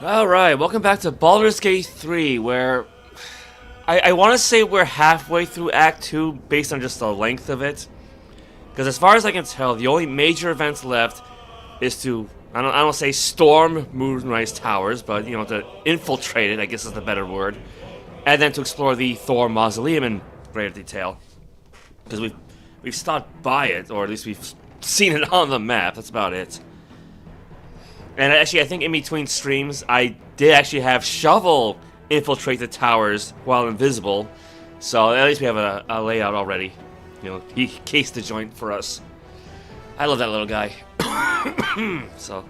Alright, welcome back to Baldur's Gate 3, where I want to say we're halfway through Act 2 based on just the length of it. Because as far as I can tell, the only major events left is to, I don't say storm Moonrise Towers, but, you know, to infiltrate it, I guess is the better word. And then to explore the Thorm Mausoleum in greater detail. Because we've stopped by it, or at least we've seen it on the map, that's about it. And actually, I think in between streams, I did actually have Shovel infiltrate the towers while invisible. So at least we have a layout already. You know, he cased the joint for us. I love that little guy. So,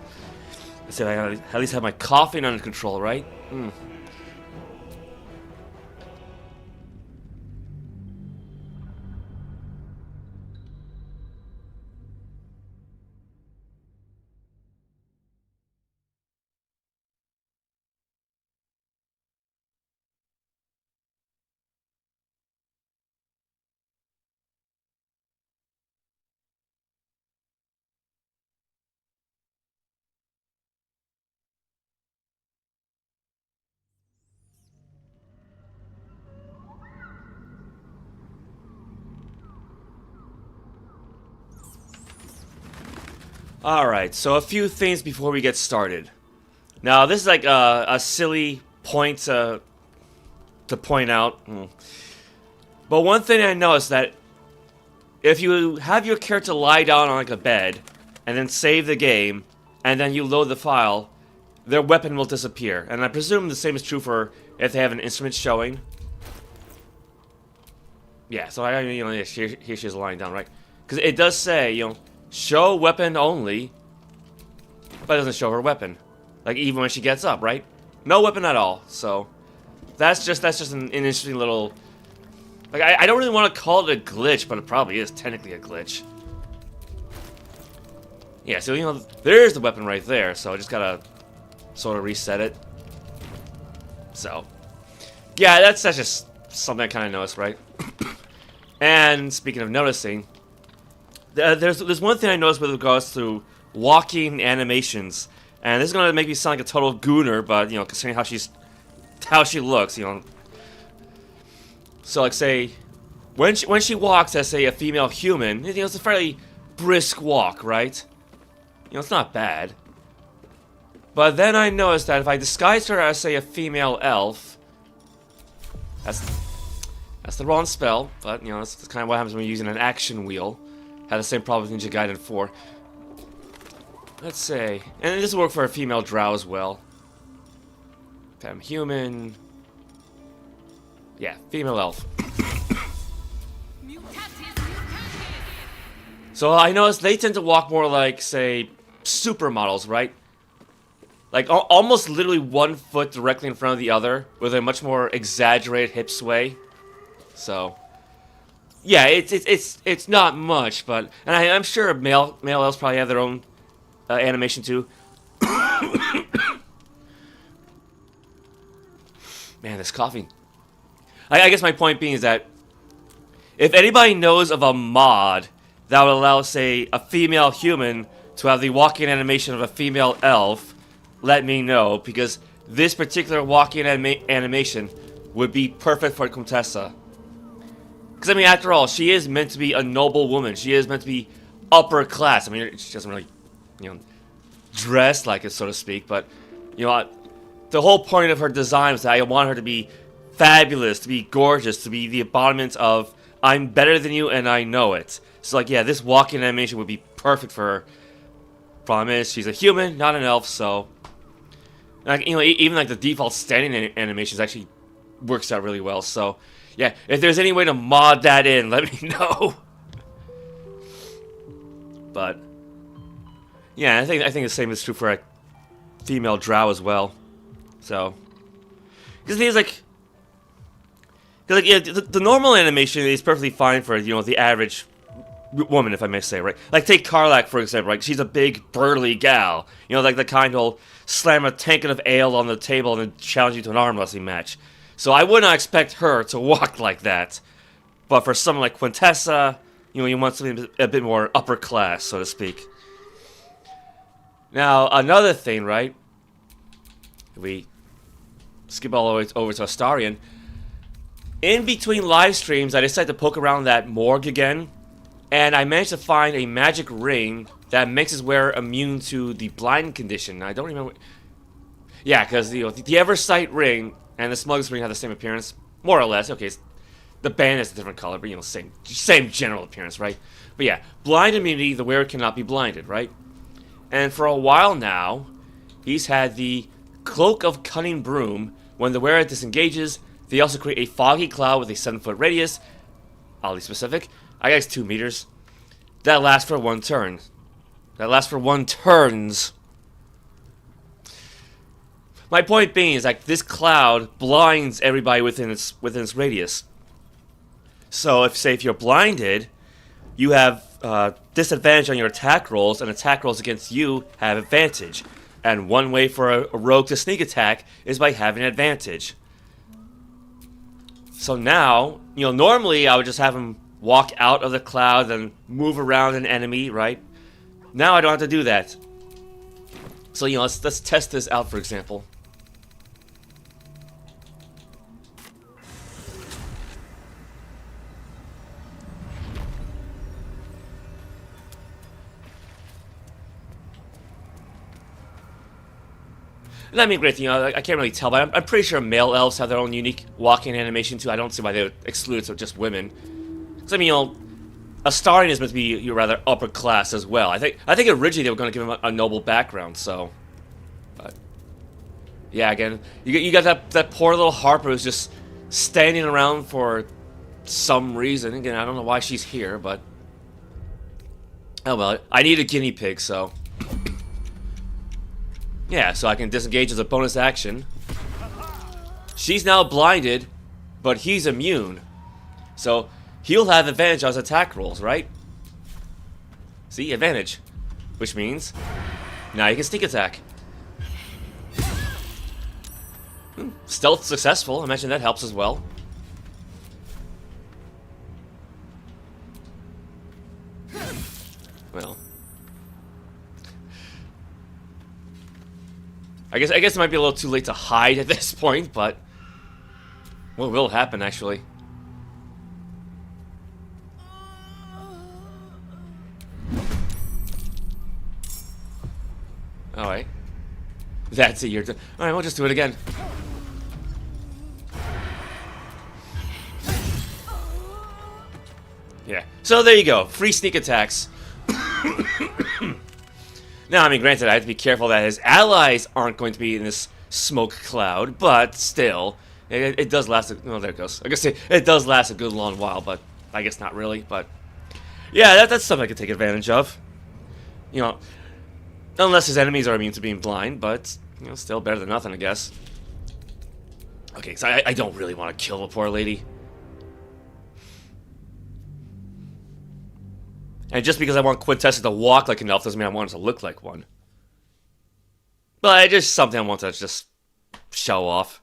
let's see if I at least have my coughing under control, right? Alright, so a few things before we get started. Now, this is like a silly point to point out. But one thing I noticed that if you have your character lie down on like a bed, and then save the game, and then you load the file, their weapon will disappear. And I presume the same is true for if they have an instrument showing. Yeah, so here she is lying down, right? Because it does say, you know, show weapon only, but it doesn't show her weapon. Like, even when she gets up, right? No weapon at all, so that's just an interesting little... Like, I don't really want to call it a glitch, but it probably is technically a glitch. Yeah, so, you know, there's the weapon right there, so I just gotta sort of reset it. So, yeah, that's just something I kind of noticed, right? And, speaking of noticing, there's one thing I noticed with regards to walking animations, and this is gonna make me sound like a total gooner, but you know, considering how she looks, you know. So like, say, when she walks as say a female human, you know, it's a fairly brisk walk, right? You know, it's not bad. But then I noticed that if I disguise her as say a female elf, that's the wrong spell, but you know, that's kind of what happens when you're using an action wheel. Had the same problem with Ninja Gaiden 4. Let's say, and this will work for a female drow as well. Femme human. Yeah, female elf. So I noticed they tend to walk more like, say, supermodels, right? Like almost literally one foot directly in front of the other, with a much more exaggerated hip sway. So. Yeah, it's not much, but and I'm sure male elves probably have their own animation too. Man, this coughing. I guess my point being is that if anybody knows of a mod that would allow, say, a female human to have the walking animation of a female elf, let me know, because this particular walking animation would be perfect for Quintessa. Because, I mean, after all, she is meant to be a noble woman. She is meant to be upper class. I mean, she doesn't really, you know, dress like it, so to speak. But, you know, the whole point of her design was that I want her to be fabulous, to be gorgeous, to be the embodiment of, I'm better than you and I know it. So, like, yeah, this walking animation would be perfect for her. Problem is, she's a human, not an elf, so... Like, you know, even, like, the default standing animations actually works out really well, so... Yeah, if there's any way to mod that in, let me know. But yeah, I think the same is true for a female drow as well. So, because things like yeah, the normal animation is perfectly fine for, you know, the average woman, if I may say, right? Like take Karlach for example, right? She's a big burly gal, you know, like the kind who'll slam a tankard of ale on the table and then challenge you to an arm wrestling match. So I would not expect her to walk like that. But for someone like Quintessa, you know, you want something a bit more upper class, so to speak. Now, another thing, right? We skip all the way over to Astarion. In between live streams, I decided to poke around that morgue again, and I managed to find a magic ring that makes us wear immune to the blind condition. I don't remember. Yeah, because the Eversight ring and the Smuggler's ring have the same appearance, more or less. Okay, the band is a different color, but same general appearance, right? But yeah, blind immunity, the wearer cannot be blinded, right? And for a while now, he's had the Cloak of Cunning Broom. When the wearer disengages, they also create a foggy cloud with a 7-foot radius, oddly specific. I guess 2 meters. That lasts for 1 turn. That lasts for 1 turns. My point being is like this cloud blinds everybody within its radius. So if you're blinded, you have disadvantage on your attack rolls, and attack rolls against you have advantage. And one way for a rogue to sneak attack is by having an advantage. So now, normally I would just have him walk out of the cloud and move around an enemy, right? Now I don't have to do that. So, let's test this out, for example. And I mean, great, I can't really tell, but I'm pretty sure male elves have their own unique walking animation too. I don't see why they would exclude it to just women. Because, I mean, Astarion is meant to be rather upper class as well. I think originally they were going to give him a noble background, so. But, yeah, again, you got that poor little Harper who's just standing around for some reason. Again, I don't know why she's here, but. Oh well, I need a guinea pig, so. Yeah, so I can disengage as a bonus action. She's now blinded, but he's immune. So he'll have advantage on his attack rolls, right? See, advantage. Which means now you can sneak attack. Stealth successful. I mentioned that helps as well. Well. I guess it might be a little too late to hide at this point, but what will happen actually? Alright. That's it, you're done. Alright, we'll just do it again. Yeah. So there you go. Free sneak attacks. Now, I mean, granted, I have to be careful that his allies aren't going to be in this smoke cloud, but still, it does last. Oh, there it goes. I guess it does last a good long while, but I guess not really. But yeah, that's something I could take advantage of. Unless his enemies are immune to being blind, but still better than nothing, I guess. Okay, so I don't really want to kill the poor lady. And just because I want Quintessa to walk like an elf doesn't mean I want her to look like one. But it's just something I want to just show off.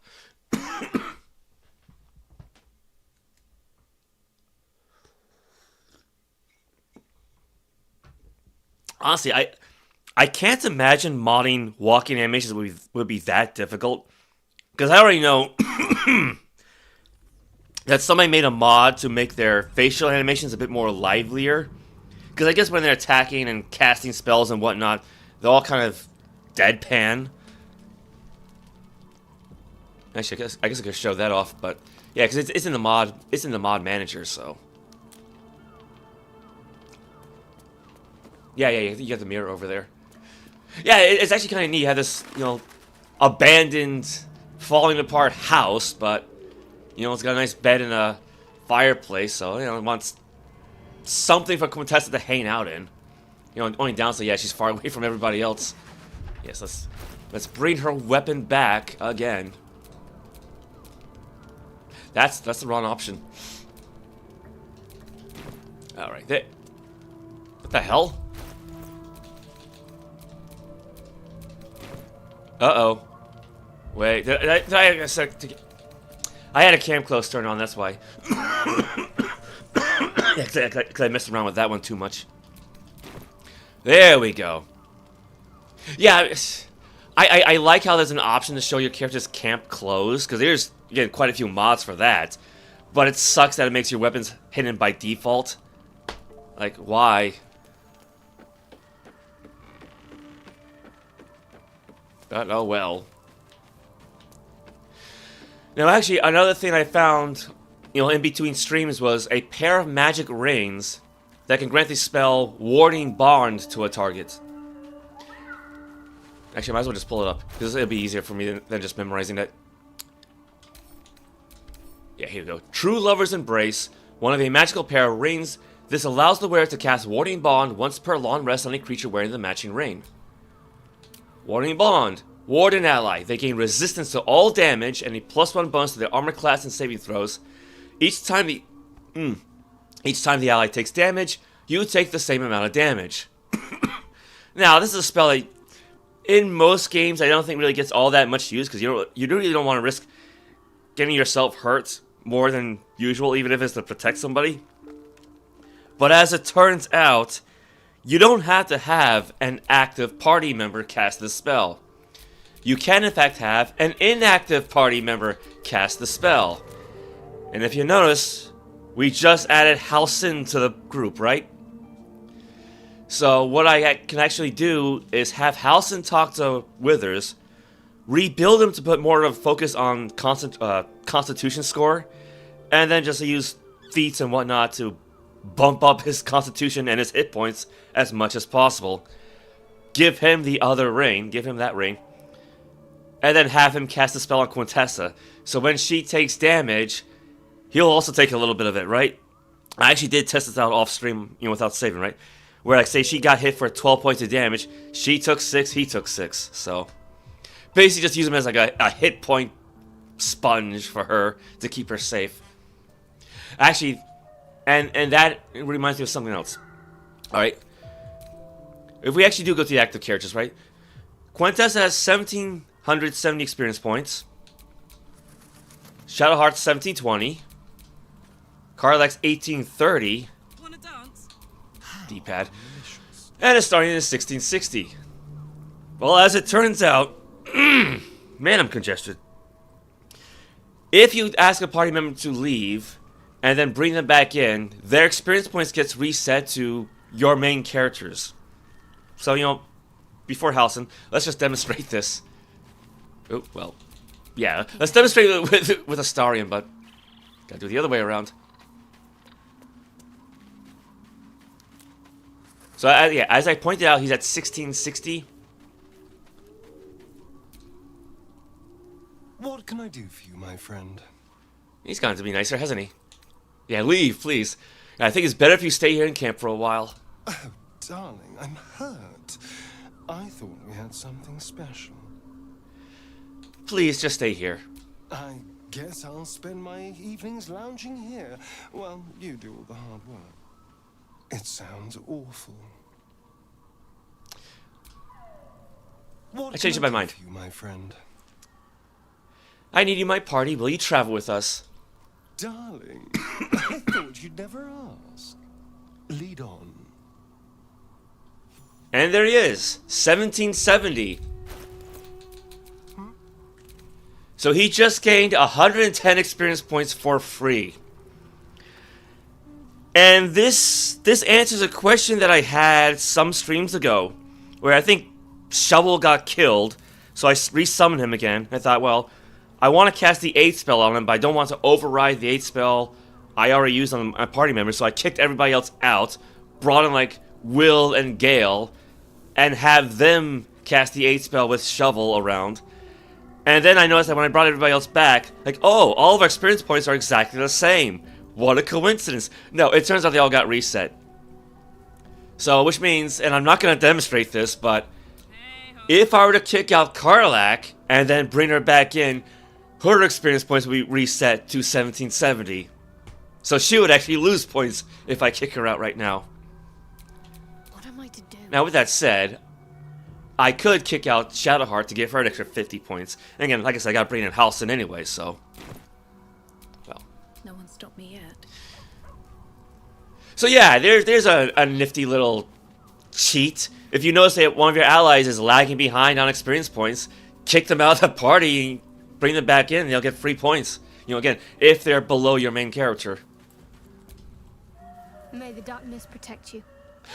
Honestly, I can't imagine modding walking animations would be that difficult. Because I already know that somebody made a mod to make their facial animations a bit more livelier. Because I guess when they're attacking and casting spells and whatnot, they're all kind of deadpan. Actually, I guess I could show that off, but yeah, because it's in the mod. It's in the mod manager, so. Yeah, you got the mirror over there. Yeah, it's actually kind of neat. You have this, abandoned, falling apart house, but it's got a nice bed and a fireplace, so it wants something for Quintessa to hang out in. Only downside, yeah, she's far away from everybody else. Yes, let's bring her weapon back again. That's the wrong option. All right, what the hell? Uh-oh. Wait, I had a cam close turned on. That's why. Yeah, because I messed around with that one too much. There we go. Yeah, I like how there's an option to show your character's camp clothes, because there's, again, quite a few mods for that. But it sucks that it makes your weapons hidden by default. Like, why? But, oh well. Now, actually, another thing I found, in between streams was a pair of magic rings that can grant the spell Warding Bond to a target. Actually, I might as well just pull it up, because it'll be easier for me than just memorizing it. Yeah, here we go. True Lover's Embrace, one of a magical pair of rings. This allows the wearer to cast Warding Bond once per long rest on a creature wearing the matching ring. Warding Bond. Warden ally. They gain resistance to all damage and a +1 bonus to their armor class and saving throws. Each time the ally takes damage, you take the same amount of damage. Now, this is a spell that, in most games, I don't think really gets all that much use, because you really don't want to risk getting yourself hurt more than usual, even if it's to protect somebody. But as it turns out, you don't have to have an active party member cast this spell. You can, in fact, have an inactive party member cast the spell. And if you notice, we just added Halsin to the group, right? So what I can actually do is have Halsin talk to Withers, rebuild him to put more of a focus on Constitution score, and then just use feats and whatnot to bump up his Constitution and his hit points as much as possible. Give him the other ring, give him that ring, and then have him cast a spell on Quintessa. So when she takes damage, he'll also take a little bit of it, right? I actually did test this out off stream, without saving, right? Where, like, say she got hit for 12 points of damage, she took 6, he took 6. So basically just use him as like a hit point sponge for her to keep her safe. Actually, and that reminds me of something else. Alright. If we actually do go to the active characters, right? Quintessa has 1,770 experience points. Shadowheart's 1,720. Karlach's 1,830. Wanna dance? D-pad. And it's starting at 1660. Well, as it turns out, man, I'm congested. If you ask a party member to leave and then bring them back in, their experience points gets reset to your main characters. So, before Halsin, let's just demonstrate this. Oh, well, yeah, let's demonstrate it with Astarion, but gotta do it the other way around. So, yeah, as I pointed out, he's at 1660. What can I do for you, my friend? He's gotten to be nicer, hasn't he? Yeah, leave, please. I think it's better if you stay here in camp for a while. Oh, darling, I'm hurt. I thought we had something special. Please, just stay here. I guess I'll spend my evenings lounging here while you do all the hard work. It sounds awful. What I changed my mind. For you, my friend? I need you in my party. Will you travel with us? Darling, I thought you'd never ask. Lead on. And there he is, 1770. So he just gained 110 experience points for free. And this answers a question that I had some streams ago, where I think Shovel got killed, so I resummoned him again. I thought, well, I want to cast the 8th spell on him, but I don't want to override the 8th spell I already used on my party members, so I kicked everybody else out, brought in, like, Will and Gale, and have them cast the 8th spell with Shovel around. And then I noticed that when I brought everybody else back, like, oh, all of our experience points are exactly the same. What a coincidence. No, it turns out they all got reset. So, which means, and I'm not going to demonstrate this, but if I were to kick out Karlach and then bring her back in, her experience points would be reset to 1770. So she would actually lose points if I kick her out right now. What am I to do? Now, with that said, I could kick out Shadowheart to give her an extra 50 points. And again, like I said, I got to bring in Halsin anyway, so... Well. No one stopped me yet. So yeah, there's a nifty little cheat if you notice that one of your allies is lagging behind on experience points, kick them out of the party and bring them back in, and they'll get free points. You know, again, if they're below your main character. May the darkness protect you.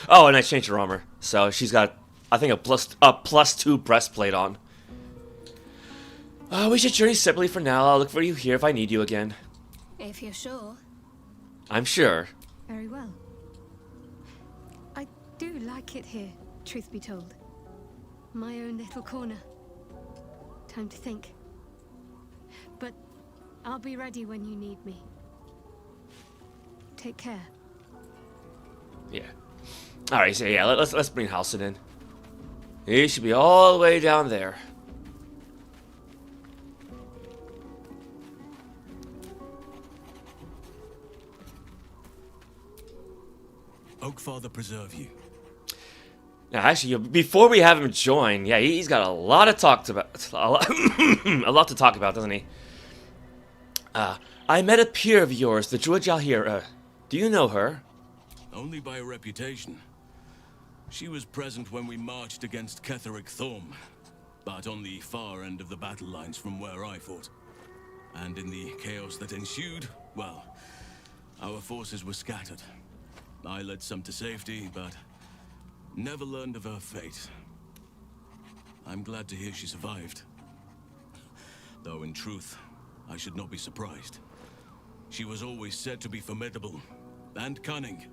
Oh, and I changed her armor. So she's got, I think, a +2 breastplate on. We should journey separately for now. I'll look for you here if I need you again. If you're sure. I'm sure. Very well. I do like it here, truth be told. My own little corner. Time to think. But I'll be ready when you need me. Take care. Yeah. Alright, so yeah, let's bring Halcyon in. He should be all the way down there. Oakfather preserve you. Now, actually, before we have him join, yeah, he's got a lot to talk about. A lot to talk about, doesn't he? I met a peer of yours, the druid Jailhouse. Do you know her? Only by reputation. She was present when we marched against Ketheric Thorm, but on the far end of the battle lines from where I fought. And in the chaos that ensued, well, our forces were scattered. I led some to safety, but never learned of her fate. I'm glad to hear she survived. Though in truth, I should not be surprised. She was always said to be formidable and cunning.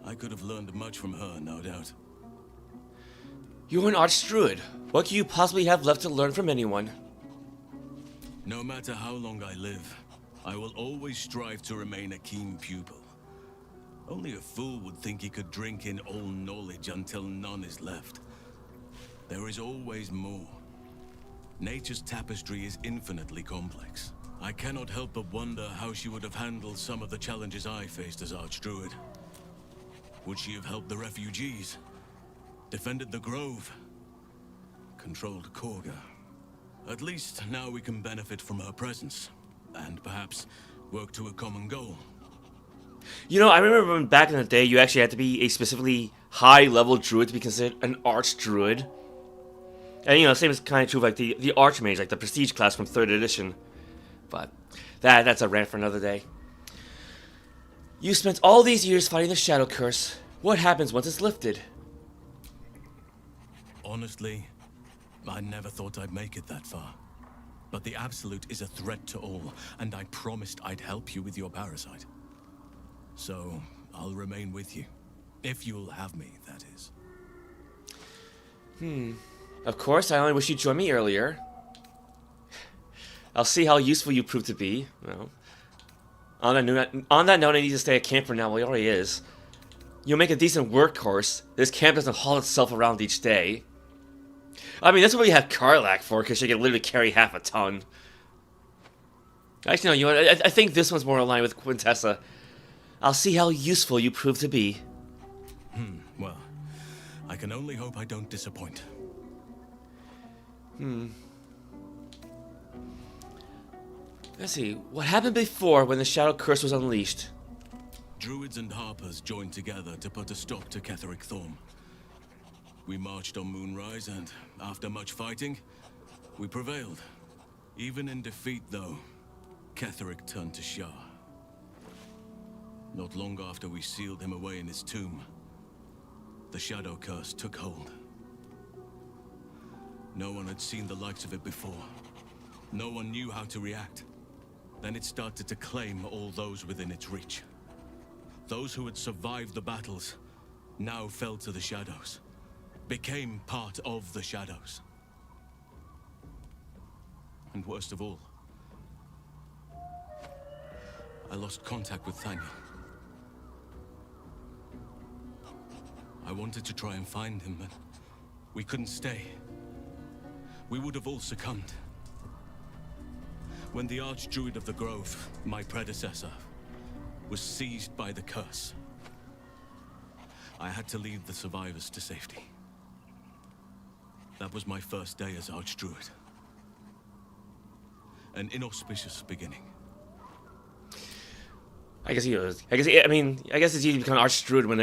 I could have learned much from her, no doubt. You're an archdruid. What can you possibly have left to learn from anyone? No matter how long I live, I will always strive to remain a keen pupil. Only a fool would think he could drink in all knowledge until none is left. There is always more. Nature's tapestry is infinitely complex. I cannot help but wonder how she would have handled some of the challenges I faced as Archdruid. Would she have helped the refugees? Defended the Grove? Controlled Korga? At least now we can benefit from her presence, and perhaps work to a common goal. You know, I remember when back in the day, you actually had to be a specifically high-level druid to be considered an archdruid. And, you know, same is kind of true of, like, the archmage, like the prestige class from 3rd edition. But that's a rant for another day. You spent all these years fighting the Shadow Curse. What happens once it's lifted? Honestly, I never thought I'd make it that far. But the Absolute is a threat to all, and I promised I'd help you with your parasite. So, I'll remain with you. If you'll have me, that is. Of course, I only wish you'd joined me earlier. I'll see how useful you prove to be. Well, on that note, I need to stay at camp for now. Well, he already is. You'll make a decent workhorse. This camp doesn't haul itself around each day. I mean, that's what we have Karlach for, because she can literally carry half a ton. Actually, no, you know what? I think this one's more aligned with Quintessa. I'll see how useful you prove to be. Well, I can only hope I don't disappoint. Let's see. What happened before when the Shadow Curse was unleashed? Druids and Harpers joined together to put a stop to Ketheric Thorm. We marched on Moonrise, and after much fighting, we prevailed. Even in defeat, though, Ketheric turned to Shah. Not long after we sealed him away in his tomb, the Shadow Curse took hold. No one had seen the likes of it before. No one knew how to react. Then it started to claim all those within its reach. Those who had survived the battles now fell to the shadows, became part of the shadows. And worst of all, I lost contact with Thaniel. I wanted to try and find him, but we couldn't stay. We would have all succumbed. When the Archdruid of the Grove, my predecessor, was seized by the curse, I had to lead the survivors to safety. That was my first day as Archdruid. An inauspicious beginning. I guess he was. I guess it's easy to become Archdruid when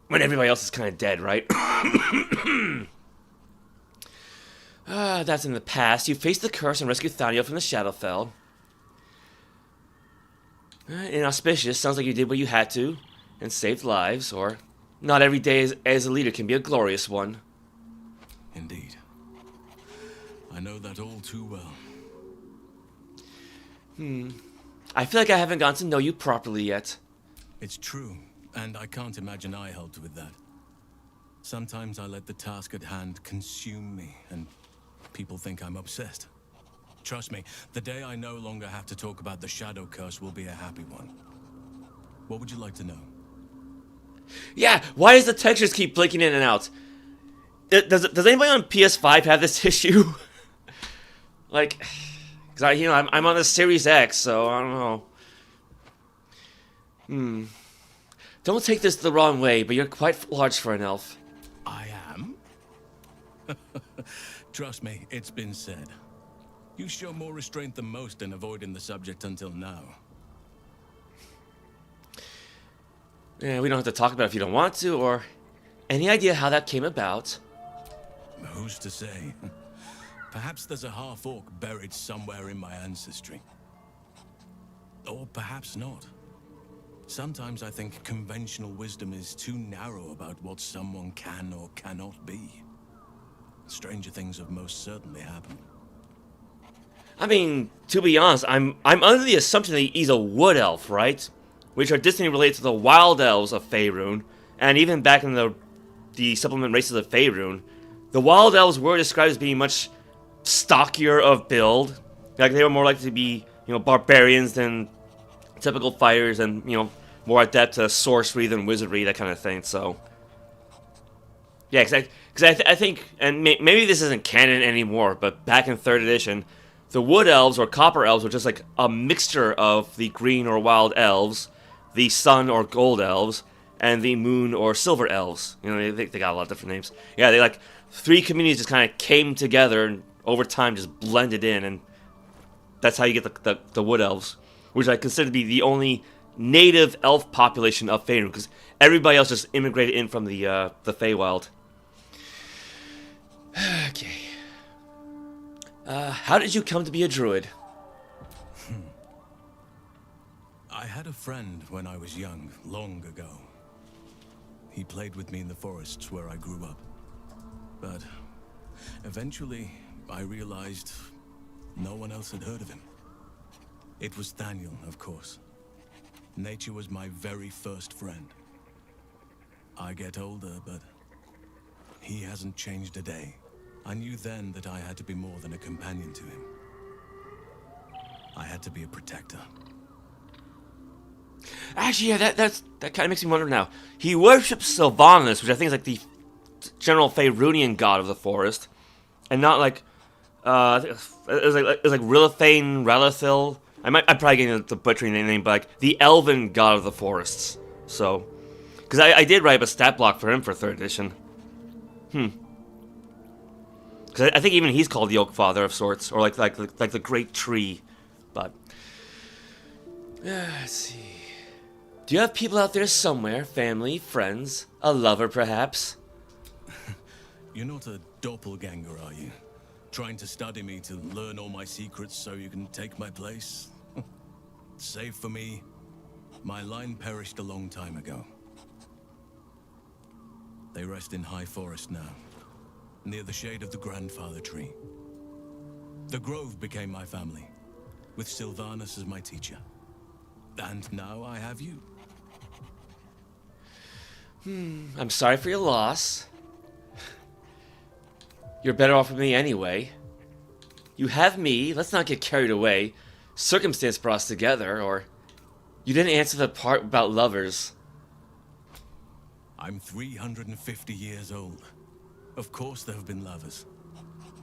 when everybody else is kind of dead, right? That's in the past. You faced the curse and rescued Thaniel from the Shadowfell. Inauspicious. Sounds like you did what you had to and saved lives, or not every day as a leader can be a glorious one. Indeed. I know that all too well. I feel like I haven't gotten to know you properly yet. It's true, and I can't imagine I helped with that. Sometimes I let the task at hand consume me, and people think I'm obsessed. Trust me, the day I no longer have to talk about the Shadow Curse will be a happy one. What would you like to know? Yeah, why does the textures keep blinking in and out? Does anybody on PS5 have this issue? Like, because I'm on the Series X, so I don't know. Don't take this the wrong way, but you're quite large for an elf. I am? Trust me, it's been said. You show more restraint than most in avoiding the subject until now. Yeah, we don't have to talk about it if you don't want to, or any idea how that came about? Who's to say? Perhaps there's a half-orc buried somewhere in my ancestry. Or perhaps not. Sometimes I think conventional wisdom is too narrow about what someone can or cannot be. Stranger things have most certainly happened. I mean, to be honest, I'm under the assumption that he's a wood elf, right? Which are distantly related to the wild elves of Faerun, and even back in the supplement races of Faerun, the wild elves were described as being much stockier of build. Like, they were more likely to be, barbarians than typical fighters, and, more adept to sorcery than wizardry, that kind of thing, so... Yeah, because I think, and maybe this isn't canon anymore, but back in 3rd edition, the wood elves or copper elves were just like a mixture of the green or wild elves, the sun or gold elves, and the moon or silver elves. They got a lot of different names. Yeah, they like 3 communities just kind of came together and over time just blended in, and that's how you get the wood elves, which I consider to be the only native elf population of Faerun, because everybody else just immigrated in from the Feywild. Okay. How did you come to be a druid? I had a friend when I was young, long ago. He played with me in the forests where I grew up. But eventually, I realized no one else had heard of him. It was Thaniel, of course. Nature was my very first friend. I get older, but he hasn't changed a day. I knew then that I had to be more than a companion to him. I had to be a protector. Actually, yeah, that kind of makes me wonder now. He worships Sylvanus, which I think is like the general Faerunian god of the forest, and not like it was like Rilithane, Ralathil. I'm probably getting the butchering the name, but like the elven god of the forests. So, because I did write up a stat block for him for 3rd edition. Because I think even he's called the Oak Father of sorts, or like the Great Tree. But let's see. Do you have people out there somewhere? Family, friends, a lover, perhaps? You're not a doppelganger, are you? Trying to study me to learn all my secrets so you can take my place? Save for me, my line perished a long time ago. They rest in High Forest now, near the shade of the grandfather tree. The Grove became my family, with Sylvanus as my teacher. And now I have you. I'm sorry for your loss. You're better off with me anyway. You have me, let's not get carried away. Circumstance brought us together, or... You didn't answer the part about lovers. I'm 350 years old. Of course there have been lovers.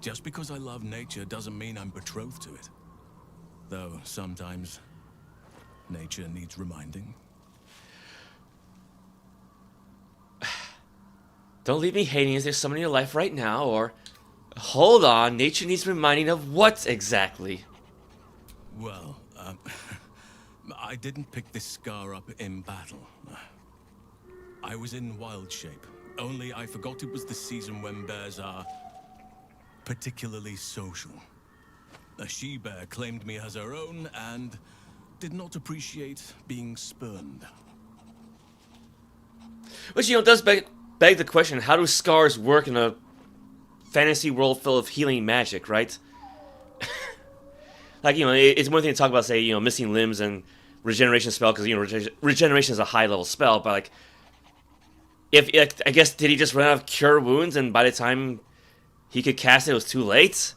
Just because I love nature doesn't mean I'm betrothed to it. Though sometimes, nature needs reminding. Don't leave me hating is there someone in your life right now, or... Hold on, nature needs reminding of what exactly? Well, I didn't pick this scar up in battle. I was in wild shape. Only I forgot it was the season when bears are particularly social. A she-bear claimed me as her own and did not appreciate being spurned. Which, does beg the question, how do scars work in a fantasy world full of healing magic, right? Like, it's one thing to talk about, say, missing limbs and regeneration spell, because, regeneration is a high-level spell, but, like, I guess, did he just run out of cure wounds, and by the time he could cast it, it was too late?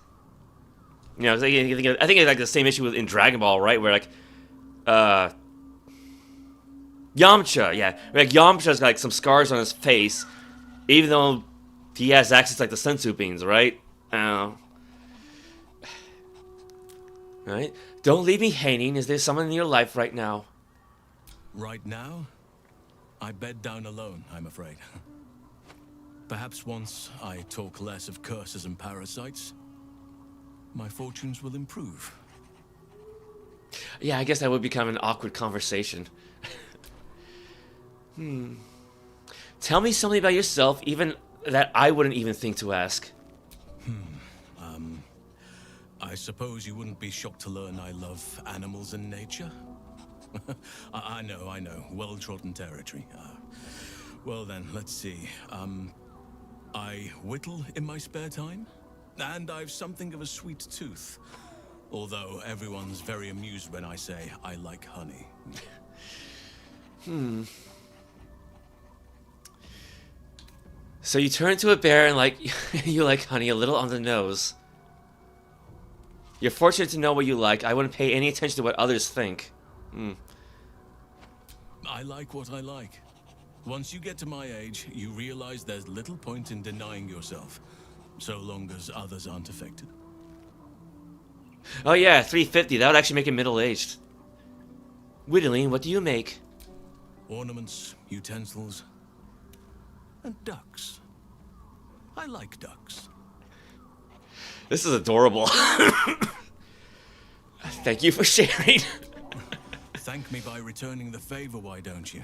I think it's like the same issue in Dragon Ball, right? Where, like, Yamcha, yeah. Like, Yamcha's got, like, some scars on his face, even though he has access to, like, the senzu beans, right? I don't know. Right? Don't leave me hanging. Is there someone in your life right now? Right now, I bed down alone, I'm afraid. Perhaps once I talk less of curses and parasites, my fortunes will improve. Yeah, I guess that would become an awkward conversation. Tell me something about yourself, even that I wouldn't even think to ask. I suppose you wouldn't be shocked to learn I love animals and nature? I know. Well-trodden territory. Well then, let's see. I whittle in my spare time, and I've something of a sweet tooth. Although everyone's very amused when I say I like honey. So you turn to a bear and, like, you like honey a little on the nose. You're fortunate to know what you like. I wouldn't pay any attention to what others think. I like what I like. Once you get to my age, you realize there's little point in denying yourself, so long as others aren't affected. Oh yeah, 350. That would actually make him middle-aged. Whittling, what do you make? Ornaments, utensils, and ducks. I like ducks. This is adorable. Thank you for sharing. Thank me by returning the favor, why don't you?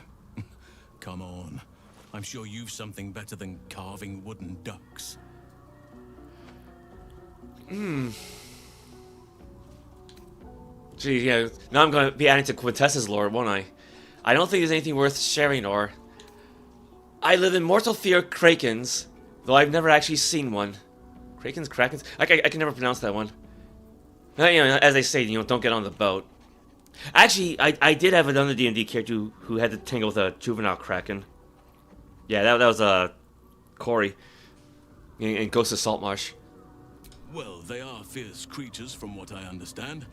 Come on. I'm sure you've something better than carving wooden ducks. Gee, yeah. Now I'm going to be adding to Quintessa's lore, won't I? I don't think there's anything worth sharing, or... I live in mortal fear of krakens, though I've never actually seen one. Krakens? I can never pronounce that one. As they say, don't get on the boat. Actually, I did have another D&D character who had to tangle with a juvenile kraken. Yeah, that was Corey in Ghost of Saltmarsh. Well, they are fierce creatures from what I understand.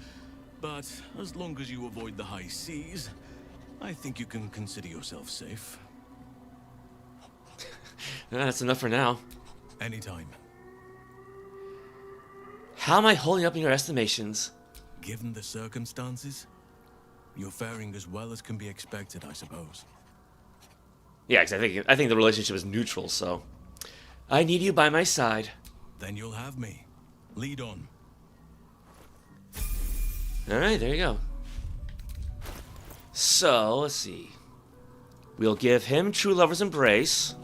But as long as you avoid the high seas, I think you can consider yourself safe. That's enough for now. Anytime. How am I holding up in your estimations? Given the circumstances, you're faring as well as can be expected, I suppose. Yeah, because I think the relationship is neutral, so... I need you by my side. Then you'll have me. Lead on. Alright, there you go. So, let's see. We'll give him True Lover's Embrace.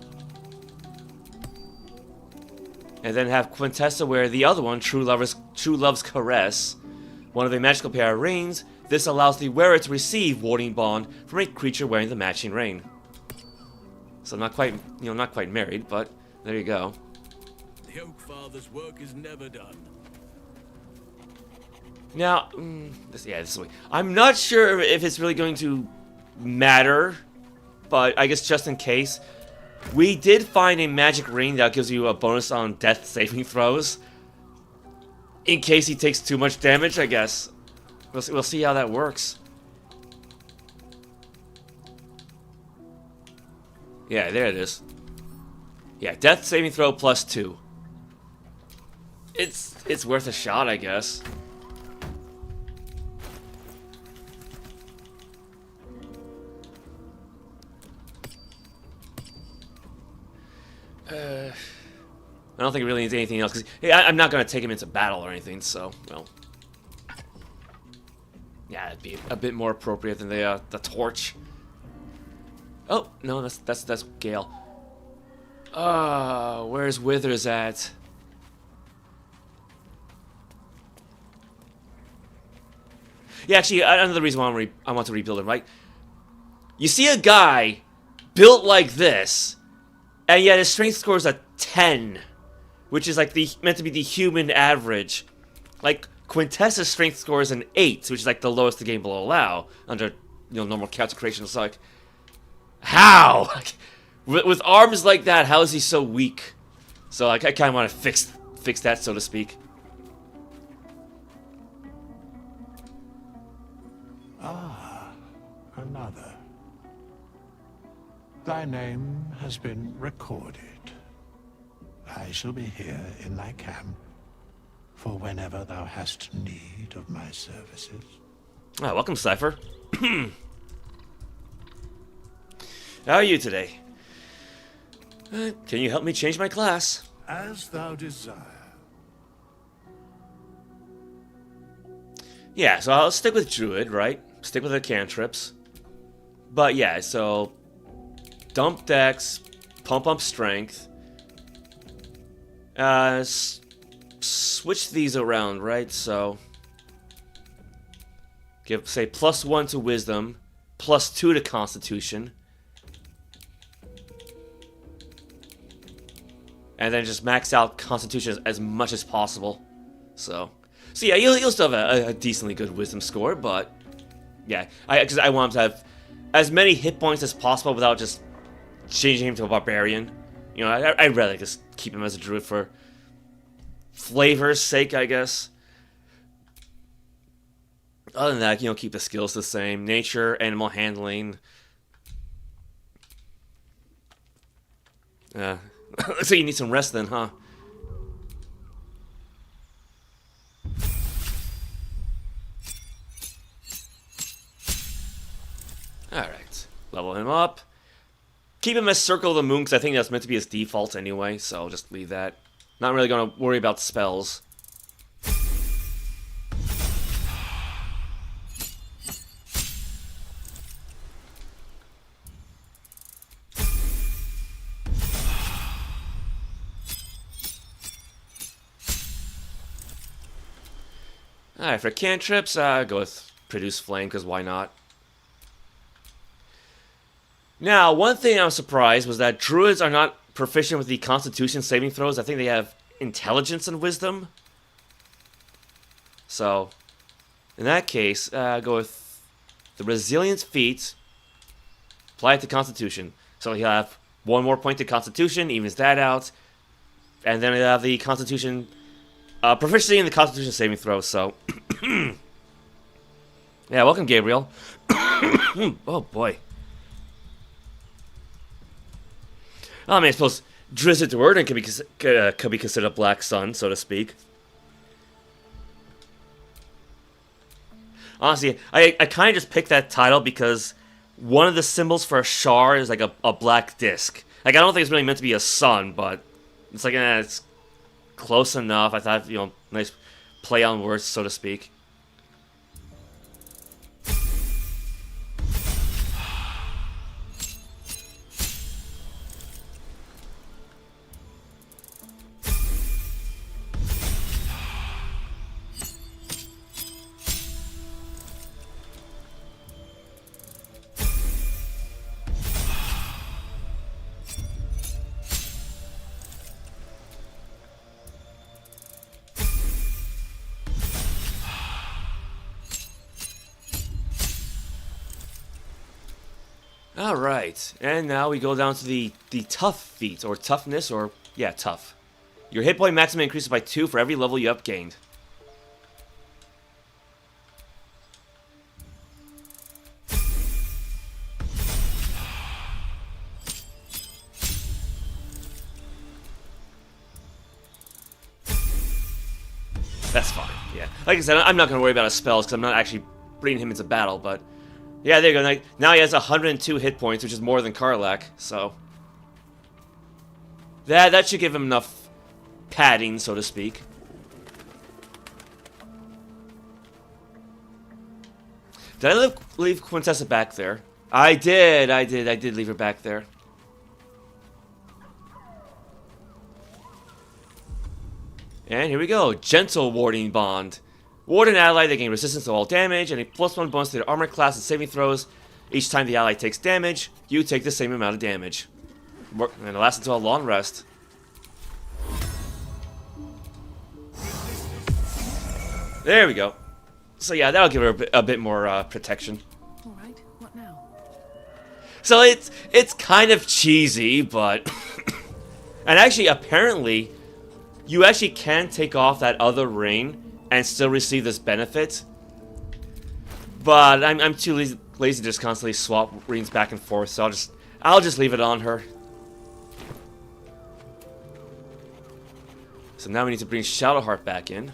And then have Quintessa wear the other one, True Love's Caress. One of a magical pair of rings. This allows the wearer to receive Warding Bond from a creature wearing the matching ring. So not quite married, but there you go. The Oak Father's work is never done. Now, this way. I'm not sure if it's really going to matter, but I guess just in case, we did find a magic ring that gives you a bonus on death saving throws. In case he takes too much damage, I guess. We'll see how that works. Yeah, there it is. Yeah, death saving throw +2. It's worth a shot, I guess. I don't think it really needs anything else, because I'm not going to take him into battle or anything, so, well. Yeah, it'd be a bit more appropriate than the torch. Oh, no, that's Gale. Where's Withers at? Yeah, actually, another reason why I want to rebuild him, right? You see a guy built like this, and yet his strength score is a 10, which is like meant to be the human average. Like, Quintessa's strength score is an 8, which is like the lowest the game will allow under, normal character creation. It's like, how? With arms like that, how is he so weak? So I kind of want to fix that, so to speak. Another. Thy name has been recorded. I shall be here in thy camp for whenever thou hast need of my services. Ah, welcome, Cypher. How are you today? Can you help me change my class? As thou desire. Yeah, so I'll stick with Druid, right? Stick with the cantrips. But yeah, so dump Dex, pump up Strength. Switch these around, right? So give, say, +1 to Wisdom, +2 to Constitution. And then just max out Constitution as much as possible. So yeah, you'll still have a decently good Wisdom score, but yeah, because I want him to have as many hit points as possible without just changing him to a Barbarian. I'd rather just keep him as a Druid for flavor's sake, I guess. Other than that, keep the skills the same. Nature, animal handling. Looks like you need some rest then, huh? Alright. Level him up. Keep him as Circle of the Moon, because I think that's meant to be his default anyway, so I'll just leave that. Not really going to worry about spells. Alright, for cantrips, go with Produce Flame, because why not? Now, one thing I was surprised was that Druids are not proficient with the Constitution saving throws. I think they have Intelligence and Wisdom. So, in that case, go with the Resilience feat, apply it to Constitution. So he'll have 1 more point to Constitution, evens that out, and then he'll have the Constitution... proficiency in the Constitution saving throw, so... yeah, welcome, Gabriel. Oh, boy. I mean, I suppose Drizzt to Warden could be considered a Black Sun, so to speak. Honestly, I kind of just picked that title because one of the symbols for a Shar is like a black disc. Like, I don't think it's really meant to be a sun, but it's like, it's close enough. I thought, nice play on words, so to speak. Alright, and now we go down to the tough feat, or toughness, or, yeah, tough. Your hit point maximum increases by 2 for every level you have gained. That's fine, yeah. Like I said, I'm not going to worry about his spells, because I'm not actually bringing him into battle, but... yeah, there you go. Now he has 102 hit points, which is more than Karlach, so... That should give him enough padding, so to speak. Did I leave Quintessa back there? I did leave her back there. And here we go. Gentle Warding Bond. Warden ally, they gain resistance to all damage and a +1 bonus to their armor class and saving throws. Each time the ally takes damage, you take the same amount of damage. And it lasts until a long rest. There we go. So yeah, that'll give her a bit more protection. Alright, what now? So it's kind of cheesy, but... and actually, apparently, you actually can take off that other ring and still receive this benefit. But I'm too lazy to just constantly swap rings back and forth, so I'll just leave it on her. So now we need to bring Shadowheart back in.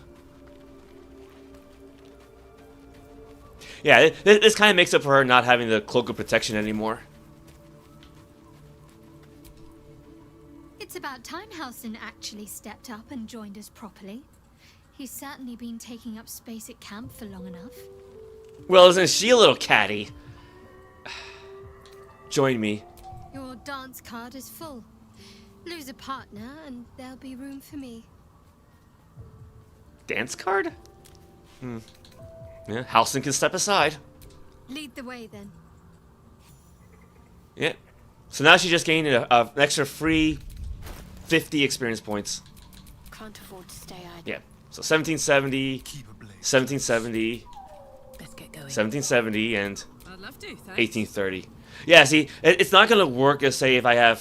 Yeah, this kind of makes up for her not having the Cloak of Protection anymore. It's about time Halsin actually stepped up and joined us properly. He's certainly been taking up space at camp for long enough. Well, isn't she a little catty? Join me. Your dance card is full. Lose a partner and there'll be room for me. Dance card? Yeah, Halsin can step aside. Lead the way then. Yeah. So now she just gained an extra free 50 experience points. Can't afford to stay idle. Yeah. So 1770, Keep ablaze. 1770, Let's get going. 1770, and I'd love to, thanks. 1830. Yeah, see, it's not gonna work as say if I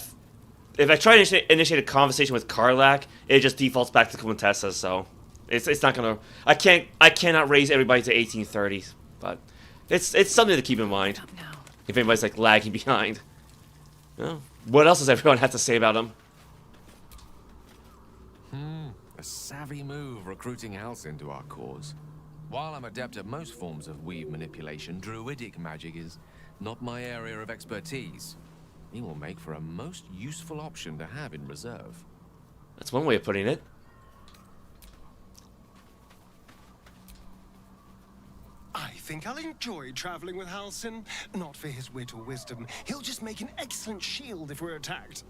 try to initiate a conversation with Karlach, it just defaults back to Quintessa, so it's not gonna. I cannot raise everybody to 1830, but it's something to keep in mind Up now. if anybody's like lagging behind. Well, what else does everyone have to say about him? A savvy move recruiting Halsin to our cause. While I'm adept at most forms of weave manipulation, druidic magic is not my area of expertise. He will make for a most useful option to have in reserve. That's one way of putting it. I think I'll enjoy traveling with Halsin. Not for his wit or wisdom. He'll just make an excellent shield if we're attacked.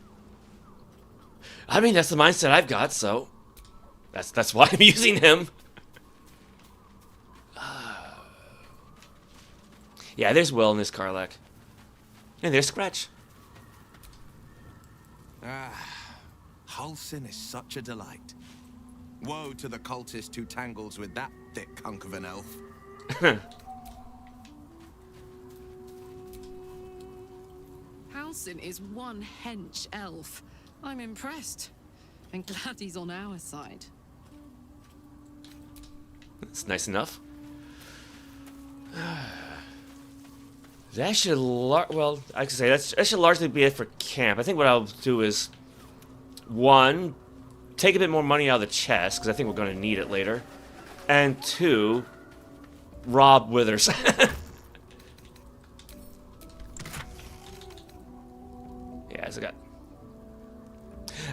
I mean, that's the mindset I've got, so that's why I'm using him. Yeah, there's wellness, Karlach. And there's Scratch. Halsin is such a delight. Woe to the cultist who tangles with that thick hunk of an elf. Halsin is one hench elf. I'm impressed. And glad he's on our side. That's nice enough. That should well, I could say that should largely be it for camp. I think what I'll do is, one, take a bit more money out of the chest, because I think we're going to need it later. And two, rob Withers. Yeah, as I got.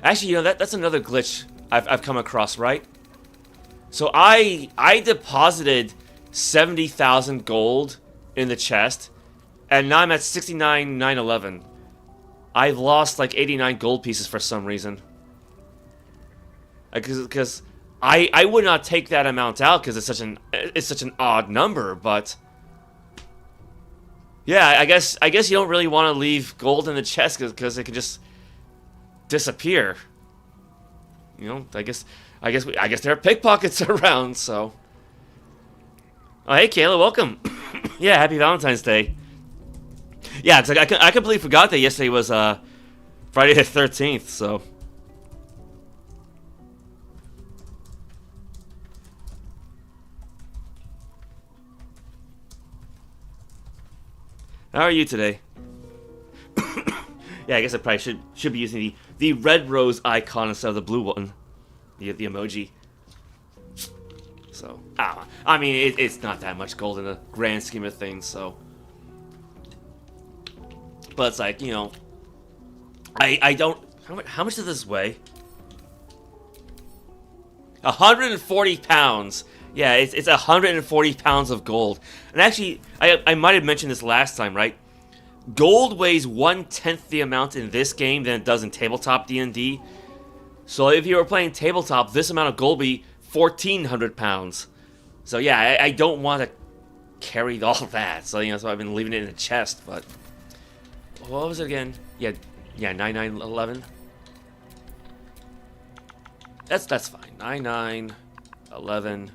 Actually, you know, that's another glitch I've come across, right? So I deposited 70,000 gold in the chest, and now I'm at 69,911. I've lost like 89 gold pieces for some reason. Because I would not take that amount out because it's such an odd number, but yeah, I guess you don't really want to leave gold in the chest because it can just disappear. You know, I guess there are pickpockets around, so. Oh, hey, Kayla, welcome. Yeah, happy Valentine's Day. Yeah, cause I completely forgot that yesterday was Friday the 13th, so. How are you today? Yeah, I guess I probably should be using the red rose icon instead of the blue one, the emoji. So, I mean, it's not that much gold in the grand scheme of things, so. But it's like, you know, I don't. How much does this weigh? 140 pounds. Yeah, it's 140 pounds of gold. And actually, I might have mentioned this last time, right? gold weighs 1/10 the amount in this game than it does in tabletop D&D. So if you were playing tabletop, this amount of gold would be 1,400 pounds. So yeah, I don't want to carry all that. So, you know, so I've been leaving it in a chest, but... What was it again? Yeah, 9911. That's fine. 9911.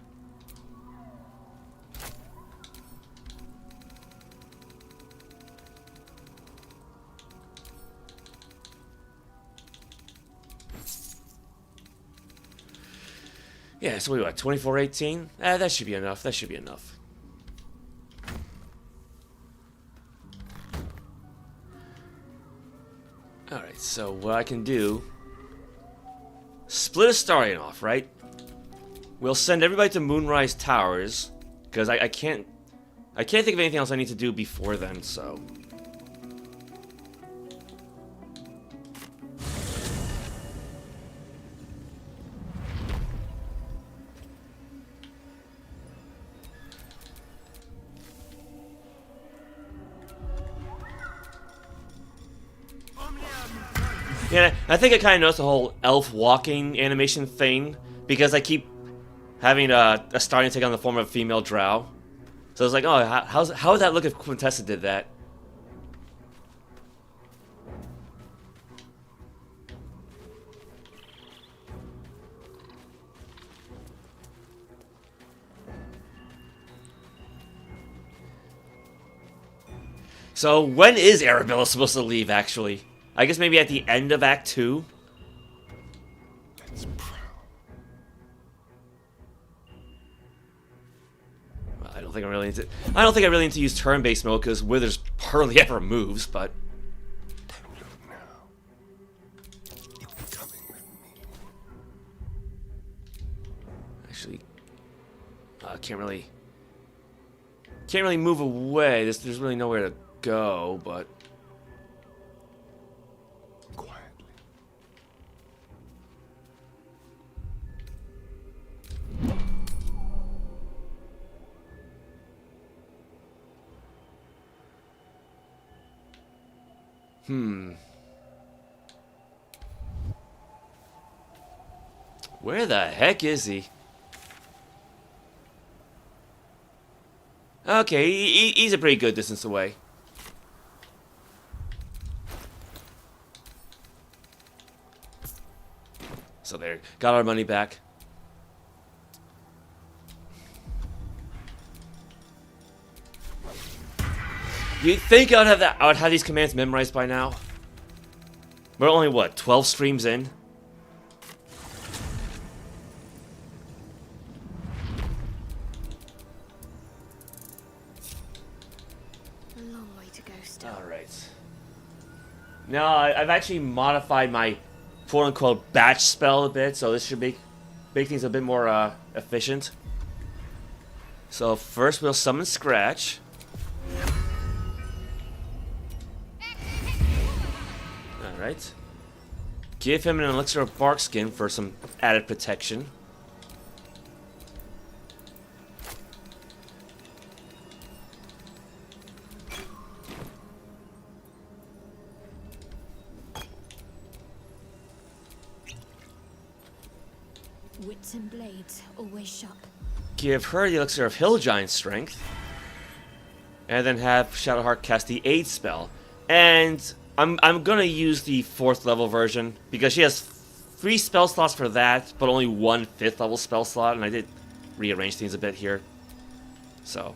Yeah, so we got 2418. That should be enough. That should be enough. Alright, so what I can do... Split Astarion off, right? We'll send everybody to Moonrise Towers. Because I can't... I can't think of anything else I need to do before then, so... Yeah, I think I kind of noticed the whole elf walking animation thing, because I keep having a starting to take on the form of a female drow. So I was like, oh, how would that look if Quintessa did that? So when is Arabella supposed to leave, actually? I guess maybe at the end of Act 2? Let's prowl. Well, I don't think I really need to. I don't think I really need to use turn-based mode because Withers hardly ever moves. But Don't look now. You're coming with me. actually, can't really move away. There's really nowhere to go. But Quietly. Where the heck is he? Okay, he's a pretty good distance away. So there, got our money back. You'd think I would have these commands memorized by now. We're only what, 12 streams in? A long way to go still. Alright. Now, I've actually modified my quote-unquote batch spell a bit, so this should make things a bit more efficient. So first we'll summon Scratch. Alright. Give him an elixir of bark skin for some added protection. Wits and blades, always sharp. Give her the elixir of Hill Giant Strength. And then have Shadowheart cast the aid spell. And I'm gonna use the 4th level version because she has 3 spell slots for that, but only 1 5th level spell slot, and I did rearrange things a bit here. So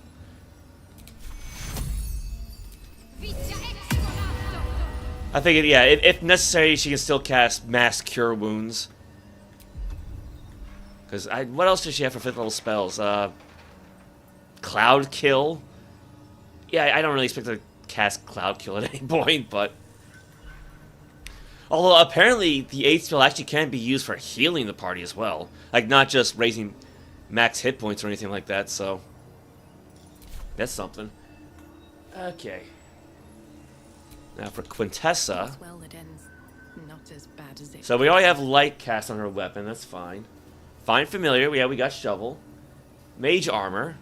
I figured, yeah, if necessary, she can still cast Mass Cure Wounds. Because what else does she have for 5th level spells? Cloud Kill? Yeah, I don't really expect her to cast Cloud Kill at any point, but... Although, apparently, the 8th spell actually can be used for healing the party as well. Like, not just raising max hit points or anything like that, so... That's something. Okay. Now for Quintessa... Well, it ends not as bad as it. So we already have Light cast on her weapon, that's fine. Find Familiar, we got Shovel. Mage Armor.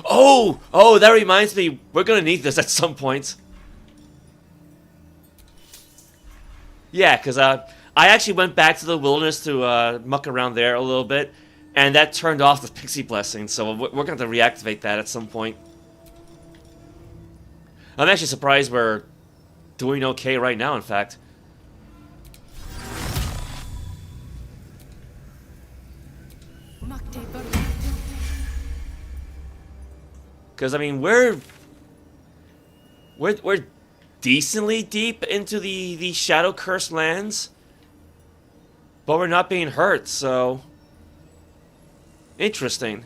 Oh, that reminds me. We're gonna need this at some point. Yeah, because I actually went back to the wilderness to muck around there a little bit, and that turned off the pixie blessing, so we're going to have to reactivate that at some point. I'm actually surprised we're doing okay right now, in fact. Because, I mean, we're decently deep into the Shadow Cursed lands, but we're not being hurt, so interesting.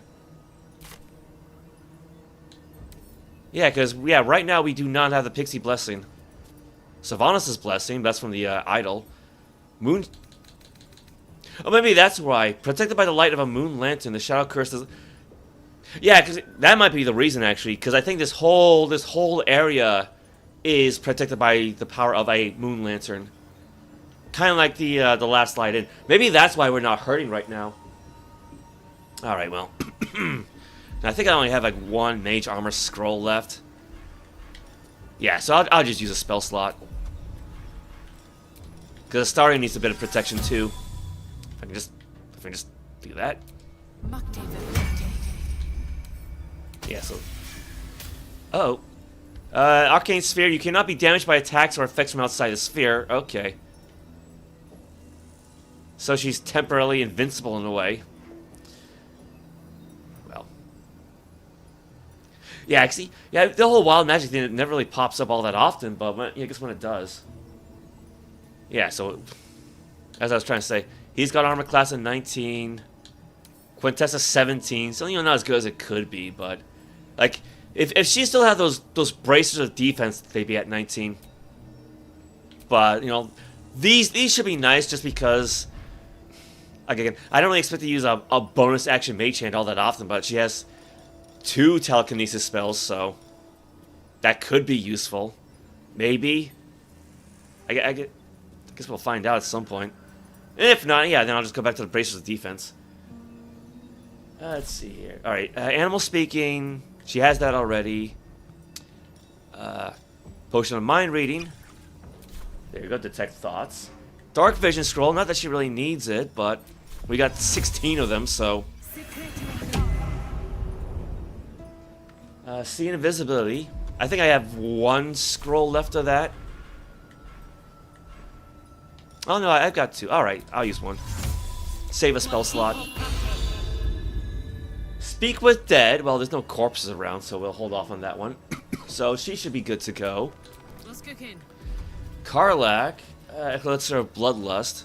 Yeah, because right now we do not have the Pixie Blessing. Sylvanas' Blessing, that's from the idol. Moon. Oh, maybe that's why. Protected by the light of a moon lantern, the Shadow Curse is. Yeah, because that might be the reason actually. Because I think this whole area is protected by the power of a moon lantern. Kind of like the last light in. Maybe that's why we're not hurting right now. All right, well, I think I only have like one mage armor scroll left. Yeah, so I'll just use a spell slot. Because Astarion needs a bit of protection too. If I can just do that. Yeah, so. Oh. Arcane Sphere, you cannot be damaged by attacks or effects from outside the sphere. Okay. So she's temporarily invincible in a way. Well. Yeah, actually, yeah, the whole wild magic thing, it never really pops up all that often, but I guess when it does. Yeah, so, as I was trying to say, he's got armor class of 19. Quintessa 17, so, not as good as it could be, but, like, if she still had those braces of defense, they'd be at 19. But, these should be nice just because, again, I don't really expect to use a bonus action mage hand all that often, but she has 2 telekinesis spells, so that could be useful. Maybe. I guess we'll find out at some point. And if not, yeah, then I'll just go back to the braces of defense. Let's see here. Alright, animal speaking. She has that already. Potion of mind reading. There you go, detect thoughts. Dark vision scroll, not that she really needs it, but we got 16 of them, so. See invisibility. I think I have 1 scroll left of that. Oh no, I've got 2. Alright, I'll use 1. Save a spell slot. Speak with dead. Well, there's no corpses around, so we'll hold off on that one. So she should be good to go. Let's cook in. Karlach, Elixir of Bloodlust.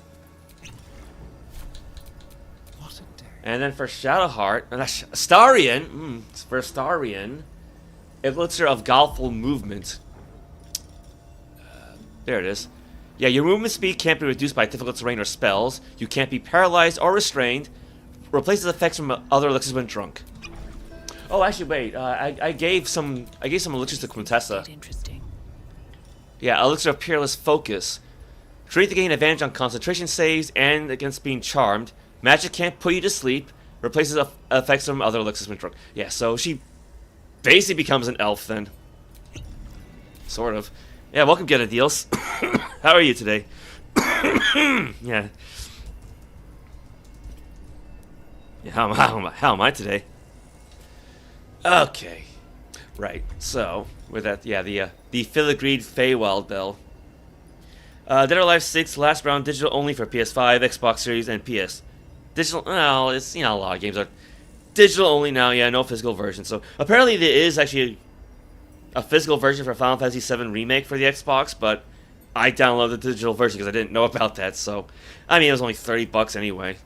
What a day. And then for Shadowheart, Astarion, for Astarion, Elixir of Guileful Movement. There it is. Yeah, your movement speed can't be reduced by difficult terrain or spells. You can't be paralyzed or restrained. Replaces effects from other elixirs when drunk. Oh, actually, wait. I gave some elixirs to Quintessa. Interesting. Yeah, elixir of Peerless Focus. Create to gain advantage on concentration saves and against being charmed. Magic can't put you to sleep. Replaces effects from other elixirs when drunk. Yeah, so she basically becomes an elf then. Sort of. Yeah, welcome, Get a Deals. How are you today? Yeah. Yeah, how am I today? Okay. Right, so, with that, yeah, the Filigreed Feywild Bell. Dead or Alive 6, last round, digital only for PS5, Xbox Series, and PS. Digital, well, it's, a lot of games are digital only now, yeah, no physical version. So, apparently there is actually a physical version for Final Fantasy VII Remake for the Xbox, but I downloaded the digital version because I didn't know about that, so, I mean, it was only $30 anyway.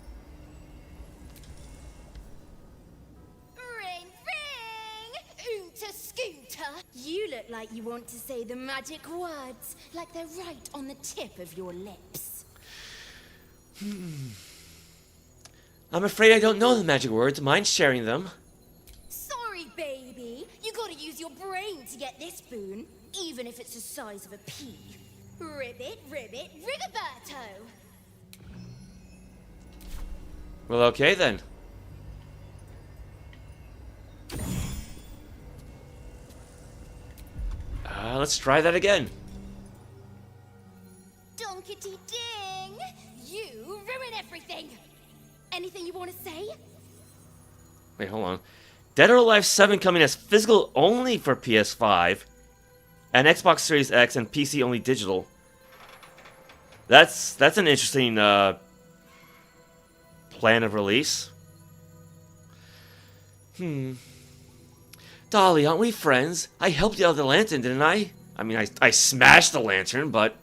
Ring, ring! Oonta scooter! You look like you want to say the magic words, like they're right on the tip of your lips. I'm afraid I don't know the magic words. Mind sharing them? Sorry, baby. You gotta use your brain to get this boon, even if it's the size of a pea. Ribbit, ribbit, Rigoberto! Well, okay then. let's try that again. Donkety ding! You ruin everything! Anything you want to say? Wait, hold on. Dead or Alive 7 coming as physical only for PS5 and Xbox Series X and PC only digital. That's an interesting plan of release. Dolly, aren't we friends? I helped you out of the lantern, didn't I? I mean, I smashed the lantern, but...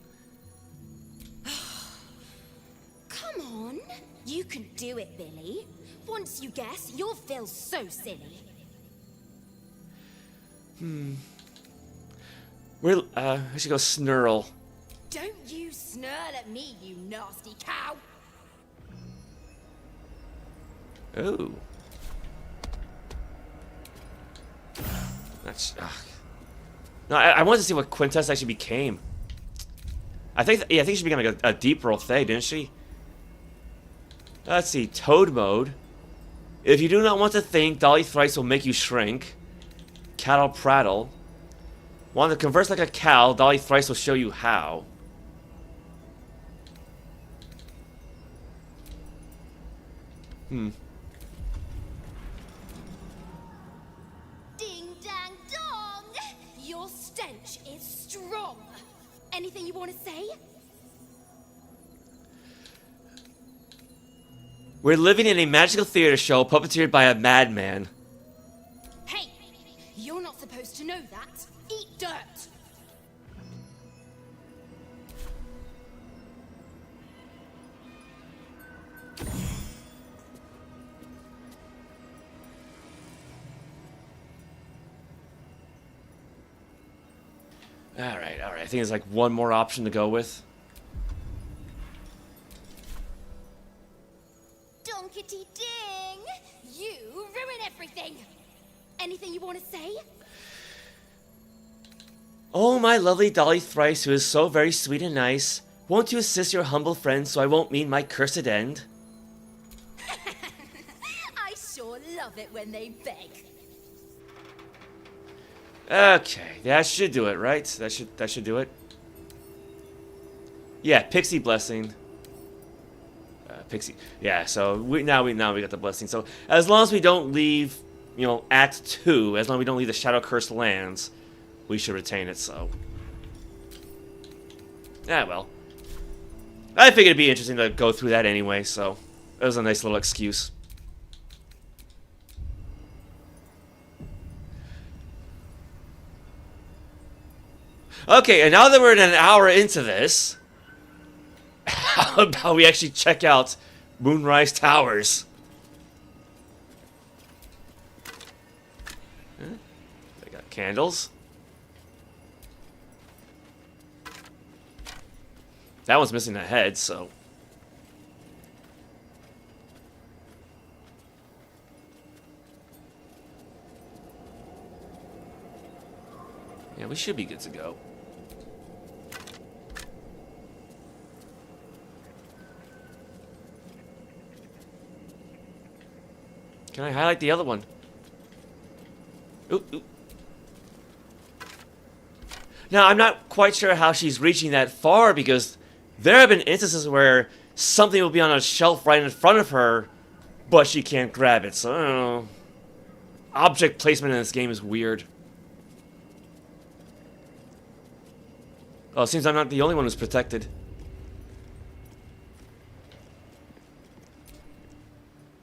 Come on. You can do it, Billy. Once you guess, you'll feel so silly. I should go snurl. Don't you snarl at me, you nasty cow! Oh. That's... No, I wanted to see what Quintessa actually became. I think she became like a deep roll Fae, didn't she? Let's see. Toad mode. If you do not want to think, Dolly Thrice will make you shrink. Cattle prattle. Want to converse like a cow, Dolly Thrice will show you how. Ding dang dong! Your stench is strong. Anything you want to say? We're living in a magical theater show puppeteered by a madman. Hey, you're not supposed to know that. Eat dirt. Alright. I think there's like one more option to go with. Donkety ding! You ruin everything! Anything you want to say? Oh, my lovely Dolly Thrice, who is so very sweet and nice, won't you assist your humble friend so I won't meet my cursed end? I sure love it when they beg. Okay, that should do it, right? That should do it. Yeah, Pixie blessing. Pixie. Yeah, so we got the blessing. So as long as we don't leave, Act 2, as long as we don't leave the Shadow Cursed lands, we should retain it. So. Yeah, well. I figured it'd be interesting to go through that anyway. So it was a nice little excuse. Okay, and now that we're an hour into this, how about we actually check out Moonrise Towers? They got candles. That one's missing a head, so... yeah, we should be good to go. Can I highlight the other one? Ooh. Now, I'm not quite sure how she's reaching that far, because there have been instances where something will be on a shelf right in front of her, but she can't grab it, so I don't know. Object placement in this game is weird. Oh, it seems I'm not the only one who's protected.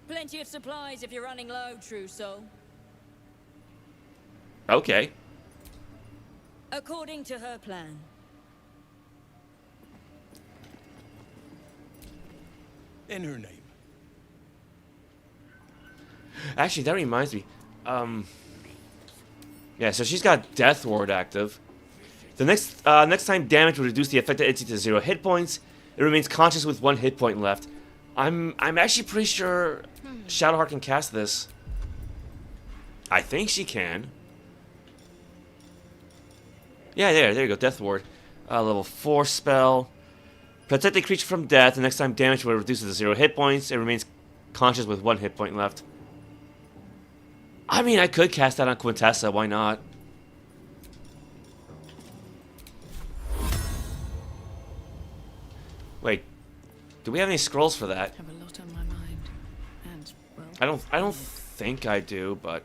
Plenty of supplies if you're running low, true soul. Okay. According to her plan. In her name. Actually, that reminds me. Yeah, so she's got Death Ward active. The next time damage will reduce the affected entity to 0 hit points. It remains conscious with 1 hit point left. I'm actually pretty sure Shadowheart can cast this. I think she can. Yeah, there you go, Death Ward. Level 4 spell. Protect the creature from death. The next time damage will reduce it to 0 hit points. It remains conscious with 1 hit point left. I mean, I could cast that on Quintessa. Why not? Do we have any scrolls for that? Have a lot on my mind. And, well... I don't think I do, but...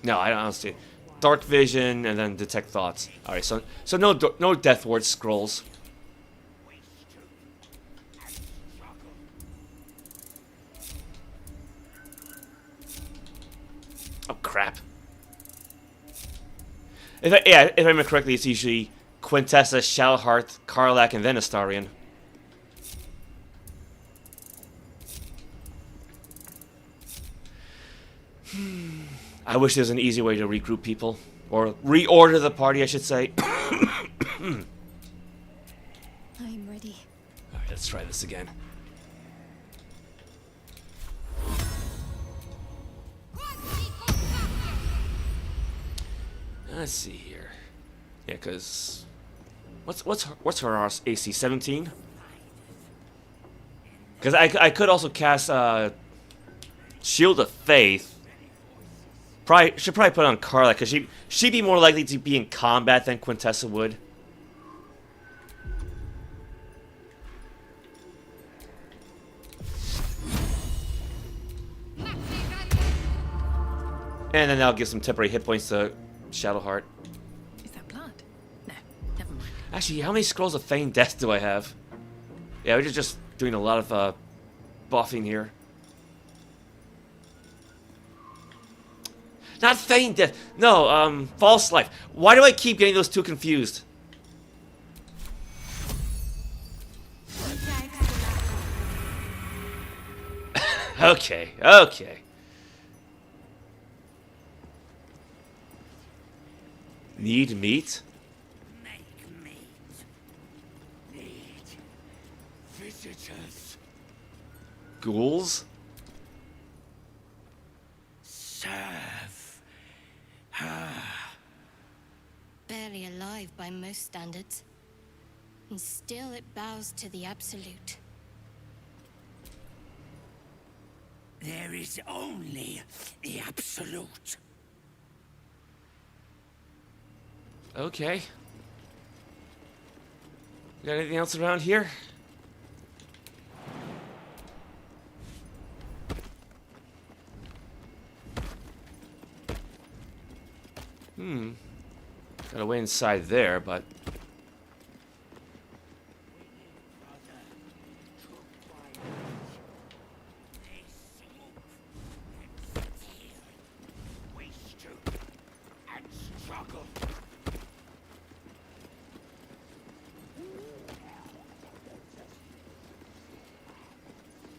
No, I don't see it. Dark vision and then detect thoughts. Alright, so no death ward scrolls. Oh crap. If I remember correctly, it's usually Quintessa, Shadowheart, Karlach, and then Astarion. I wish there was an easy way to regroup people. Or reorder the party, I should say. I am ready. Alright, let's try this again. Let's see here. Yeah, because... What's her AC? 17? Because I could also cast Shield of Faith. Should probably put on Karlach, because she'd be more likely to be in combat than Quintessa would. And then I'll give some temporary hit points to Shadowheart. Is that blood? No, never mind. Actually, how many scrolls of Feign Death do I have? Yeah, we're just doing a lot of buffing here. Not Feign Death. No, False Life. Why do I keep getting those two confused? Okay. Need meat? Make meat. Need visitors. Ghouls? Serve. Barely alive by most standards. And still it bows to the absolute. There is only the absolute. Okay. Got anything else around here? Got a way inside there, but...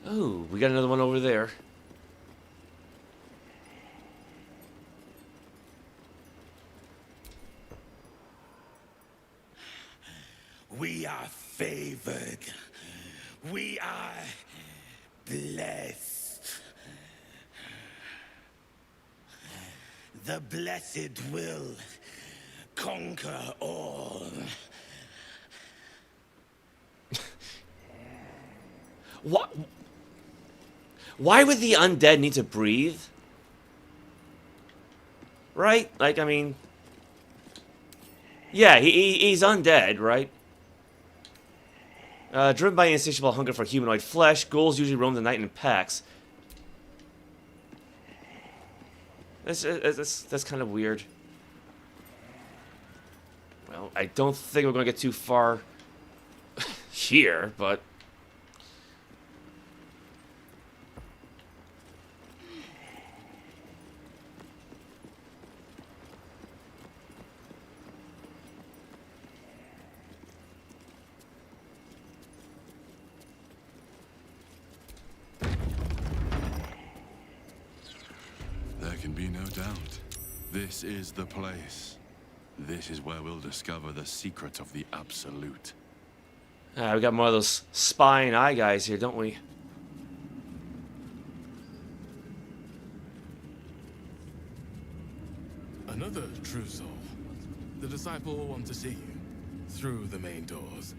Oh, we got another one over there. We are favored. We are blessed. The blessed will conquer all. What? Why would the undead need to breathe? Right? Like, I mean... Yeah, he's undead, right? Driven by insatiable hunger for humanoid flesh, ghouls usually roam the night in packs. That's kind of weird. Well, I don't think we're going to get too far here, but... There can be no doubt. This is the place. This is where we'll discover the secret of the Absolute. We got more of those spying eye guys here, don't we? Another true soul. The disciple will want to see you through the main doors.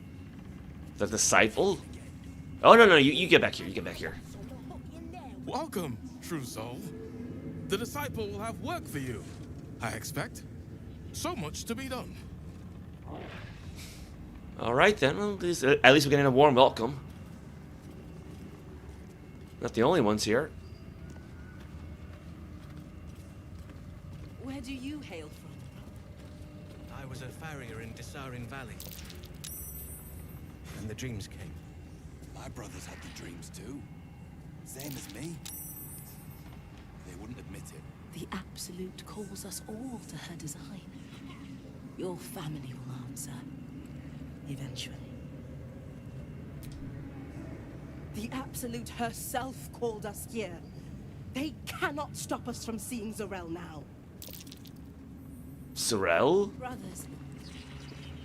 The disciple? Oh, no, you get back here, you get back here. Welcome, true soul. The disciple will have work for you, I expect. So much to be done. Alright then, well, at least we're getting a warm welcome. Not the only ones here. Where do you hail from? I was a farrier in Desarin Valley. And the dreams came. My brothers had the dreams too. Same as me. They wouldn't admit it. The Absolute calls us all to her design. Your family will answer. Eventually. The Absolute herself called us here. They cannot stop us from seeing Zorel now. Sorel? Brothers.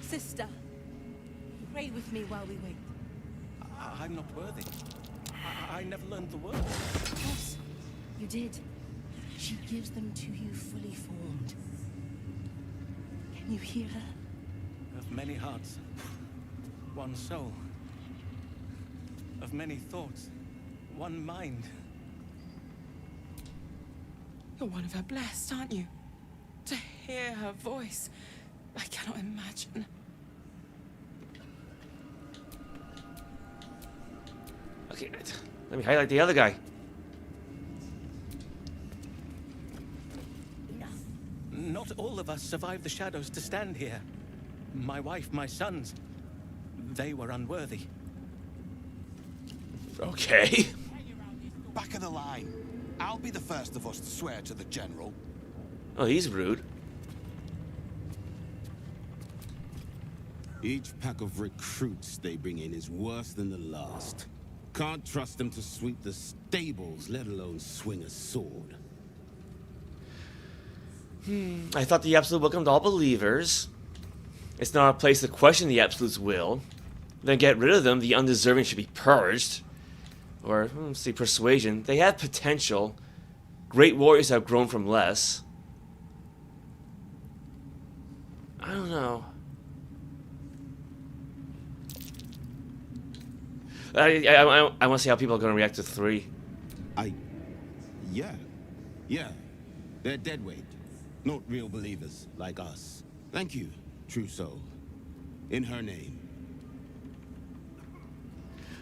Sister. Pray with me while we wait. I'm not worthy. I never learned the words. Yes, you did. She gives them to you fully formed. Can you hear her? Of many hearts, one soul. Of many thoughts, one mind. You're one of her blessed, aren't you? To hear her voice, I cannot imagine. Okay, let me highlight the other guy. Not all of us survived the shadows to stand here. My wife, my sons, they were unworthy. Okay. Back of the line. I'll be the first of us to swear to the general. Oh, he's rude. Each pack of recruits they bring in is worse than the last. Can't trust them to sweep the stables, let alone swing a sword. I thought the Absolute welcomed all believers. It's not a place to question the Absolute's will. Then get rid of them, the undeserving should be purged. Or, let's see, persuasion. They have potential. Great warriors have grown from less. I don't know. I want to see how people are going to react to 3. Yeah. They're deadweight. Not real believers, like us. Thank you, true soul. In her name.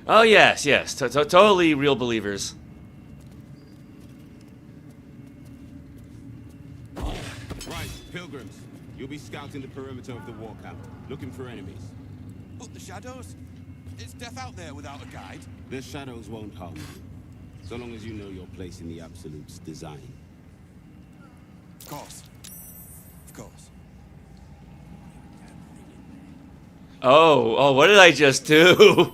Oh, yes. Totally real believers. Right, pilgrims. You'll be scouting the perimeter of the war camp, looking for enemies. But the shadows? It's death out there without a guide. The shadows won't harm you, so long as you know your place in the Absolute's design. Of course. Of course. Oh, what did I just do?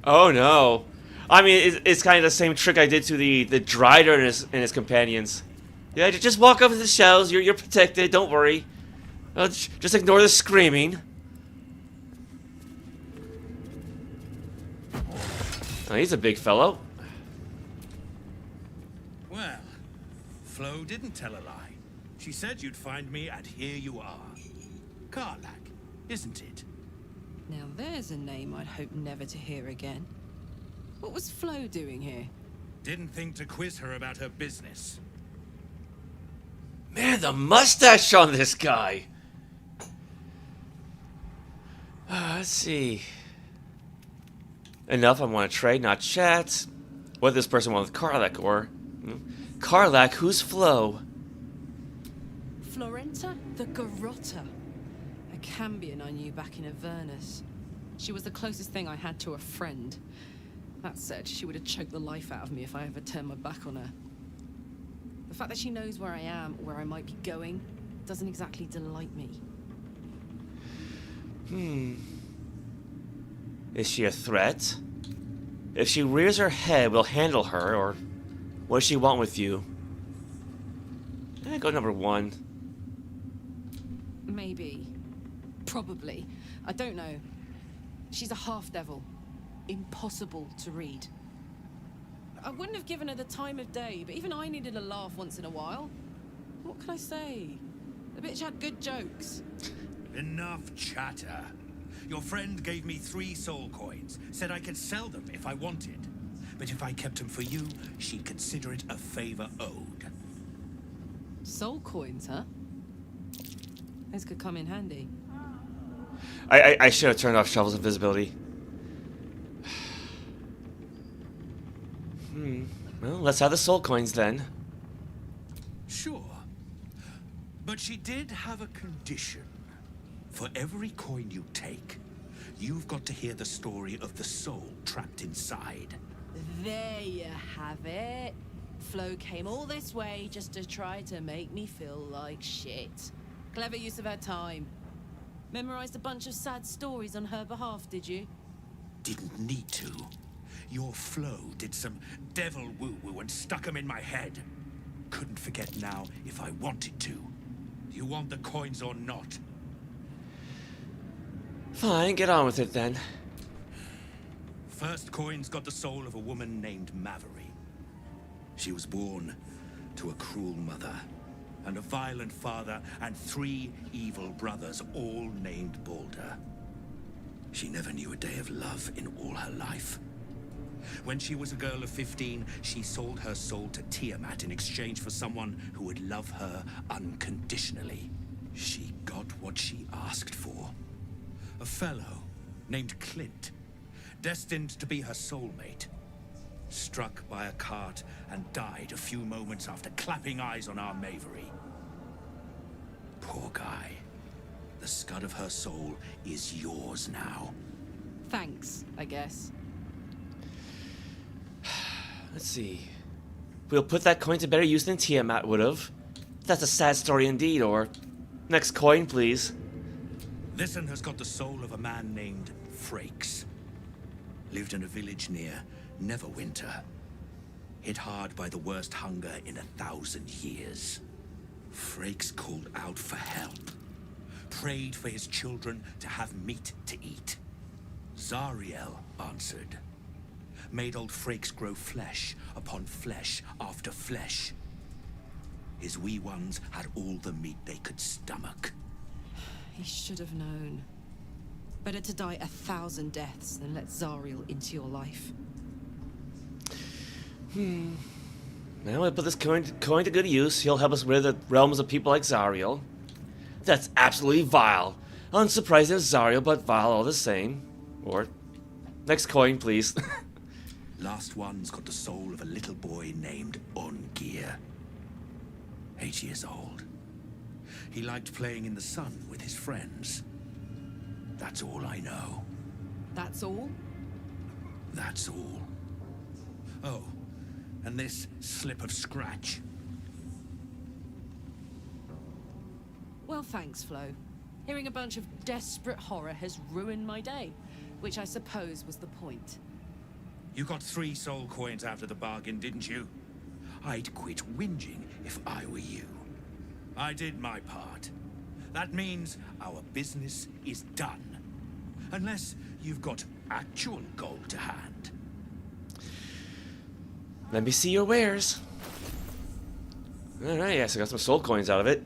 Oh no. I mean, it's kind of the same trick I did to the Drider and his companions. Yeah, just walk over to the shells. You're protected. Don't worry. Just ignore the screaming. Oh, he's a big fellow. Well, Flo didn't tell a lie. She said you'd find me, and here you are. Karlach, isn't it? Now there's a name I'd hope never to hear again. What was Flo doing here? Didn't think to quiz her about her business. Man, the mustache on this guy. Let's see. Enough, I want to trade, not chat. What this person wants with Karlach, or... Karlach, who's Flo? Florenta the Garotta. A Cambion I knew back in Avernus. She was the closest thing I had to a friend. That said, she would have choked the life out of me if I ever turned my back on her. The fact that she knows where I am, where I might be going, doesn't exactly delight me. Is she a threat? If she rears her head, we'll handle her, or what does she want with you? Go number 1. Maybe. Probably. I don't know. She's a half-devil. Impossible to read. I wouldn't have given her the time of day, but even I needed a laugh once in a while. What can I say? The bitch had good jokes. Enough chatter. Your friend gave me 3 soul coins, said I could sell them if I wanted. But if I kept them for you, she'd consider it a favor owed. Soul coins, huh? This could come in handy. I should have turned off Shovel's invisibility. Well, let's have the soul coins then. Sure. But she did have a condition. For every coin you take, you've got to hear the story of the soul trapped inside. There you have it. Flo came all this way just to try to make me feel like shit. Clever use of her time. Memorized a bunch of sad stories on her behalf, did you? Didn't need to. Your Flo did some devil woo-woo and stuck 'em in my head. Couldn't forget now if I wanted to. Do you want the coins or not? Fine, get on with it then. First coin's got the soul of a woman named Maveri. She was born to a cruel mother, and a violent father, and 3 evil brothers, all named Baldur. She never knew a day of love in all her life. When she was a girl of 15, she sold her soul to Tiamat in exchange for someone who would love her unconditionally. She got what she asked for. A fellow named Clint, destined to be her soulmate. Struck by a cart and died a few moments after clapping eyes on our Maveri. Poor guy. The scud of her soul is yours now. Thanks, I guess. Let's see. We'll put that coin to better use than Tiamat would have. That's a sad story indeed, or... Next coin, please. This one has got the soul of a man named Frakes. Lived in a village near Neverwinter. Hit hard by the worst hunger in 1,000 years. Frakes called out for help. Prayed for his children to have meat to eat. Zariel answered. Made old Frakes grow flesh upon flesh after flesh. His wee ones had all the meat they could stomach. He should have known. Better to die 1,000 deaths than let Zariel into your life. Now we'll put this coin to good use. He'll help us rid the realms of people like Zariel. That's absolutely vile. Unsurprising as Zariel, but vile all the same. Or... Next coin, please. Last one's got the soul of a little boy named Ongir. 8 years old. He liked playing in the sun with his friends. That's all I know. That's all? That's all. Oh, and this slip of scratch. Well, thanks, Flo. Hearing a bunch of desperate horror has ruined my day, which I suppose was the point. You got 3 soul coins after the bargain, didn't you? I'd quit whinging if I were you. I did my part. That means our business is done. Unless you've got actual gold to hand. Let me see your wares. Alright, yes, I got some soul coins out of it.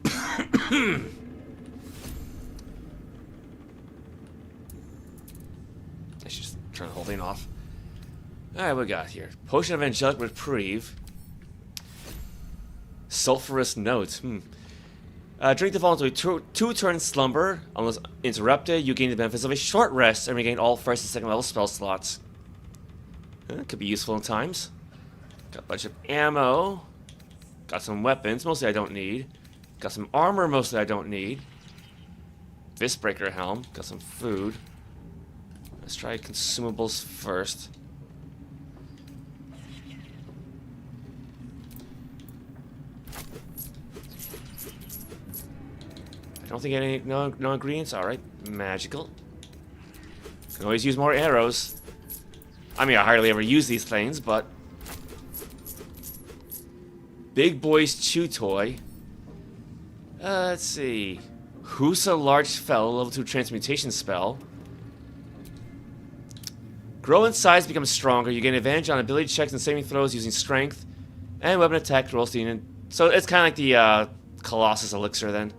I should just turn the whole thing off. Alright, what we got here? Potion of Angelic Reprieve. Sulphurous Note. Drink the fall into a 2-turn slumber. Unless interrupted, you gain the benefits of a short rest and regain all 1st and 2nd level spell slots. Could be useful in times. Got a bunch of ammo. Got some weapons, mostly I don't need. Got some armor, mostly I don't need. Fistbreaker helm. Got some food. Let's try consumables first. I don't think any no ingredients. All right, magical. Can always use more arrows. I mean, I hardly ever use these things, but Big Boy's Chew Toy. Let's see. Husa Large Fellow, level 2 transmutation spell. Grow in size, become stronger. You gain advantage on ability checks and saving throws using strength and weapon attack rolls. So it's kind of like the Colossus Elixir then.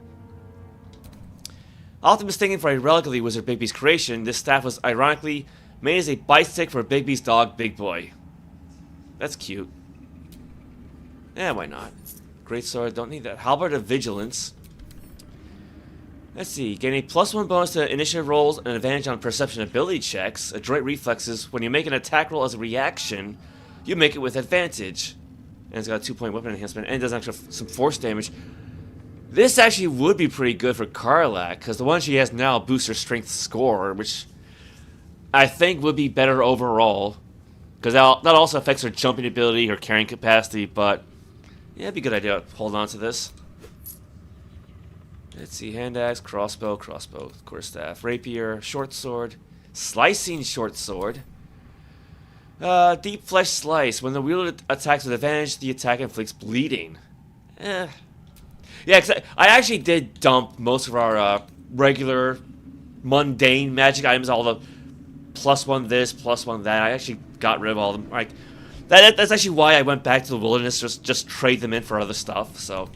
Often mistaken for a relic of the Wizard Bigby's creation, this staff was ironically made as a bite stick for Bigby's dog, Big Boy. That's cute. Yeah, why not? Great sword, don't need that. Halberd of Vigilance. Let's see. Gain a +1 bonus to initiative rolls and advantage on perception ability checks. Adroit reflexes. When you make an attack roll as a reaction, you make it with advantage. And it's got a 2-point weapon enhancement and does actually some force damage. This actually would be pretty good for Karlach, because the one she has now boosts her strength score, which I think would be better overall. Because that also affects her jumping ability, her carrying capacity, but yeah, it'd be a good idea to hold on to this. Let's see, hand axe, crossbow, quarterstaff, rapier, short sword, slicing short sword. Deep flesh slice. When the wielder attacks with advantage, the attack inflicts bleeding. Yeah, because I actually did dump most of our regular, mundane magic items, all the +1 this, +1 that. I actually got rid of all of them. Like, that's actually why I went back to the wilderness, just trade them in for other stuff, so...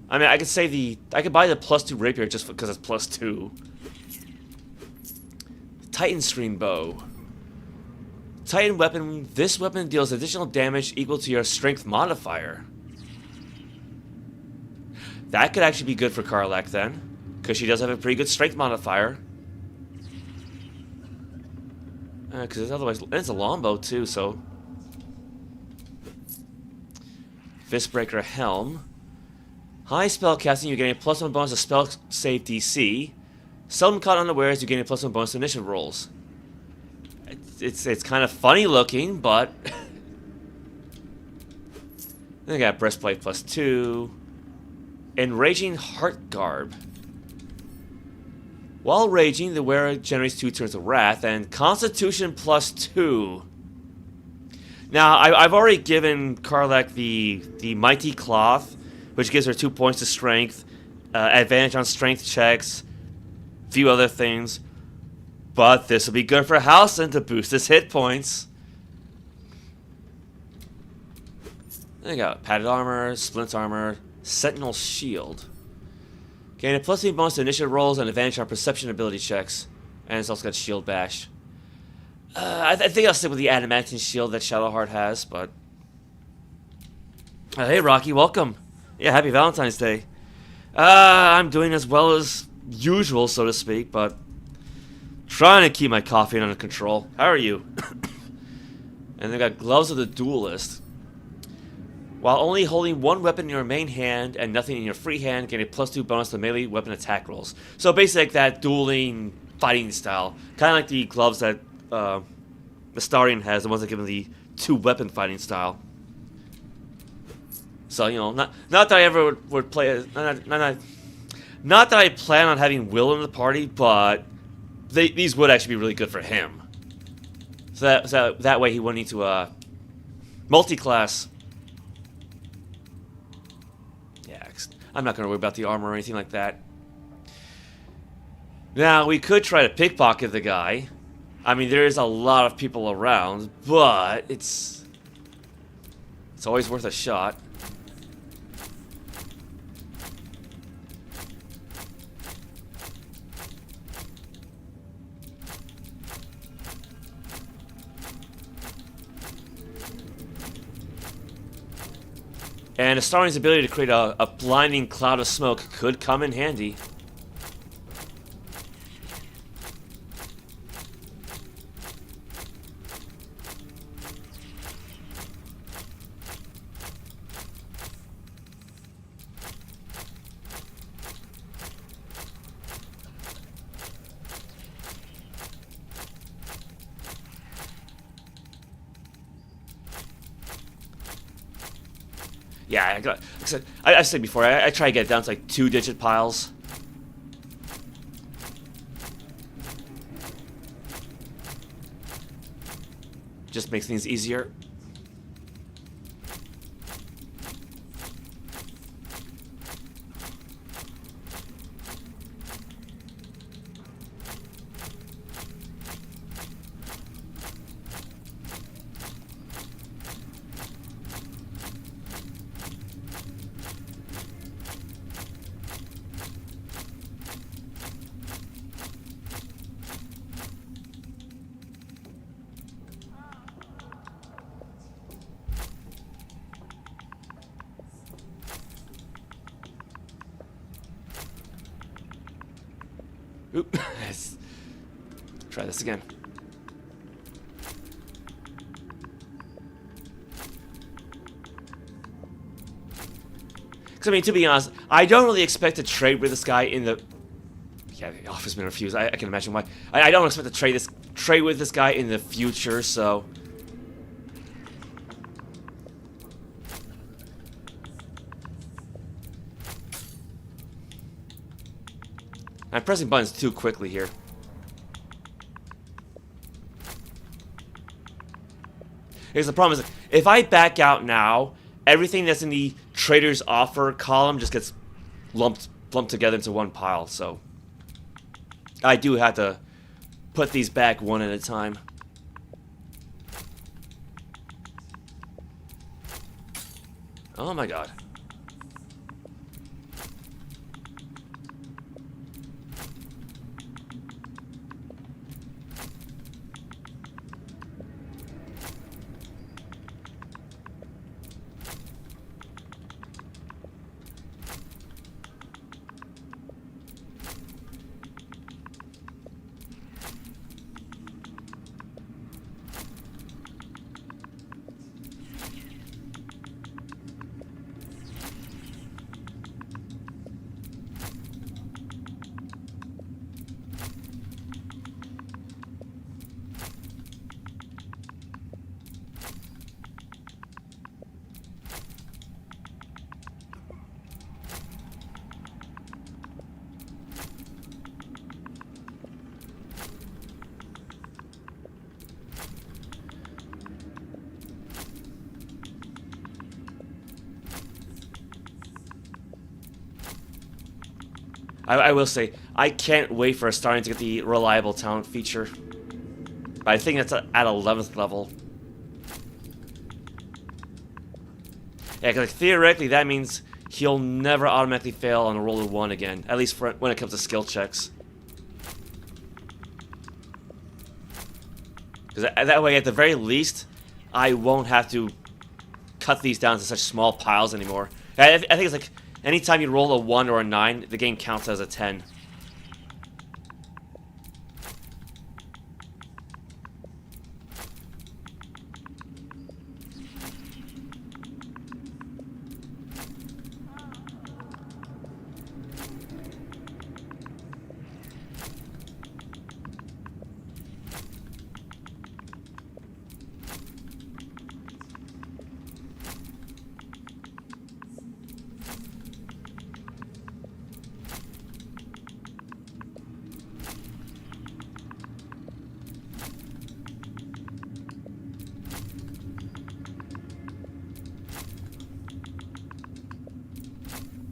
I mean, I could buy the +2 rapier just because it's +2. Titan Stream Bow. Titan weapon. This weapon deals additional damage equal to your strength modifier. That could actually be good for Karlach then, because she does have a pretty good strength modifier. Because otherwise, and it's a longbow too, so. Fistbreaker Helm. High spell casting, you gain a +1 bonus to spell save DC. Seldom caught unawares, you gain a +1 bonus to initiative rolls. It's kind of funny looking, but then I got breastplate +2. Enraging Heart Garb. While raging, the wearer generates 2 turns of wrath and Constitution +2. Now I've already given Karlach the Mighty Cloth, which gives her 2 points to strength, advantage on strength checks, a few other things. But this will be good for Halsin to boost his hit points. Then I got padded armor, splint armor, sentinel shield. Gain a +3 bonus to initiative rolls and advantage on perception ability checks. And it's also got shield bash. I think I'll stick with the adamantine shield that Shadowheart has, but... hey Rocky, welcome. Yeah, happy Valentine's Day. I'm doing as well as usual, so to speak, but trying to keep my caffeine under control. How are you? And they got Gloves of the Duelist. While only holding one weapon in your main hand and nothing in your free hand, gain a +2 bonus to melee weapon attack rolls. So basically like that dueling fighting style. Kind of like the gloves that Astarion has, the ones that give him the 2-weapon fighting style. So, you know, not that I ever would play... Not that I plan on having Will in the party, but these would actually be really good for him. So that way he wouldn't need to multi-class. Yeah, I'm not going to worry about the armor or anything like that. Now, we could try to pickpocket the guy. I mean, there is a lot of people around, but it's always worth a shot. And Astarion's ability to create a blinding cloud of smoke could come in handy. Yeah, I said before, I try to get it down to like 2-digit piles. Just makes things easier. Oop. Let's try this again. Because, I mean, to be honest, I don't really expect to trade with this guy in the... Yeah, the offer's been refused. I can imagine why. I don't expect to trade with this guy in the future, so... I'm pressing buttons too quickly here. Here's the problem is, if I back out now, everything that's in the trader's offer column just gets lumped together into one pile, so... I do have to put these back one at a time. Oh my god. I will say, I can't wait for starting to get the reliable talent feature. But I think that's at 11th level. Yeah, because theoretically that means he'll never automatically fail on a roll of 1 again. At least for when it comes to skill checks. Because that way, at the very least, I won't have to cut these down to such small piles anymore. I think it's like... Anytime you roll a 1 or a 9, the game counts as a 10.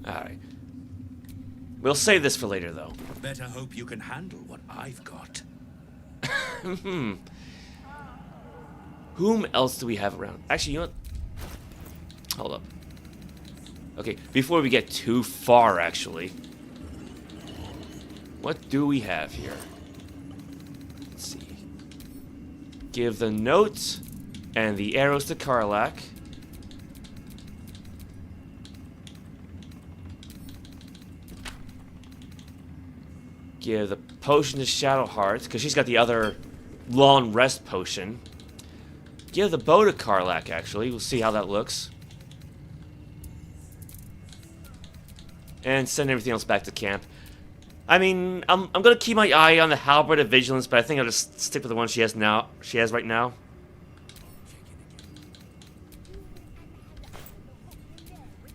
Alright. We'll save this for later, though. Better hope you can handle what I've got. Whom else do we have around? Actually, you know what? Hold up. Okay, before we get too far, actually. What do we have here? Let's see. Give the note and the arrows to Karlach. Give the potion to Shadowheart, because she's got the other long rest potion. Give the bow to Karlach, actually. We'll see how that looks. And send everything else back to camp. I mean, I'm gonna keep my eye on the halberd of vigilance, but I think I'll just stick with the one she has right now.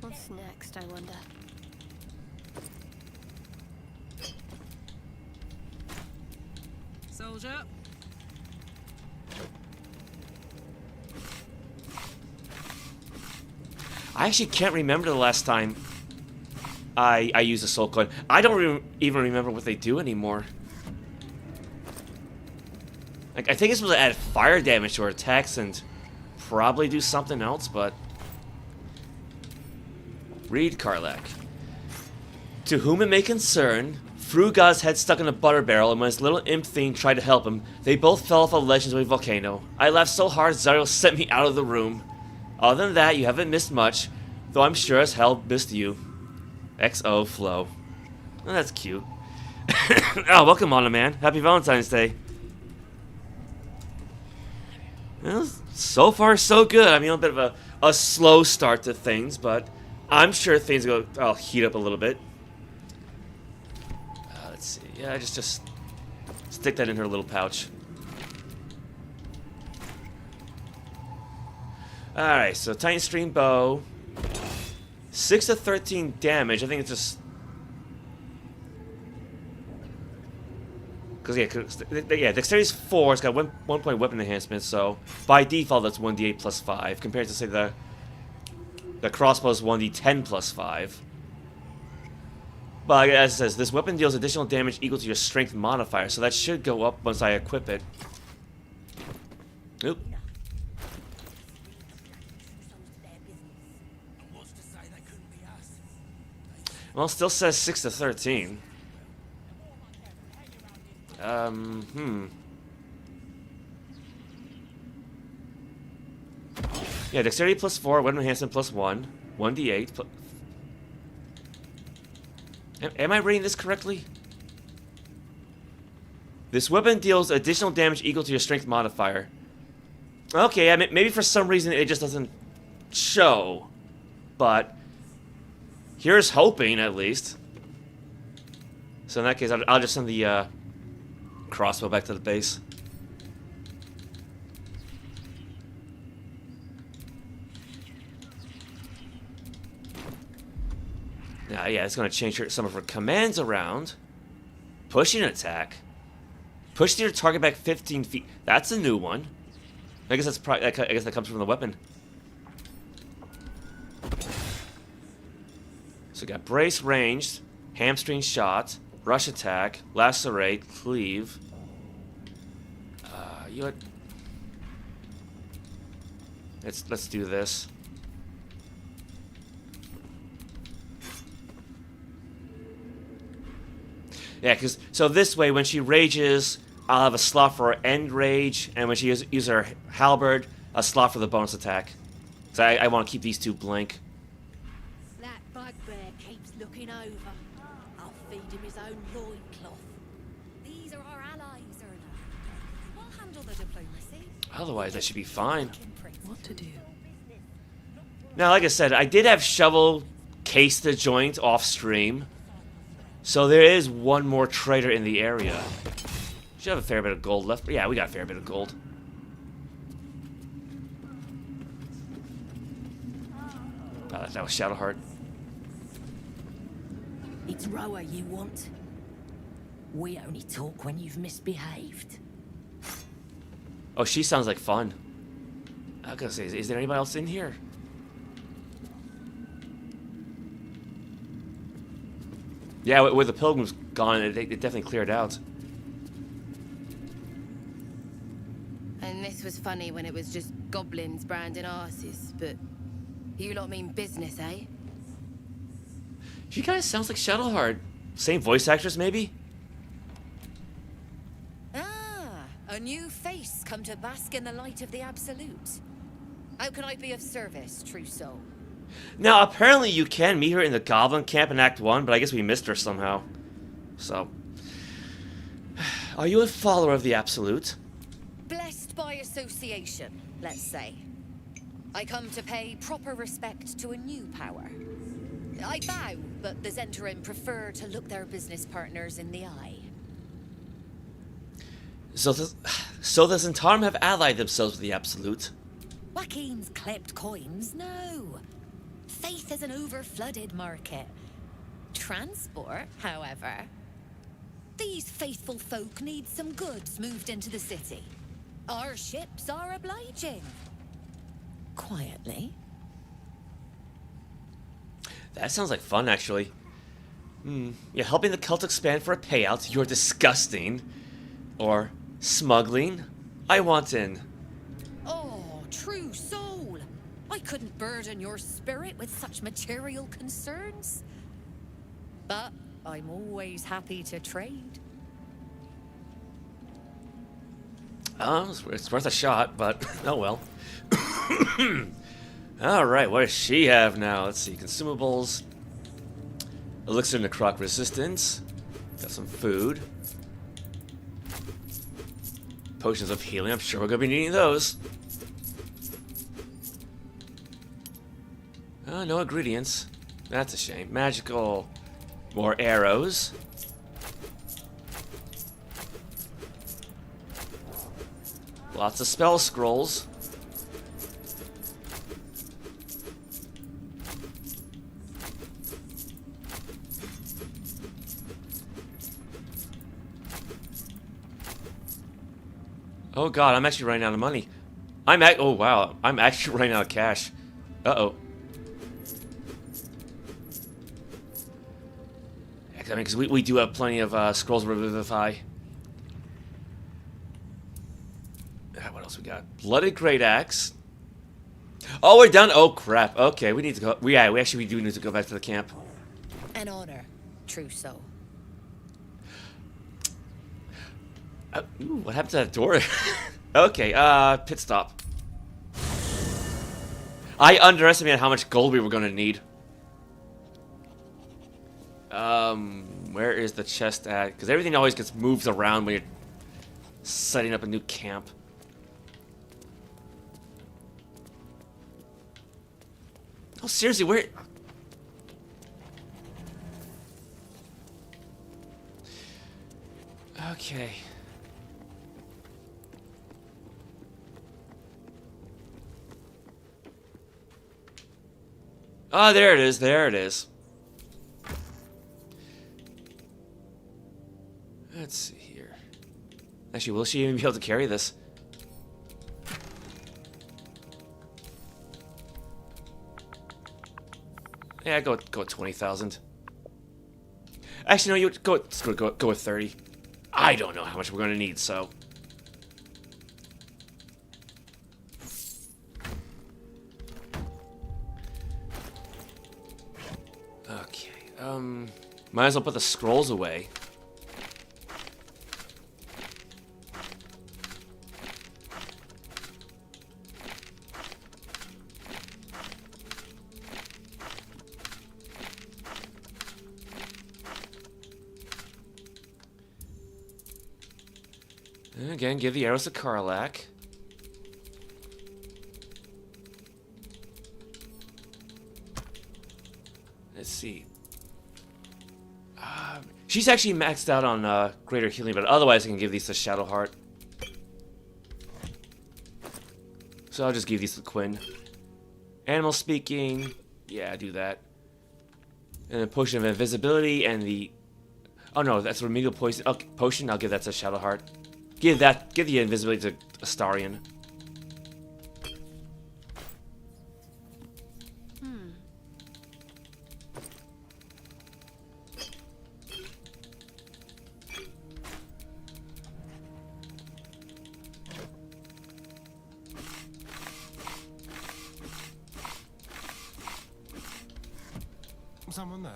What's next, I wonder? Soldier. I actually can't remember the last time I used a soul coin. I don't even remember what they do anymore. Like, I think it's supposed to add fire damage to our attacks and probably do something else, but... Read Karlach. To whom it may concern, Fruga's head stuck in a butter barrel, and when his little imp thing tried to help him, they both fell off a ledge into a volcano. I laughed so hard Zariel sent me out of the room. Other than that, you haven't missed much, though I'm sure as hell missed you. XO Flo. Oh, that's cute. Oh, welcome on, man. Happy Valentine's Day. Well, so far, so good. I mean, a bit of a slow start to things, but I'm sure things will heat up a little bit. Let's see. Yeah, just stick that in her little pouch. Alright, so Titan Stream Bow. 6 to 13 damage. I think it's just... Because, yeah, Dexterity's 4. It's got 1 point weapon enhancement, so by default that's 1d8 plus 5. Compared to, say, the crossbow's 1d10 plus 5. But as it says, this weapon deals additional damage equal to your strength modifier, so that should go up once I equip it. Oop. Well, it still says 6 to 13. Yeah, dexterity plus 4, weapon enhancement plus 1, 1d8. Am I reading this correctly? This weapon deals additional damage equal to your strength modifier. Okay, I mean, maybe for some reason it just doesn't show. But here's hoping, at least. So in that case, I'll just send the crossbow back to the base. Now, yeah, it's going to change some of her commands around. Pushing attack. Push your target back 15 feet. That's a new one. I guess that's I guess that comes from the weapon. So we got brace, ranged, hamstring shot, rush attack, lacerate, cleave. You know what? Let's do this. Yeah, because so this way, when she rages, I'll have a slot for her end rage, and when she uses her halberd, a slot for the bonus attack. So I want to keep these two blank. That bugbear keeps looking over. I'll feed him his own loincloth. These are our allies, Erla. We'll handle the diplomacy. Otherwise, I should be fine. What to do? Now, like I said, I did have Shovel case the joint off stream. So there is one more trader in the area. Should have a fair bit of gold left. Yeah, we got a fair bit of gold. Oh, that was Shadowheart. It's Roa you want. We only talk when you've misbehaved. Oh, she sounds like fun. I was gonna say, is there anybody else in here? Yeah, with the pilgrims gone, it definitely cleared out. And this was funny when it was just goblins branding arses, but you lot mean business, eh? She kind of sounds like Shadowheart. Same voice actress, maybe? Ah, a new face come to bask in the light of the Absolute. How can I be of service, true soul? Now, apparently you can meet her in the Goblin Camp in Act 1, but I guess we missed her somehow. So, are you a follower of the Absolute? Blessed by association, let's say. I come to pay proper respect to a new power. I bow, but the Zentarim prefer to look their business partners in the eye. So the Zentarim have allied themselves with the Absolute. Joaquin's clipped coins? No. Faith is an over-flooded market. Transport, however. These faithful folk need some goods moved into the city. Our ships are obliging. Quietly. That sounds like fun, actually. Yeah, helping the cult expand for a payout. You're disgusting. Or smuggling. I want in. Oh, true soul. I couldn't burden your spirit with such material concerns. But I'm always happy to trade. It's worth a shot, but oh well. Alright, what does she have now? Let's see, consumables. Elixir Necroc resistance. Got some food. Potions of healing. I'm sure we're gonna be needing those. Oh, no ingredients. That's a shame. Magical. More arrows. Lots of spell scrolls. Oh god, I'm actually running out of money. Oh wow, I'm actually running out of cash. Uh-oh. I mean, because we do have plenty of scrolls of revivify. What else we got? Blooded Great Axe. Oh, we're done. Oh crap. Okay, we need to go. We actually do need to go back to the camp. An honor, true soul. Ooh, what happened to that door? Okay, pit stop. I underestimated how much gold we were gonna need. Where is the chest at? Because everything always gets moved around when you're setting up a new camp. Oh, seriously, where? Okay. Oh, there it is. There it is. Let's see here. Actually, will she even be able to carry this? Yeah, go 20,000. Actually, no, you go with 30. I don't know how much we're gonna need, so. Okay, might as well put the scrolls away. And again, give the arrows to Karlach. Let's see. She's actually maxed out on greater healing, but otherwise I can give these to Shadowheart. So I'll just give these to Quinn. Animal speaking, yeah, do that. And then potion of invisibility and the. Oh no, that's remedial poison. Okay, potion. I'll give that to Shadowheart. Give the invisibility to Astarion. Someone there?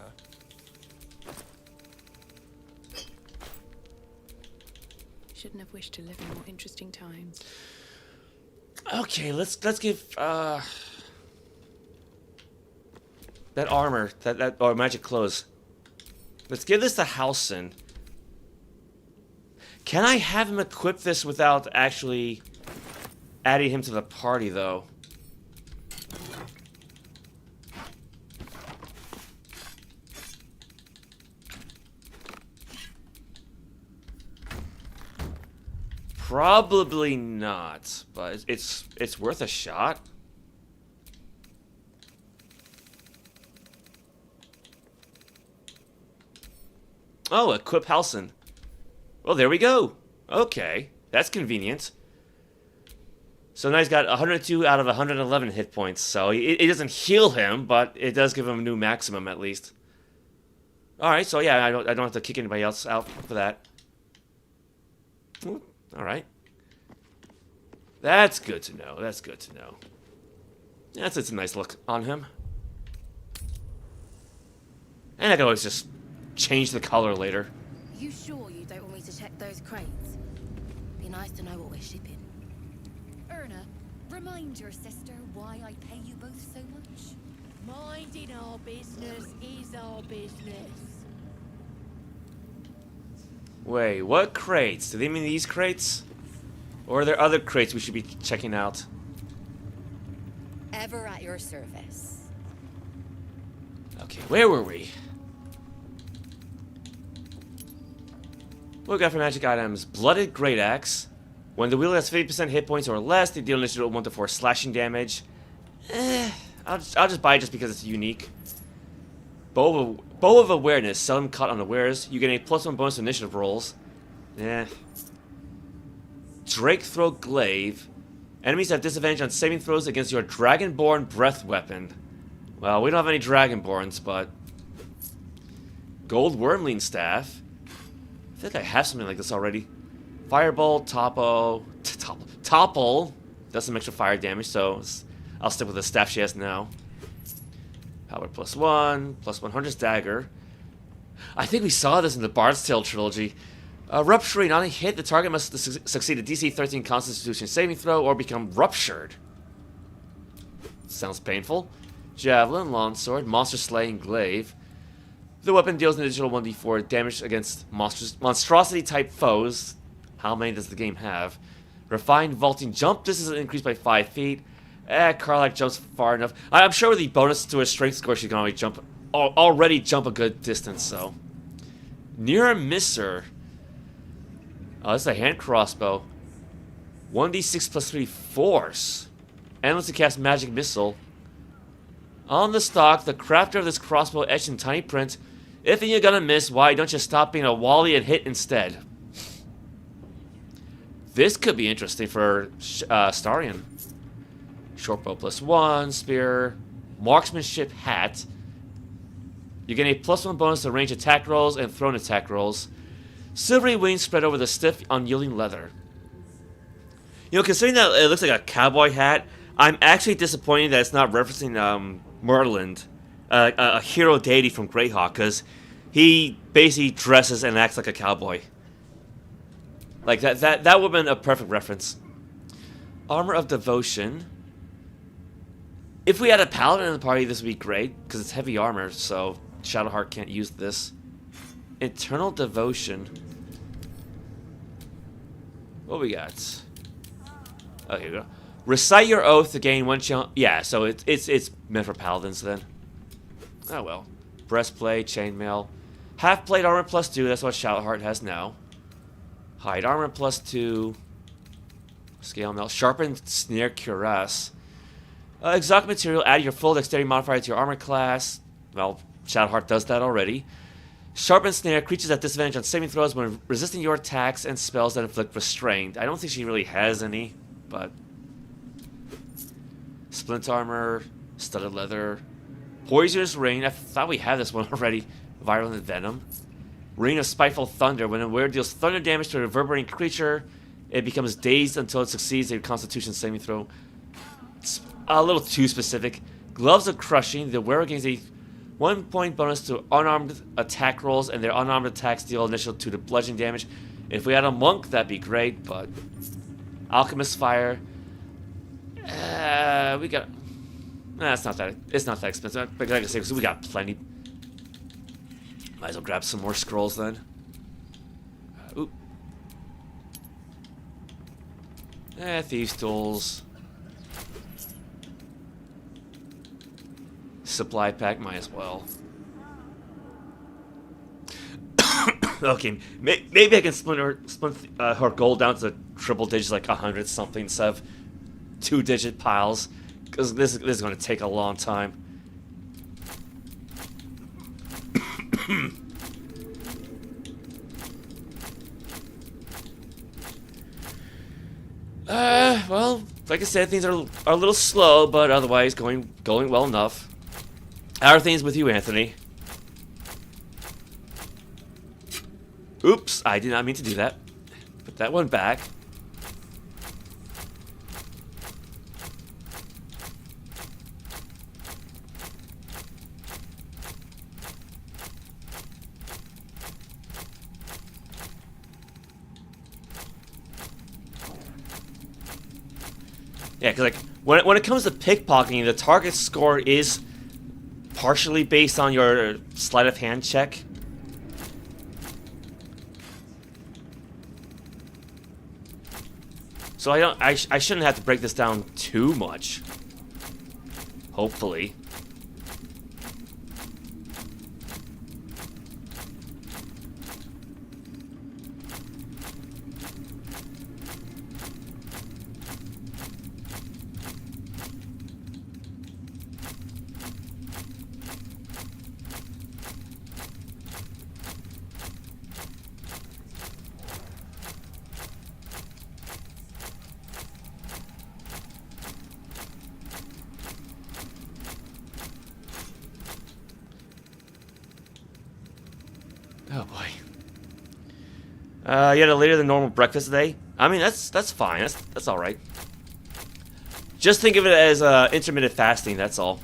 Shouldn't have wished to live in more interesting times. Okay, let's give that armor, or magic clothes. Let's give this to Halsin. Can I have him equip this without actually adding him to the party, though? Probably not, but it's worth a shot. Oh, equip Halsin. Well, there we go. Okay, that's convenient. So now he's got 102 out of 111 hit points. So it doesn't heal him, but it does give him a new maximum at least. All right, so yeah, I don't have to kick anybody else out for that. All right. That's good to know. That's good to know. That's a nice look on him. And I can always just change the color later. You sure you don't want me to check those crates? Be nice to know what we're shipping. Erna, remind your sister why I pay you both so much. Minding our business is our business. Wait, what crates? Do they mean these crates? Or are there other crates we should be checking out? Ever at your service. Okay, where were we? What we got for magic items? Blooded Great Axe. When the wielder has 50% hit points or less, they deal initial 1 to 4 slashing damage. I'll just buy it just because it's unique. Bow of Awareness, seldom caught unawares. You get a +1 bonus to initiative rolls. Drake Throat Glaive. Enemies have disadvantage on saving throws against your Dragonborn Breath Weapon. Well, we don't have any Dragonborns, but... Gold Wormling Staff. I think I have something like this already. Firebolt, Topple. Does some extra fire damage, so I'll stick with the staff she has now. Power +1, +100's dagger. I think we saw this in the Bard's Tale trilogy. Rupturing on a hit, the target must succeed a DC 13 Constitution saving throw or become ruptured. Sounds painful. Javelin, Longsword, Monster Slaying Glaive. The weapon deals an additional 1d4 damage against monstrosity-type foes. How many does the game have? Refined Vaulting Jump. This is increased by 5 feet. Karlach jumps far enough. I'm sure with the bonus to her strength score, she can already jump a good distance, so. Near Misser. Oh, this is a hand crossbow. 1d6 +3 force. And lets it cast Magic Missile. On the stock, the crafter of this crossbow etched in tiny print, if you're gonna miss, why don't you stop being a wally and hit instead? This could be interesting for Starion. Shortbow +1, spear, marksmanship hat. You get a +1 bonus to range attack rolls and thrown attack rolls. Silvery wings spread over the stiff, unyielding leather. You know, considering that it looks like a cowboy hat, I'm actually disappointed that it's not referencing Merlin, a hero deity from Greyhawk, because he basically dresses and acts like a cowboy. Like that would have been a perfect reference. Armor of Devotion. If we had a paladin in the party, this would be great, because it's heavy armor, so Shadowheart can't use this. Eternal Devotion. What we got? Oh, here we go. Recite your oath to gain 1 chance. Yeah, so it's meant for paladins then. Oh well. Breastplate, chainmail. Half-plate armor +2, that's what Shadowheart has now. Hide armor +2. Scale mail. Sharpened snare cuirass. Exotic material, add your full dexterity modifier to your armor class. Well, Shadowheart does that already. Sharpened snare, creatures at disadvantage on saving throws when resisting your attacks and spells that inflict restraint. I don't think she really has any, but... Splint armor, studded leather. Poisonous Rain, I thought we had this one already. Virulent Venom. Rain of Spiteful Thunder, when a wearer deals thunder damage to a reverberating creature, it becomes dazed until it succeeds a Constitution saving throw. It's a little too specific. Gloves of Crushing, the wearer gains a 1 point bonus to unarmed attack rolls, and their unarmed attacks deal initial 2 to bludgeoning damage. If we had a monk, that'd be great, but... Alchemist Fire. We got... Nah, it's not that expensive. But like I say, we got plenty. Might as well grab some more scrolls then. Oop. Thieves' tools. Supply pack, might as well. Okay, maybe I can split her gold down to triple digits, like 100 something, instead of 2-digit piles, because this is going to take a long time. Well, like I said, things are a little slow, but otherwise going well enough. How are things with you, Anthony? Oops, I did not mean to do that. Put that one back. Yeah, because like when it comes to pickpocketing, the target score is partially based on your sleight of hand check. So I shouldn't have to break this down too much. Hopefully. Oh boy. You had a later than normal breakfast today. I mean, that's fine. That's all right. Just think of it as intermittent fasting. That's all.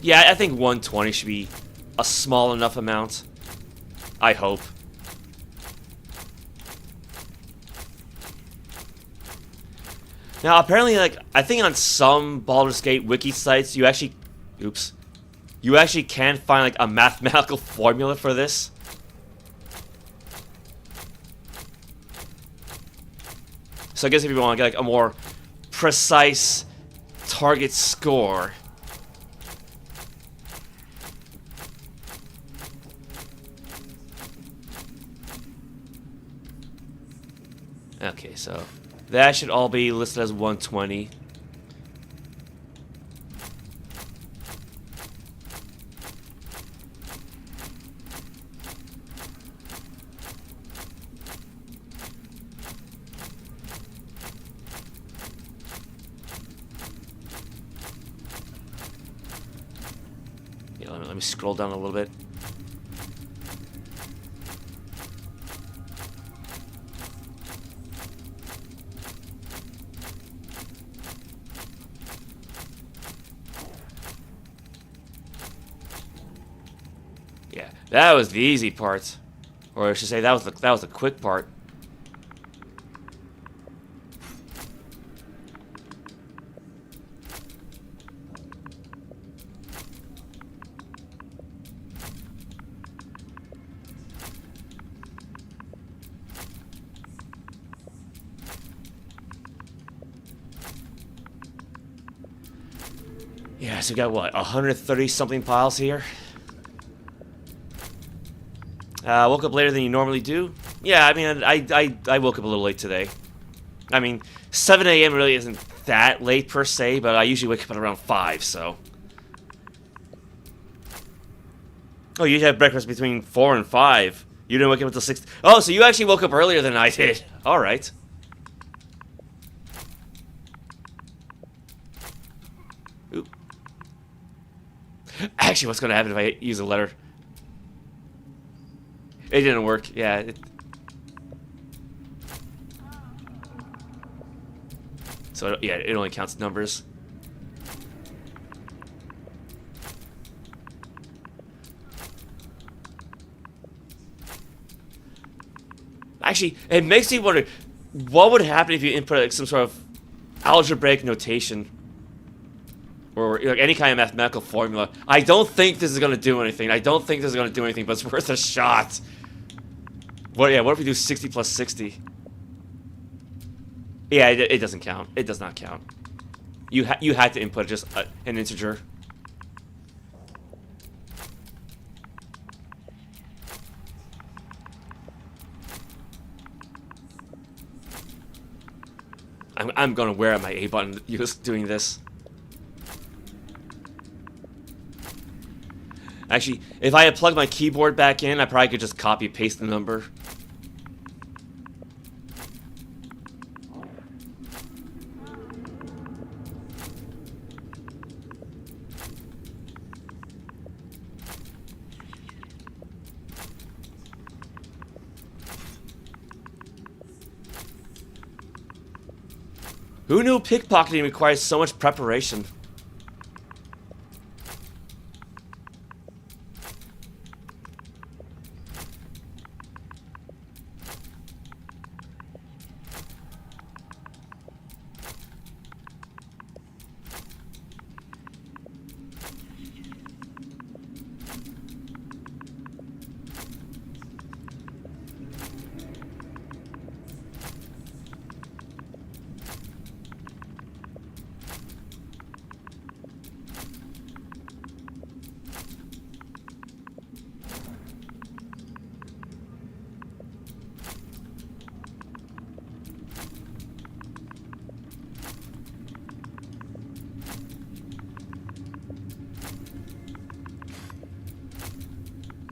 Yeah, I think 120 should be a small enough amount. I hope. Now, apparently, like, I think on some Baldur's Gate wiki sites, you actually... Oops. You actually can find, like, a mathematical formula for this. So I guess if you want to get, like, a more precise target score... Okay, so that should all be listed as 120. Yeah, let me scroll down a little bit. Yeah, that was the easy part, or I should say that was the quick part. Yeah, so we got what, 130 something piles here. Woke up later than you normally do. Yeah, I mean, I woke up a little late today. I mean, 7 a.m. really isn't that late per se, but I usually wake up at around 5, so. Oh, you had breakfast between 4 and 5. You didn't wake up until 6. Oh, so you actually woke up earlier than I did. All right. Oop. Actually, what's going to happen if I use a letter? It didn't work. Yeah. So, yeah, it only counts numbers. Actually, it makes me wonder, what would happen if you input like, some sort of algebraic notation? Or like, any kind of mathematical formula. I don't think this is going to do anything. I don't think this is going to do anything, but it's worth a shot. What if we do 60 plus 60? Yeah, it doesn't count. It does not count. You had to input just an integer. I'm gonna wear out my A button just doing this. Actually, if I had plugged my keyboard back in, I probably could just copy paste the number. Who knew pickpocketing requires so much preparation?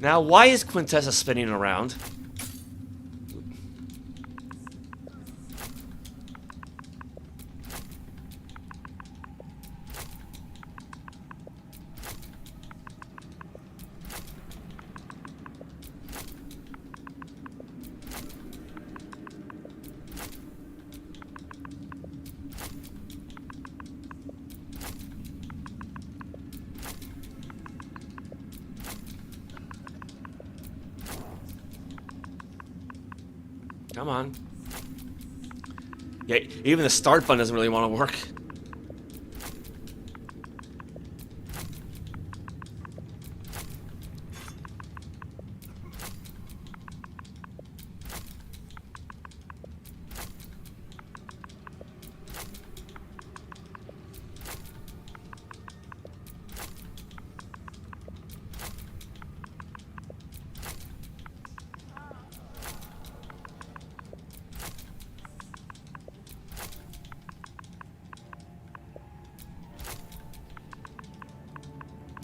Now, why is Quintessa spinning around? Come on. Yeah, even the start button doesn't really want to work.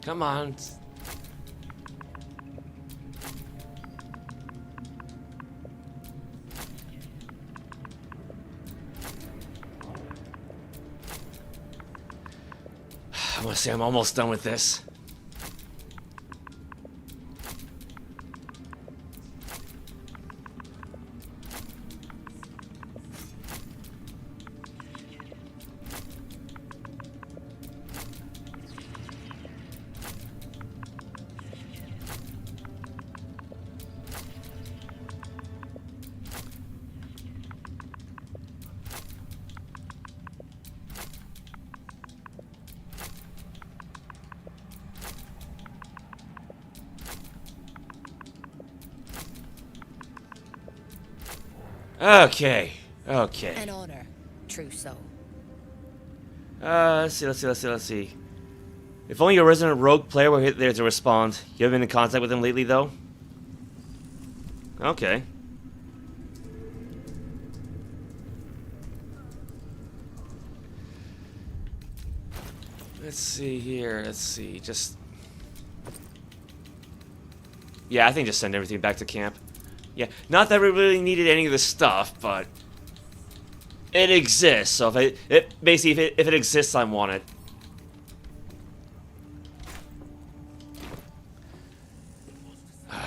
Come on. I want to say I'm almost done with this. Okay. Okay. An honor, true soul. Let's see. If only your resident rogue player were there to respond. You haven't been in contact with him lately, though? Okay. Let's see here. Let's see. Just... Yeah, I think just send everything back to camp. Yeah, not that we really needed any of this stuff, but it exists. So if it exists, I want it.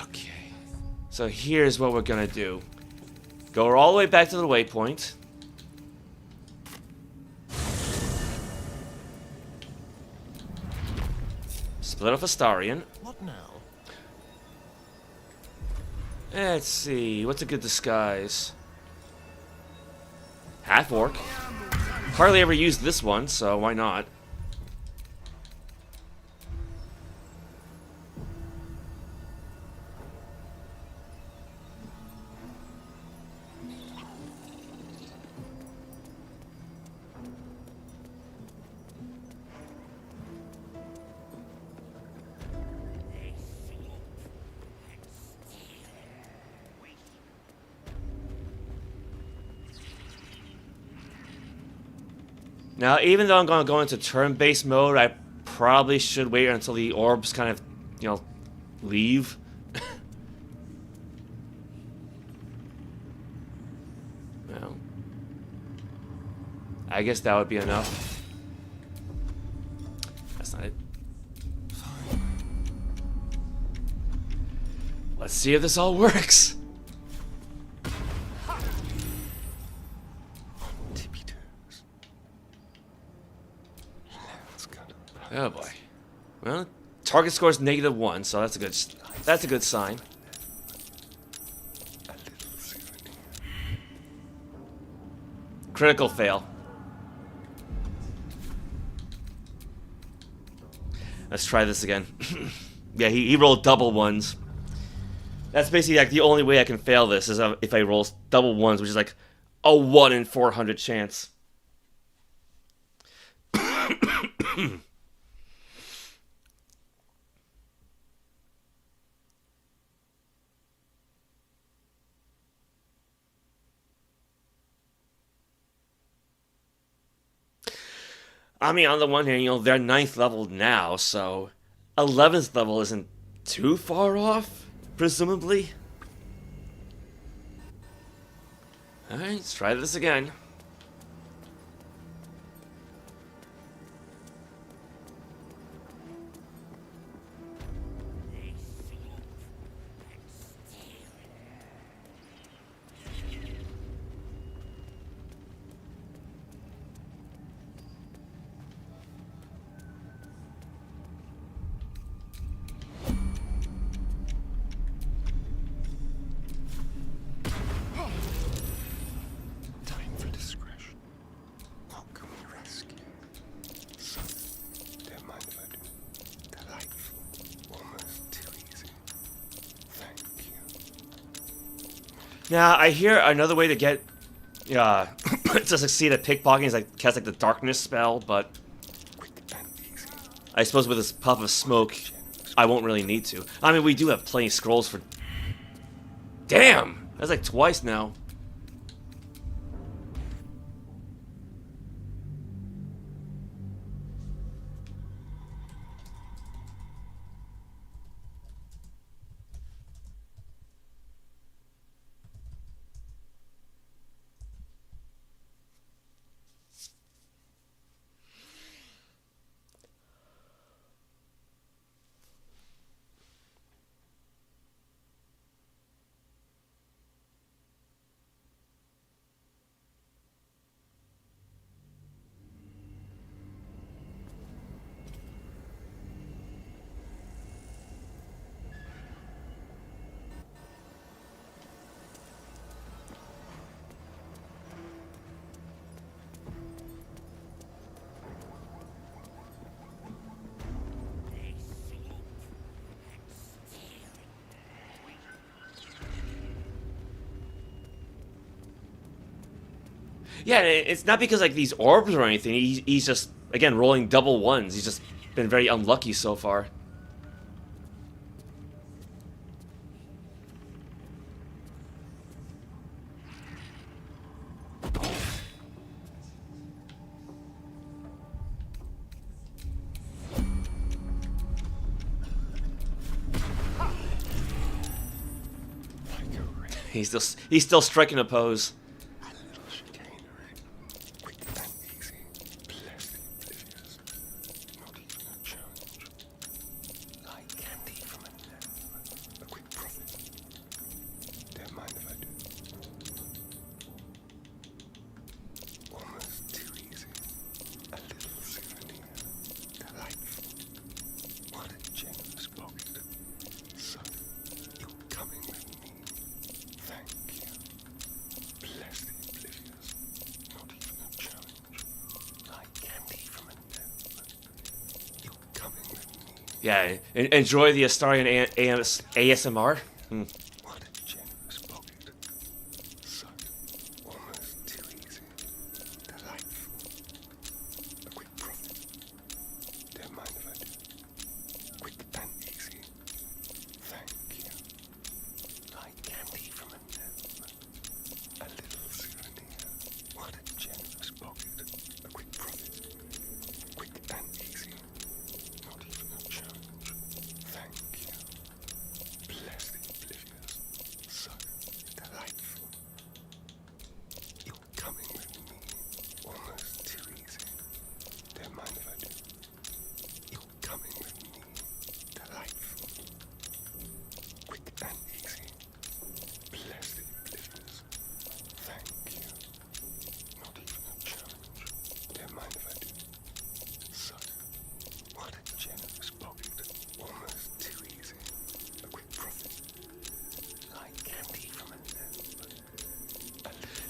Okay. So here's what we're gonna do. Go all the way back to the waypoint. Split off Astarion. What now? Let's see, what's a good disguise? Half-orc. Hardly ever used this one, so why not? Now, even though I'm going to go into turn-based mode, I probably should wait until the orbs kind of, you know, leave. Well, I guess that would be enough. That's not it. Let's see if this all works. Oh boy. Well, target score is -1, so that's a good sign. Critical fail. Let's try this again. Yeah, he rolled double ones. That's basically like the only way I can fail this is if I roll double ones, which is like a 1 in 400 chance. I mean, on the one hand, you know, they're 9th level now, so 11th level isn't too far off, presumably. Alright, let's try this again. Now, I hear another way to get, to succeed at pickpocketing is like cast like the darkness spell, but I suppose with this puff of smoke, I won't really need to. I mean, we do have plenty of scrolls for... Damn! That's like twice now. Yeah, it's not because like these orbs or anything. He's just, again, rolling double ones. He's just been very unlucky so far. He's still striking a pose. Yeah, enjoy the Astarian ASMR. Hmm.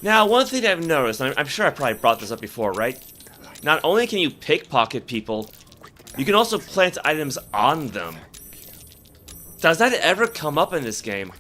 Now, one thing I've noticed, and I'm sure I probably brought this up before, right? Not only can you pickpocket people, you can also plant items on them. Does that ever come up in this game?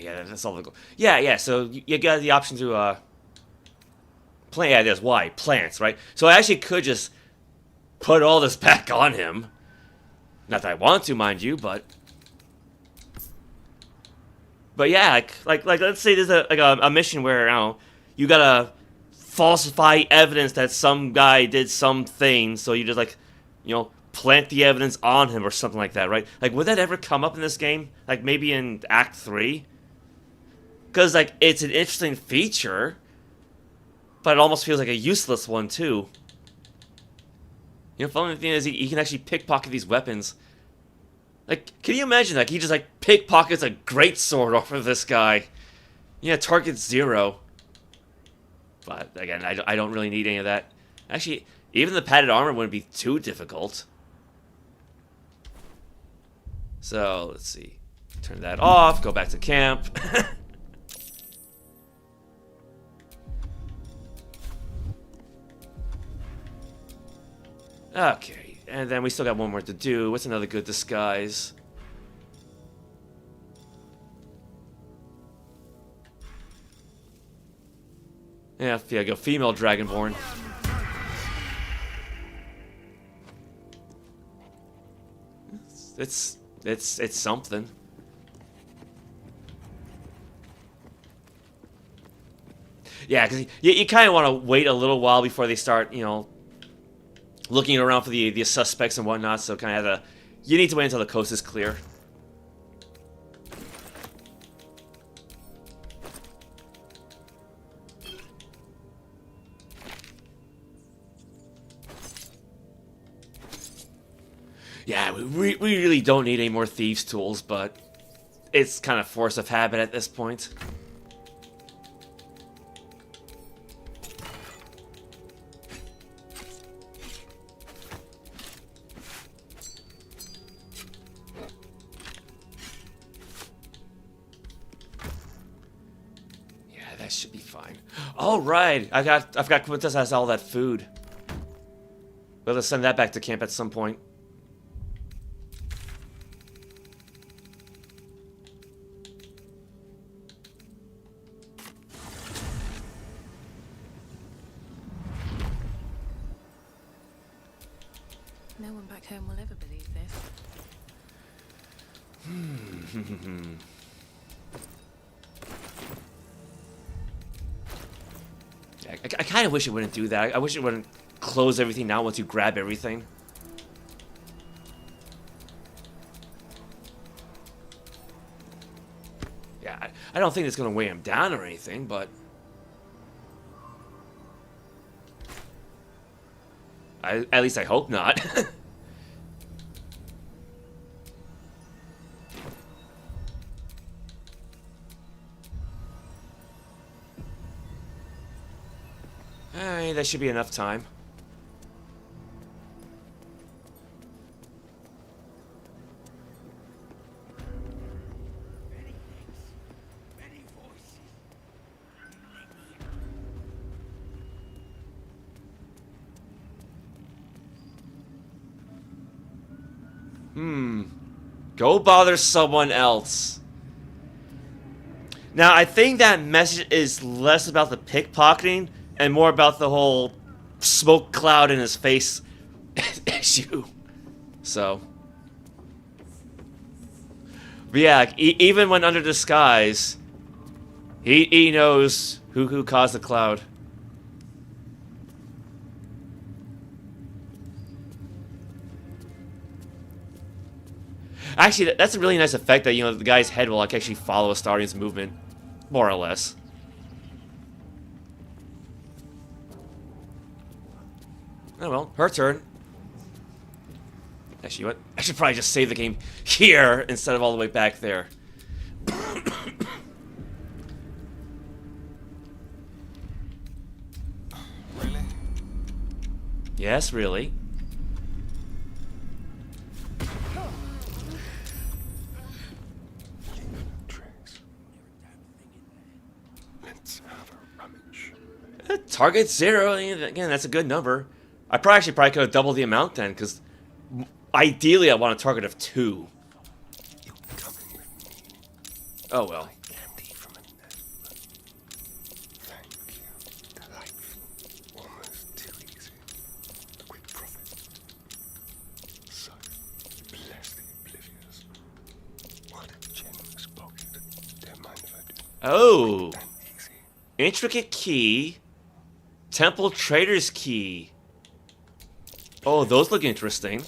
Yeah, that's all the goal. Yeah, so you got the option to, plant, yeah, there's why, plants, right? So I actually could just put all this back on him. Not that I want to, mind you, but yeah, like let's say there's a mission where, I don't know, you gotta falsify evidence that some guy did something, so you just, like, you know, plant the evidence on him or something like that, right? Like, would that ever come up in this game? Like, maybe in Act 3? Because, like, it's an interesting feature, but it almost feels like a useless one, too. You know, the funny thing is, he can actually pickpocket these weapons. Like, can you imagine, like, he just, like, pickpockets a greatsword off of this guy? Yeah, target 0. But, again, I don't really need any of that. Actually, even the padded armor wouldn't be too difficult. So, let's see. Turn that off, go back to camp. Okay, and then we still got one more to do. What's another good disguise? Yeah, go female dragonborn. It's something. Yeah, because you kind of want to wait a little while before they start, you know, looking around for the suspects and whatnot. So kind of you need to wait until the coast is clear. Yeah, we really don't need any more thieves' tools, but it's kind of force of habit at this point. Yeah, that should be fine. All right, I've got Quintessa has all that food. We'll just send that back to camp at some point. No one back home will ever believe this. Yeah, I kind of wish it wouldn't do that. I wish it wouldn't close everything down once you grab everything. Yeah, I don't think it's going to weigh him down or anything, but at least I hope not. Alright, that should be enough time. Go bother someone else. Now, I think that message is less about the pickpocketing and more about the whole smoke cloud in his face issue. So. But yeah, even when under disguise, he knows who caused the cloud. Actually, that's a really nice effect that, you know, the guy's head will, like, actually follow Astarion's movement, more or less. Oh well, her turn. Actually, what? I should probably just save the game here instead of all the way back there. Really? Yes, really. Target 0. Again, that's a good number. I probably could have doubled the amount then, because ideally I want a target of 2. Oh well. Oh. Intricate key. Temple trader's key. Oh, those look interesting.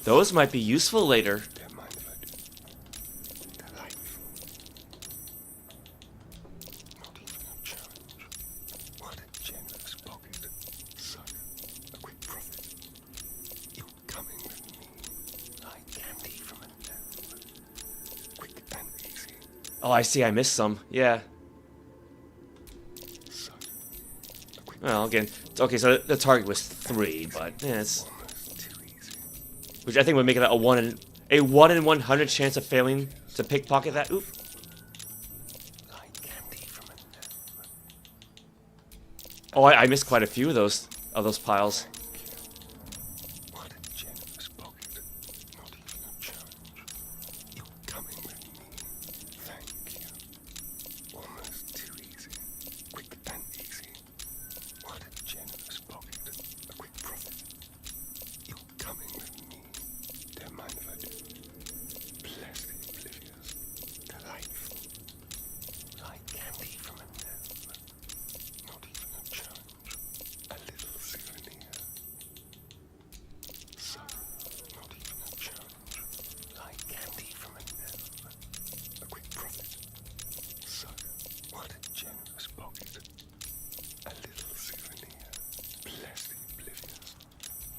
Those might be useful later. Oh, I see. I missed some. Yeah. Well, again, okay. So the target was 3, but yeah, it's which I think would make it a 1 in 100 chance of failing to pickpocket that. Oop. Oh, I missed quite a few of those piles.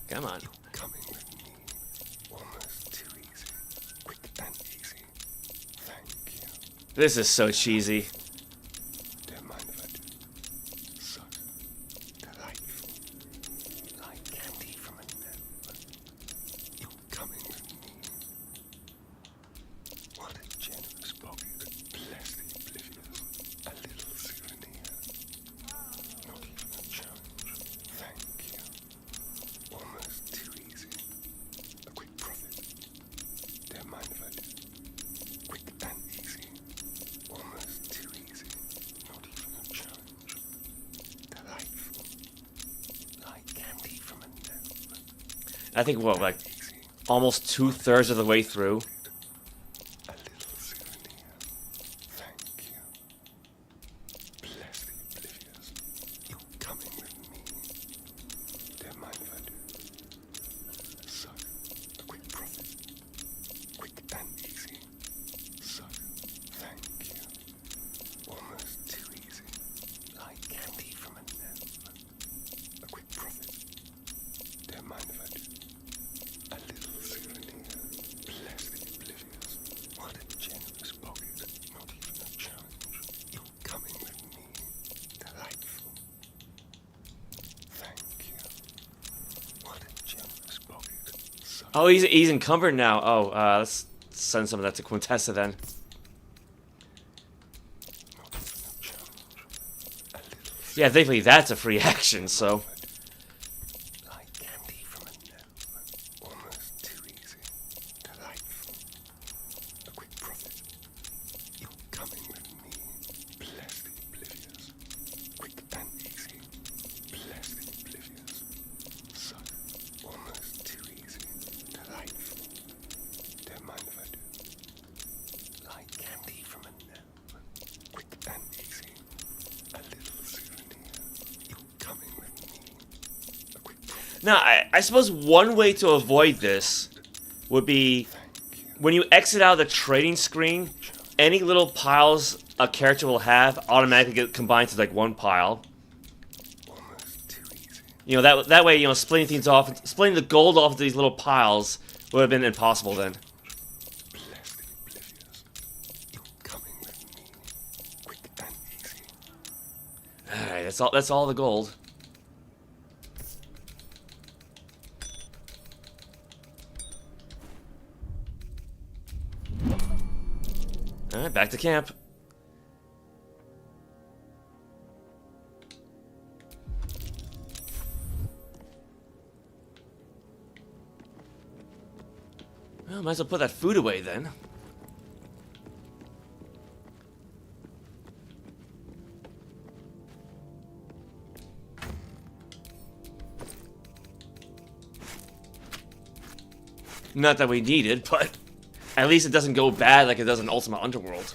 Come on. Coming with me. Almost too easy. Quick and easy. Thank you. This is so cheesy. Don't mind if I do. So delightful. Like candy from a gnome. You're coming with me. What a generous pocket. Bless the oblivious. A little souvenir. Not even a challenge. Thank you. Almost too easy. A quick profit. Don't mind if I do. Quick and easy. Almost too easy. Not even a challenge. Delightful. Like candy from a gnome. I think what, like almost 2/3 of the way through. A little souvenir. Thank you. Bless the oblivious. You're coming with me. Don't mind if I do. So, a quick profit. Quick and easy. So, thank you. Almost too easy. Like candy from a gnome. A quick profit. Don't mind if I do. A little souvenir. Bless the oblivious. What a generous pocket. Not even a challenge. You're coming with me. Delightful. Thank you. What a generous pocket. So Oh, he's encumbered now. Oh, let's send some of that to Quintessa then. Yeah, thankfully that's a free action, so. like candy from a gnome. Almost too easy. Delightful. A quick profit. You're coming with me. Bless the oblivious. Quick and easy. Bless the oblivious. So, almost too easy. Delightful. Don't mind if I do. Like candy from a gnome. Quick and easy. A little souvenir. You're coming with me. A quick profit. Now, I suppose one way to avoid this would be when you exit out of the trading screen, any little piles a character will have automatically get combined to like one pile. You know, that way, you know, splitting things off, splitting the gold off into these little piles would have been impossible then. Bless the oblivious. You're coming with me. Quick and easy. Alright, that's all the gold. Alright, back to camp. Well, might as well put that food away then. Not that we need it, but at least it doesn't go bad like it does in Ultima Underworld.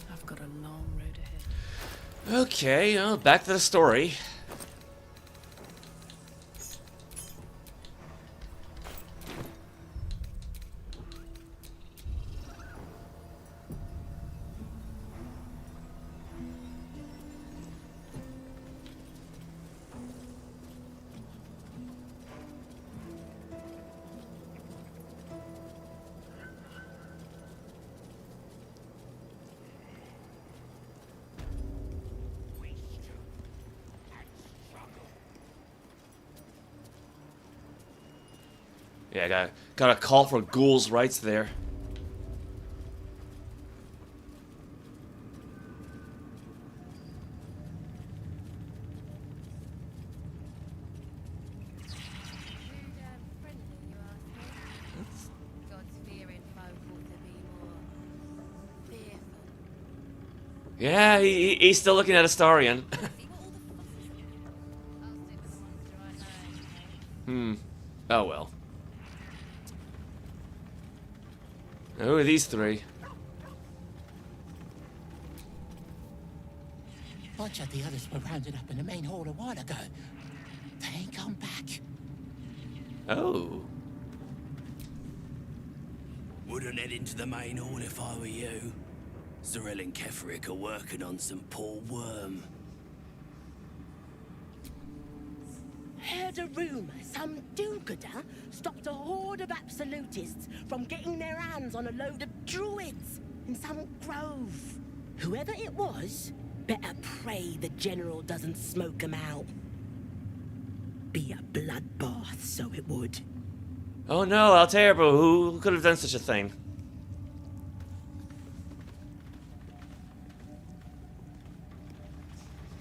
I've got a long road ahead. Okay, back to the story. Yeah, got a call for ghouls' rights there. Yeah, he's still looking at Astarion. Oh well. Who are these three? A bunch of the others were rounded up in the main hall a while ago. They ain't come back. Oh. Wouldn't head into the main hall if I were you. Sorrel and Ketheric are working on some poor worm. Heard a rumour some do-gooder stopped a horde of absolutists from getting their hands on a load of druids in some grove. Whoever it was, better pray the general doesn't smoke 'em out. Be a bloodbath, so it would. Oh no, how terrible. Who could have done such a thing?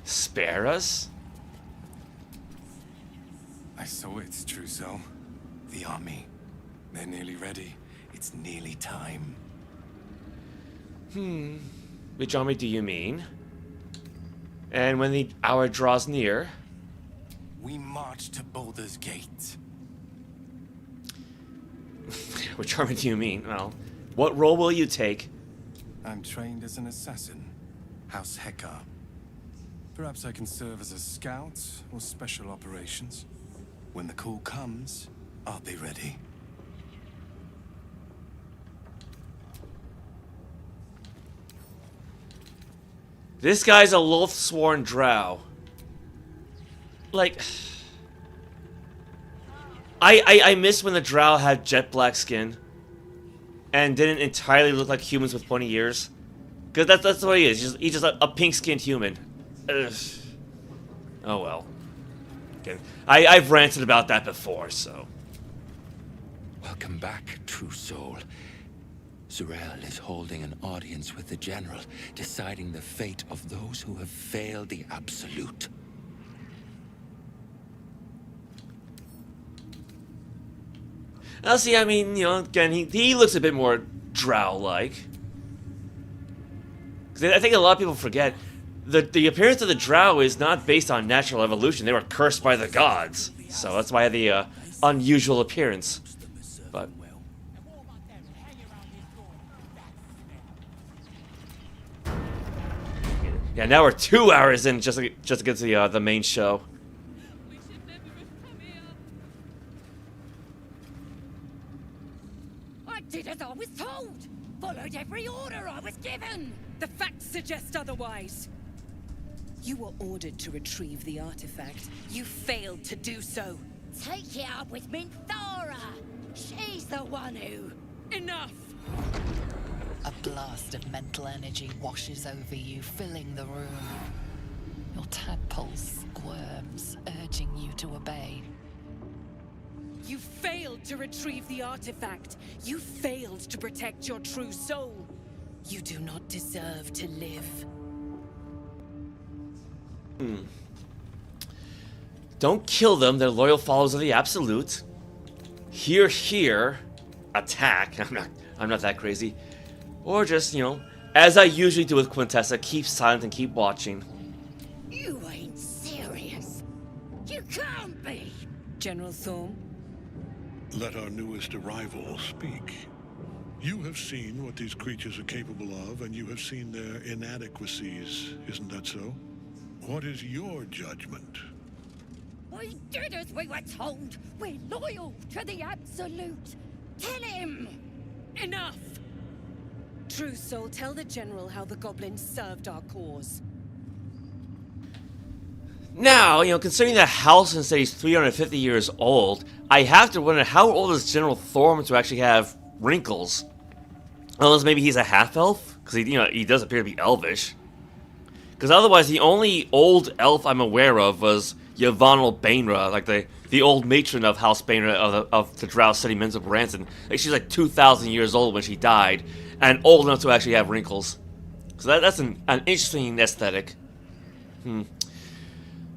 Spare us? I saw it, Trousseau. The army. They're nearly ready. It's nearly time. Which army do you mean? And when the hour draws near? We march to Baldur's Gate. Which army do you mean? Well, what role will you take? I'm trained as an assassin. House Hekar. Perhaps I can serve as a scout or special operations. When the call comes, I'll be ready. This guy's a Loath-sworn drow. Like... I miss when the drow had jet black skin. And didn't entirely look like humans with pointy ears. Because that's what he is. He's just a pink-skinned human. Ugh. Oh well. Okay. I've ranted about that before, so... Welcome back, true soul. Sorrel is holding an audience with the General, deciding the fate of those who have failed the Absolute. Now, see, I mean, you know, again, he looks a bit more drow-like. I think a lot of people forget, the appearance of the drow is not based on natural evolution. They were cursed by the gods. So that's why the unusual appearance. But... yeah, now we're 2 hours in just to get to the main show. I did as I was told. Followed every order I was given. The facts suggest otherwise. You were ordered to retrieve the artifact. You failed to do so. Take it up with Minthara. She's the one who... Enough! A blast of mental energy washes over you, filling the room. Your tadpole squirms, urging you to obey. You failed to retrieve the artifact. You failed to protect your true soul. You do not deserve to live. Don't kill them, they're loyal followers of the Absolute. Here, attack. I'm not that crazy. Or just, you know, as I usually do with Quintessa, keep silent and keep watching. You ain't serious. You can't be. General Thorm? Let our newest arrival speak. You have seen what these creatures are capable of, and you have seen their inadequacies, isn't that so? What is your judgment? We did as we were told. We're loyal to the Absolute. Tell him! Enough! True Soul, tell the General how the goblins served our cause. Now, you know, considering the house and say he's 350 years old, I have to wonder how old is General Thorm to actually have wrinkles? Unless maybe he's a half-elf? Because he does appear to be elvish. Because otherwise, the only old elf I'm aware of was Yavanel Bainra, like the old matron of House Bainra of the Drow City Men's of Branson. Like, she's like 2,000 years old when she died, and old enough to actually have wrinkles. So that's an interesting aesthetic.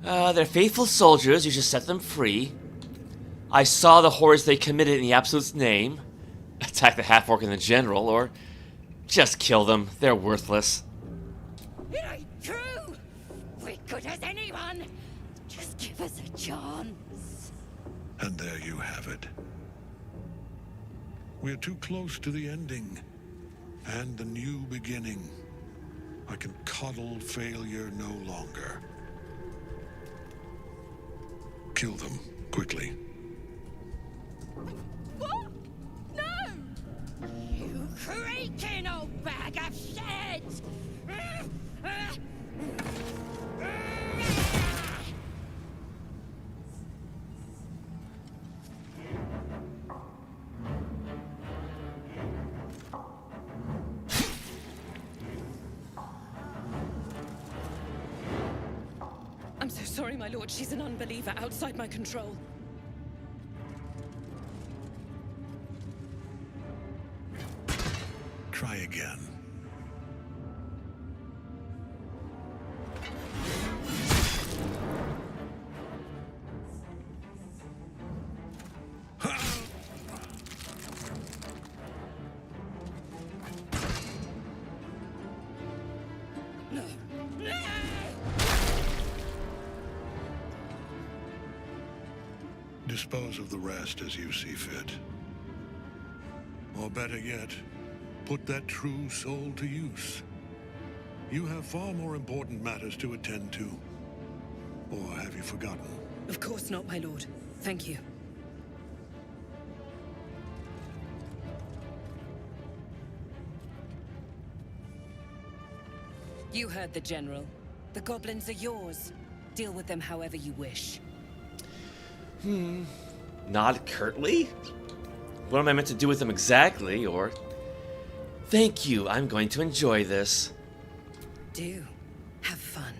They're faithful soldiers, you should set them free. I saw the horrors they committed in the Absolute's name. Attack the half-orc and the general, or just kill them. They're worthless. It ain't true! We're good as anyone! Just give us a chance. And there you have it. We're too close to the ending. And the new beginning. I can coddle failure no longer. Kill them, quickly. What? No! You creaking old bag of shit! I'm so sorry, my lord. She's an unbeliever outside my control. Try again. Dispose of the rest as you see fit. Or better yet, put that true soul to use. You have far more important matters to attend to. Or have you forgotten? Of course not, my lord. Thank you. You heard the General. The goblins are yours. Deal with them however you wish. Nod curtly? What am I meant to do with them exactly, or... Thank you, I'm going to enjoy this. Do. Have fun.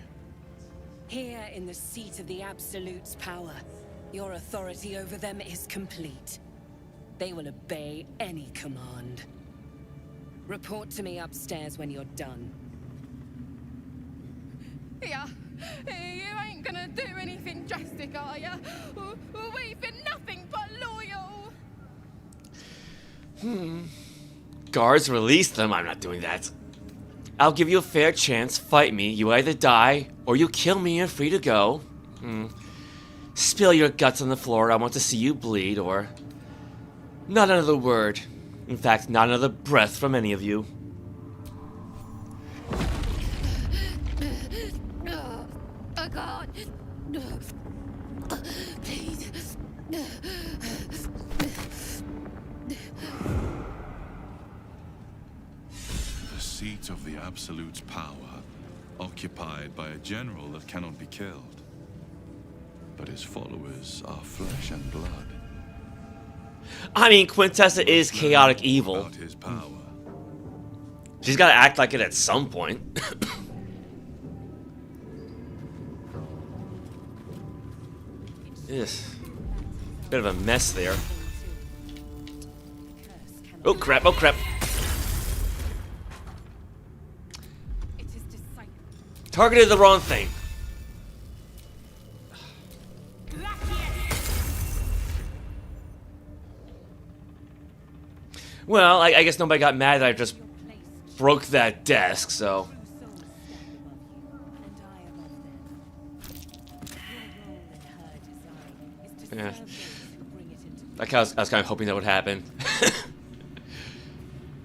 Here in the seat of the Absolute's power, your authority over them is complete. They will obey any command. Report to me upstairs when you're done. Yeah, you ain't gonna do anything drastic, are ya? We've been nothing but loyal. Guards, release them. I'm not doing that. I'll give you a fair chance. Fight me. You either die, or you kill me and you're free to go. Spill your guts on the floor. I want to see you bleed, or... Not another word. In fact, not another breath from any of you. Oh, God. Please. The seat of the Absolute's power, occupied by a general that cannot be killed. But his followers are flesh and blood. I mean, Quintessa is chaotic evil. His power. She's got to act like it at some point. Yes. Bit of a mess there. Oh crap, oh crap. Targeted the wrong thing. Well, I guess nobody got mad that I just broke that desk, so... Yeah. I was kind of hoping that would happen.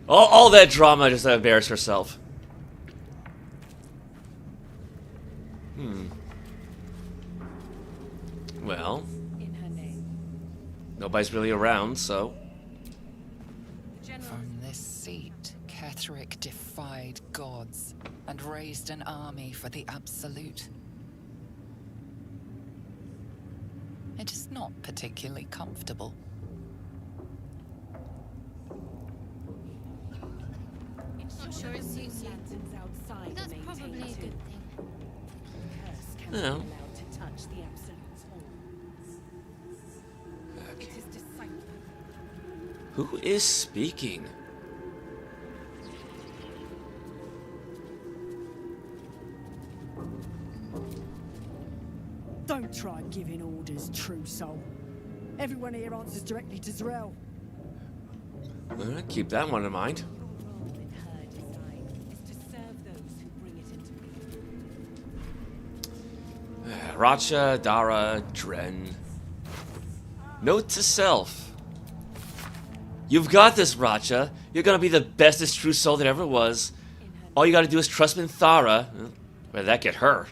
all that drama just to embarrass herself. Well, nobody's really around, so... From this seat, Ketheric defied gods and raised an army for the Absolute. It is not particularly comfortable. Not sure it suits you. That's probably a good thing. No. Who is speaking? Don't try giving orders, true soul. Everyone here answers directly to Z'rell. Keep that one in mind. Racha, Dara, Dren. Note to self. You've got this, Racha. You're gonna be the bestest true soul that ever was. All you gotta do is trust Minthara. Where did that get her?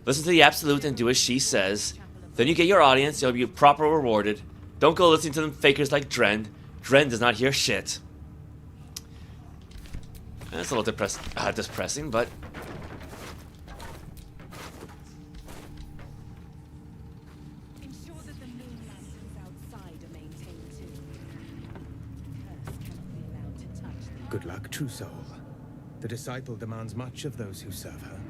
Listen to the Absolute and do as she says. Then you get your audience, you'll be properly rewarded. Don't go listening to them fakers like Dren. Dren does not hear shit. That's a little depressing, but... Good luck, true soul. The disciple demands much of those who serve her.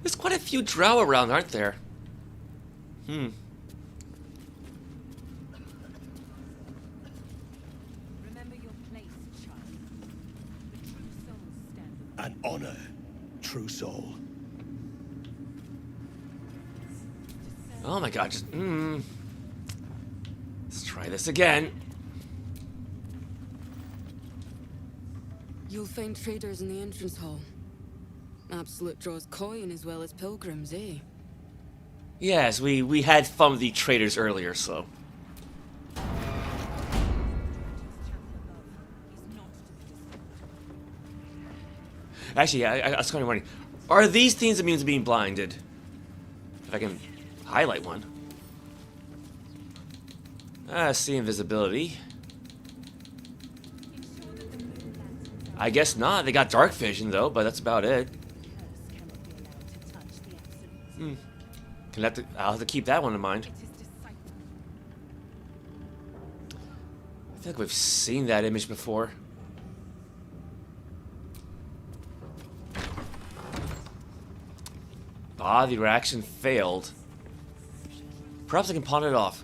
There's quite a few drow around, aren't there? Remember your place, child. The true souls stand. An honor, true soul. Oh my god, just... Let's try this again. You'll find traders in the entrance hall. Absolute draws coin as well as pilgrims, eh? Yes, we had fun with the traders earlier, so... Actually, I was kind of wondering, are these things immune to being blinded? If I can highlight one. See invisibility. I guess not. They got dark vision though, but that's about it. I'll have to keep that one in mind. I feel like we've seen that image before. The reaction failed. Perhaps I can pawn it off.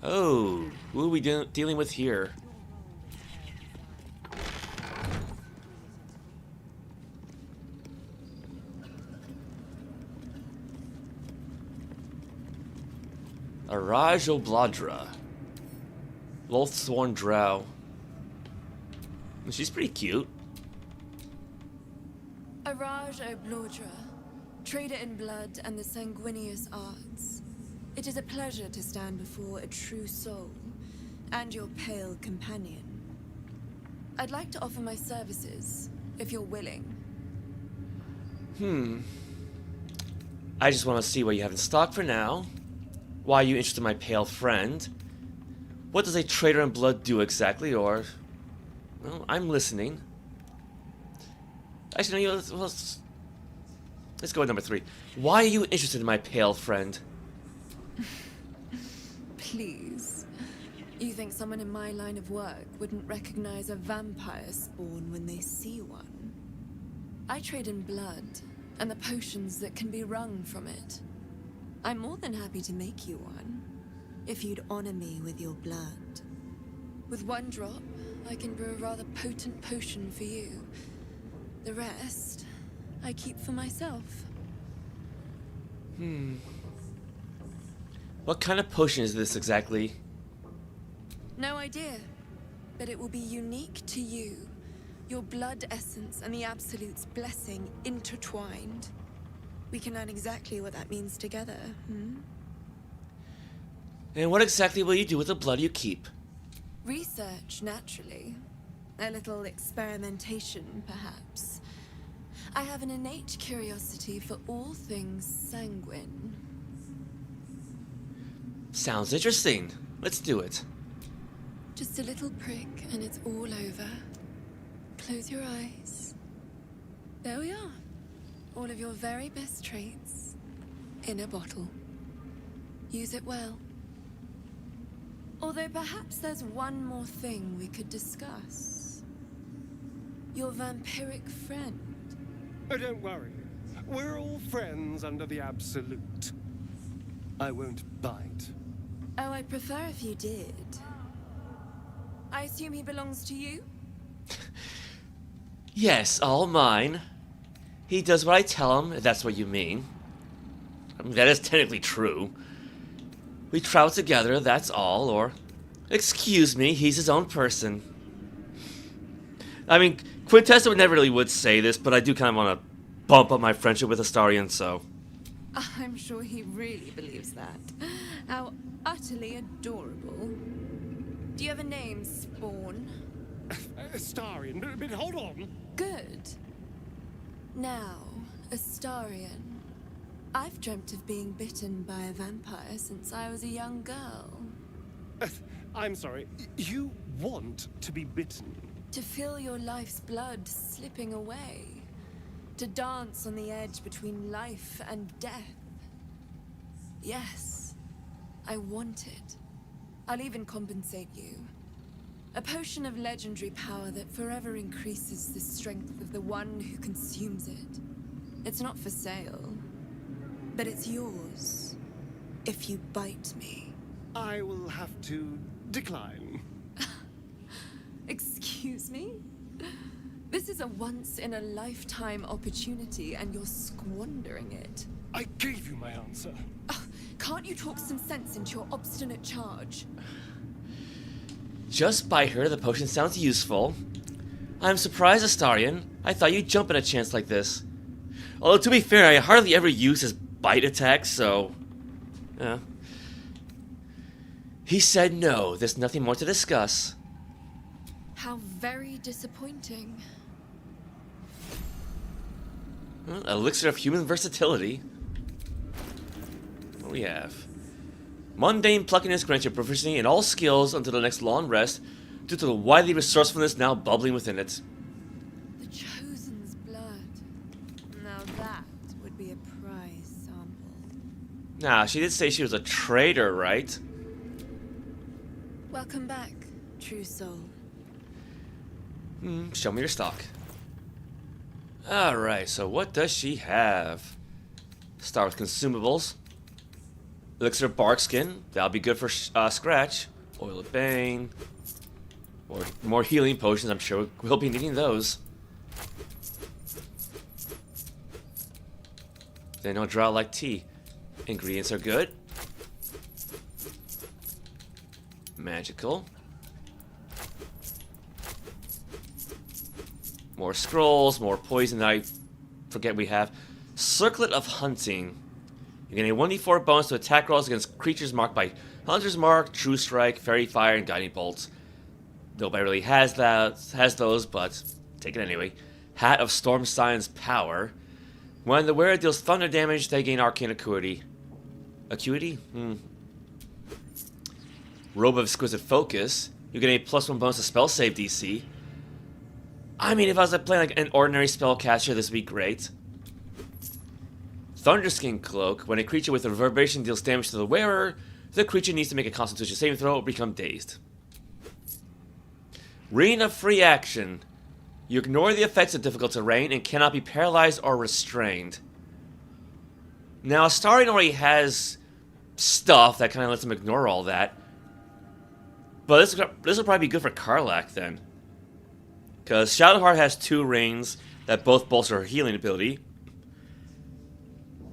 Oh, who are we dealing with here? Araj Obladra. Lothsworn Drow. She's pretty cute. Araj Oblodra, trader in blood and the sanguineous arts. It is a pleasure to stand before a true soul and your pale companion. I'd like to offer my services, if you're willing. I just want to see what you have in stock for now. Why are you interested in my pale friend? What does a trader in blood do exactly, or... Well, I'm listening. Actually, no, let's go with number 3. Why are you interested in my pale friend? Please. You think someone in my line of work wouldn't recognize a vampire spawn when they see one? I trade in blood, and the potions that can be wrung from it. I'm more than happy to make you one, if you'd honor me with your blood. With one drop, I can brew a rather potent potion for you. The rest, I keep for myself. What kind of potion is this exactly? No idea. But it will be unique to you. Your blood essence and the Absolute's blessing intertwined. We can learn exactly what that means together, And what exactly will you do with the blood you keep? Research, naturally. A little experimentation, perhaps. I have an innate curiosity for all things sanguine. Sounds interesting. Let's do it. Just a little prick and it's all over. Close your eyes. There we are. All of your very best traits in a bottle. Use it well. Although perhaps there's one more thing we could discuss. Your vampiric friend. Oh, don't worry. We're all friends under the Absolute. I won't bite. Oh, I'd prefer if you did. I assume he belongs to you? Yes, all mine. He does what I tell him, if that's what you mean. I mean, that is technically true. We travel together, that's all, or... Excuse me, he's his own person. I mean, Quintessa never really would say this, but I do kind of want to bump up my friendship with Astarion, so... I'm sure he really believes that. How utterly adorable. Do you have a name, Spawn? Astarion, but hold on. Good. Now, Astarion. I've dreamt of being bitten by a vampire since I was a young girl. I'm sorry, you want to be bitten? To feel your life's blood slipping away. To dance on the edge between life and death. Yes, I want it. I'll even compensate you. A potion of legendary power that forever increases the strength of the one who consumes it. It's not for sale, but it's yours if you bite me. I will have to decline. Excuse me? This is a once-in-a-lifetime opportunity, and you're squandering it. I gave you my answer. Can't you talk some sense into your obstinate charge? Just bite her, the potion sounds useful. I'm surprised, Astarion. I thought you'd jump at a chance like this. Although, to be fair, I hardly ever use his bite attacks, so... Yeah. He said no, there's nothing more to discuss. How very disappointing. Well, elixir of human versatility. What do we have? Mundane pluckiness grants you proficiency in all skills until the next long rest, due to the wily resourcefulness now bubbling within it. The Chosen's blood. Now that would be a prize sample. Nah, she did say she was a traitor, right? Welcome back, true soul. Show me your stock. Alright, so what does she have? Start with consumables. Elixir of bark skin. That'll be good for scratch. Oil of bane. More healing potions. I'm sure we'll be needing those. They know drought like tea. Ingredients are good. Magical. More scrolls, more poison that I forget we have. Circlet of Hunting. You get a 1d4 bonus to attack rolls against creatures marked by Hunter's Mark, True Strike, Fairy Fire, and Guiding Bolts. Nobody really has those, but take it anyway. Hat of Storm Science Power. When the wearer deals thunder damage, they gain Arcane Acuity. Acuity? Robe of Exquisite Focus. You get a +1 bonus to spell save DC. I mean, if I was playing like an ordinary spellcaster, this would be great. Thunderskin Cloak. When a creature with a reverberation deals damage to the wearer, the creature needs to make a Constitution saving throw or become dazed. Ring of Free Action. You ignore the effects of difficult terrain and cannot be paralyzed or restrained. Now, Astarion already has stuff that kind of lets him ignore all that. But this will probably be good for Karlach then. Because Shadowheart has 2 rings that both bolster her healing ability.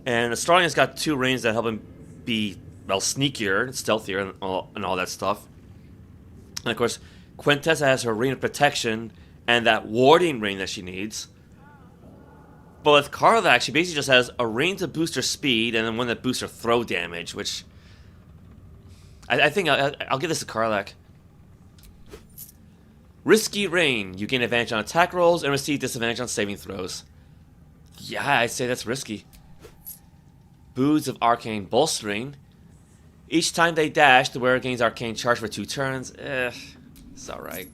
And Astarion's got 2 rings that help him be, well, sneakier and stealthier and all that stuff. And of course, Quintessa has her ring of protection and that warding ring that she needs. But with Karlach, she basically just has a ring to boost her speed and then one that boosts her throw damage, which I think I'll give this to Karlach. Risky Rain. You gain advantage on attack rolls and receive disadvantage on saving throws. Yeah, I'd say that's risky. Boots of Arcane Bolstering. Each time they dash, the wearer gains Arcane Charge for 2 turns. It's alright.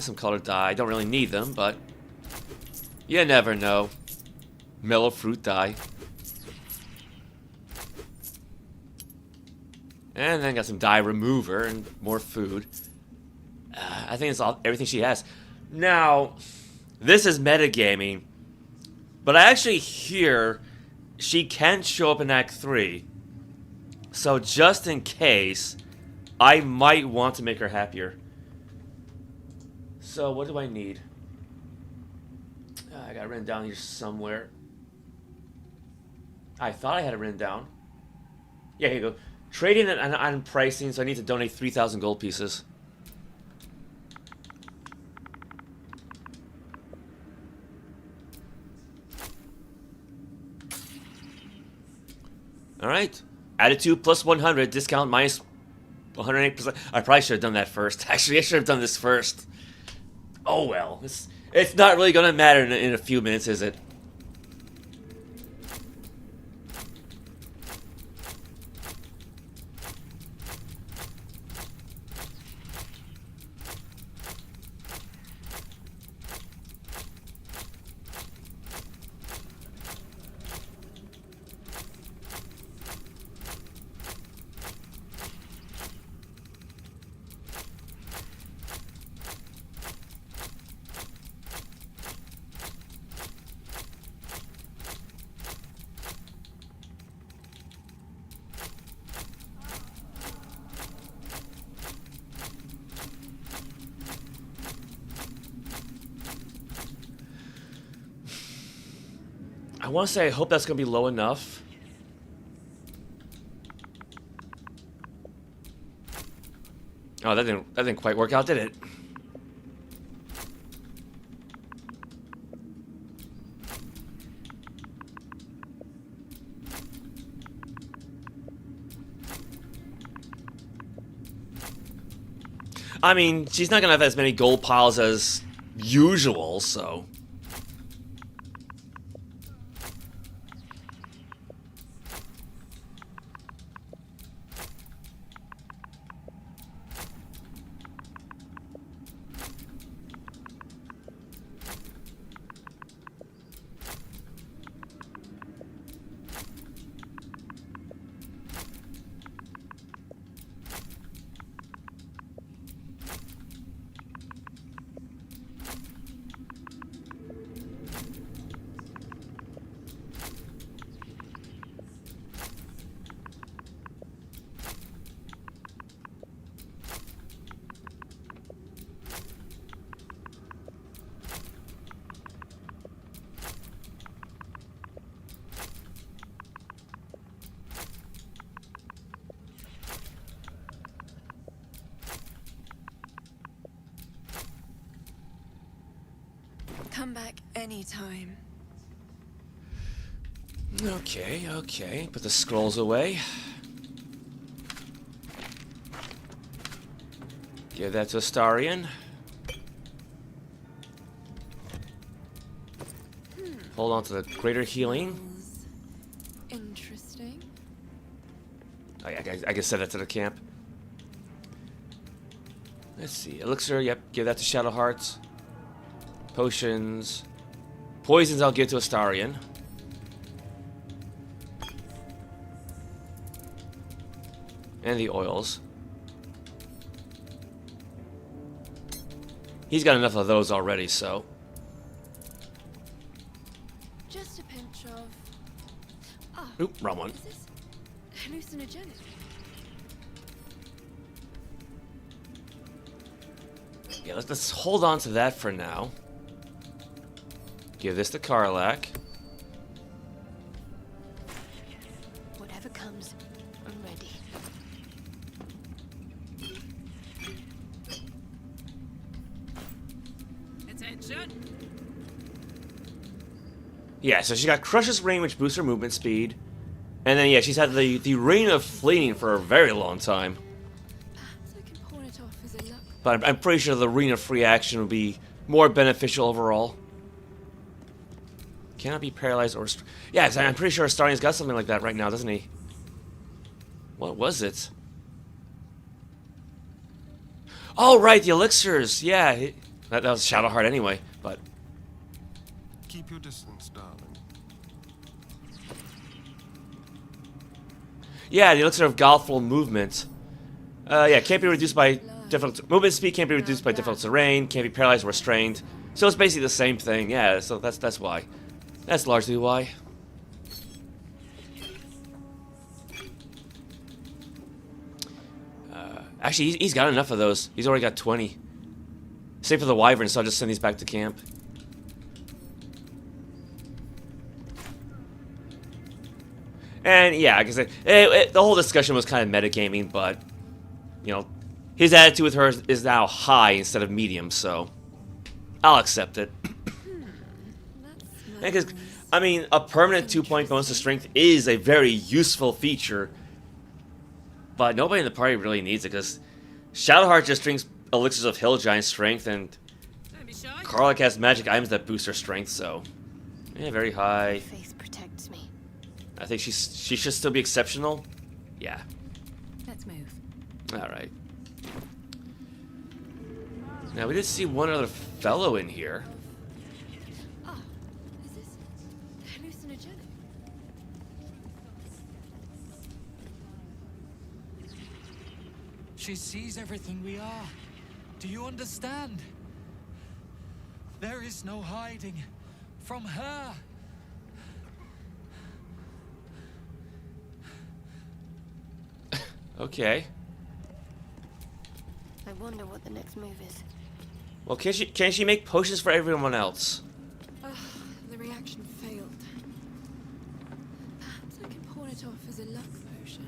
Some colored dye. Don't really need them, but you never know. Mellow Fruit dye. And then got some dye remover and more food. I think it's everything she has. Now, this is metagaming, but I actually hear she can show up in Act 3. So just in case, I might want to make her happier. So what do I need? I got it written down here somewhere. I thought I had it written down. Yeah, here you go. Trading and pricing, so I need to donate 3,000 gold pieces. Alright. Attitude plus 100, discount minus 108%. I probably should have done that first. Actually, I should have done this first. Oh well. It's not really going to matter in a few minutes, is it? I want to say I hope that's going to be low enough. Oh, that didn't quite work out, did it? I mean, she's not going to have as many gold piles as usual, so... Come back anytime. Okay. Put the scrolls away. Give that to Astarion. Hold on to the greater healing. Interesting. I can send that to the camp. Let's see. Elixir, yep. Give that to Shadow Hearts. Potions. Poisons I'll give to Astarion. And the oils. He's got enough of those already, so... Just a pinch of... Ah, oop, wrong one. is this hallucinogenic? Yeah, let's hold on to that for now. Give this to Karlach. Whatever comes, I'm ready. Yeah, so she got Crush's Ring, which boosts her movement speed. And then, yeah, she's had the Ring of Fleeing for a very long time. But I'm pretty sure the Ring of Free Action would be more beneficial overall. Cannot be paralyzed or... Yeah, I'm pretty sure Astarion's got something like that right now, doesn't he? What was it? Oh, right, the elixirs. Yeah, that was Shadowheart anyway, but... Keep your distance, darling. Yeah, the elixir of Galful movement. Yeah, can't be reduced by difficult... Movement speed can't be reduced by difficult terrain, can't be paralyzed or restrained. So it's basically the same thing, yeah, so that's why. That's largely why. Actually, he's got enough of those. He's already got 20. Same for the wyvern, so I'll just send these back to camp. And yeah, like I said, the whole discussion was kind of metagaming, but you know, his attitude with her is now high instead of medium, so I'll accept it. Because I mean, a permanent 2-point bonus to strength is a very useful feature. But nobody in the party really needs it, because Shadowheart just drinks elixirs of Hill Giant strength, and Karlach has magic items that boost her strength, so... Yeah, very high. Faith protects me. I think she should still be exceptional. Yeah. Let's move. Alright. Now, we did see one other fellow in here. Is this hallucinogenic? She sees everything we are. Do you understand? There is no hiding from her. Okay. I wonder what the next move is. Well, can she make potions for everyone else? The reaction failed. Perhaps I can pawn it off as a luck potion.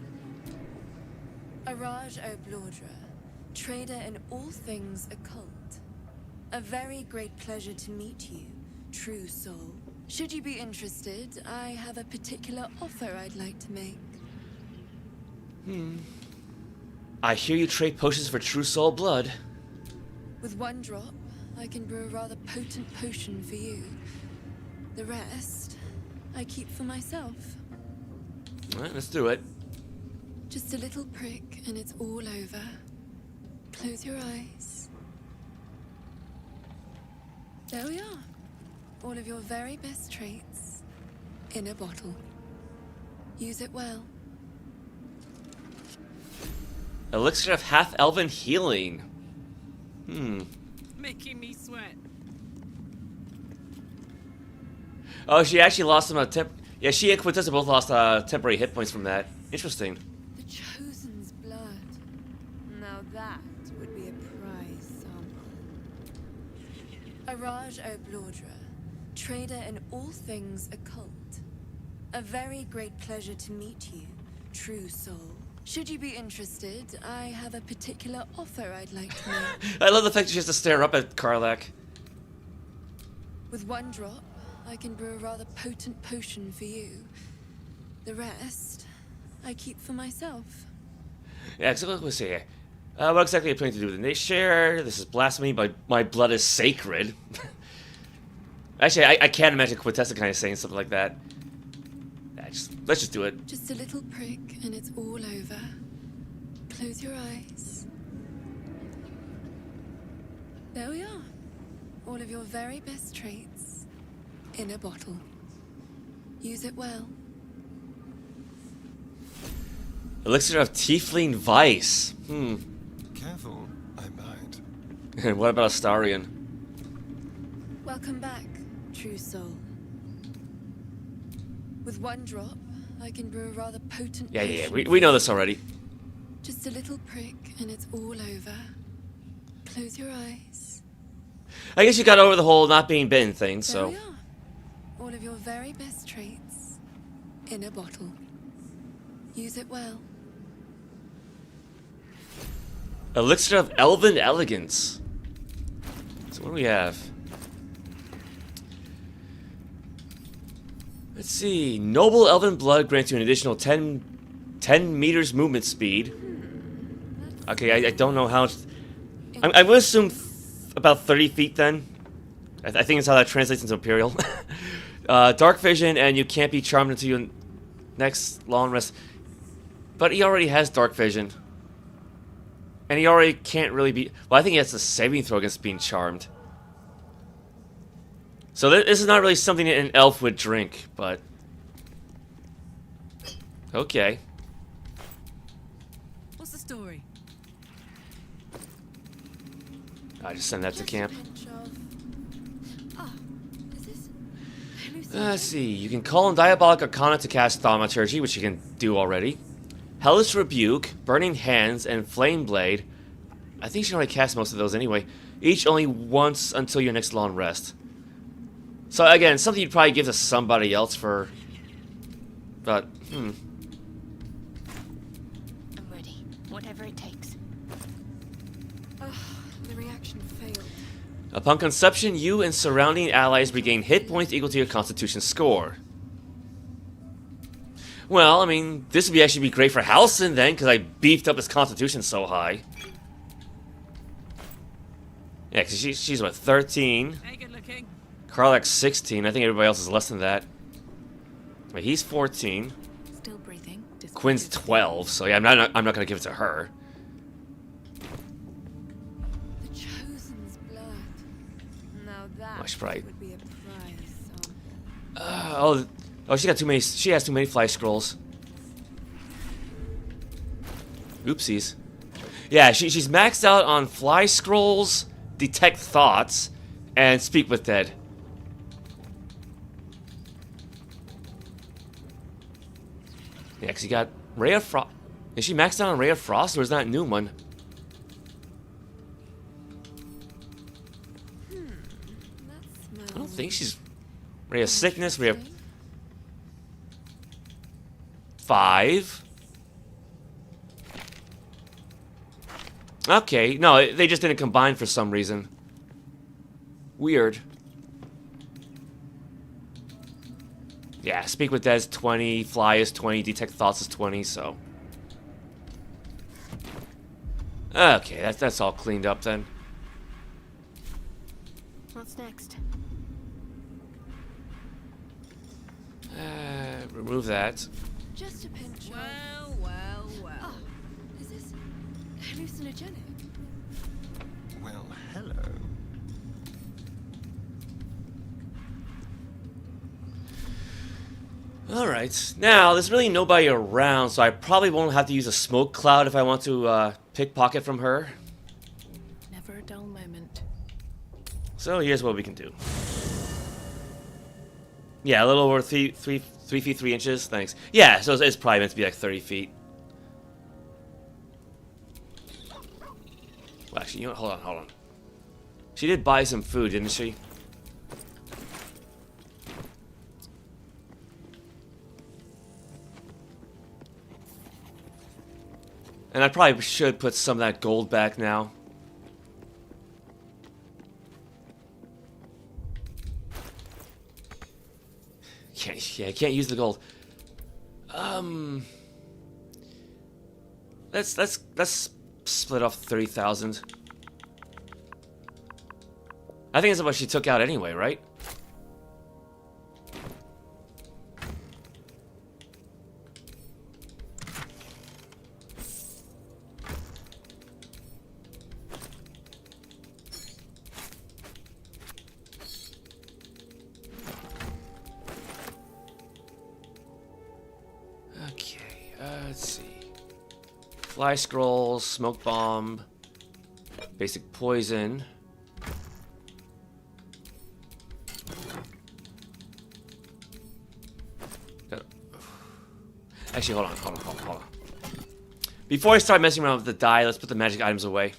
Araj O'Blaudra, trader in all things occult. A very great pleasure to meet you, true soul. Should you be interested, I have a particular offer I'd like to make. I hear you trade potions for true soul blood. With one drop, I can brew a rather potent potion for you. The rest, I keep for myself. Alright, let's do it. Just a little prick and it's all over. Close your eyes. There we are. All of your very best traits in a bottle. Use it well. Elixir of half-elven healing. Making me sweat. Oh, she actually lost some yeah, she and Quintessa both lost temporary hit points from that. Interesting. The Chosen's blood. Now that would be a prize sample. Araj O'Blaudra, trader in all things occult. A very great pleasure to meet you, true soul. Should you be interested, I have a particular offer I'd like to make. I love the fact that she has to stare up at Karlach. With one drop, I can brew a rather potent potion for you. The rest, I keep for myself. Yeah, so let's see here. What exactly are you planning to do with the share? This is blasphemy, but my blood is sacred. Actually, I can't imagine Quintessa kind of saying something like that. Yeah, let's just do it. Just a little prick and it's all over. Close your eyes. There we are. All of your very best traits in a bottle. Use it well. Elixir of Tiefling Vice. Careful, I bite. And what about Astarion? Welcome back, true soul. With one drop, I can brew a rather potent Yeah, potion. we know this already. Just a little prick and it's all over. Close your eyes. I guess you got over the whole not being bitten thing, There so... we are. All of your very best traits in a bottle. Use it well. Elixir of Elven Elegance. So what do we have? see. Noble Elven Blood grants you an additional 10 meters movement speed. Okay, I don't know how... I would assume about 30 feet then. I think it's how that translates into Imperial. Dark Vision, and you can't be charmed until your next long rest. But he already has Dark Vision. And he already can't really be... Well, I think he has a saving throw against being charmed. So this is not really something that an elf would drink, but... Okay. What's the story? I just send that to camp. Ah, is this Let's see. You can call on Diabolic Arcana to cast Thaumaturgy, which you can do already. Hellish Rebuke, Burning Hands, and Flame Blade. I think you should already cast most of those anyway. Each only once until your next long rest. So again, something you'd probably give to somebody else for... But, I'm ready. Whatever it takes. The reaction failed. Upon conception, you and surrounding allies regain hit points equal to your constitution score. Well, I mean, this would actually be great for Halcyon then, because I beefed up his constitution so high. Yeah, because she's what, 13? Hey, good looking. Karlak's 16. I think everybody else is less than that. Wait, he's 14. Still breathing. Quinn's 12, so yeah, I'm not going to give it to her. The Chosen's blood. Now that Sprite. would be a prize. Oh, she got too many. She has too many fly scrolls. Oopsies. Yeah, she's maxed out on fly scrolls, detect thoughts, and speak with dead. Yeah, because you got Ray of Frost. Is she maxed out on Ray of Frost, or is that a new one? I don't think she's... Ray of Sickness, Ray of... 5. Okay, no, they just didn't combine for some reason. Weird. Yeah, Speak with Dead is 20, Fly is 20, Detect Thoughts is 20, so... Okay, that's all cleaned up then. What's next? Remove that. Just a pinch. Well. Oh, is this hallucinogenic? Well, hello. Alright, now there's really nobody around, so I probably won't have to use a smoke cloud if I want to pickpocket from her. Never a dull moment. So here's what we can do. Yeah, a little over 3 feet 3 inches. Thanks. Yeah, so it's probably meant to be like 30 feet. Well, actually, you know what? Hold on. She did buy some food, didn't she? And I probably should put some of that gold back now. I can't use the gold. Let's split off 30,000. I think that's what she took out anyway, right? Let's see. Fly scrolls, smoke bomb, basic poison. Actually, hold on. Before I start messing around with the die, let's put the magic items away.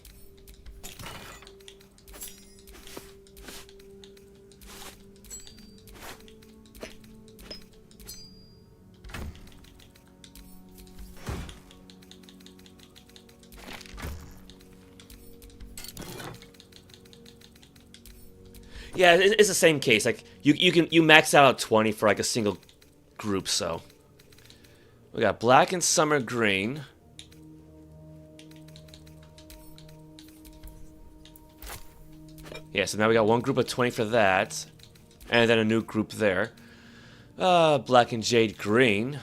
Yeah, it's the same case. Like you max out at 20 for like a single group, so. We got black and summer green. Yeah, so now we got one group of 20 for that. And then a new group there. Black and jade green.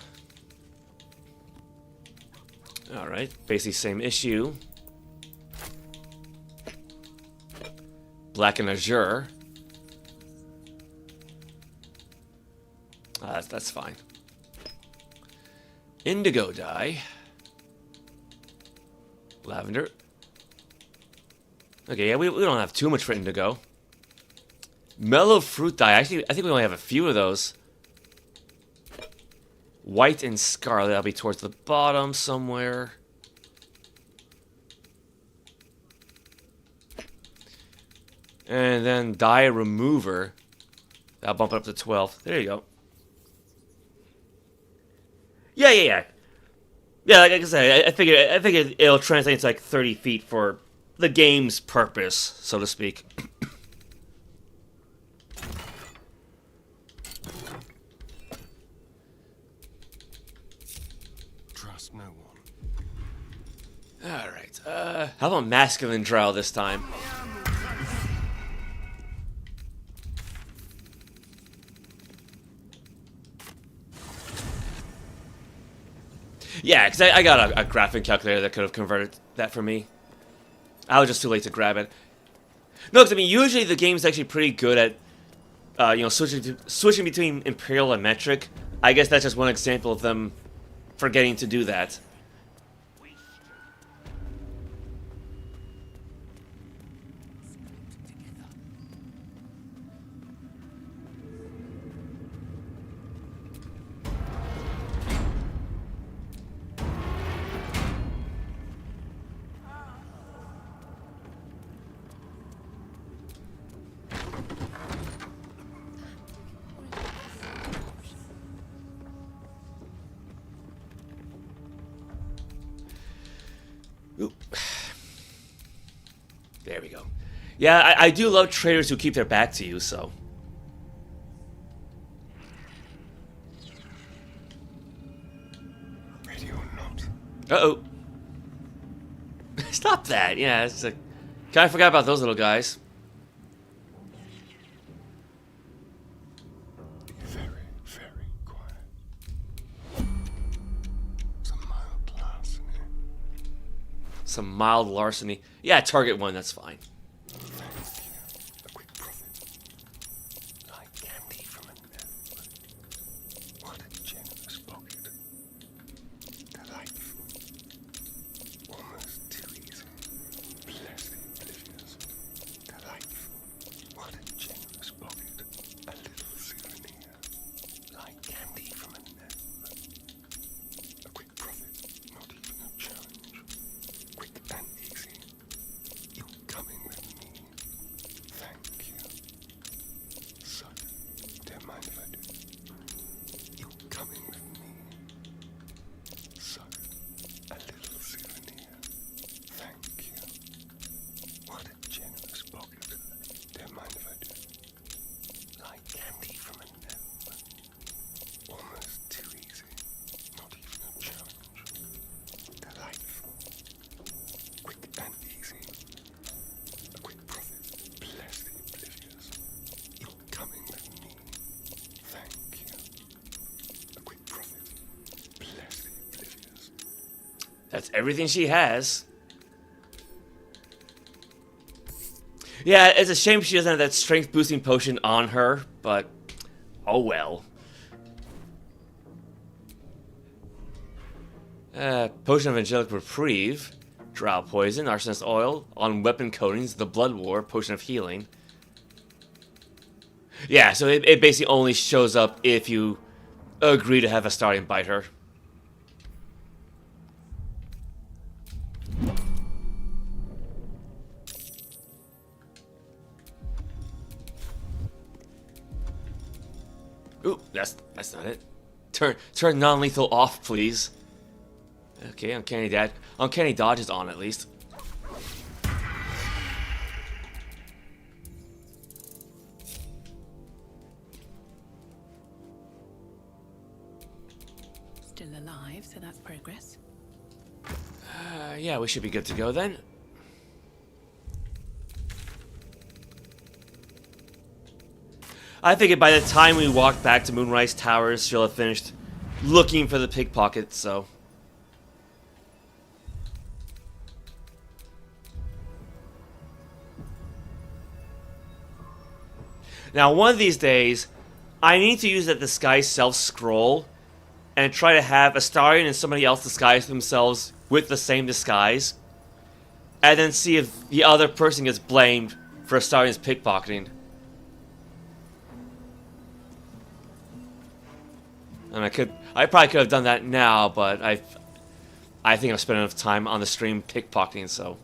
Alright, basically same issue. Black and azure. That's fine. Indigo dye. Lavender. Okay, yeah, we don't have too much for indigo. Mellow fruit dye. Actually, I think we only have a few of those. White and scarlet. That'll be towards the bottom somewhere. And then dye remover. That'll bump it up to 12. There you go. Yeah. Yeah, like I said, I figured it'll translate to like 30 feet for the game's purpose, so to speak. Trust no one. Alright, how about masculine drow this time? Yeah, because I got a graphing calculator that could have converted that for me. I was just too late to grab it. No, because I mean, usually the game's actually pretty good at, you know, switching between imperial and metric. I guess that's just one example of them forgetting to do that. Oop. There we go. Yeah, I do love traders who keep their back to you, so. Ready or not? Uh-oh. Stop that. Yeah, it's a... Kind of forgot about those little guys. Very, very quiet. Some mild larceny. Some mild larceny. Yeah, target one, that's fine. A quick profit. Like candy from a gnome. What a generous pocket. Delightful. Almost too easy. Blessed oblivious. Delightful. What a generous pocket. A little souvenir. Like candy from a gnome. A quick profit. Not even a challenge. Quick and easy. You're coming with me. Thank you. So, don't mind if I do. You're coming with me. So, a little souvenir. Thank you. What a generous pocket. Don't mind if I do. Like candy from a gnome. Almost too easy. Not even a challenge. Delightful. Quick and easy. A quick profit. Bless the oblivious. You're coming with me. Thank you. A quick profit. Bless the oblivious. That's everything she has. Yeah, it's a shame she doesn't have that strength boosting potion on her, but oh well. Potion of Angelic Reprieve, Drow Poison, Arsonist Oil, on weapon coatings, the Blood War, Potion of Healing. Yeah, so it basically only shows up if you agree to have a starting biter. Ooh, that's not it. Turn non-lethal off, please. Okay, Uncanny Dodge is on at least. still alive, so that's progress. Yeah, we should be good to go then. I figured by the time we walk back to Moonrise Towers, she'll have finished looking for the pickpocket, so... Now, one of these days, I need to use that disguise self-scroll and try to have Astarion and somebody else disguise themselves with the same disguise, and then see if the other person gets blamed for Astarion's pickpocketing. And I probably could have done that now, but I think I've spent enough time on the stream pickpocketing, so.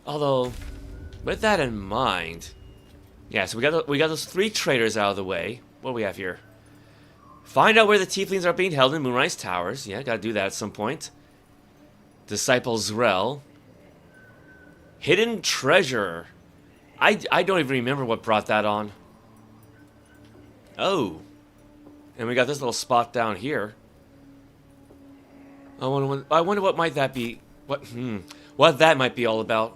Although, with that in mind, yeah. So we got those 3 traitors out of the way. What do we have here? Find out where the tieflings are being held in Moonrise Towers. Yeah, gotta do that at some point. Disciple Zrel. Hidden treasure. I don't even remember what brought that on. Oh, and we got this little spot down here. I wonder what might that be. What that might be all about.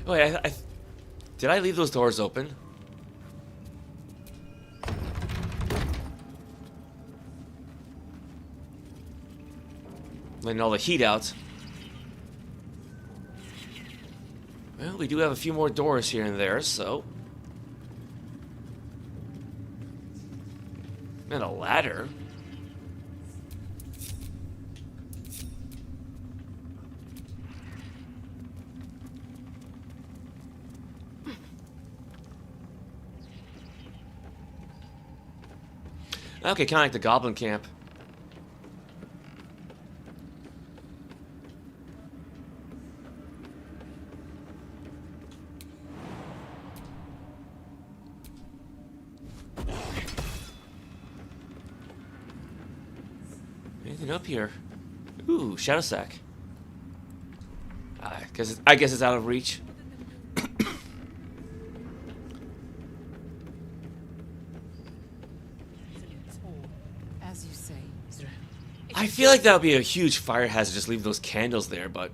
Oh, yeah, did I leave those doors open? Letting all the heat out. Well, we do have a few more doors here and there, so... And a ladder. Okay, kind of like the goblin camp. Anything up here? Ooh, shadow sack. I guess it's out of reach. As you say, Zrel. I feel like that would be a huge fire hazard, just leave those candles there, but...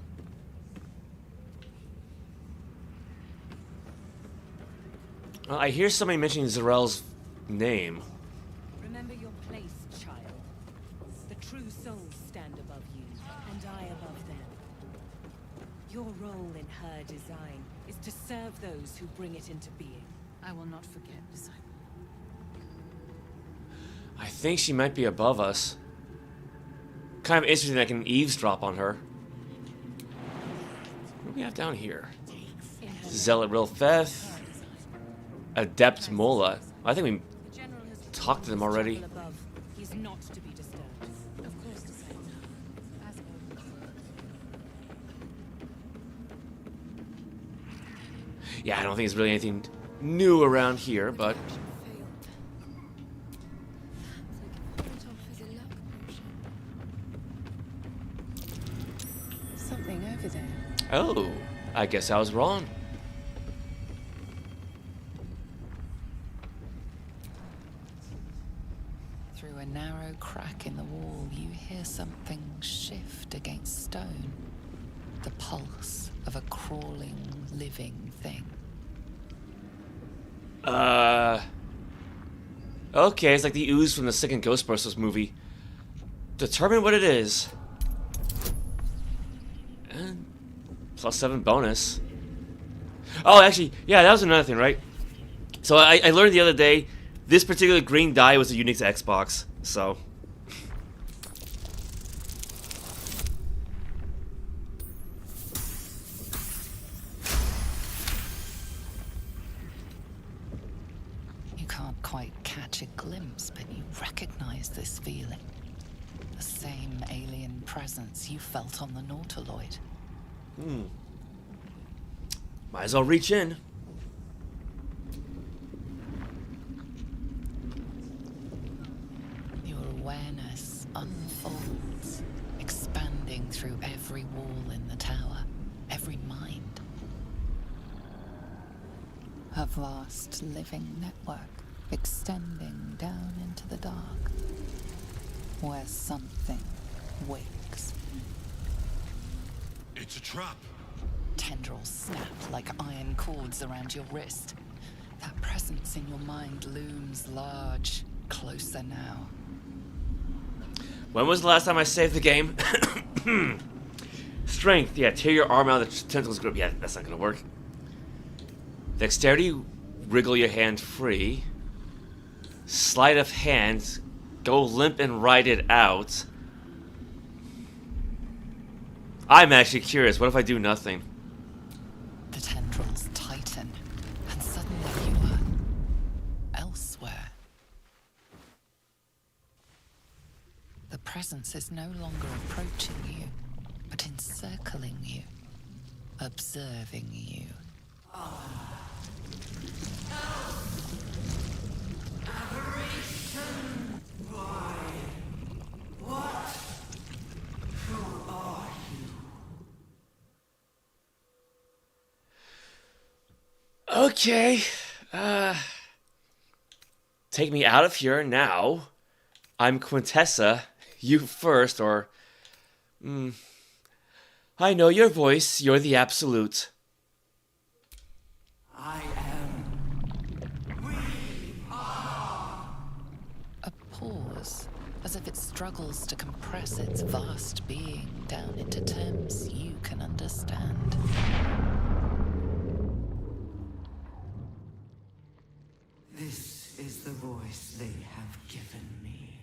Well, I hear somebody mentioning Zrel's name. Remember your place, child. The true souls stand above you, and I above them. Your role in her design is to serve those who bring it into being. I will not forget, disciple. I think she might be above us. Kind of interesting that I can eavesdrop on her. What do we have down here? Zealot Rilfeth. Adept Mola. I think we talked to them already. He's not to be disturbed. Of course, disciple. Yeah, I don't think there's really anything new around here, but... Something over there. Oh, I guess I was wrong. Through a narrow crack in the wall, you hear something shift against stone. The pulse of a crawling, living thing. Okay, it's like the ooze from the second Ghostbusters movie. Determine what it is. And +7 bonus. Oh, actually, yeah, that was another thing, right? So I learned the other day, this particular green dye was unique to Xbox, so... You can't quite catch a glimpse, but you recognize this feeling. The same alien presence you felt on the Nautiloid. Might as well reach in. You're awareness unfolds, expanding through every wall in the tower, every mind. A vast living network extending down into the dark, where something wakes. It's a trap. Tendrils snap like iron cords around your wrist. That presence in your mind looms large, closer now. When was the last time I saved the game? Strength, yeah, tear your arm out of the tentacles grip. Yeah, that's not gonna work. Dexterity, wriggle your hand free. Sleight of hand, go limp and ride it out. I'm actually curious, what if I do nothing? The tendrils tighten, and suddenly you are elsewhere. The presence is no longer approaching you, but encircling you, observing you. Aberration! Why? What? Who are you? Okay. Take me out of here now. I'm Quintessa. You first, or... I know your voice. You're the absolute. I am. We are. A pause, as if it struggles to compress its vast being down into terms you can understand. This is the voice they have given me.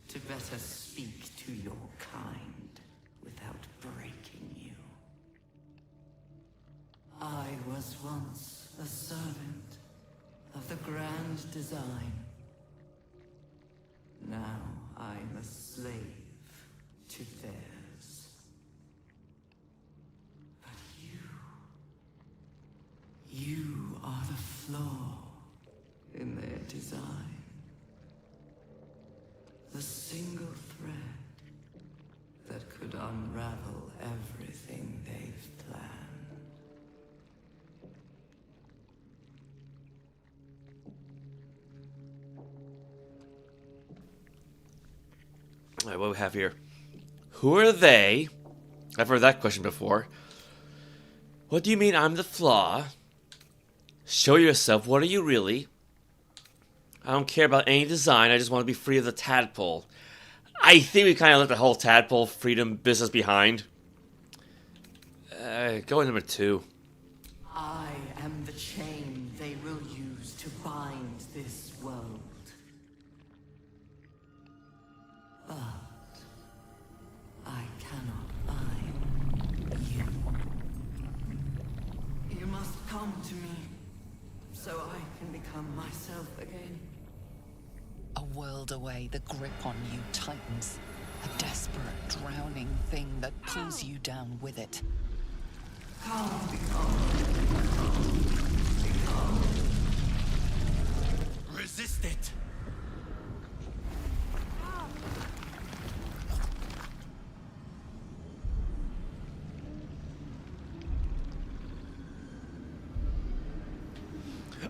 To better speak to your kind without breaking you. I was once a servant of the grand design. Now I'm a slave to theirs. But you are the flaw in their design. The single thread that could unravel everything they've planned. Alright, what do we have here? Who are they? I've heard that question before. What do you mean I'm the flaw? Show yourself. What are you really? I don't care about any design. I just want to be free of the tadpole. I think we kind of left the whole tadpole freedom business behind. Go with number 2. I am the chain they will use to bind this world. But I cannot bind you. You must come to me so I can become myself again. A world away, the grip on you tightens. A desperate, drowning thing that pulls you down with it. Come, Resist it!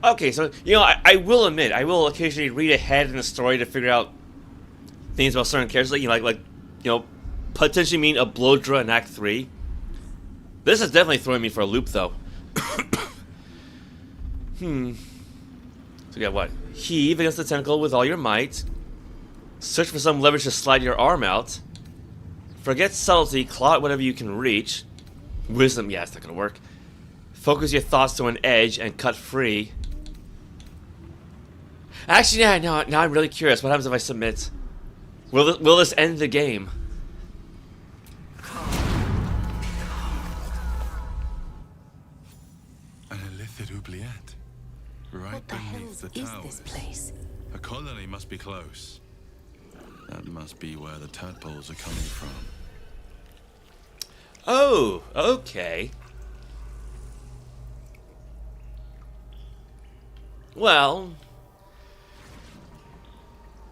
Okay, so, I will admit, I will occasionally read ahead in the story to figure out things about certain characters, like potentially mean a Baldur in Act 3. This is definitely throwing me for a loop, though. So we got what? Heave against the tentacle with all your might. Search for some leverage to slide your arm out. Forget subtlety, claw at whatever you can reach. Wisdom, yeah, it's not gonna work. Focus your thoughts to an edge and cut free. Actually, yeah, now I'm really curious. What happens if I submit? Will this end the game? An illithid oubliette. Right beneath the towers. This place? A colony must be close. That must be where the tadpoles are coming from. Oh, okay. Well,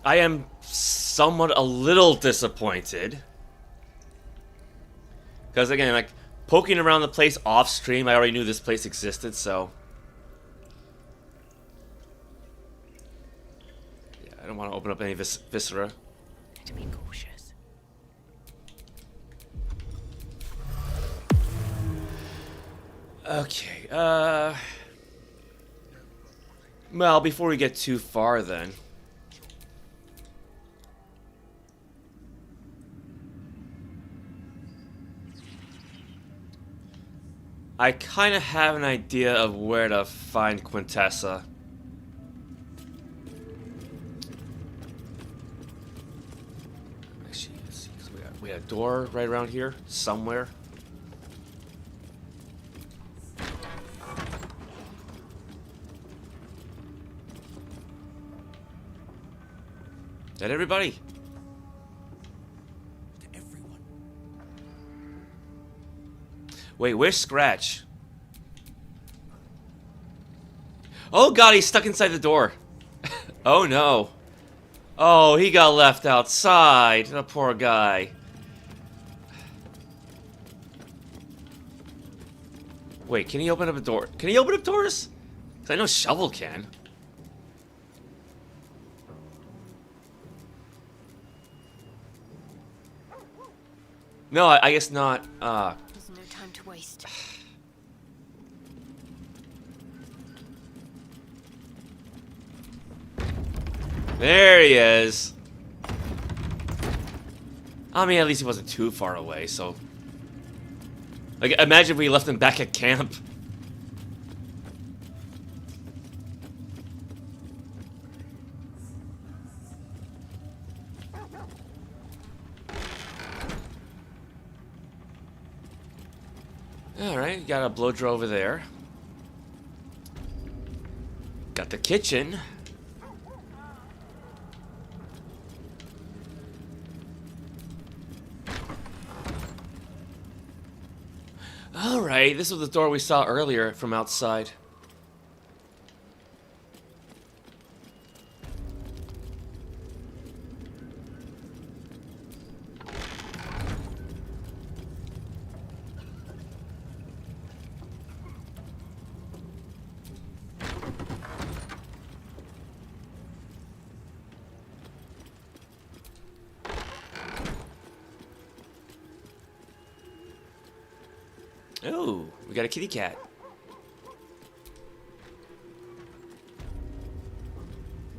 I am somewhat a little disappointed. Because again, like, poking around the place off stream, I already knew this place existed, so... Yeah, I don't want to open up any viscera. To be cautious. Okay, well, before we get too far then... I kind of have an idea of where to find Quintessa. Actually, let's see, 'cause we got a door right around here, somewhere. Is that everybody? Wait, where's Scratch? Oh god, he's stuck inside the door. Oh no. Oh, he got left outside. The poor guy. Wait, can he open up a door? Can he open up doors? 'Cause I know Shovel can. No, I guess not. There's no time to waste. There he is. I mean, at least he wasn't too far away, so... Like, imagine if we left him back at camp. Alright, got a blow dryer over there. Got the kitchen. Alright, this was the door we saw earlier from outside. Oh, we got a kitty cat.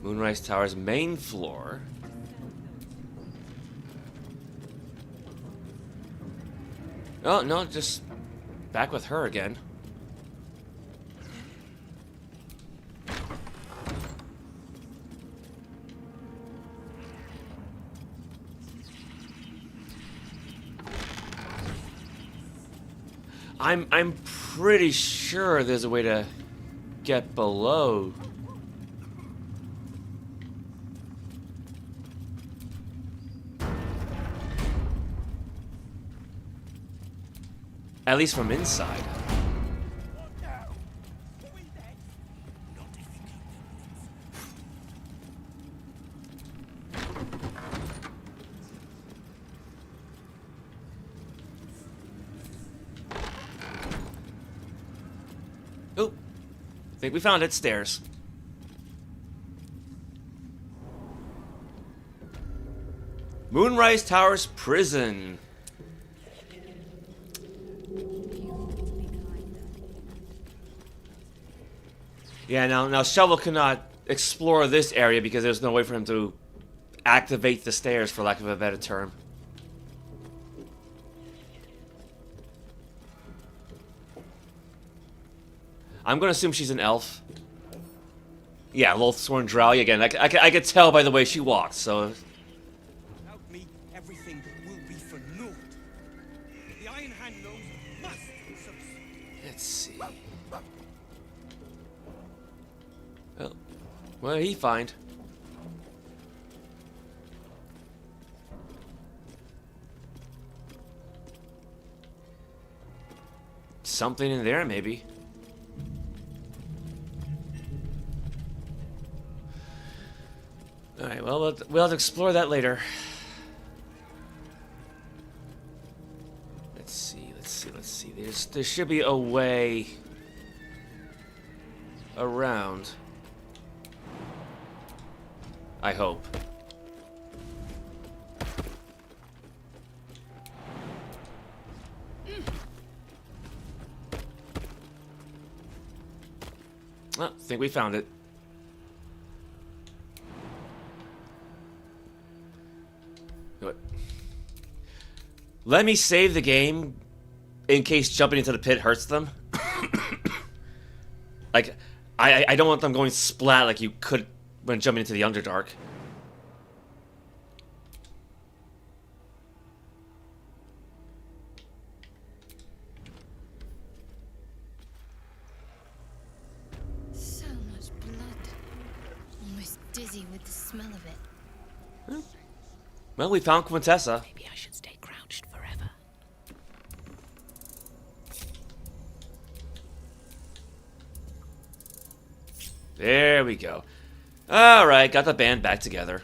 Moonrise Towers main floor. Oh, no, just back with her again. I'm pretty sure there's a way to get below. At least from inside. Oh, I think we found it. Stairs. Moonrise Towers prison. Yeah, now Shovel cannot explore this area because there's no way for him to activate the stairs, for lack of a better term. I'm gonna assume she's an elf. Yeah, Loathsworn Drow. Again, I could tell by the way she walks, so... Without me, everything will be for naught. The Iron Hand knows must succeed. Let's see. Well, what did he find? Something in there, maybe. Alright, well, we'll have to explore that later. Let's see. There should be a way around. I hope. I think we found it. Good. Let me save the game in case jumping into the pit hurts them. Like, I don't want them going splat like you could when jumping into the Underdark. So much blood. Almost dizzy with the smell of it. Well, we found Quintessa. Maybe I should stay crouched forever. There we go. Alright, got the band back together.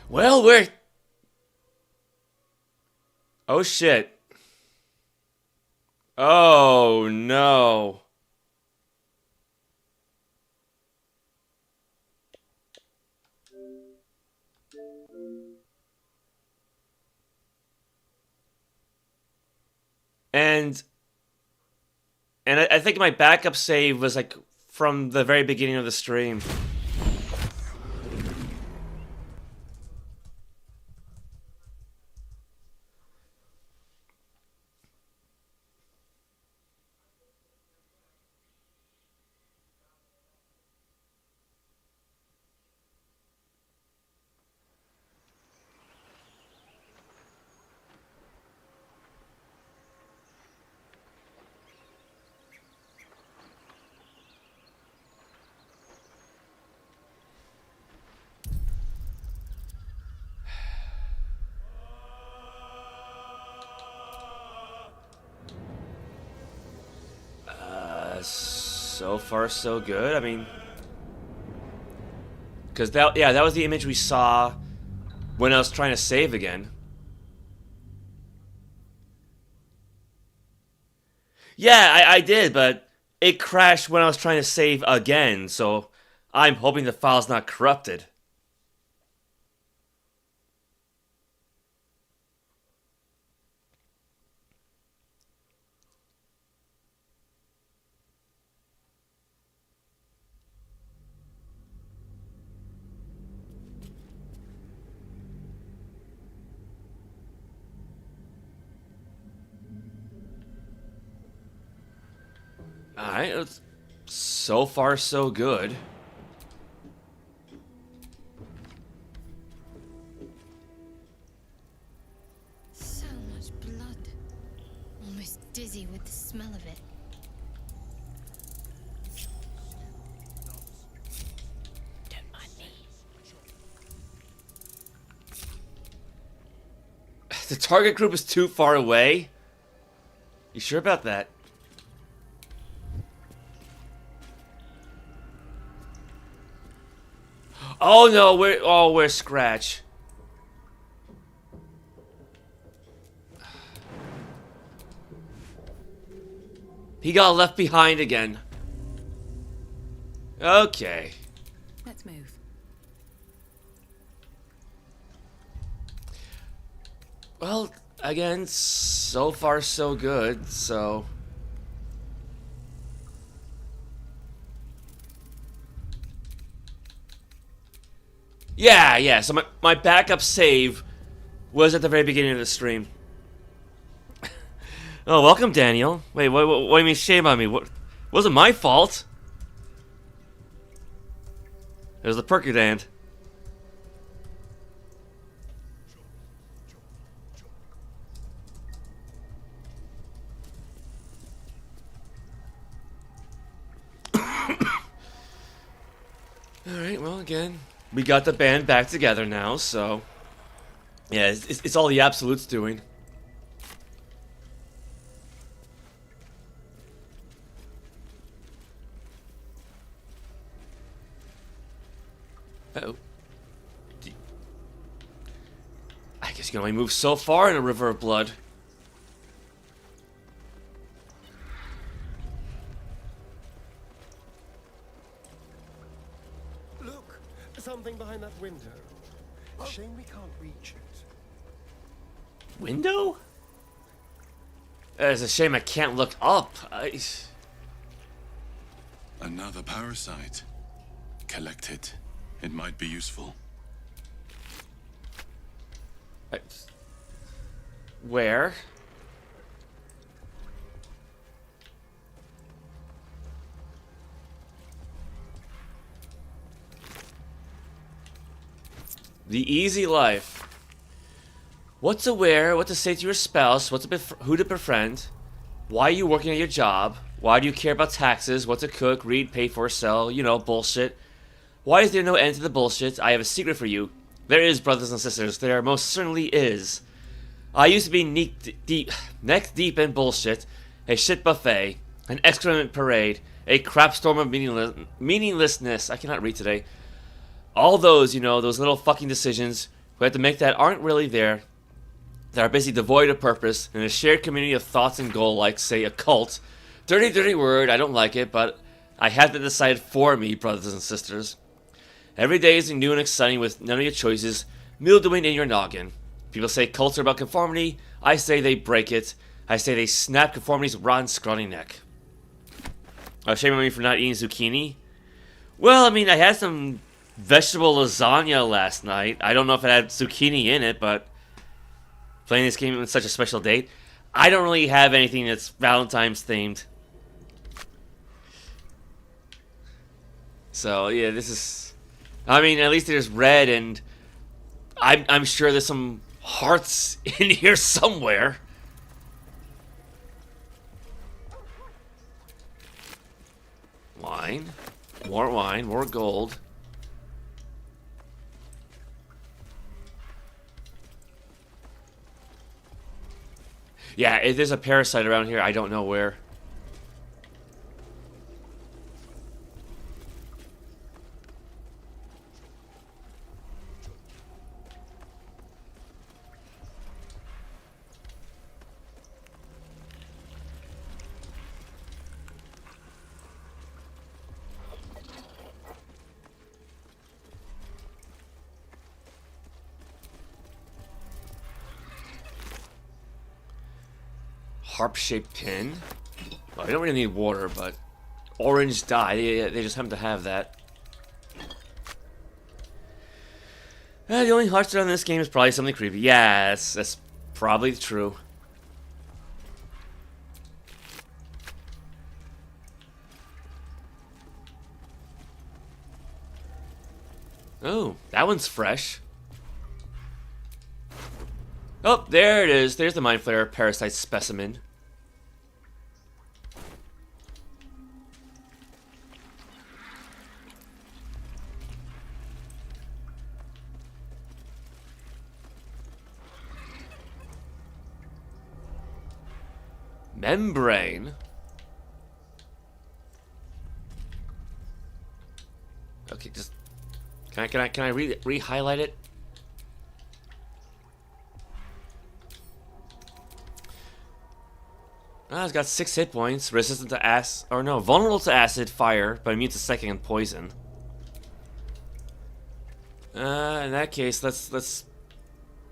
Well, we're... Oh, shit. Oh, no. And I think my backup save was like from the very beginning of the stream. So far, so good. I mean, because that was the image we saw when I was trying to save again. Yeah, I did, but it crashed when I was trying to save again, so I'm hoping the file's not corrupted. Alright, so far so good. So much blood. Almost dizzy with the smell of it. Don't mind me. The target group is too far away? You sure about that? Oh no, we're Scratch. He got left behind again. Okay. Let's move. Well, again, so far so good, so... Yeah, so my backup save was at the very beginning of the stream. Oh, welcome, Daniel. Wait, what do you mean shame on me? What wasn't my fault? There's the Percodand. Alright, well, again, we got the band back together now, so... Yeah, it's all the Absolute's doing. Uh-oh. I guess you can only move so far in a river of blood. Look, something behind that window. Shame we can't reach it. Window? It's a shame I can't look up. Another parasite. Collect it. It might be useful. Where? The easy life. What to wear, what to say to your spouse, who to befriend, why are you working at your job, why do you care about taxes, what to cook, read, pay for, sell, you know, bullshit. Why is there no end to the bullshit? I have a secret for you. There is, brothers and sisters, there most certainly is. I used to be neck deep in bullshit, a shit buffet, an excrement parade, a crap storm of meaninglessness. I cannot read today. All those, you know, those little fucking decisions we have to make that aren't really there, that are basically devoid of purpose, in a shared community of thoughts and goal, like, say, a cult. Dirty, dirty word, I don't like it, but I have to decide for me, brothers and sisters. Every day is new and exciting with none of your choices mildewing in your noggin. People say cults are about conformity. I say they break it. I say they snap conformity's rotten, scrawny neck. Oh, shame on me for not eating zucchini. Well, I mean, I had some vegetable lasagna last night. I don't know if it had zucchini in it, but playing this game on such a special date, I don't really have anything that's Valentine's themed. So, yeah, this is... I mean, at least there's red, and I'm sure there's some hearts in here somewhere. Wine. More gold. Yeah, if there's a parasite around here, I don't know where. Harp-shaped pin. Well, I don't really need water, but orange dye. They just happen to have that. The only hearts around this game is probably something creepy. Yeah, that's probably true. Oh, that one's fresh. Oh, there it is. There's the Mind Flayer parasite specimen. Membrane. Okay, just can I re-highlight it? It's got 6 hit points, resistant to acid, or no, vulnerable to acid, fire, but immune to psychic and poison. In that case, let's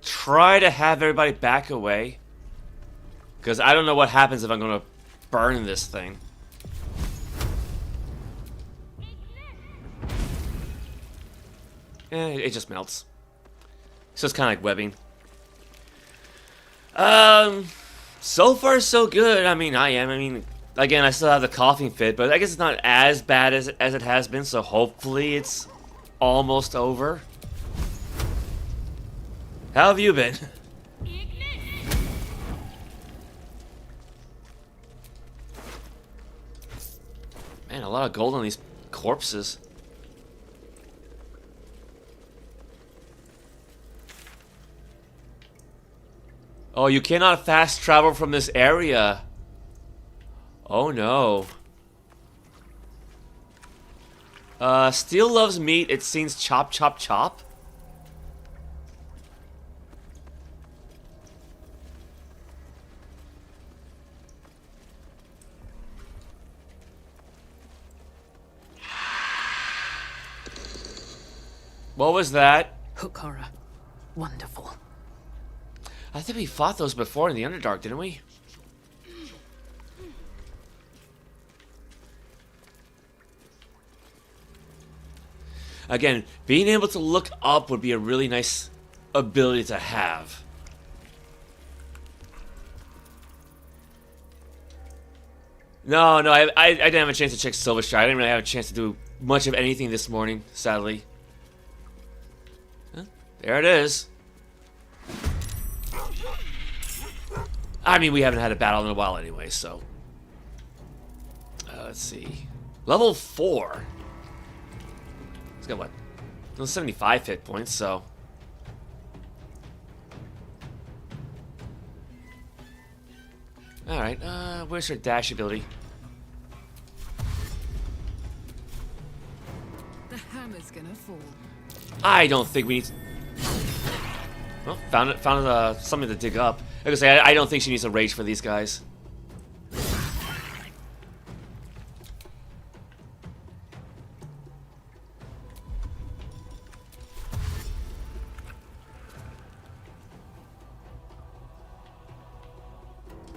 try to have everybody back away, because I don't know what happens if I'm gonna burn this thing. It just melts. So it's kind of like webbing. So far, so good. I mean, again, I still have the coughing fit, but I guess it's not as bad as it has been, so hopefully it's almost over. How have you been? Man, a lot of gold on these corpses. Oh, you cannot fast travel from this area. Oh no. Steel loves meat. It seems chop, chop, chop. What was that? Hook horror. Wonderful. I think we fought those before in the Underdark, didn't we? Again, being able to look up would be a really nice ability to have. No, I didn't have a chance to check Silverstride. I didn't really have a chance to do much of anything this morning, sadly. Huh? There it is. I mean, we haven't had a battle in a while anyway, so. Let's see. Level 4. It's got what? 75 hit points, so. Alright, where's her dash ability? The hammer's gonna fall. I don't think we need to... Well, found something to dig up. Like I say, I don't think she needs to rage for these guys.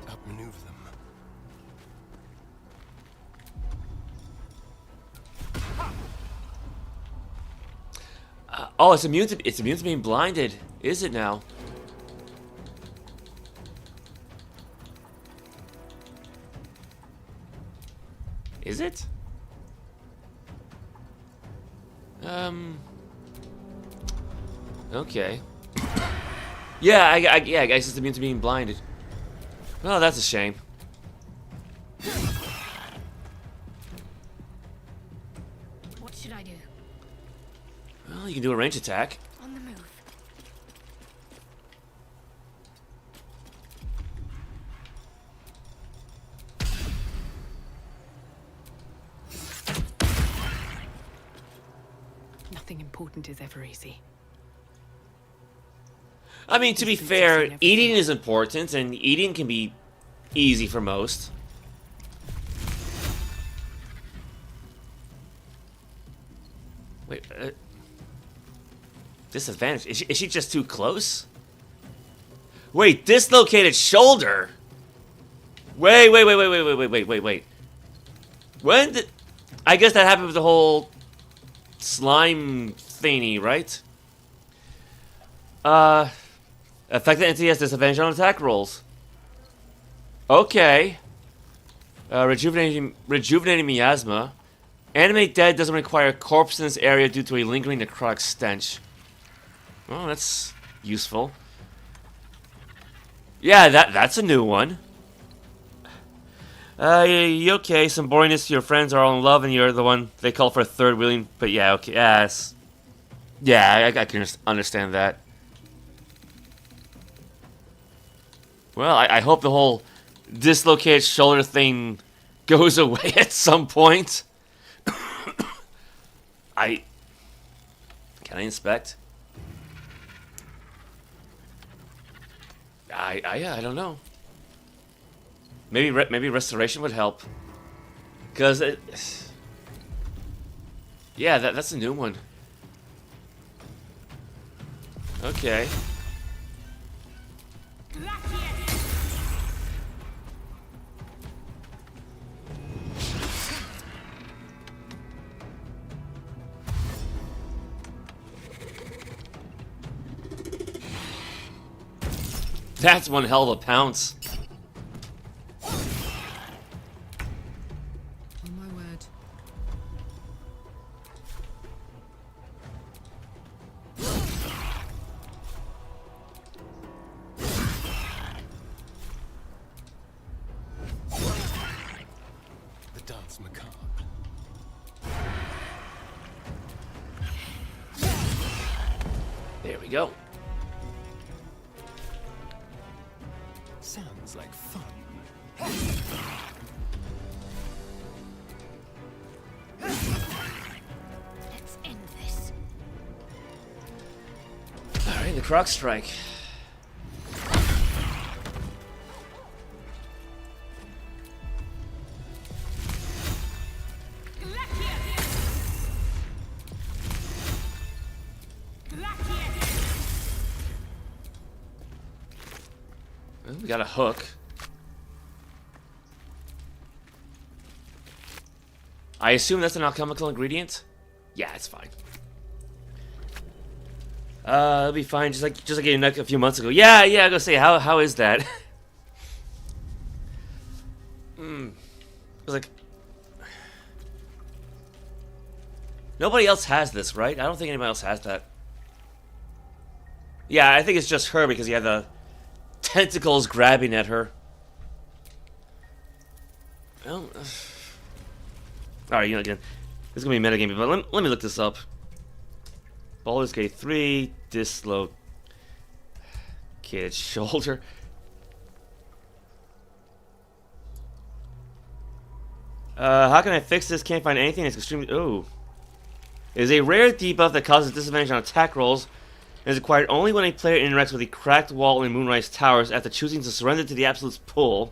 Outmaneuver them. Oh, it's immune to being blinded. Is it now? Is it? Okay. Yeah, I guess it's immune to being blinded. Oh, that's a shame. What should I do? Well, you can do a range attack. On the move. Nothing important is ever easy. I mean, to be fair, eating is important, and eating can be easy for most. Wait, disadvantage? Is she just too close? Wait, dislocated shoulder? Wait. When did... I guess that happened with the whole slime thingy, right? Affected entity has disadvantage on attack rolls. Okay. Rejuvenating miasma. Animate dead doesn't require a corpse in this area due to a lingering necrotic stench. Well, that's useful. Yeah, that's a new one. Okay, some boringness to your friends are all in love and you're the one they call for a third wheeling, but yeah, okay, yes. Yeah, I can understand that. Well, I hope the whole dislocated shoulder thing goes away at some point. Can I inspect? I don't know. Maybe restoration would help. Cause yeah, that's a new one. Okay. That's one hell of a pounce. Oh my word. The dance macabre. There we go. Sounds like fun. Dang, the Croc Strike. Well, we got a hook. I assume that's an alchemical ingredient? Yeah, it's fine. It'll be fine, just like getting neck a few months ago. Yeah, I gotta say, how is that? It was like, nobody else has this, right? I don't think anybody else has that. Yeah, I think it's just her because you have the tentacles grabbing at her. Well, alright, you know, again, this is gonna be a metagame, but let me look this up. Baldur's Gate 3, dislocated shoulder. How can I fix this? Can't find anything. It's extremely... Oh. It is a rare debuff that causes disadvantage on attack rolls and is acquired only when a player interacts with a cracked wall in Moonrise Towers after choosing to surrender to the Absolute's pull.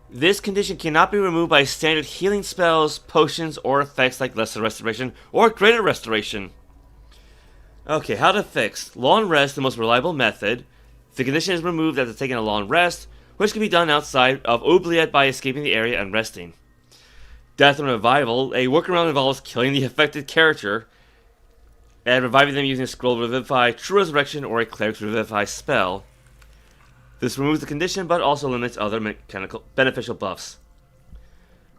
This condition cannot be removed by standard healing spells, potions, or effects like Lesser Restoration or Greater Restoration. Okay, how to fix. Long rest, the most reliable method. The condition is removed after taking a long rest, which can be done outside of Oubliette by escaping the area and resting. Death and Revival, a workaround involves killing the affected character and reviving them using a Scroll Revivify, True Resurrection, or a Clerics Revivify spell. This removes the condition, but also limits other mechanical beneficial buffs.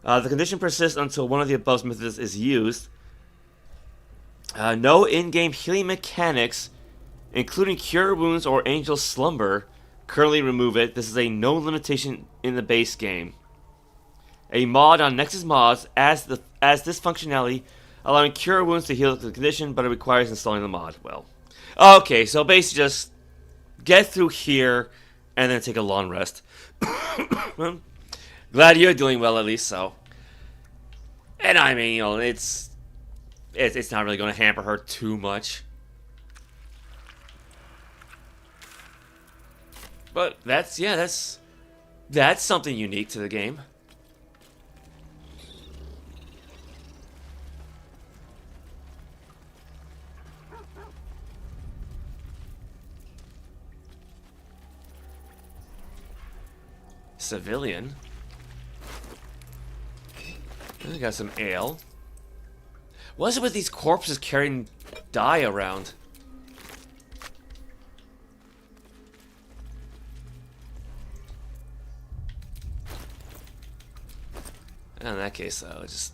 The condition persists until one of the above methods is used. No in-game healing mechanics, including Cure Wounds or Angel Slumber, currently remove it. This is a known limitation in the base game. A mod on Nexus Mods adds this functionality, allowing Cure Wounds to heal the condition, but it requires installing the mod. Well, okay, so basically just get through here and then take a long rest. Well, glad you're doing well at least, so. And I mean, you know, it's not really going to hamper her too much. But that's something unique to the game. Civilian. We got some ale. What is it with these corpses carrying dye around? In that case, I'll just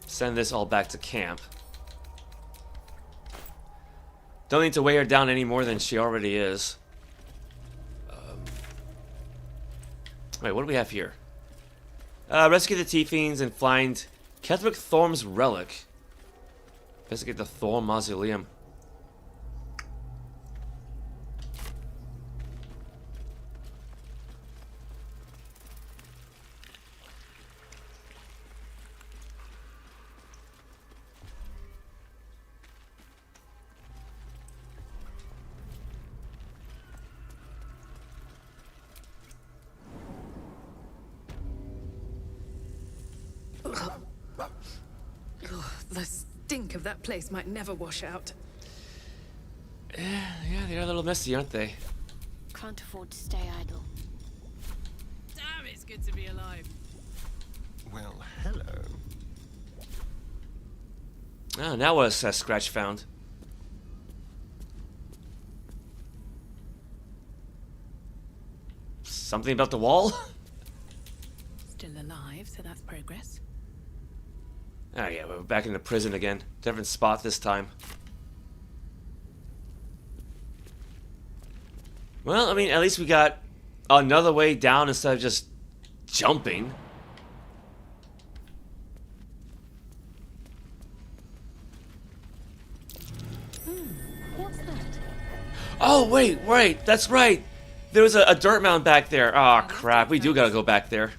send this all back to camp. Don't need to weigh her down any more than she already is. Wait, what do we have here? Rescue the tieflings and find Ketheric Thorm's relic. Investigate the Thorm Mausoleum. The stink of that place might never wash out. Yeah, they are a little messy, aren't they? Can't afford to stay idle. Damn, it's good to be alive. Well, hello. Oh, now what's Scratch found? Something about the wall? Still alive, so that's progress. Oh yeah, we're back in the prison again. Different spot this time. Well, I mean, at least we got another way down instead of just jumping. What's that? Oh, wait, that's right. There was a dirt mound back there. Oh, crap. We do gotta go back there.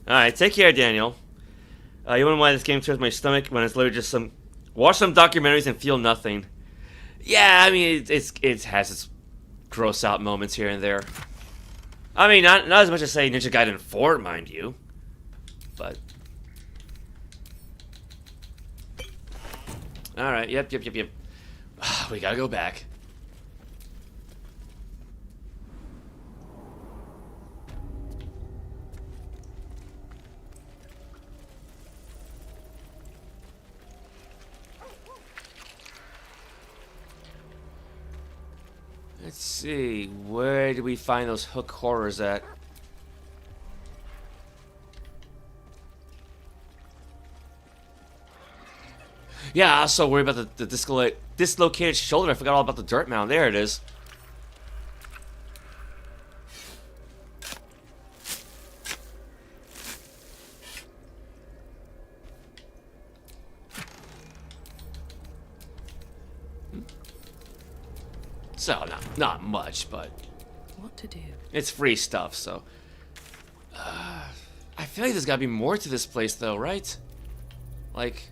Alright, take care, Daniel. You wonder why this game turns my stomach when it's literally just some... Watch some documentaries and feel nothing. Yeah, I mean, it has its gross out moments here and there. I mean, not as much as, say, Ninja Gaiden 4, mind you. But... Alright, yep. We gotta go back. Let's see, where did we find those hook horrors at? Yeah, I was so worried about the dislocated shoulder. I forgot all about the dirt mound. There it is. So, not much, but... What to do? It's free stuff, so... I feel like there's gotta be more to this place, though, right? Like...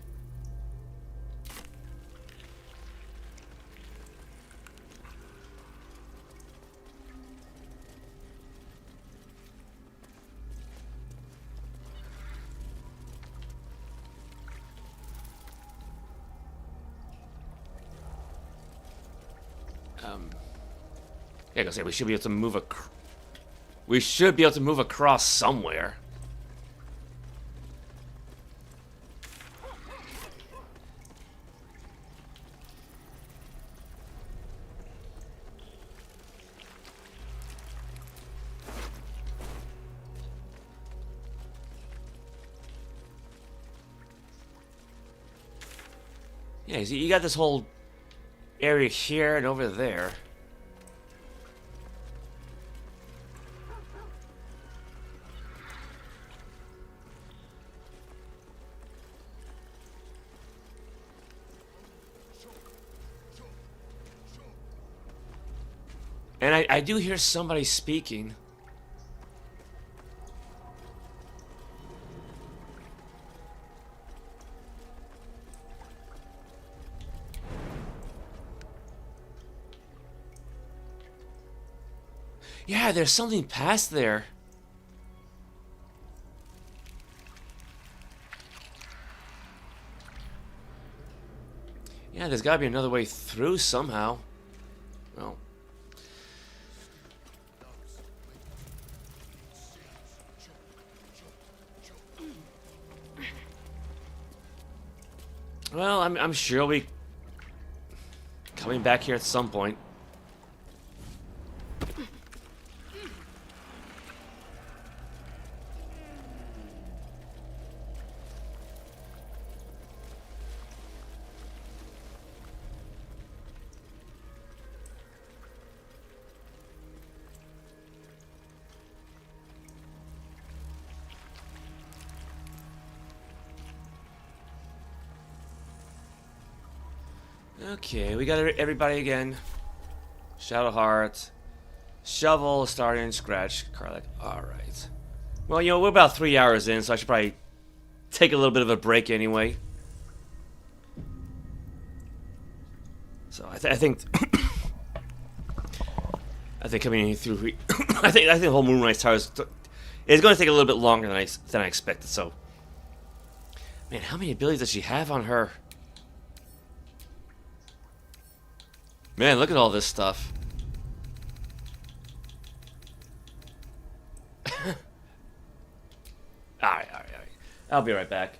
Yeah, I was gonna say we should be able to move we should be able to move across somewhere. Yeah, you got this whole area here and over there. And I do hear somebody speaking. Yeah, there's something past there. Yeah, there's gotta be another way through somehow. Well. Well, I'm sure we coming back here at some point. Okay, we got everybody again. Shadowheart, Shovel, starting scratch, Karlach. Alright. Well, you know, we're about 3 hours in, so I should probably take a little bit of a break anyway. So I think coming through I think the whole Moonrise Towers is going to take a little bit longer than I expected. So, man, how many abilities does she have on her? Man, look at all this stuff. Alright. I'll be right back.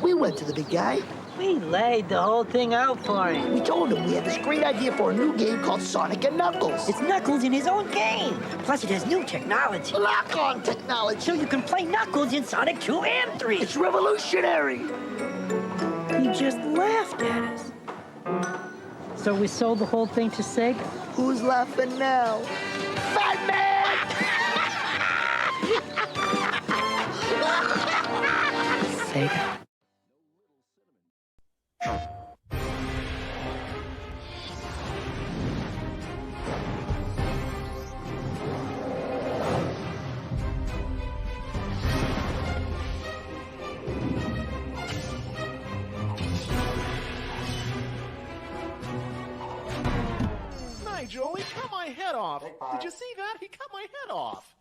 We went to the big guy. We laid the whole thing out for him. We told him we had this great idea for a new game called Sonic and Knuckles. It's Knuckles in his own game. Plus, it has new technology. Lock-on technology. So you can play Knuckles in Sonic 2 and 3. It's revolutionary. He just laughed at us. So we sold the whole thing to Sega? Who's laughing now? Fat Man! Sega. Nigel, he cut my head off. Did you see that? He cut my head off.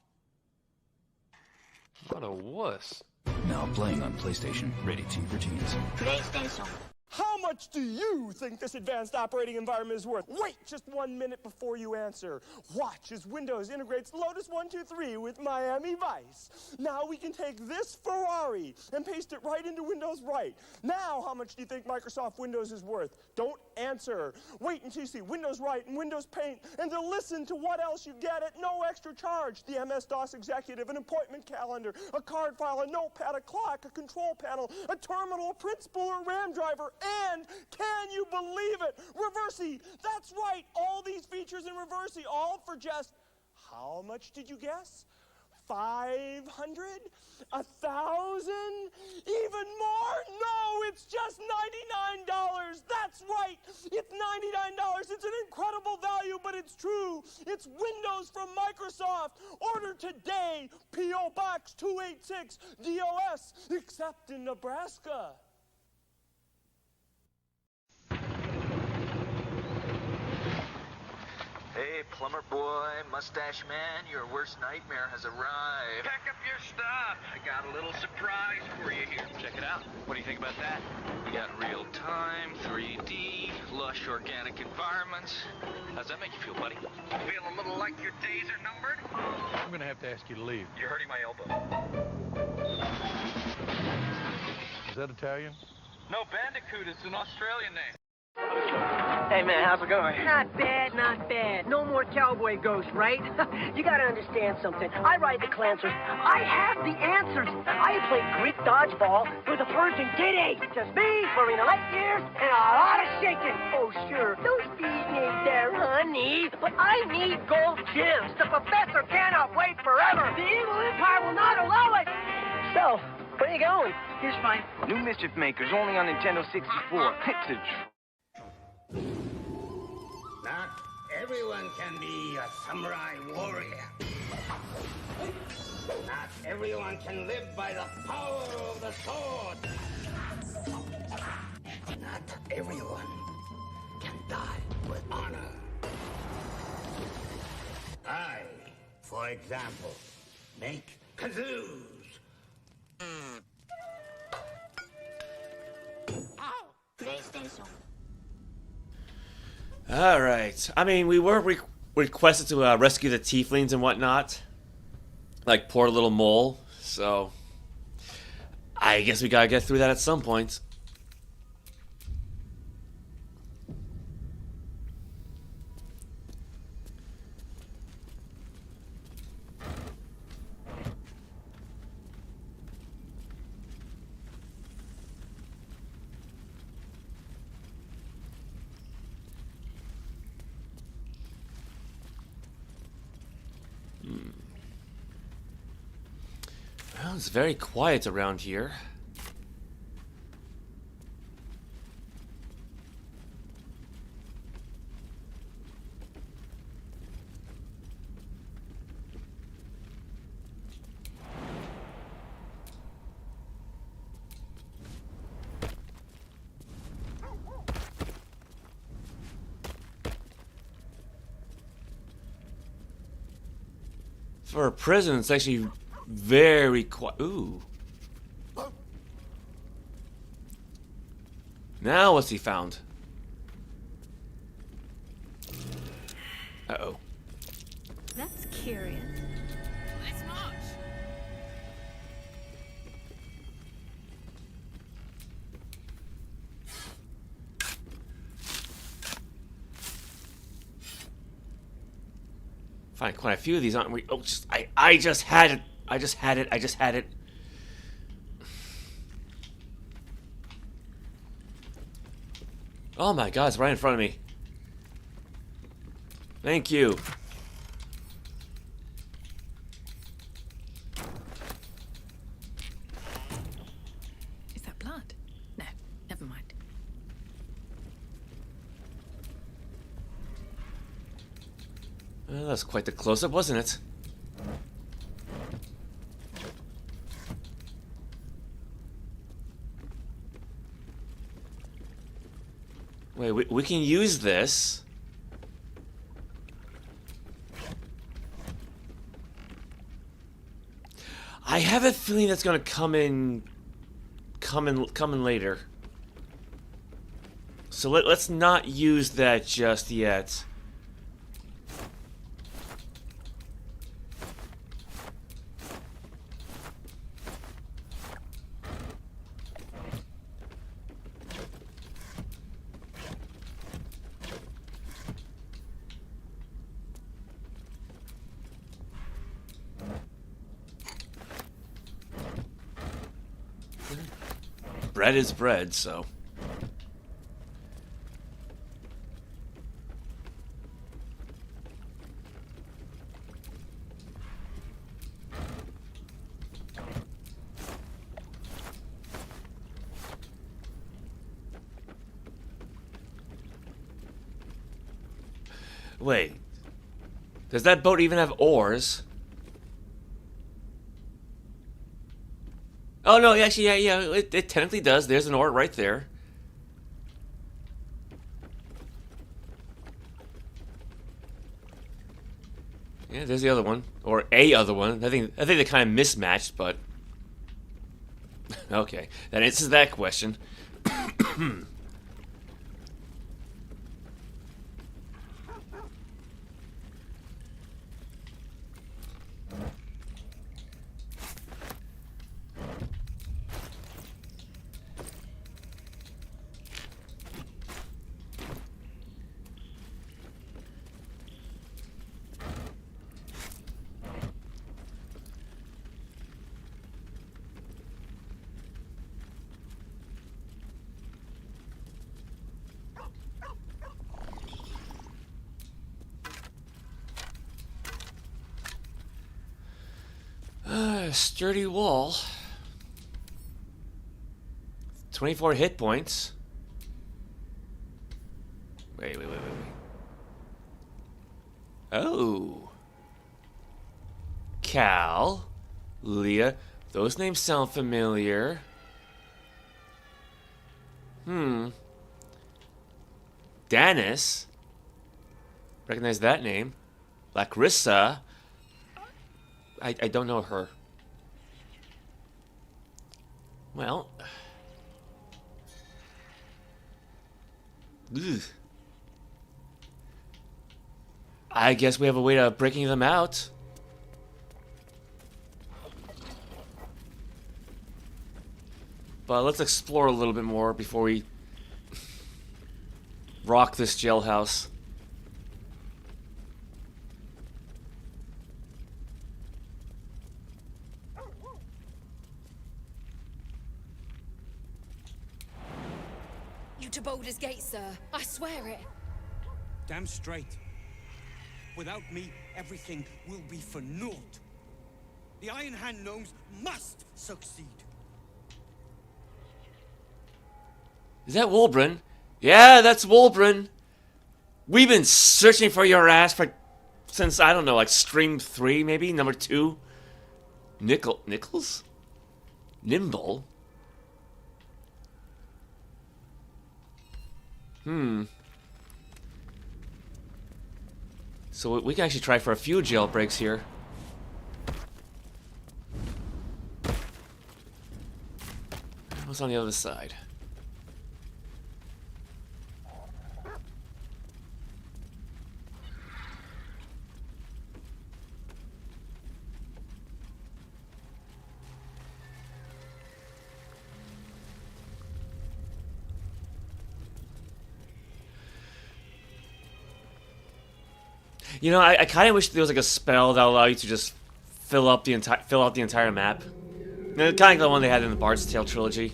What a wuss. Now playing on PlayStation, rated T for teens. PlayStation. How much do you think this advanced operating environment is worth? Wait just 1 minute before you answer. Watch as Windows integrates Lotus 123 with Miami Vice. Now we can take this Ferrari and paste it right into Windows Right. Now how much do you think Microsoft Windows is worth? Don't answer. Wait until you see Windows Right and Windows Paint and then listen to what else you get at no extra charge. The MS-DOS executive, an appointment calendar, a card file, a notepad, a clock, a control panel, a terminal, a print spool, a RAM driver, and can you believe it? Reversi. That's right. All these features in Reversi, all for just, how much did you guess? 500? 1,000? Even more? No, it's just $99. That's right. It's $99. It's an incredible value, but it's true. It's Windows from Microsoft. Order today. P.O. Box 286 DOS, except in Nebraska. Hey, plumber boy, mustache man, your worst nightmare has arrived. Pack up your stuff. I got a little surprise for you here. Check it out. What do you think about that? We got real time, 3D, lush organic environments. How's that make you feel, buddy? Feel a little like your days are numbered? I'm gonna have to ask you to leave. You're hurting my elbow. Is that Italian? No, Bandicoot is an Australian name. Hey man, how's it going? Not bad, not bad. No more cowboy ghosts, right? You gotta understand something. I ride the Clancers. I have the answers. I played Greek dodgeball with a Persian ditty. Just me, Marina Light Years, and a lot of shaking. Oh sure, those bees need their honey, but I need gold gems. The professor cannot wait forever. The evil empire will not allow it. So, where are you going? Here's mine. New Mischief Makers, only on Nintendo 64. It's a Not everyone can be a samurai warrior. Not everyone can live by the power of the sword. Not everyone can die with honor. I, for example, make kazoos. PlayStation. All right. I mean, we were requested to rescue the tieflings and whatnot, like poor little mole. So I guess we gotta get through that at some point. Well, it's very quiet around here. For a prison, it's actually very quiet. Ooh. Now what's he found? Uh-oh. That's curious. Find quite a few of these, aren't we? Oh, I just had it. I just had it. Oh my god, it's right in front of me. Thank you. Is that blood? No, never mind. Well, that's quite the close-up, wasn't it? Wait, we can use this. I have a feeling that's gonna come in later. So let's not use that just yet. Bread is bread, so. Wait. Does that boat even have oars? Oh no, actually, yeah, it technically does. There's an oar right there. Yeah, there's the other one, or a other one. I think they're kind of mismatched, but okay, that answers that question. Sturdy wall. 24 hit points. Wait. Oh. Cal. Leah. Those names sound familiar. Danis. Recognize that name. Lacrissa. I don't know her. Well. Ugh. I guess we have a way of breaking them out. But let's explore a little bit more before we rock this jailhouse. To Baldur's Gate, sir. I swear it. Damn straight. Without me, everything will be for naught. The Iron Hand gnomes must succeed. Is that Wolbrin? Yeah, that's Wolbrin. We've been searching for your ass since, I don't know, like stream 3 maybe? Number 2? Nichols? Nimble? So we can actually try for a few jailbreaks here. What's on the other side? You know, I kind of wish there was like a spell that would allow you to just fill out the entire map. Kind of like the one they had in the Bard's Tale trilogy.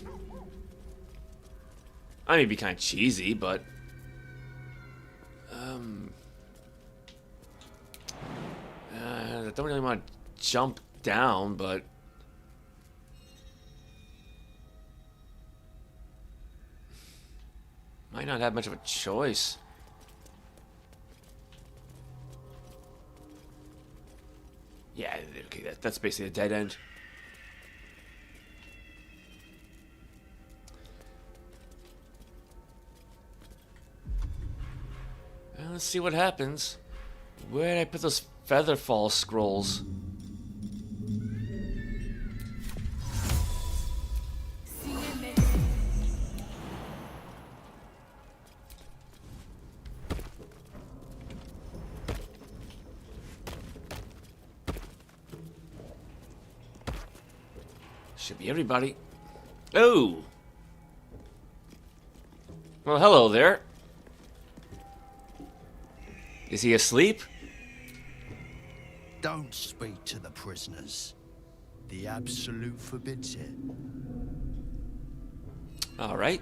I mean, it'd be kind of cheesy, but I don't really want to jump down, but might not have much of a choice. Yeah, okay, that's basically a dead end. Well, let's see what happens. Where did I put those Featherfall scrolls? Should be everybody. Oh! Well, hello there. Is he asleep? Don't speak to the prisoners. The Absolute forbids it. All right.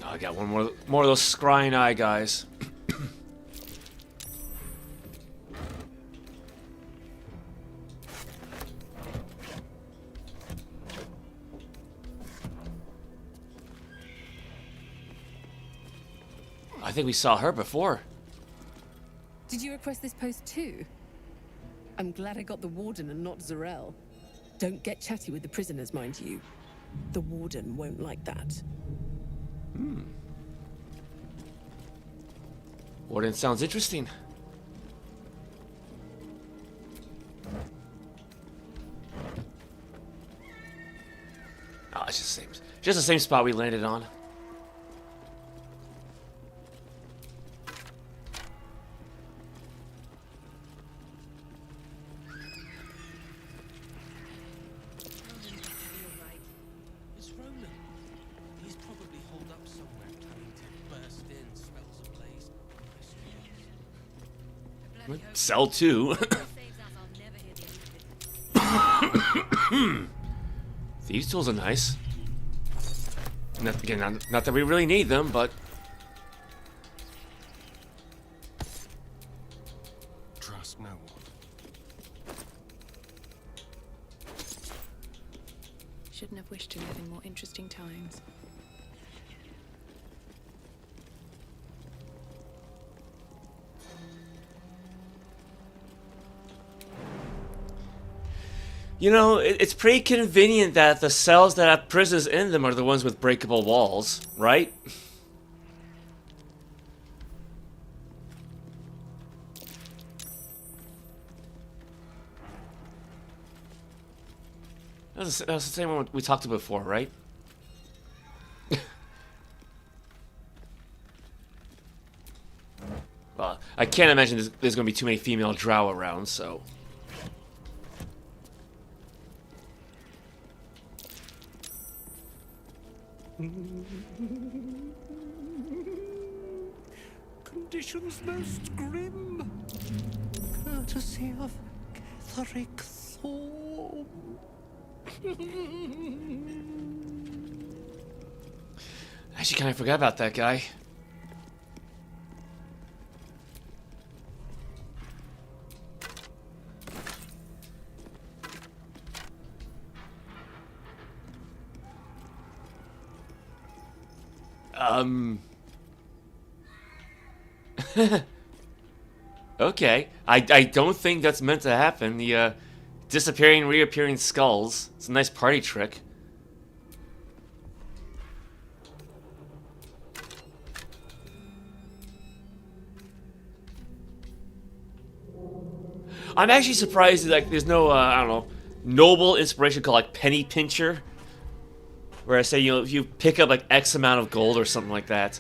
Oh, I got one more of those scrying eye guys. I think we saw her before. Did you request this post too? I'm glad I got the Warden and not Zarel. Don't get chatty with the prisoners, mind you. The Warden won't like that. Warden sounds interesting. Oh, it's just the same spot we landed on. Sell two. Thieves tools are nice. Again, not that we really need them, but Trust no one. Shouldn't have wished to live in more interesting times. you know, it's pretty convenient that the cells that have prisoners in them are the ones with breakable walls, right? That was the same one we talked about before, right? Well, I can't imagine there's going to be too many female drow around, so... Conditions most grim. Courtesy of Ketheric Thorm. I actually kind of forgot about that guy. Okay. I don't think that's meant to happen. The disappearing, reappearing skulls. It's a nice party trick. I'm actually surprised that like there's no I don't know, noble inspiration called like penny pincher, where I say, you know, if you pick up like X amount of gold or something like that.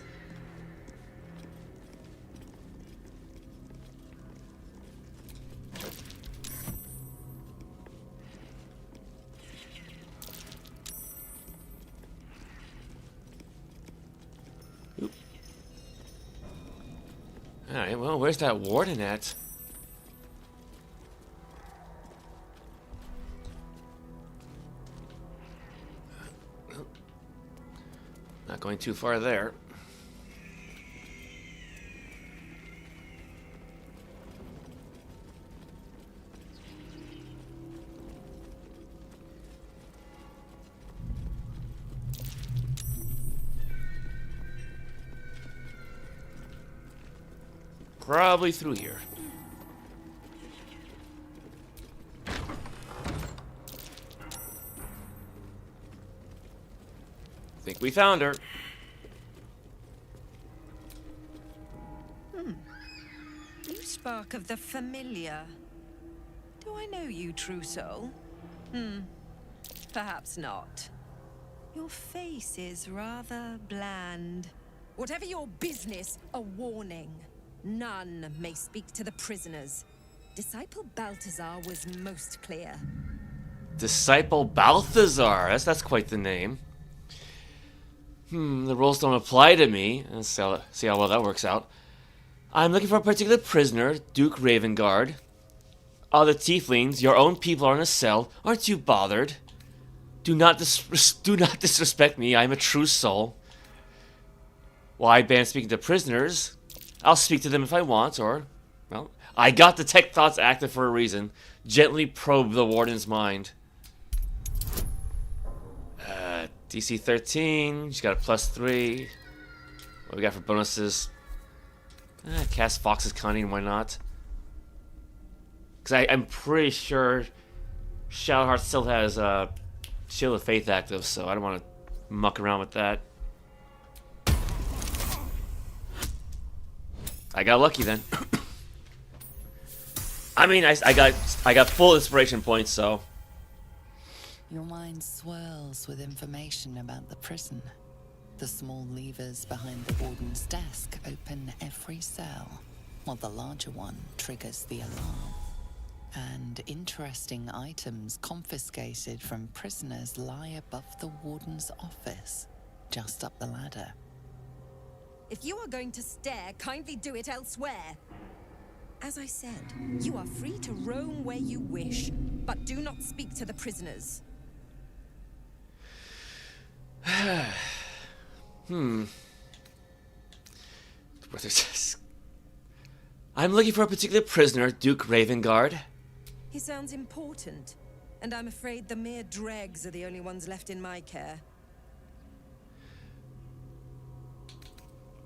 Alright, well, where's that warden at? Not going too far there. Probably through here. Think we found her. You spark of the familiar. Do I know you, true soul? Perhaps not. Your face is rather bland. Whatever your business, a warning. None may speak to the prisoners. Disciple Balthazar was most clear. Disciple Balthazar. That's quite the name. The rules don't apply to me. Let's see how well that works out. I'm looking for a particular prisoner, Duke Ravengard. Other tieflings, your own people are in a cell. Aren't you bothered? Do not disrespect me. I am a true soul. Why ban speaking to prisoners? I'll speak to them if I want, or... Well, I got Detect Thoughts active for a reason. Gently probe the warden's mind. DC 13. She's got a +3. What we got for bonuses? Cast Fox's Cunning, why not? Because I'm pretty sure Shadowheart still has Shield of Faith active, so I don't want to muck around with that. I got lucky then. I mean, I got full inspiration points, so. Your mind swirls with information about the prison. The small levers behind the warden's desk open every cell, while the larger one triggers the alarm. And interesting items confiscated from prisoners lie above the warden's office, just up the ladder. If you are going to stare, kindly do it elsewhere. As I said, you are free to roam where you wish, but do not speak to the prisoners. I'm looking for a particular prisoner, Duke Ravengard. He sounds important, and I'm afraid the mere dregs are the only ones left in my care.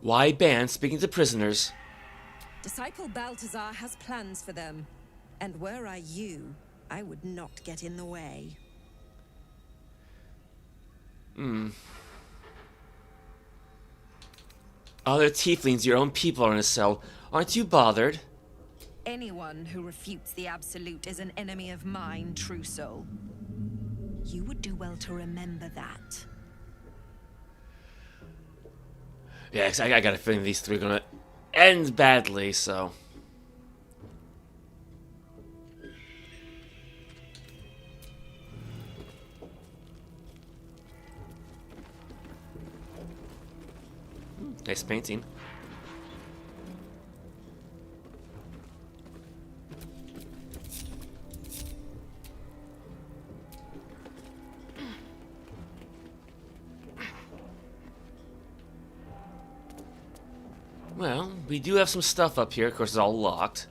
Why ban speaking to prisoners? Disciple Balthazar has plans for them, and were I you, I would not get in the way. Other tieflings, your own people are in a cell. Aren't you bothered? Anyone who refutes the Absolute is an enemy of mine, true soul. You would do well to remember that. Yeah, 'cause I got a feeling these three are gonna end badly, so. Nice painting. Well, we do have some stuff up here. Of course, it's all locked.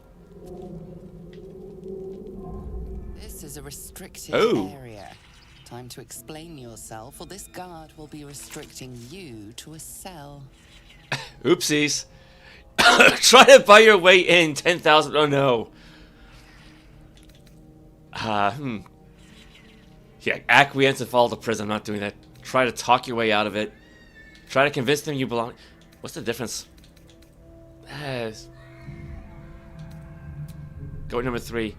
This is a restricted area. Time to explain yourself, or this guard will be restricting you to a cell. Oopsies. Try to buy your way in. 10,000. Oh no. Yeah, acquiesce and fall to prison. I'm not doing that. Try to talk your way out of it. Try to convince them you belong. What's the difference? Go number 3.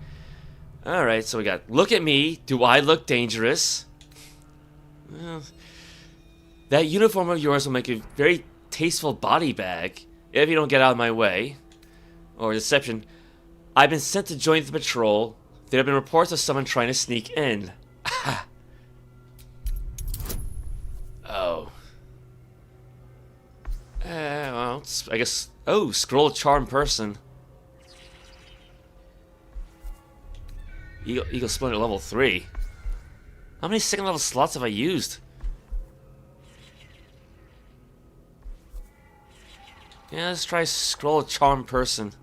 Alright, so we got look at me. Do I look dangerous? Well, that uniform of yours will make a very tasteful body bag if you don't get out of my way. Or deception. I've been sent to join the patrol. There have been reports of someone trying to sneak in. Oh. Well, know, I guess... Oh, scroll charm person. Eagle Splinter level 3. How many second level slots have I used? Yeah, let's try scroll charm person.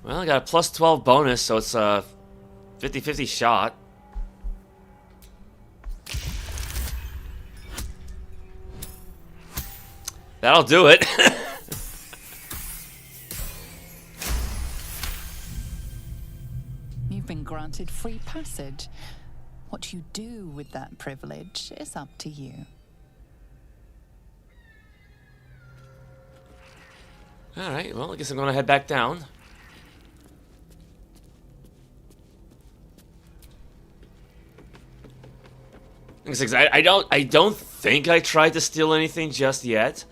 Well, I got a plus 12 bonus, so it's a 50-50 shot. That'll do it. You've been granted free passage. What you do with that privilege is up to you. Alright, well, I guess I'm gonna head back down. I don't think I tried to steal anything just yet.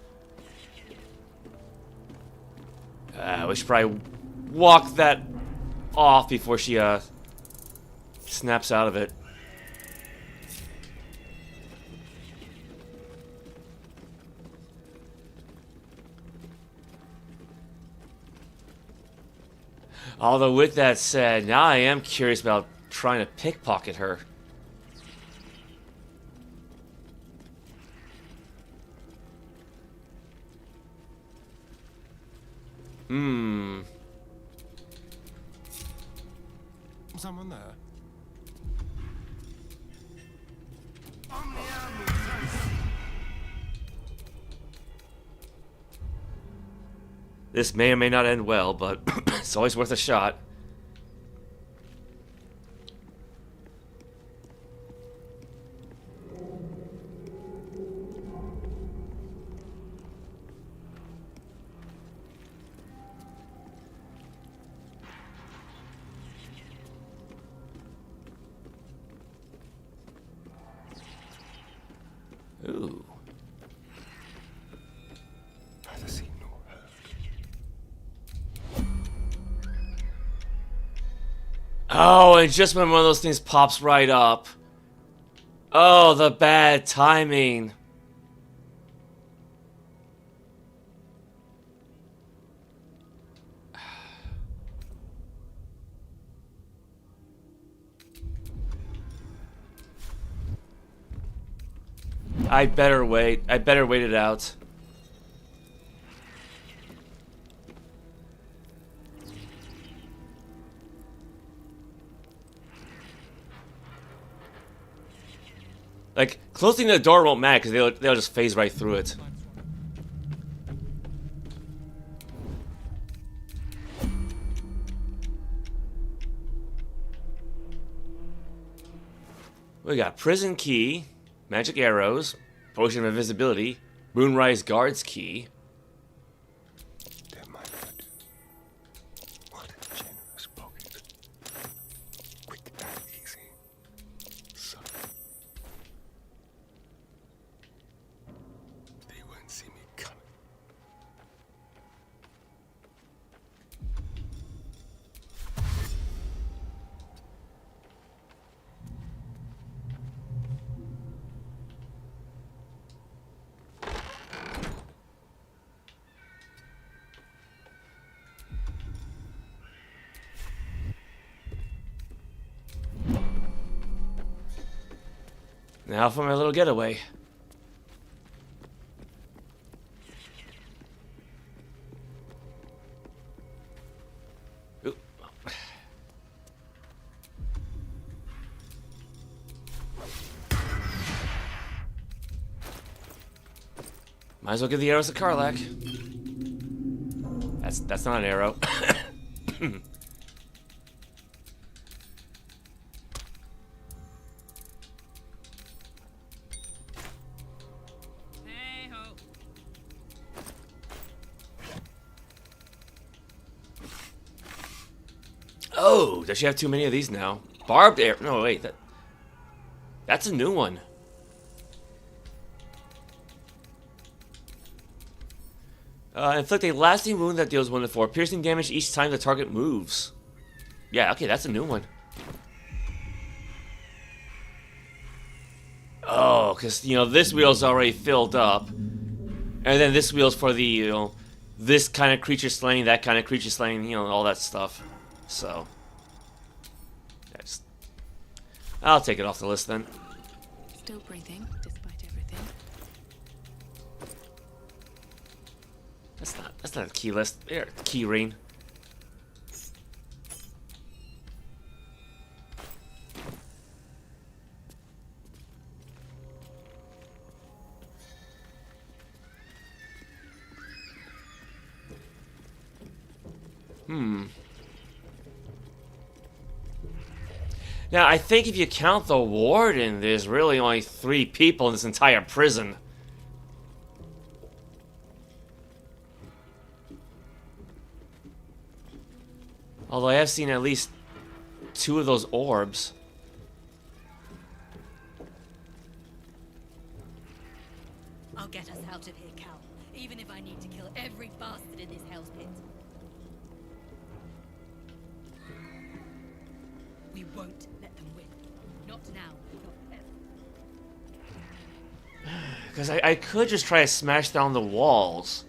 We should probably walk that off before she snaps out of it. Although with that said, now I am curious about trying to pickpocket her. Someone there? This may or may not end well, but it's always worth a shot. Ooh. Neither seen nor heard. Oh, and just when one of those things pops right up. Oh, the bad timing. I better wait. I better wait it out. Like, closing the door won't matter because they'll just phase right through it. We got prison key, magic arrows, potion of invisibility, Moonrise guard's key. What a generous pocket. Quick and easy. So they won't see me coming. Now for my little getaway. Ooh. Might as well give the arrows to Karlach. That's not an arrow. Oh, does she have too many of these now? Barbed arrow. No, wait. That's a new one. Inflict a lasting wound that deals 1 to 4 piercing damage each time the target moves. Yeah, okay, that's a new one. Oh, because, you know, this wheel's already filled up. And then this wheel's for the, you know, this kind of creature slaying, that kind of creature slaying, you know, all that stuff. So, I'll take it off the list then. Still breathing, despite everything. That's not a key list. There, key ring. Now, I think if you count the Warden, there's really only 3 people in this entire prison. Although I have seen at least 2 of those orbs. I'll get us out of here, Cal. Even if I need to kill every bastard in this hell's pit. We won't let them win. Not now. Not ever. Because I could just try to smash down the walls.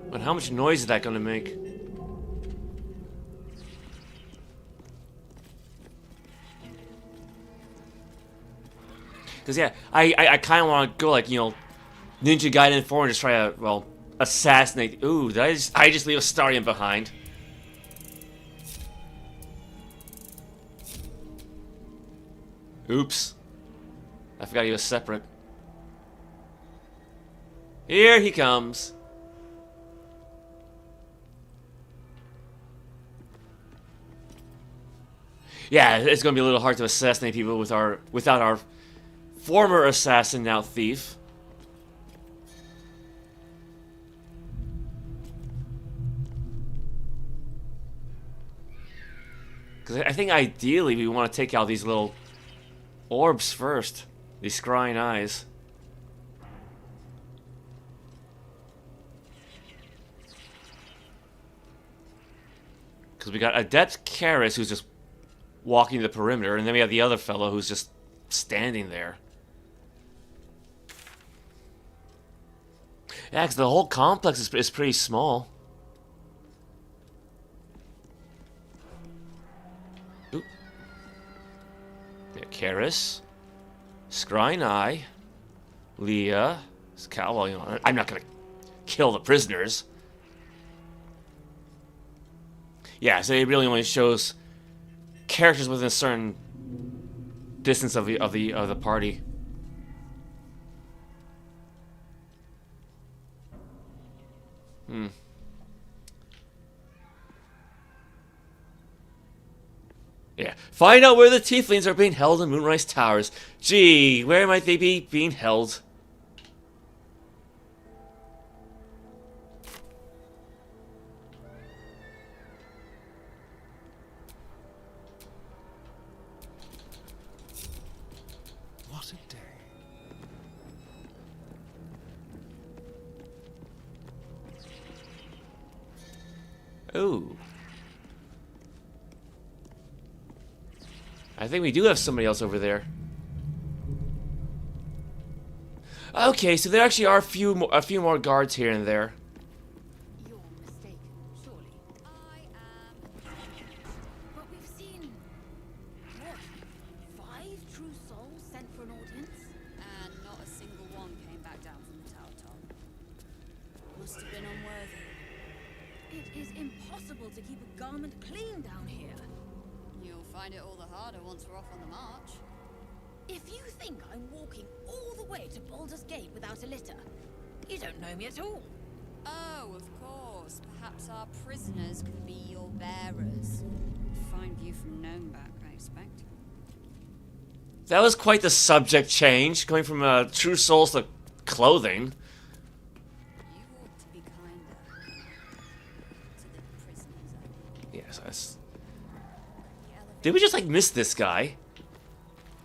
But how much noise is that going to make? Because, yeah, I kind of want to go, like, you know, Ninja Gaiden 4 and just try to, well, assassinate. Ooh, did I just leave a Starion behind? Oops. I forgot he was separate. Here he comes. Yeah, it's going to be a little hard to assassinate people without our former assassin, now thief. Because I think ideally we want to take out these little orbs first. These scrying eyes. Because we got Adept Karis, who's just walking the perimeter, and then we have the other fellow who's just standing there. Yeah, because the whole complex is pretty small. Oop. There, Karis, Scrying Eye, Leah, Cal. Well, you know, I'm not gonna kill the prisoners. Yeah, so it really only shows characters within a certain distance of the party. Yeah. Find out where the tieflings are being held in Moonrise Towers. Gee, where might they be being held? What a day. Ooh. I think we do have somebody else over there. Okay, so there actually are a few more guards here and there. You're mistaken, surely. I am. But we've seen what? 5 true souls sent for an audience? And not a single one came back down from the tower top. Must have been unworthy. It is impossible to keep a garment clean down here. You'll find it all the harder once we're off on the march. If you think I'm walking all the way to Baldur's Gate without a litter, you don't know me at all. Oh, of course. Perhaps our prisoners can be your bearers. Fine view from Gnomeback, I expect. That was quite the subject change, going from true souls to clothing. You ought to be kinder to the prisoners. Yes, that's... Did we just, like, miss this guy?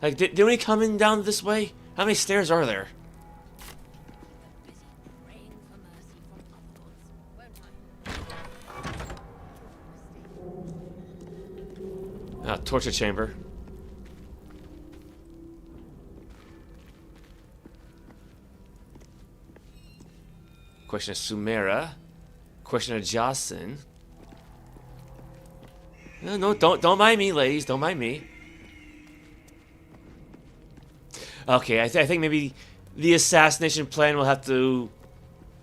Like, did we come in down this way? How many stairs are there? Ah, torture chamber. Question of Sumera. Question of Jocelyn. No, don't mind me, ladies. Don't mind me. Okay, I think maybe the assassination plan will have to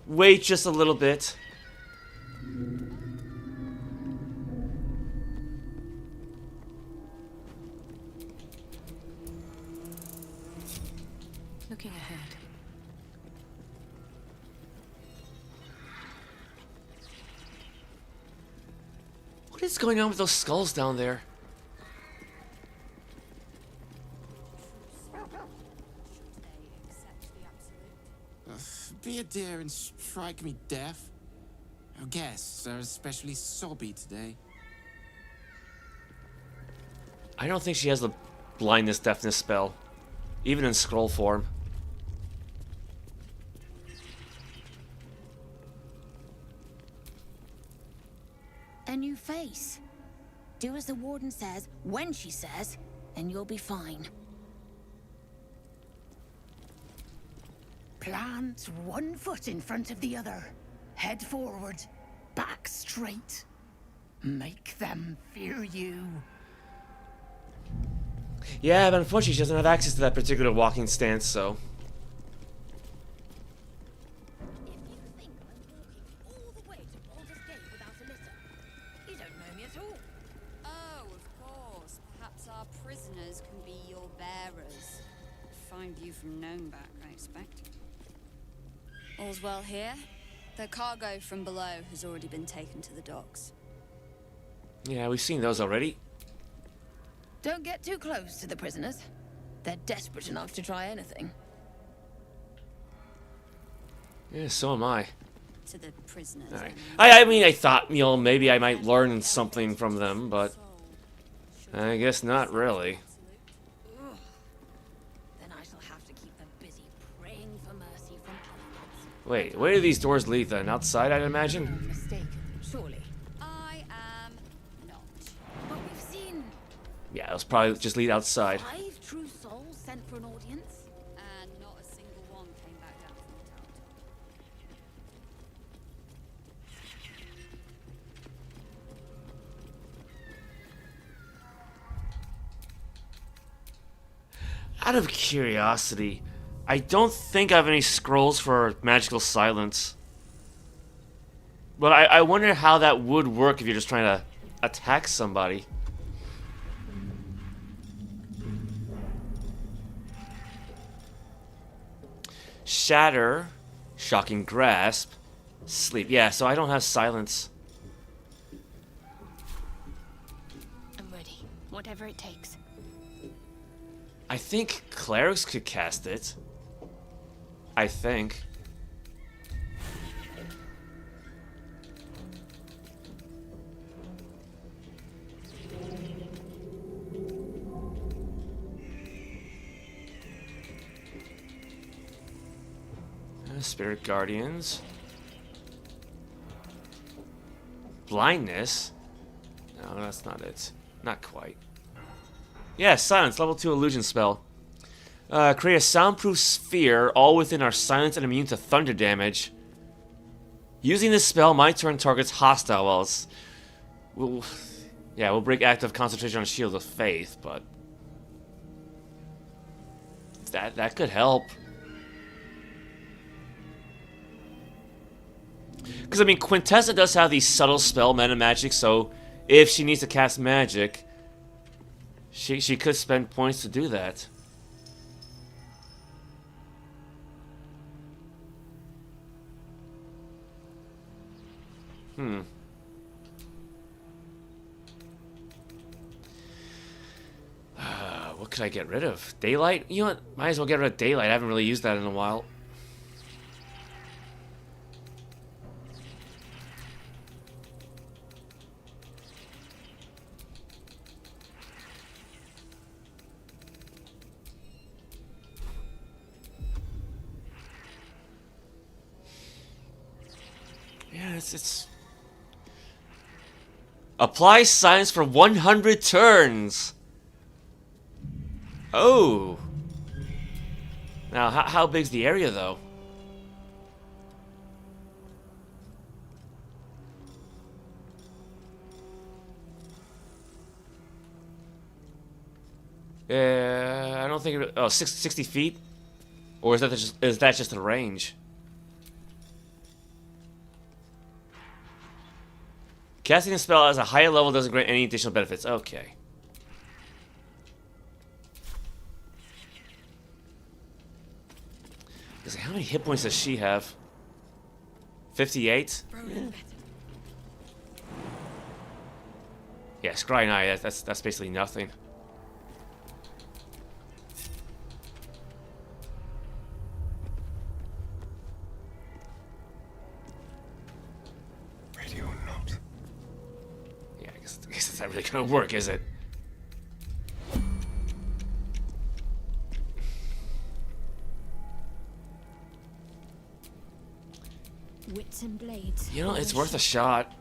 wait just a little bit. Looking ahead. What is going on with those skulls down there? Be a dear and strike me deaf. Our guests are especially sobby today. I don't think she has the blindness deafness spell, even in scroll form. A new face. Do as the Warden says, when she says, and you'll be fine. Plant one foot in front of the other. Head forward. Back straight. Make them fear you. Yeah, but unfortunately she doesn't have access to that particular walking stance, so... Oh, of course. Perhaps our prisoners can be your bearers. Fine view from Gnomeback, I expect. All's well here. The cargo from below has already been taken to the docks. Yeah, we've seen those already. Don't get too close to the prisoners. They're desperate enough to try anything. Yeah, so am I. To the prisoners. Alright. I mean, I thought, you know, maybe I might learn something from them, but... I guess not really. Then I shall have to keep them busy praying for mercy from others. Wait, where do these doors lead then? Outside, I'd imagine? Mistaken, surely. I am not. But we've seen Yeah, those probably just lead outside. 5 true souls sent for an audience. And not a single one came back down from the tower. Out of curiosity, I don't think I have any scrolls for magical silence. But I wonder how that would work if you're just trying to attack somebody. Shatter, shocking grasp, sleep. Yeah, so I don't have silence. I'm ready. Whatever it takes. I think Clerics could cast it. I think. Spirit Guardians. Blindness. No, that's not it. Not quite. Yeah, silence, level 2 illusion spell. Create a soundproof sphere, all within are silent and immune to thunder damage. Using this spell, my turn targets hostile while it's... we'll break active concentration on Shield of Faith, but... That could help. Because, I mean, Quintessa does have the subtle spell, Mana Magic, so if she needs to cast magic, she could spend points to do that. What could I get rid of? Daylight? You know what? Might as well get rid of Daylight. I haven't really used that in a while. Yeah, it's... Apply silence for 100 turns! Oh! Now, how big's the area, though? I don't think it, oh, 60 feet? Or is that just a range? Casting a spell as a higher level doesn't grant any additional benefits. Okay. How many hit points does she have? 58? Yeah, scrying eye, that's basically nothing. Radio note. Yeah, I guess it's not really gonna work, is it? Wits and blades. You know, it's worth a shot.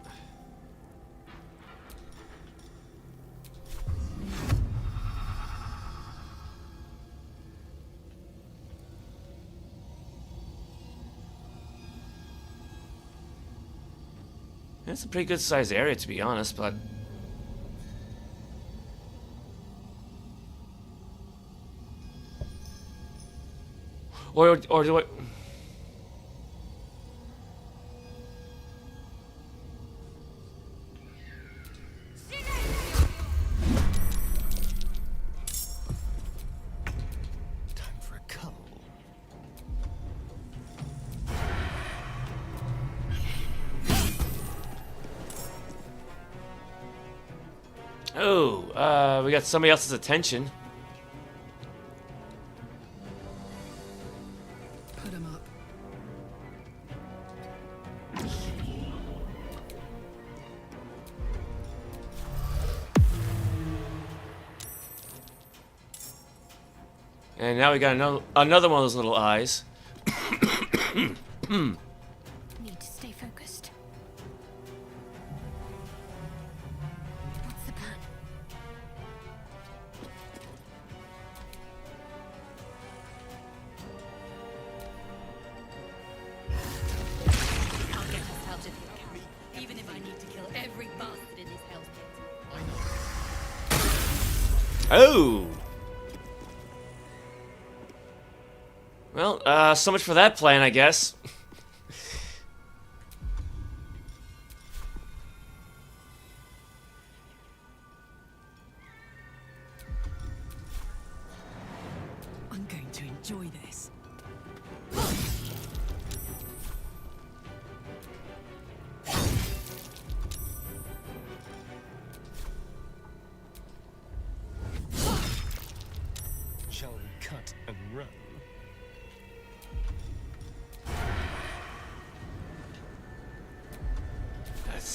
It's a pretty good sized area, to be honest, but or do I? Oh, we got somebody else's attention. Put him up. And now we got another one of those little eyes. Need to stay focused. What's the plan? Can't get us out of here, even if I need to kill every bastard in this hell's pit. Oh. Well, so much for that plan, I guess. I'm going to enjoy this. Shall we cut and run? Let's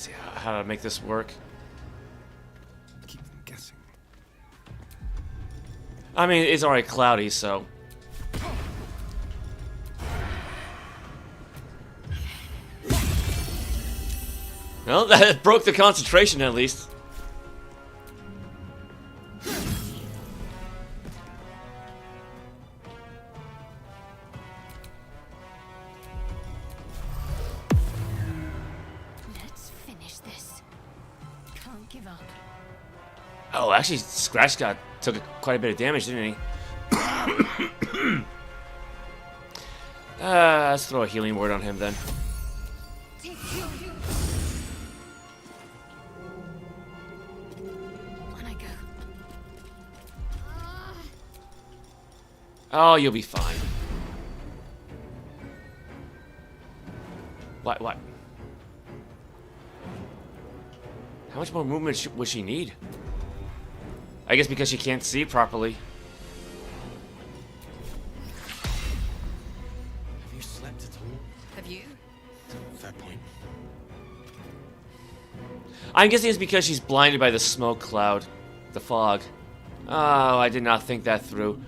see how to make this work. Keep them guessing. I mean, it's already cloudy, so. Well, that broke the concentration at least. Oh, actually, Scratch took quite a bit of damage, didn't he? Let's throw a healing word on him then. Oh, you'll be fine. What? How much more movement would she need? I guess because she can't see properly. Have you slept at all? Have you? Fair point. I'm guessing it's because she's blinded by the smoke cloud. The fog. Oh, I did not think that through.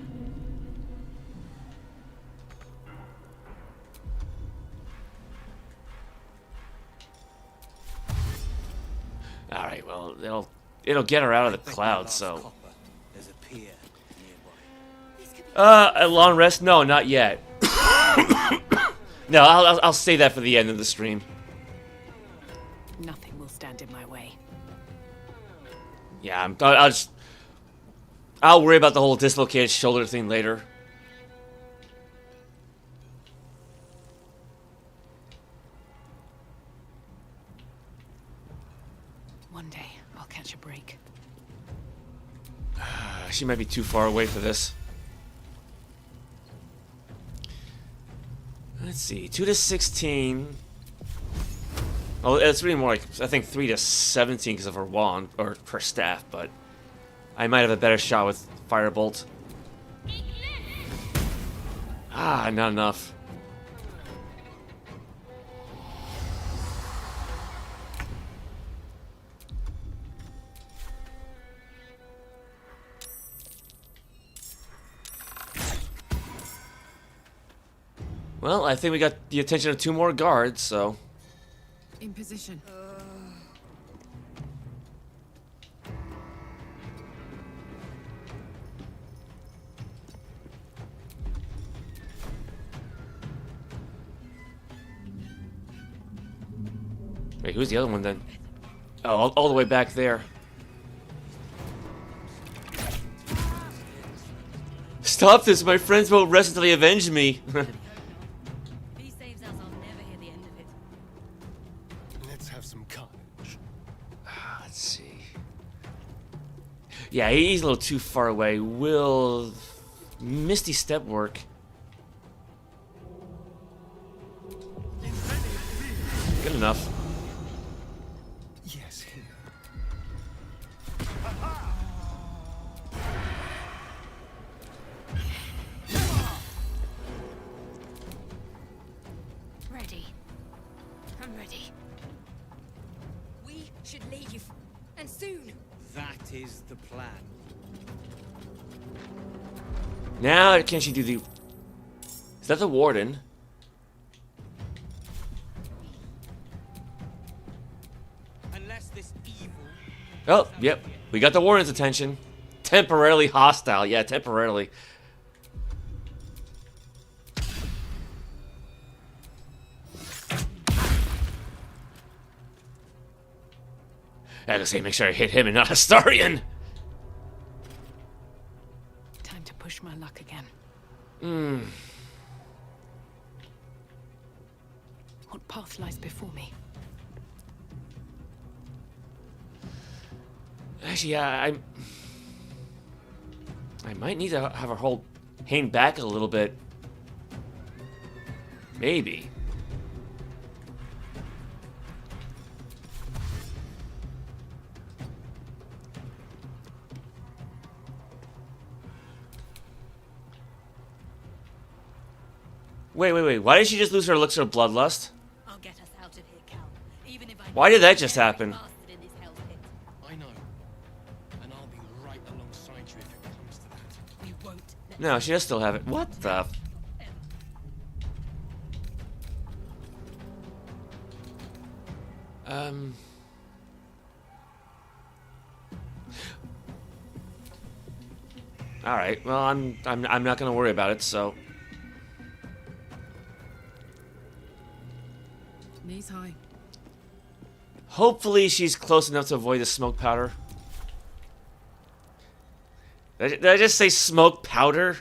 Alright, well, it'll get her out of the cloud, so. There's a pier nearby. A long rest? No, not yet. No, I'll say that for the end of the stream. Nothing will stand in my way. Yeah, I'll just I'll worry about the whole dislocated shoulder thing later. One day, I'll catch a break. She might be too far away for this. Let's see, 2 to 16. Oh, it's really more like, I think 3 to 17 because of her wand, or her staff, but I might have a better shot with Firebolt. Ah, not enough. Well, I think we got the attention of 2 more guards, so... In position. Wait, who's the other one then? Oh, all the way back there. Stop this! My friends won't rest until they avenge me! Let's have some carnage. Let's see. Yeah, he's a little too far away. Will Misty Step work? Good enough. Yes, here. Ready. I'm ready. We should leave. And soon. That is the plan. Now, can she do the... Is that the Warden? Unless this evil... Oh, yep. We got the Warden's attention. Temporarily hostile. Yeah, temporarily. I gotta say, make sure I hit him and not Astarion. Time to push my luck again. What path lies before me? Actually, yeah, I might need to have her hold hang back a little bit. Maybe. Wait. Why did she just lose her elixir of bloodlust? I'll get us out of here, Cal. Even if I Why did that just happen? I know. And I'll be right alongside you if it comes to that. We won't let No, she does still have it. What the? All right. Well, I'm not gonna worry about it. So. Knees high. Hopefully she's close enough to avoid the smoke powder. Did I just say smoke powder?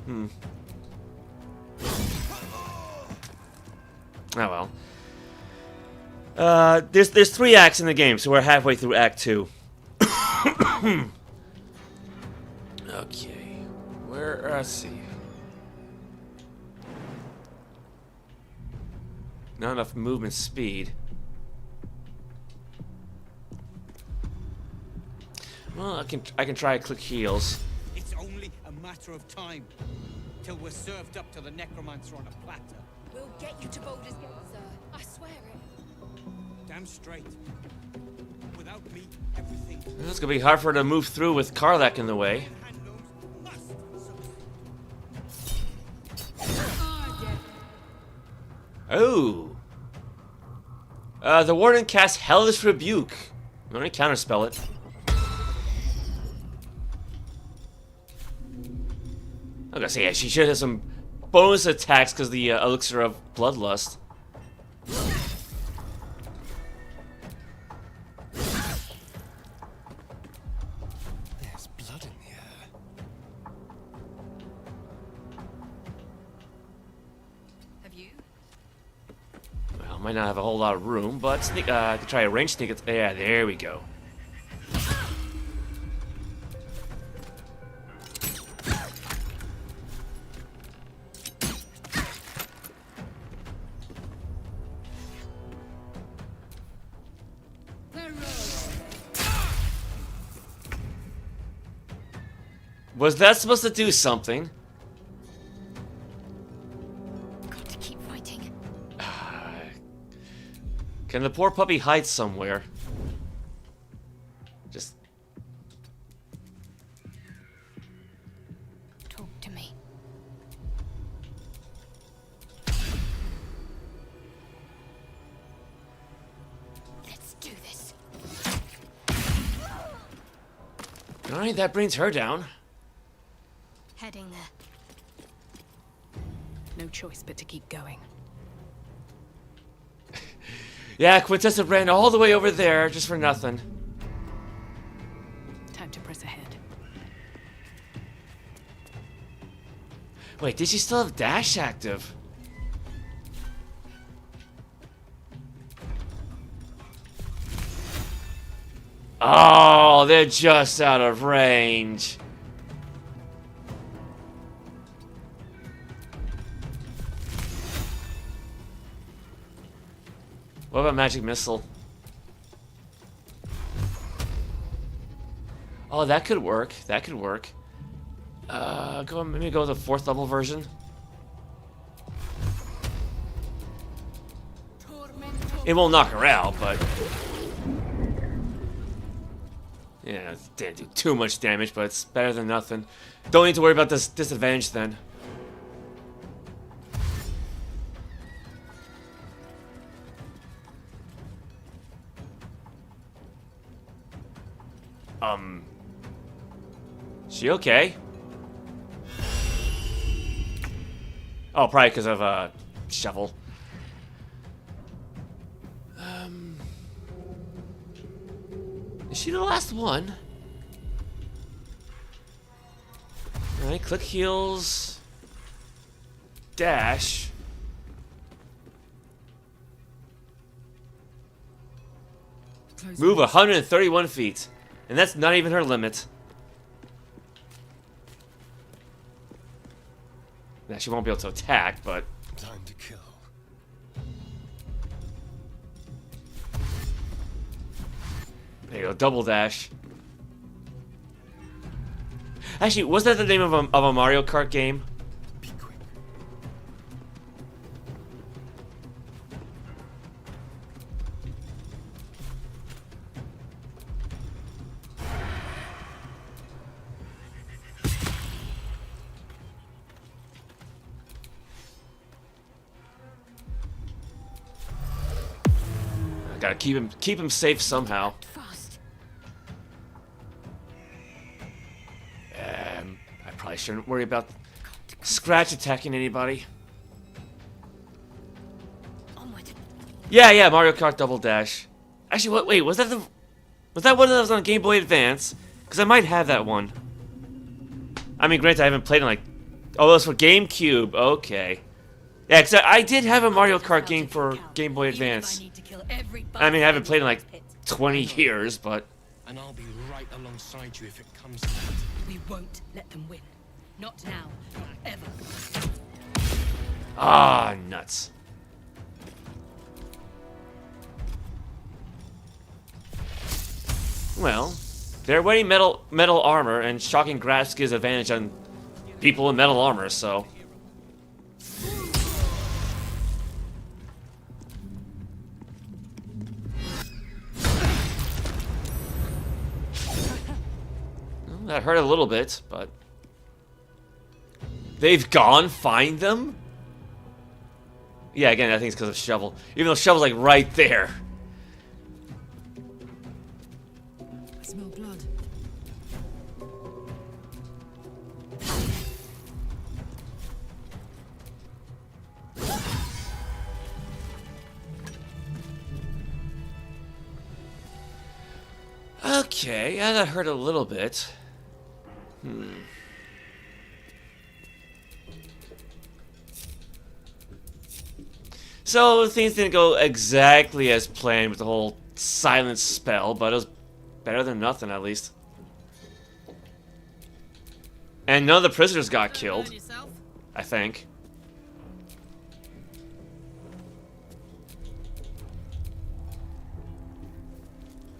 Oh well. There's 3 acts in the game, so we're halfway through Act 2. Okay. Let's see. Not enough movement speed. Well, I can try to click heals. It's only a matter of time till we're served up to the necromancer on a platter. We'll get you to Baldur's Gate, sir. I swear it. Damn straight. Without me, everything. It's gonna be hard for her to move through with Karlach in the way. Oh. The Warden casts Hellish Rebuke. I'm gonna counterspell it. I gotta say, yeah, she should have some bonus attacks because the elixir of bloodlust. There's blood Might not have a whole lot of room, but sneak, I could try a range sneak. Yeah, there we go. Was that supposed to do something? Got to keep fighting. Can the poor puppy hide somewhere? Just... Talk to me. Let's do this. Alright, that brings her down. Heading there. No choice but to keep going. Yeah, Quintessa ran all the way over there just for nothing. Time to press ahead. Wait, did she still have dash active? Oh, they're just out of range. What about magic missile? Oh, that could work. That could work. Maybe go with the 4th level version. It won't knock her out, but yeah, it didn't do too much damage, but it's better than nothing. Don't need to worry about this disadvantage then. She okay? Oh, probably because of shovel. Is she the last one? Alright, click heals. Dash. Move 131 feet. And that's not even her limit. Now, she won't be able to attack, but... Time to kill. There you go, double dash. Actually, was that the name of a Mario Kart game? Be quick. I gotta keep him safe somehow. I shouldn't worry about Scratch attacking anybody. Yeah, Mario Kart Double Dash. Actually, wait, was that one that was on Game Boy Advance? Because I might have that one. I mean, granted, I haven't played it like... Oh, it was for GameCube. Okay. Yeah, because I did have a Mario Kart game for Game Boy Advance. I mean, I haven't played in like 20 years, but... And I'll be right alongside you if it comes to that. We won't let them win. Not now, not ever. Ah, nuts. Well, they're wearing metal armor, and shocking grasp gives advantage on people in metal armor, so... Well, that hurt a little bit, but... They've gone? Find them? Yeah, again, I think it's because of Shovel. Even though Shovel's like right there. I smell blood. Okay, yeah, that hurt a little bit. So things didn't go exactly as planned with the whole silence spell, but it was better than nothing at least. And none of the prisoners got killed, I think.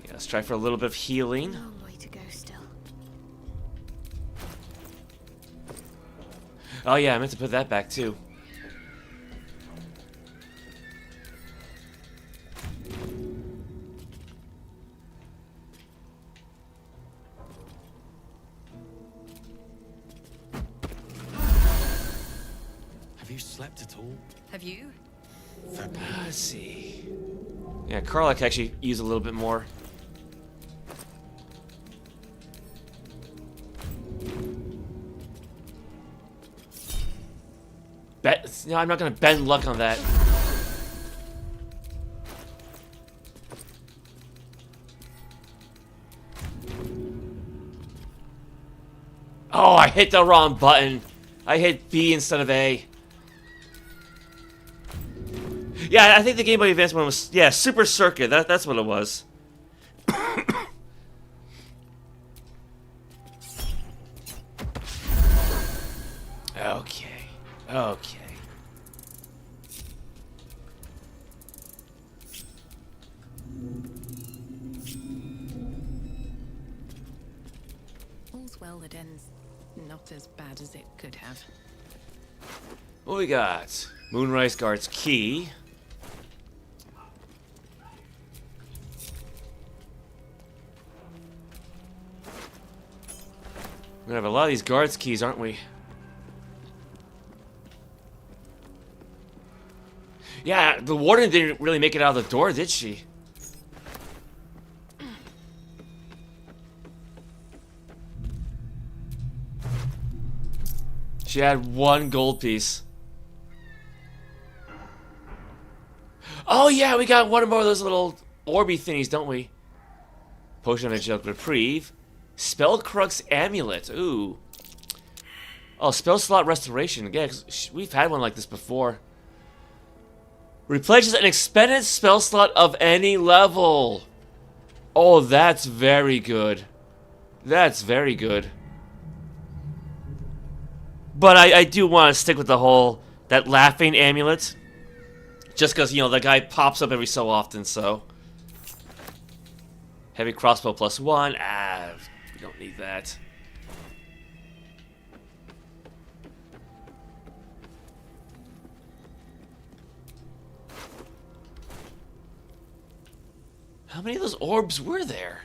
Yeah, let's try for a little bit of healing. Long way to go still. Oh yeah, I meant to put that back too. Have you slept at all? Have you? Let's see. Yeah, Karlach could actually use a little bit more. No, I'm not gonna bend luck on that. Oh, I hit the wrong button. I hit B instead of A. Yeah, I think the Game Boy Advance one was, yeah, Super Circuit. That's what it was. Okay. Okay. All's well that ends not as bad as it could have. What we got? Moonrise Guard's key. We're gonna have a lot of these guards' keys, aren't we? Yeah, the Warden didn't really make it out of the door, did she? She had one gold piece. Oh yeah, we got one more of those little orby thingies, don't we? Potion of Angelic Reprieve. Spellcrux Amulet. Ooh. Oh, Spell Slot Restoration. Yeah, 'cause we've had one like this before. Replenishes an expended spell slot of any level. Oh, that's very good. That's very good. But I do want to stick with the whole, that laughing amulet. Just because, you know, the guy pops up every so often, so. Heavy crossbow +1. Ah, we don't need that. How many of those orbs were there?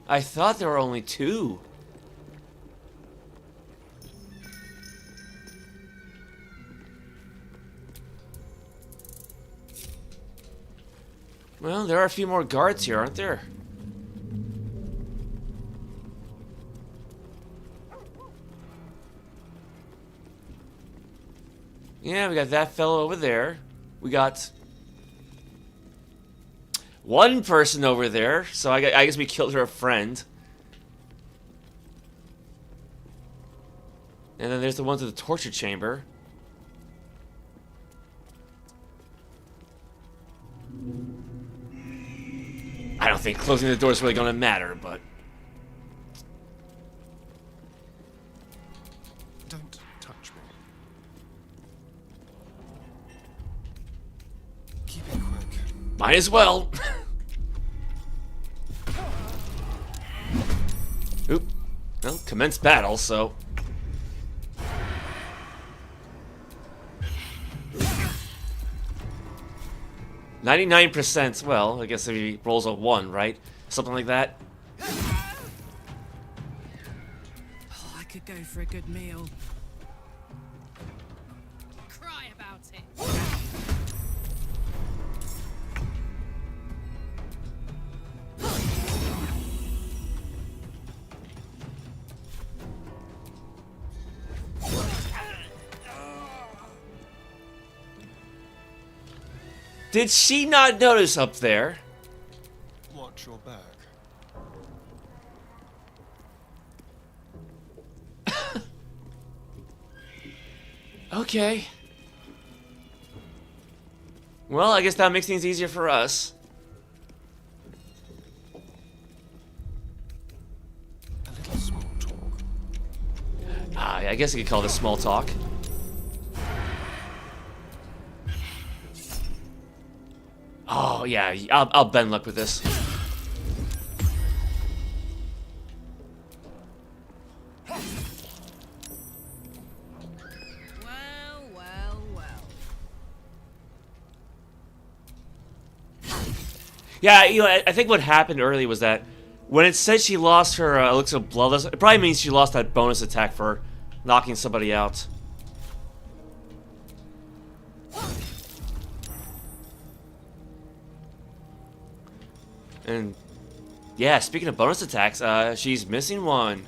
I thought there were only 2. Well, there are a few more guards here, aren't there? Yeah, we got that fellow over there. We got one person over there, so I guess we killed her friend. And then there's the one to the torture chamber. I don't think closing the door is really going to matter, but... Don't touch me. Keep it quick. Might as well. Oop. Well, commence battle, so... 99%, well, I guess if he rolls a 1, right? Something like that. Oh, I could go for a good meal. Cry about it. Did she not notice up there? Watch your back. Okay. Well, I guess that makes things easier for us. A little small talk. I guess you could call this small talk. Oh, yeah, I'll bend luck with this. Yeah, you know, I think what happened earlier was that when it said she lost her elixir of bloodless, it probably means she lost that bonus attack for knocking somebody out. And yeah, speaking of bonus attacks, she's missing one.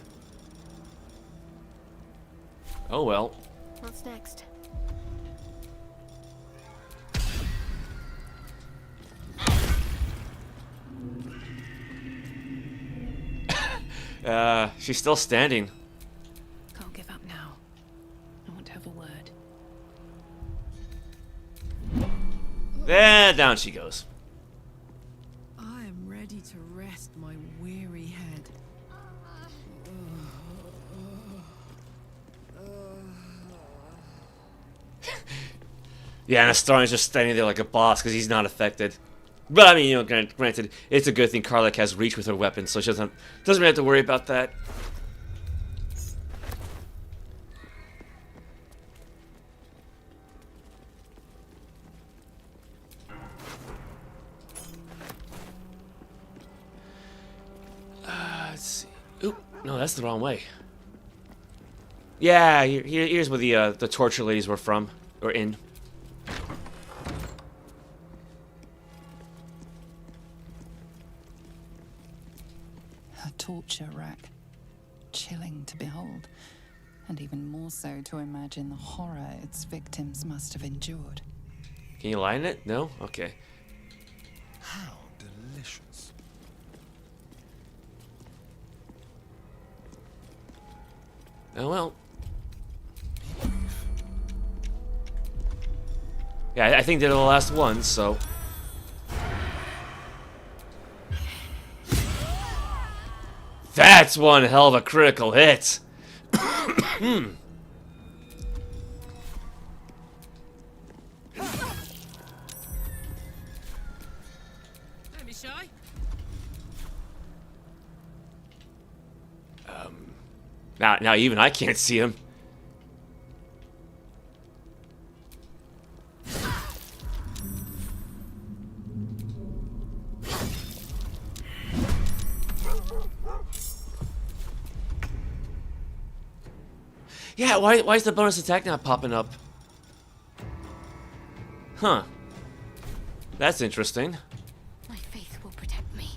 Oh well. What's next? She's still standing. Can't give up now. I want to have a word. There, down she goes. I am ready to rest my weary head. Yeah, and Astarian's just standing there like a boss because he's not affected. But I mean, you know, granted, it's a good thing Karlach has reach with her weapon, so she doesn't really have to worry about that. Let's see. Oop, no, that's the wrong way. Yeah, here's where the torture ladies were from, or in. Torture rack. Chilling to behold, and even more so to imagine the horror its victims must have endured. Can you line it? No? Okay. How delicious. Oh well. Yeah, I think they're the last ones, so... That's one hell of a critical hit! Don't be shy. Now even I can't see him. Yeah, why is the bonus attack not popping up? Huh. That's interesting. My faith will protect me.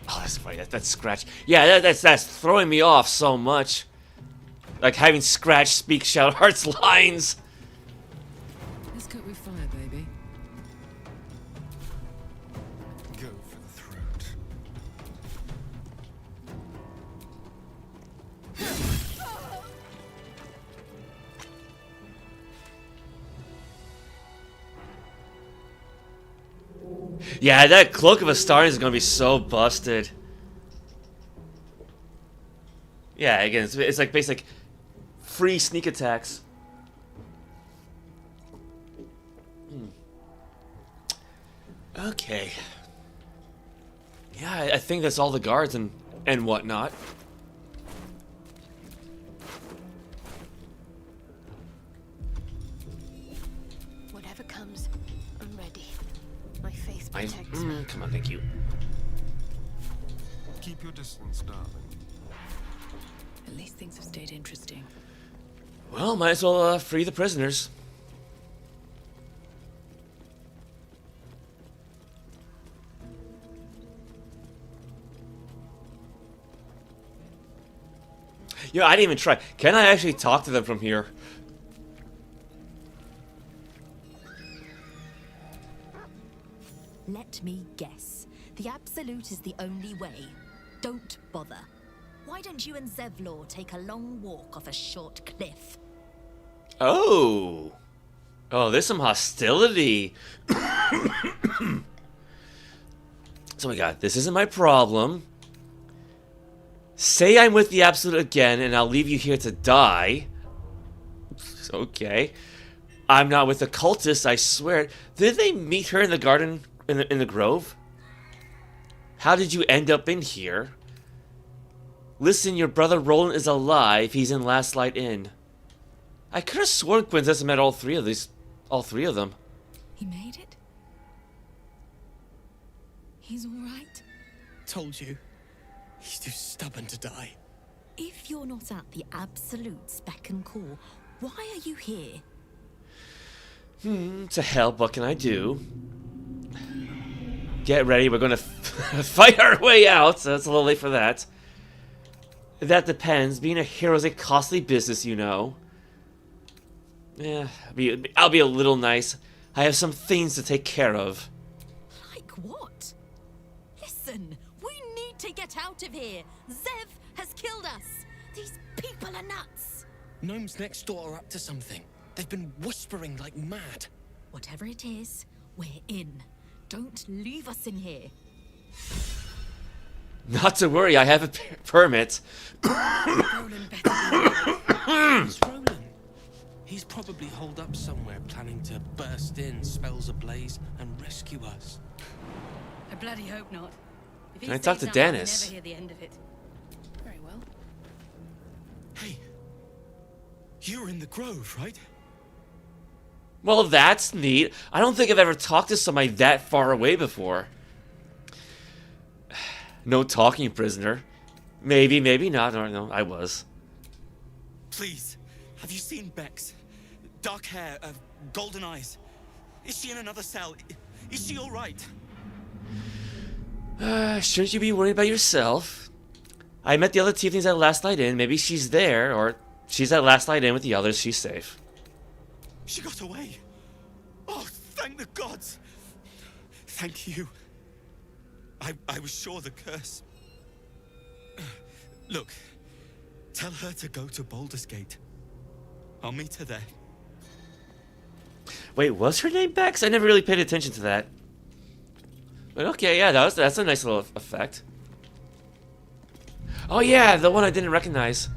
Oh, that's funny. That's Scratch. Yeah, that's throwing me off so much. Like having Scratch speak Shadowheart's lines. Let's cook with fire, baby. Go for the throat. Yeah, that Cloak of Astarion is gonna be so busted. Yeah, again, it's like basic free sneak attacks. Okay. Yeah, I think that's all the guards and whatnot. Whatever comes, I'm ready. My faith protects me. Come on, thank you. Keep your distance, darling. At least things have stayed interesting. Well, might as well free the prisoners. Yeah, I didn't even try. Can I actually talk to them from here? Let me guess. The Absolute is the only way. Don't bother. Why don't you and Zevlor take a long walk off a short cliff? Oh. Oh, there's some hostility. So my god, this isn't my problem. Say I'm with the Absolute again, and I'll leave you here to die. Okay. I'm not with the cultists, I swear. Did they meet her in the garden, in the grove? How did you end up in here? Listen, your brother Roland is alive. He's in Last Light Inn. I could have sworn Quintessa met all three of them. He made it? He's all right? Told you. He's too stubborn to die. If you're not at the Absolute's beck and call, why are you here? To help, what can I do? Get ready, we're gonna fight our way out, so it's a little late for that. That depends. Being a hero is a costly business, you know. Yeah, I'll be a little nice. I have some things to take care of. Like what? Listen, we need to get out of here. Zev has killed us. These people are nuts. Gnomes next door are up to something. They've been whispering like mad. Whatever it is, we're in. Don't leave us in here. Not to worry, I have a permit. Roland better It's Roland. He's probably holed up somewhere, planning to burst in, spells ablaze, and rescue us. I bloody hope not. If Can I talk to Dennis? Never hear the end of it. Very well. Hey, you're in the grove, right? Well, that's neat. I don't think I've ever talked to somebody that far away before. No talking, prisoner. Maybe, maybe not. No, I was. Please, have you seen Bex? Dark hair, golden eyes. Is she in another cell? Is she all right? Shouldn't you be worried about yourself? I met the other tieflings at Last Light Inn. Maybe she's there, or she's at Last Light Inn with the others. She's safe. She got away. Oh, thank the gods. Thank you. I was sure the curse. Look, tell her to go to Baldur's Gate. I'll meet her there. Wait, was her name Bex? I never really paid attention to that. But okay, yeah, that's a nice little effect. Oh yeah, the one I didn't recognize.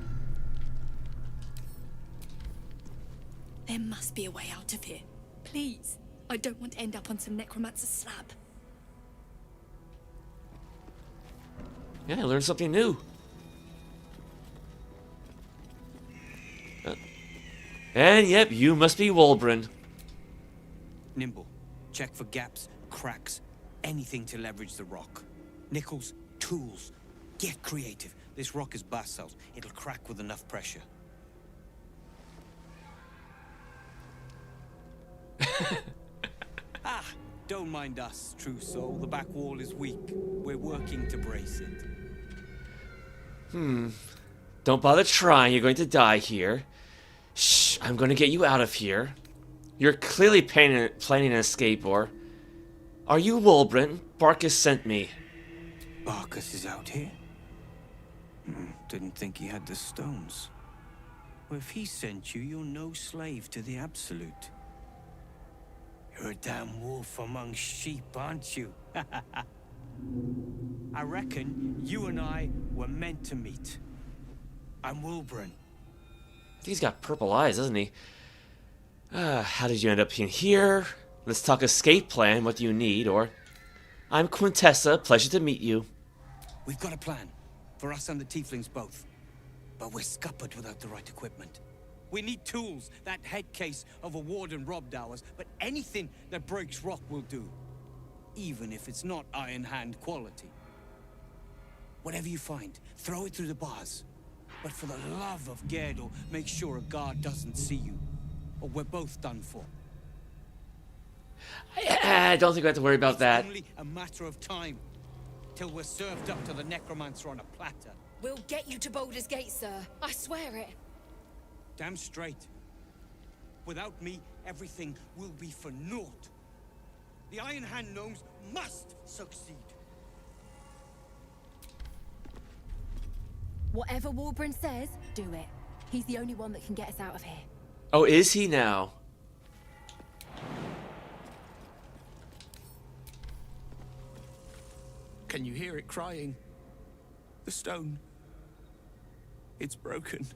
There must be a way out of here. Please. I don't want to end up on some necromancer's slab. Yeah, I learned something new. And yep, you must be Warden. Nimble. Check for gaps, cracks, anything to leverage the rock. Nickels, tools. Get creative. This rock is basalt. It'll crack with enough pressure. Don't mind us, true soul. The back wall is weak. We're working to brace it. Don't bother trying. You're going to die here. Shh, I'm going to get you out of here. You're clearly planning an escape, or... Are you Warden? Barkus sent me. Barkus is out here? Didn't think he had the stones. Well, if he sent you, you're no slave to the Absolute. You're a damn wolf among sheep, aren't you? I reckon you and I were meant to meet. I'm Warden. He's got purple eyes, doesn't he? How did you end up in here? Let's talk escape plan. What do you need? Or, I'm Quintessa. Pleasure to meet you. We've got a plan. For us and the tieflings both. But we're scuppered without the right equipment. We need tools. That head case of a Warden robbed ours. But anything that breaks rock will do. Even if it's not Iron Hand quality. Whatever you find, throw it through the bars. But for the love of Gerdor, make sure a guard doesn't see you. Or we're both done for. I don't think we have to worry about that. It's only a matter of time. Till we're served up to the necromancer on a platter. We'll get you to Baldur's Gate, sir. I swear it. Damn straight. Without me, everything will be for naught. The Iron Hand gnomes must succeed. Whatever Warden says, do it. He's the only one that can get us out of here. Oh, is he now? Can you hear it crying? The stone. It's broken.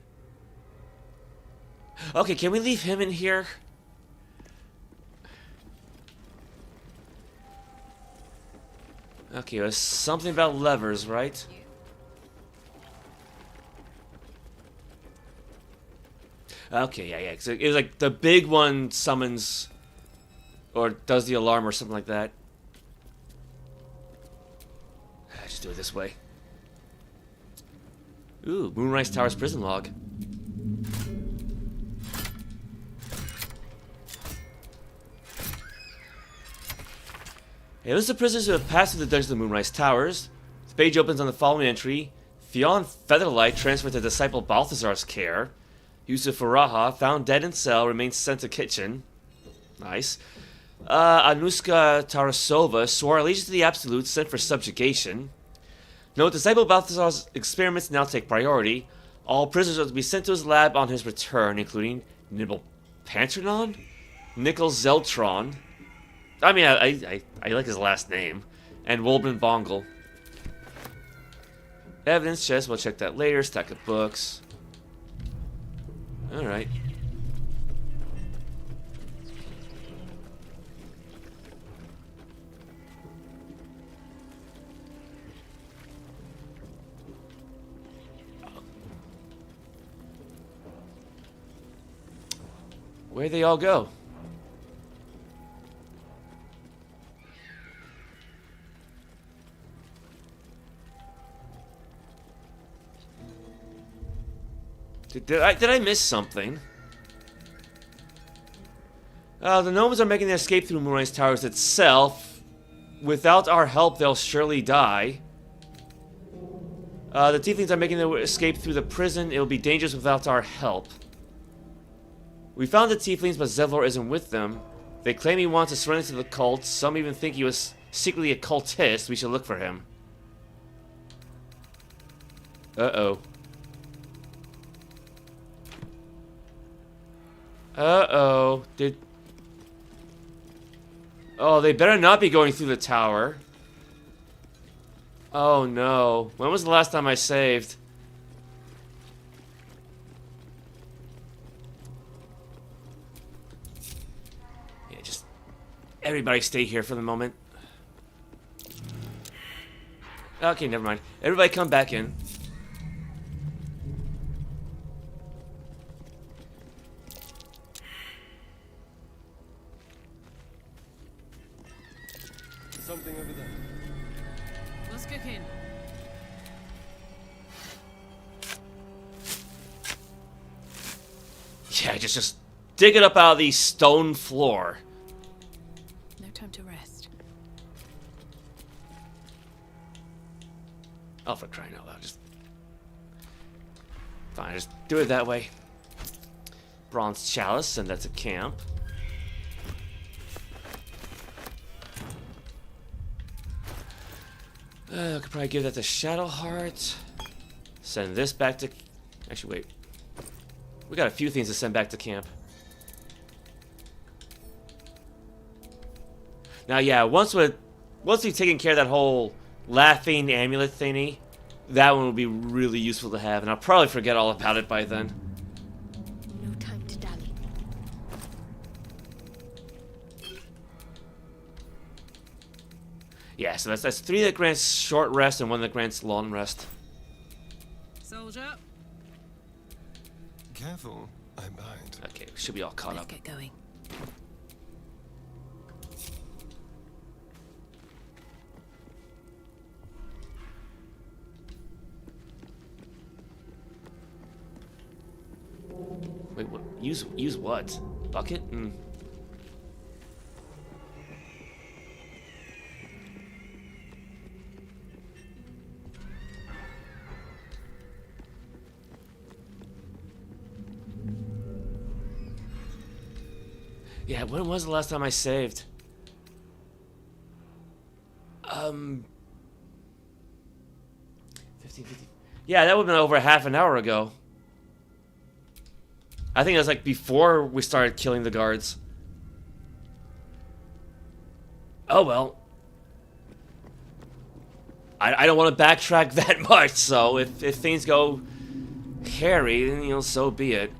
Okay, can we leave him in here? Okay, it was something about levers, right? Okay, yeah. So it was like the big one summons or does the alarm or something like that. Just do it this way. Ooh, Moonrise Towers prison log. Hey, list of prisoners who have passed through the dungeons of the Moonrise Towers. The page opens on the following entry. Fionn Featherlight transferred to disciple Balthazar's care. Yusuf Faraha, found dead in cell, remains sent to kitchen. Nice. Anuska Tarasova swore allegiance to the Absolute, sent for subjugation. Note, disciple Balthazar's experiments now take priority. All prisoners are to be sent to his lab on his return, including Nibble Pantronon? Nickel Zeltron. I mean, I like his last name. And Wolben Bongle. Evidence chest, we'll check that later. Stack of books. Alright. Where'd they all go? Did I miss something? The gnomes are making their escape through Moonrise Towers itself. Without our help, they'll surely die. The tieflings are making their escape through the prison. It will be dangerous without our help. We found the tieflings, but Zevlor isn't with them. They claim he wants to surrender to the cult. Some even think he was secretly a cultist. We should look for him. Uh-oh. Uh-oh. Oh, they better not be going through the tower. Oh, no. When was the last time I saved? Yeah, just... everybody stay here for the moment. Okay, never mind. Everybody come back in. Something over there. What's cooking? Yeah, just dig it up out of the stone floor. No time to rest. Oh, for crying out loud, just... fine, just do it that way. Bronze chalice, send that to camp. I could probably give that to Shadowheart. Send this back to... actually, wait. We got a few things to send back to camp. Now, yeah, once we've taken care of that whole laughing amulet thingy, that one will be really useful to have, and I'll probably forget all about it by then. No time to dally. Yeah, so that's 3 that grants short rest and 1 that grants long rest. Soldier. Careful, I'm behind. Okay, we should be all caught up. Get going. Wait, what? Use what? Bucket? Hmm. Yeah, when was the last time I saved? 15, 50. Yeah, that would have been over half an hour ago. I think it was like before we started killing the guards. Oh well. I don't want to backtrack that much, so if things go hairy, then, you know, so be it.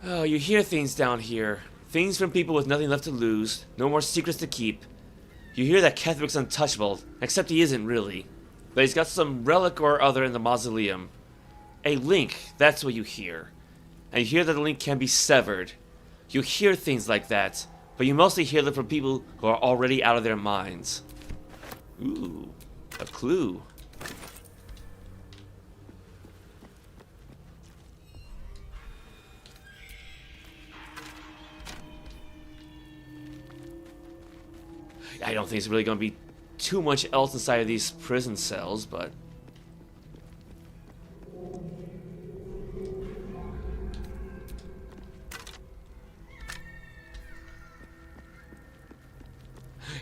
Oh, you hear things down here. Things from people with nothing left to lose. No more secrets to keep. You hear that Ketheric's untouchable, except he isn't really. But he's got some relic or other in the mausoleum. A link, that's what you hear. And you hear that the link can be severed. You hear things like that, but you mostly hear them from people who are already out of their minds. Ooh, a clue. I don't think there's really going to be too much else inside of these prison cells, but...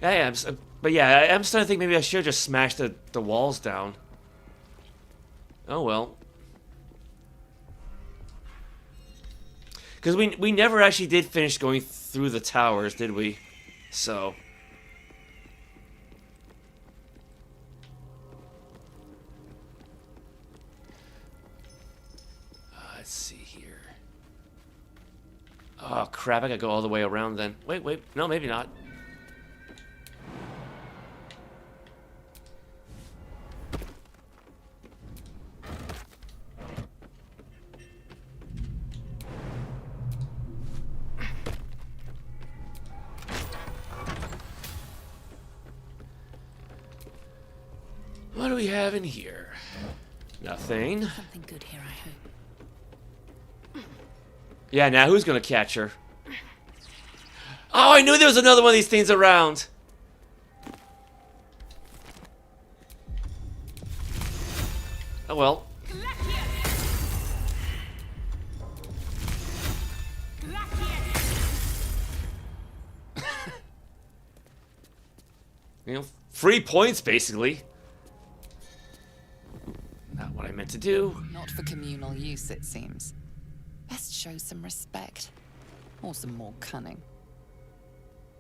I'm starting to think maybe I should just smash the walls down. Oh well. Because we never actually did finish going through the towers, did we? So... let's see here. Oh crap, I gotta go all the way around then. Wait, no, maybe not. What do we have in here? Nothing. Something good here, I hope. Yeah, now who's gonna catch her? Oh, I knew there was another one of these things around. Oh well. You know, free points basically. Not what I meant to do. Not for communal use, it seems. Best show some respect. Or some more cunning.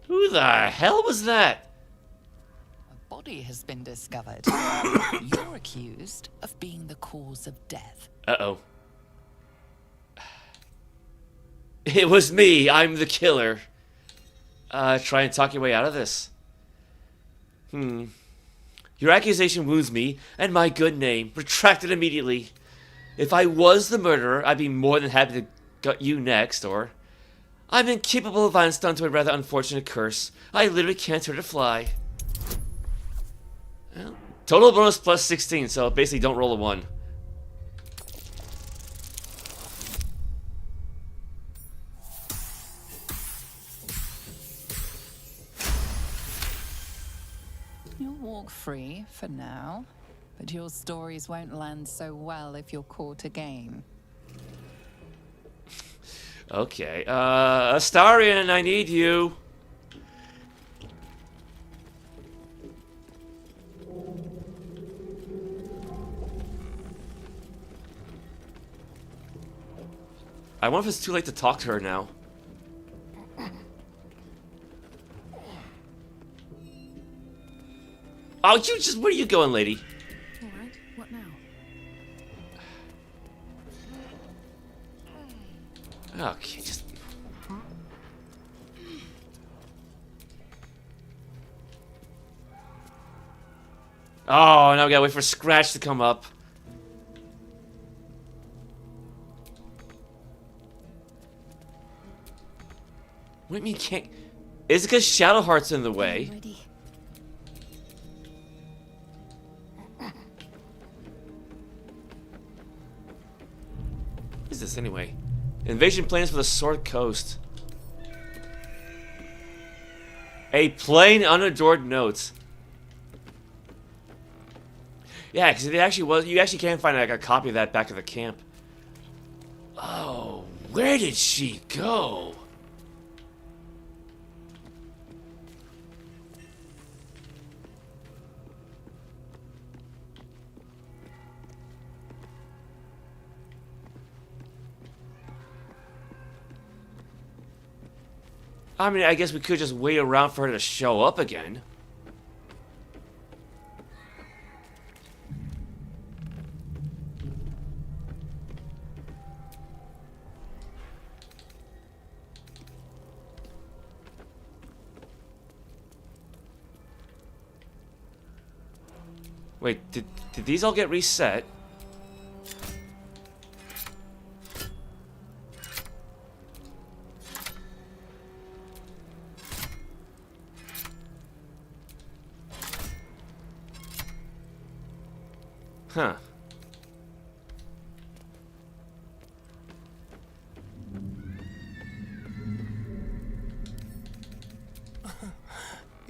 Who the hell was that? A body has been discovered. You're accused of being the cause of death. Uh-oh. It was me. I'm the killer. Try and talk your way out of this. Your accusation wounds me and my good name. Retract it immediately. If I was the murderer, I'd be more than happy to gut you next, or... I'm incapable of violence done to a rather unfortunate curse. I literally can't hurt a fly. Well, total bonus plus 16, so basically don't roll a 1. You'll walk free for now, but your stories won't land so well if you're caught again. Okay, Astarion, I need you. I wonder if it's too late to talk to her now. Oh, you just... Where are you going, lady? Alright, what now? Okay, just... Oh, now we gotta wait for Scratch to come up. What do you mean can't... Is it because Shadowheart's in the way? What is this anyway? Invasion plans for the Sword Coast. A plain, unadored note. Yeah, because it actually was. You actually can find like a copy of that back at the camp. Oh, where did she go? I mean, I guess we could just wait around for her to show up again. Wait, did these all get reset? Huh.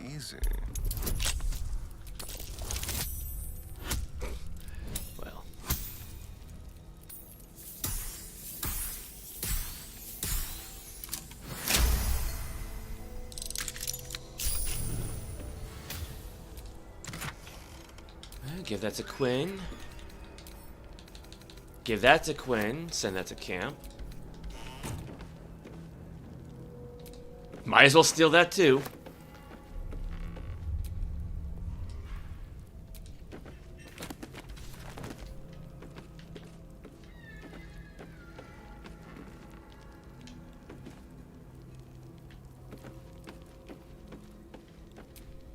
Easy. Well. Give that to Quinn. Give that to Quinn. Send that to camp. Might as well steal that too.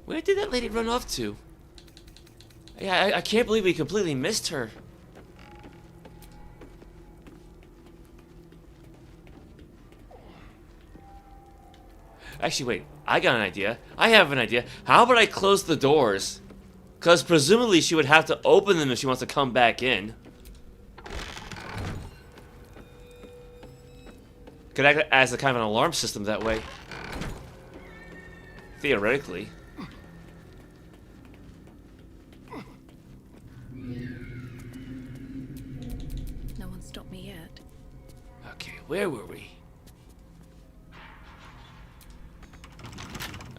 Where did that lady run off to? Yeah, I can't believe we completely missed her. Actually, wait. I got an idea. I have an idea. How about I close the doors? Because presumably she would have to open them if she wants to come back in. Could act as a kind of an alarm system that way. Theoretically. No one stopped me yet. Okay, where were we?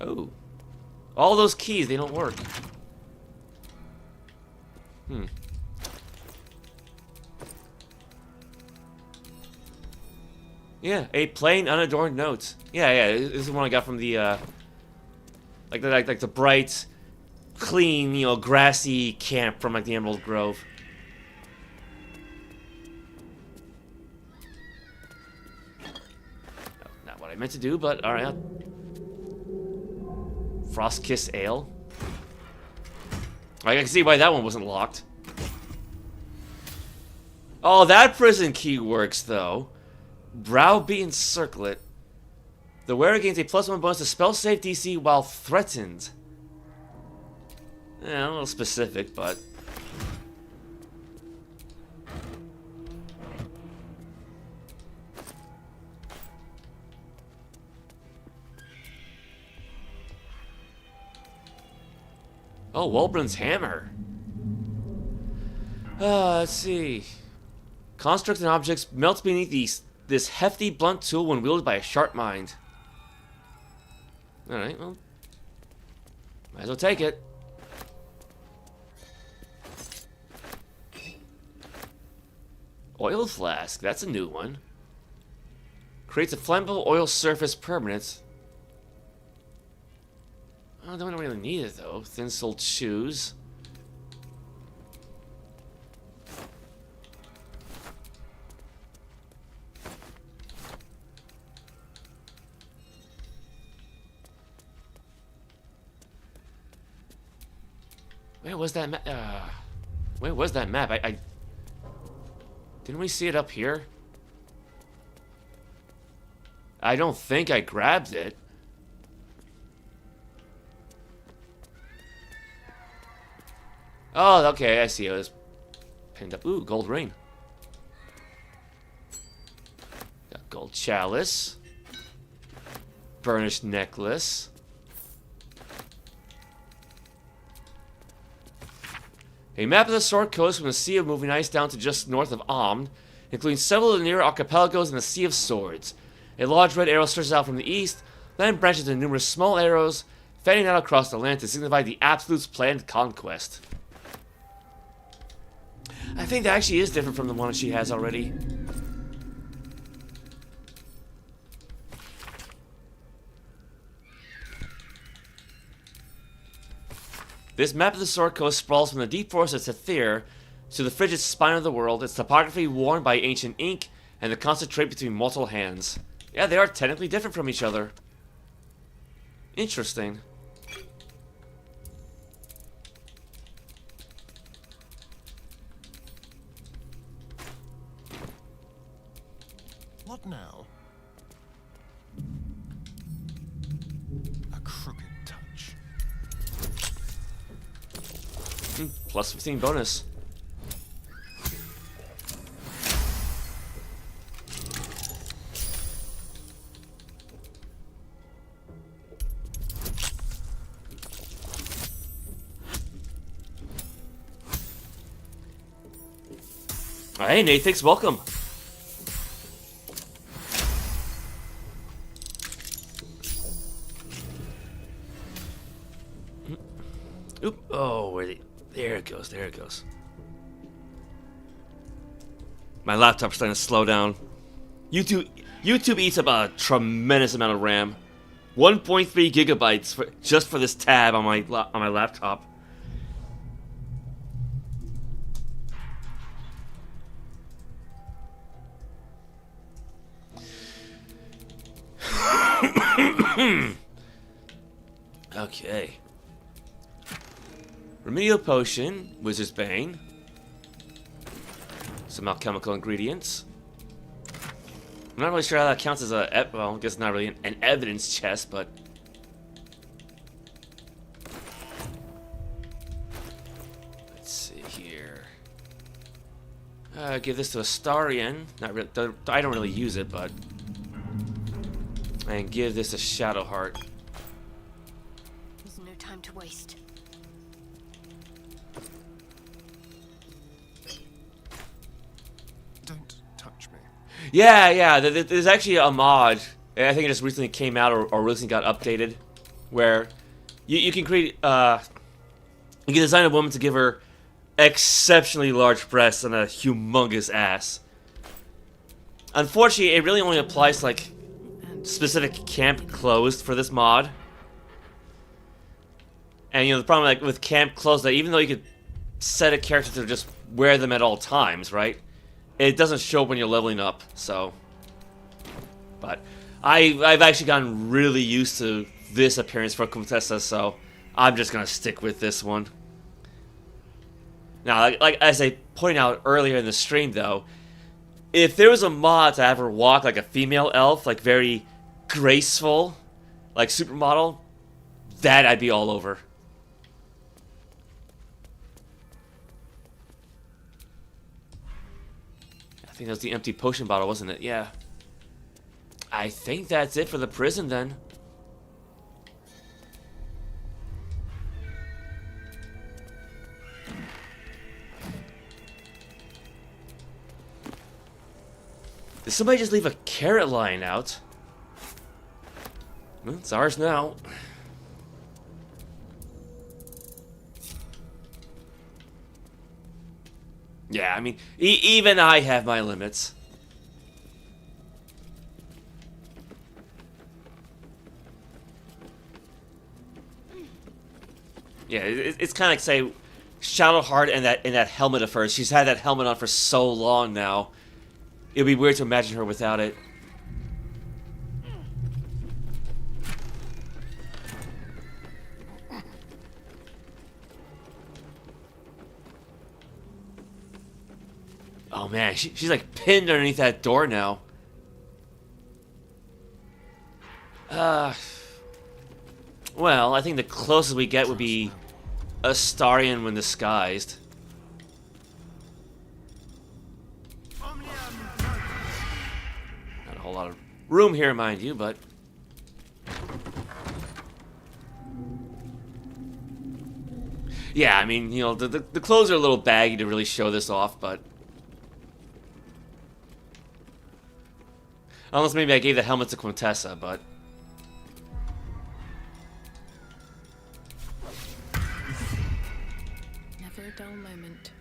Oh. All those keys, they don't work. Hmm. Yeah, a plain, unadorned note. Yeah, this is the one I got from the, like the bright, clean, you know, grassy camp from, like, the Emerald Grove. Not what I meant to do, but alright. Frost Kiss Ale. I can see why that one wasn't locked. Oh, that prison key works, though. Browbeaten Circlet. The wearer gains a +1 bonus to spell save DC while threatened. Yeah, a little specific, but... Oh, Wulbren's hammer. Let's see. Construct and objects melt beneath this hefty blunt tool when wielded by a sharp mind. Alright, well. Might as well take it. Oil flask, that's a new one. Creates a flammable oil surface permanent. I don't really need it though. Thin-soled shoes. Where was that map? Where was that map? I didn't we see it up here? I don't think I grabbed it. Oh, okay, I see. It was pinned up. Ooh, gold ring. Got gold chalice. Burnished necklace. A map of the Sword Coast from the Sea of Moving Ice down to just north of Amn, including several of the near archipelagos in the Sea of Swords. A large red arrow stretches out from the east, then branches into numerous small arrows, fanning out across the land to signify the Absolute's planned conquest. I think that actually is different from the one she has already. This map of the Sword Coast sprawls from the deep forest of Tethyr to the frigid spine of the world, its topography worn by ancient ink and the constant trade between multiple hands. Yeah, they are technically different from each other. Interesting. What now? A crooked touch. Plus 15 bonus. Hey, Nathix, welcome. Oop! Oh, there it goes. There it goes. My laptop's starting to slow down. YouTube eats up a tremendous amount of RAM. 1.3 gigabytes just for this tab on my laptop. Okay. Remedial potion, Wizard's Bane. Some alchemical ingredients. I'm not really sure how that counts as a, well, I guess not really an evidence chest, but... Let's see here. Give this to Astarion. Not really, I don't really use it, but... And give this a Shadowheart. There's no time to waste. Don't touch me. Yeah, there's actually a mod. I think it just recently came out or recently got updated, where you can create, you can design a woman to give her exceptionally large breasts and a humongous ass. Unfortunately, it really only applies to, like, specific camp clothes for this mod. And, you know, the problem, like, with camp clothes, that even though you could set a character to just wear them at all times, right? It doesn't show up when you're leveling up, so... But I've actually gotten really used to this appearance for Quintessa, so I'm just gonna stick with this one. Now, like as I pointed out earlier in the stream, though, if there was a mod to have her walk like a female elf, like very graceful, like supermodel, that I'd be all over. I think that was the empty potion bottle, wasn't it? Yeah. I think that's it for the prison, then. Did somebody just leave a carrot lying out? Well, it's ours now. Yeah, I mean, even I have my limits. Yeah, it's kind of like, say, Shadowheart and that helmet of hers. She's had that helmet on for so long now. It'd be weird to imagine her without it. Oh man, she's like pinned underneath that door now. Well, I think the closest we get would be Astarion when disguised. Not a whole lot of room here, mind you, but... Yeah, I mean, you know, the clothes are a little baggy to really show this off, but... Unless maybe I gave the helmet to Quintessa, but... Never a dull moment.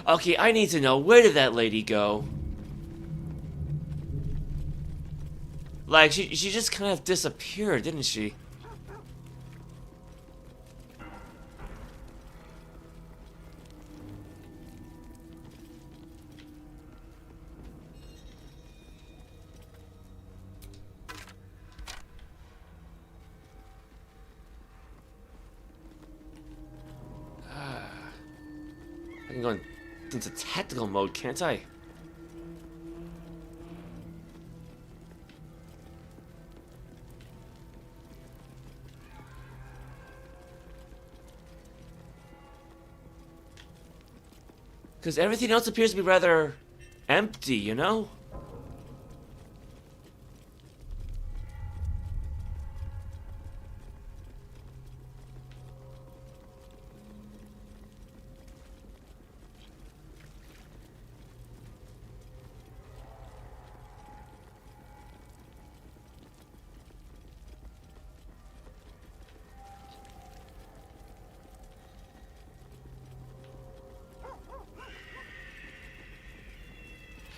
Okay, I need to know, where did that lady go? Like, she just kind of disappeared, didn't she? can go into tactical mode, can't I? Because everything else appears to be rather empty, you know?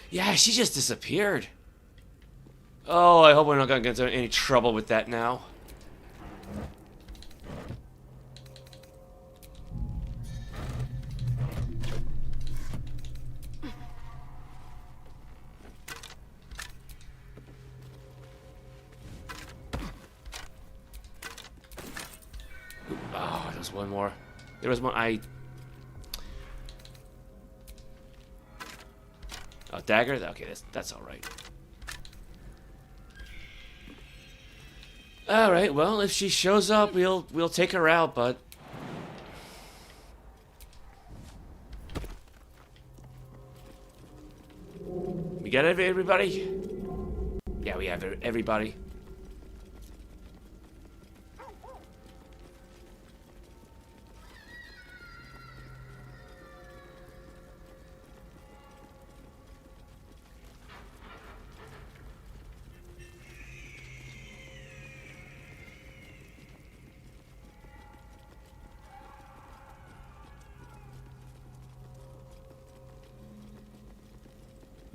Yeah, she just disappeared. Oh, I hope we're not gonna get into any trouble with that now. Oh, there's one more. There was one. Oh, dagger? Okay, that's all right. All right. Well, if she shows up, we'll take her out. But we got everybody. Yeah, we have everybody.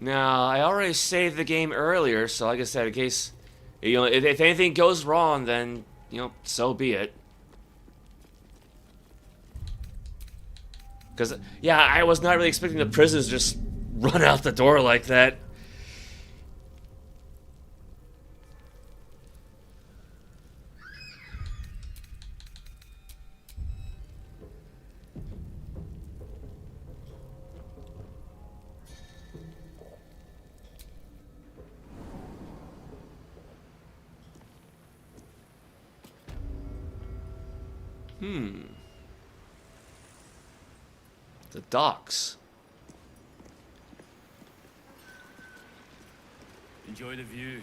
Now, I already saved the game earlier, so like I said, in case, you know, if anything goes wrong, then, you know, so be it. Because, yeah, I was not really expecting the prisoners to just run out the door like that. The docks. Enjoy the view.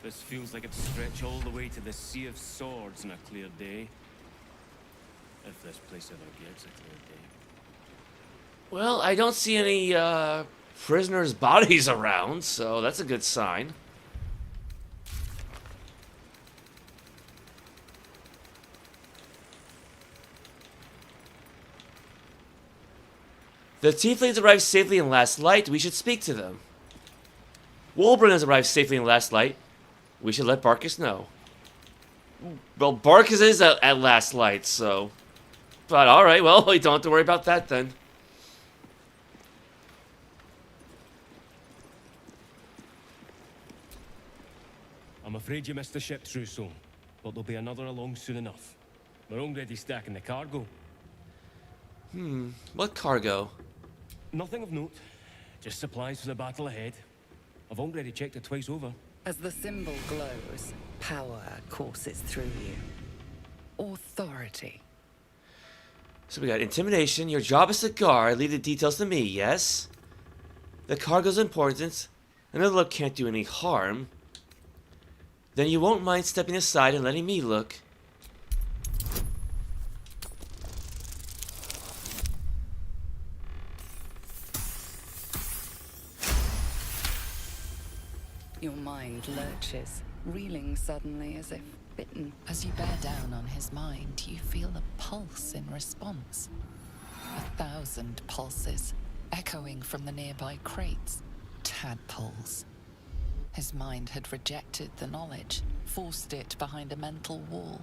This feels like it stretch all the way to the Sea of Swords on a clear day. If this place ever gets a clear day. Well, I don't see any prisoners' bodies around, so that's a good sign. The tieflings arrived safely in Last Light. We should speak to them. Warden has arrived safely in Last Light. We should let Barkus know. Well, Barkus is at Last Light, so... But alright, well, we don't have to worry about that then. I'm afraid you missed the ship, Trousseau, but there'll be another along soon enough. We're already stacking the cargo. What cargo? Nothing of note. Just supplies for the battle ahead. I've already checked it twice over. As the symbol glows, power courses through you. Authority. So we got intimidation. Your job is to guard. Leave the details to me, yes? The cargo's important. Another look can't do any harm. Then you won't mind stepping aside and letting me look. Your mind lurches, reeling suddenly as if bitten. As you bear down on his mind, you feel a pulse in response. 1,000 pulses, echoing from the nearby crates. Tadpoles. His mind had rejected the knowledge, forced it behind a mental wall.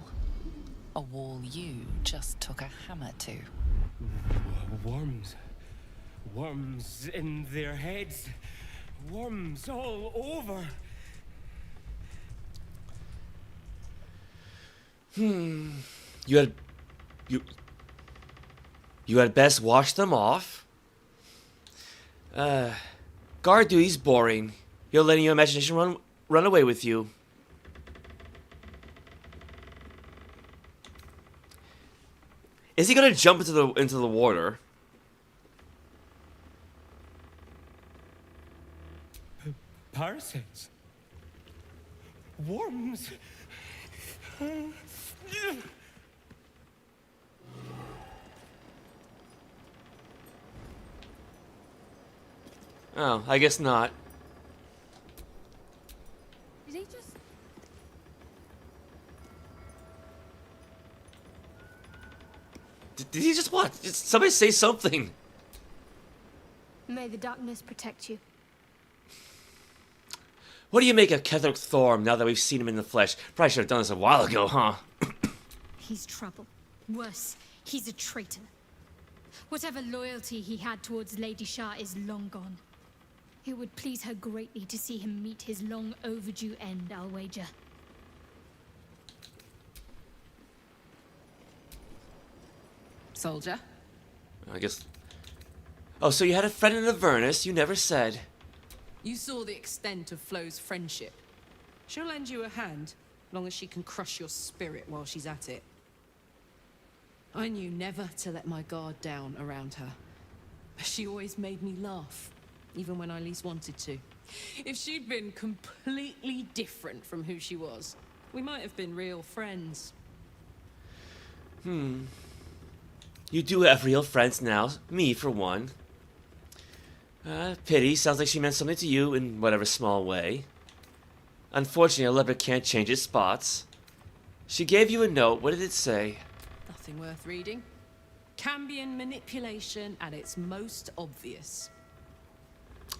A wall you just took a hammer to. Worms. Worms in their heads. Worms all over. You had best wash them off. Guard duty's boring. You're letting your imagination run away with you. Is he gonna jump into the water? Parasites. Worms. Oh, I guess not. Did he just... Did he just what? Did somebody say something? May the darkness protect you. What do you make of Ketheric Thorm now that we've seen him in the flesh? Probably should have done this a while ago, huh? He's trouble. Worse, he's a traitor. Whatever loyalty he had towards Lady Shah is long gone. It would please her greatly to see him meet his long overdue end, I'll wager. Soldier? I guess... Oh, so you had a friend in Avernus, you never said. You saw the extent of Flo's friendship. She'll lend you a hand, long as she can crush your spirit while she's at it. I knew never to let my guard down around her. She always made me laugh, even when I least wanted to. If she'd been completely different from who she was, we might have been real friends. You do have real friends now, me for one. Pity, sounds like she meant something to you in whatever small way. Unfortunately, a leopard can't change its spots. She gave you a note, what did it say? Nothing worth reading. Cambion manipulation at its most obvious.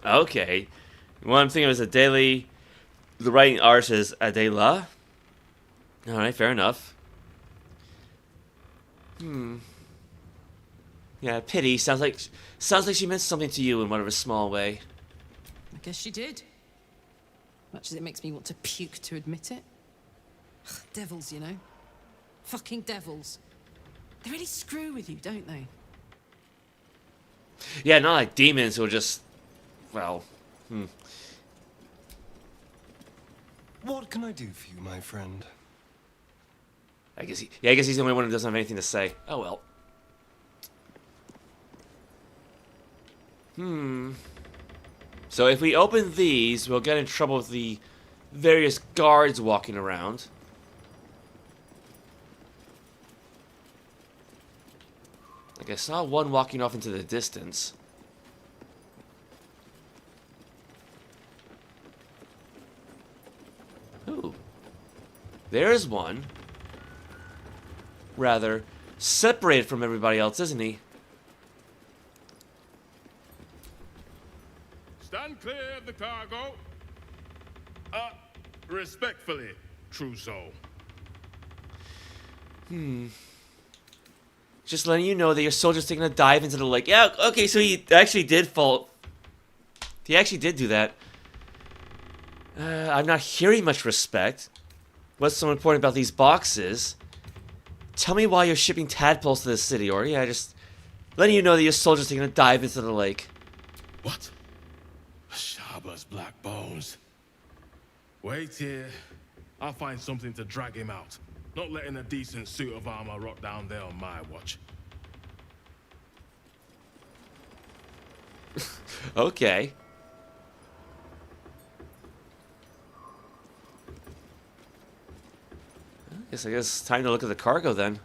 Okay. One thing was the writing art is Adela. Alright, fair enough. Yeah, pity. Sounds like she meant something to you in whatever small way. I guess she did. Much as it makes me want to puke to admit it. Devils, you know. Fucking devils. They really screw with you, don't they? Yeah, not like demons who are just... Well... What can I do for you, my friend? I guess he's the only one who doesn't have anything to say. Oh well. So if we open these, we'll get in trouble with the various guards walking around. Like I saw one walking off into the distance. Ooh. There's one. Rather separated from everybody else, isn't he? Stand clear of the cargo. Respectfully, true soul. Just letting you know that your soldier's taking a dive into the lake. Yeah, okay, so he actually did fall. He actually did do that. I'm not hearing much respect. What's so important about these boxes? Tell me why you're shipping tadpoles to the city, or yeah, just letting you know that your soldier's taking a dive into the lake. What? Shaba's black bones. Wait here. I'll find something to drag him out. Not letting a decent suit of armor rot down there on my watch. Okay. I guess it's time to look at the cargo then.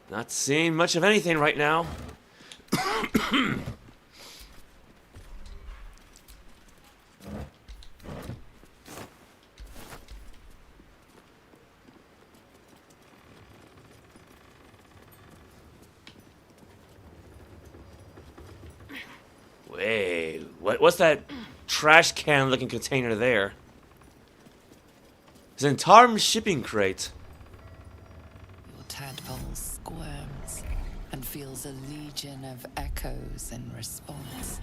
Not seeing much of anything right now. Wait, what's that trash can looking container there? Zentarm's shipping crate. Your tadpole squirms and feels a legion of echoes in response.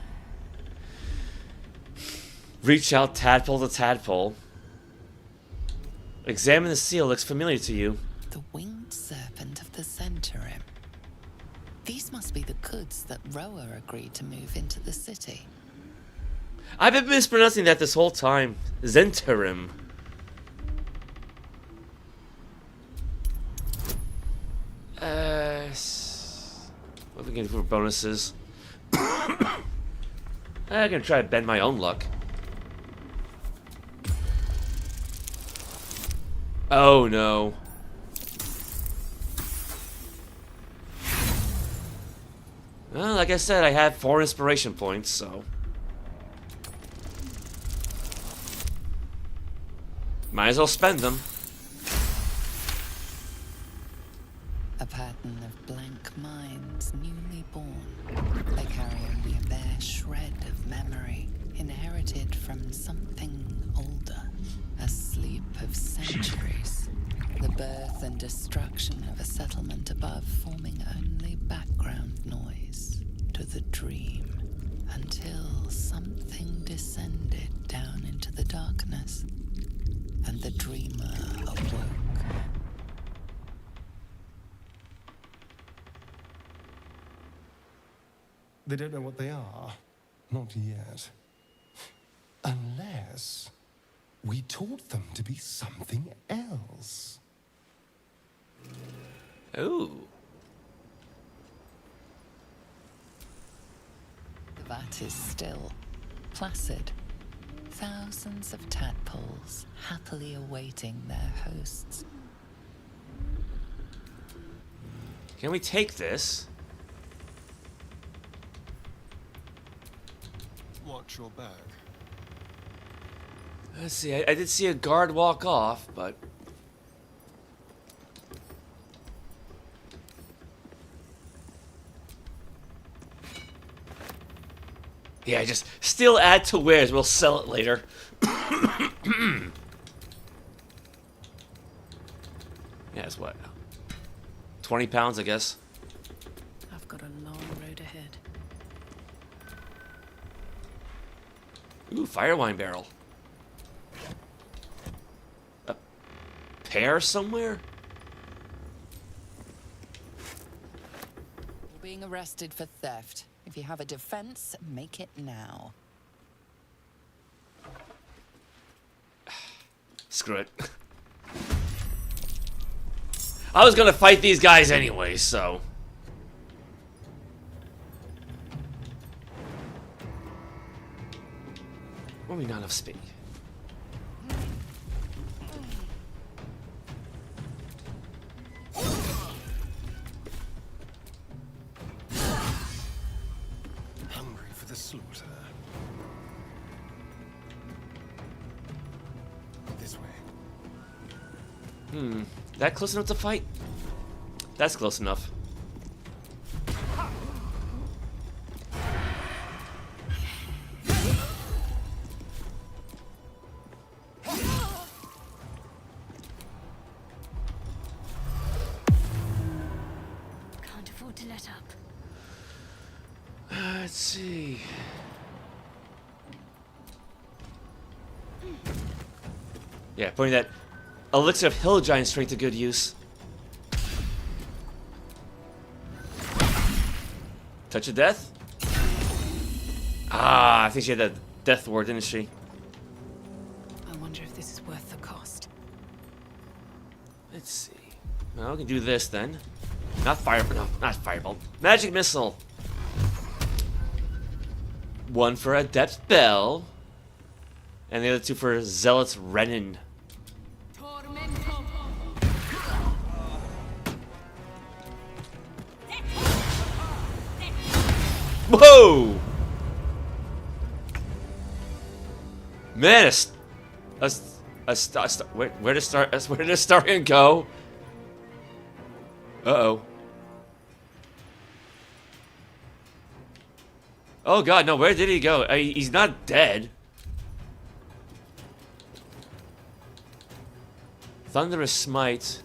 Reach out tadpole to tadpole. Examine the seal. Looks familiar to you. The winged serpent of the Zentarim. These must be the goods that Roa agreed to move into the city. I've been mispronouncing that this whole time. Zentarim. What are we gonna do for bonuses? I'm gonna try to bend my own luck. Oh no. Well, like I said, I have 4 inspiration points, so might as well spend them. A pattern of blank minds newly born. They carry only a bare shred of memory, inherited from something older. A sleep of centuries. The birth and destruction of a settlement above forming only background noise to the dream. Until something descended down into the darkness, and the dreamer awoke. They don't know what they are. Not yet. Unless we taught them to be something else. Ooh. The vat is still, placid. Thousands of tadpoles happily awaiting their hosts. Can we take this? Watch your back. Let's see, I did see a guard walk off, but... yeah, just still add to wares, we'll sell it later. Yeah, it's what? 20 pounds, I guess. I've got a long road ahead. Ooh, fire wine barrel. A pear somewhere? You're being arrested for theft. If you have a defense, make it now. Screw it. I was gonna fight these guys anyway, so... Well, we not enough speed. Hungry for the slaughter. This way. That close enough to fight? That's close enough. Can't afford to let up. Let's see. Yeah, putting that elixir of hill giant strength to good use. Touch of death? Ah, I think she had that death ward, didn't she? I wonder if this is worth the cost. Let's see. Well, we can do this then. Not fire, no, not firebolt. Magic missile. 1 for Adept Bell. And the other 2 for Zealot's Renin. Whoa! Man, where did Starion go? Uh-oh. Oh god, no, where did he go? He's not dead. Thunderous Smite.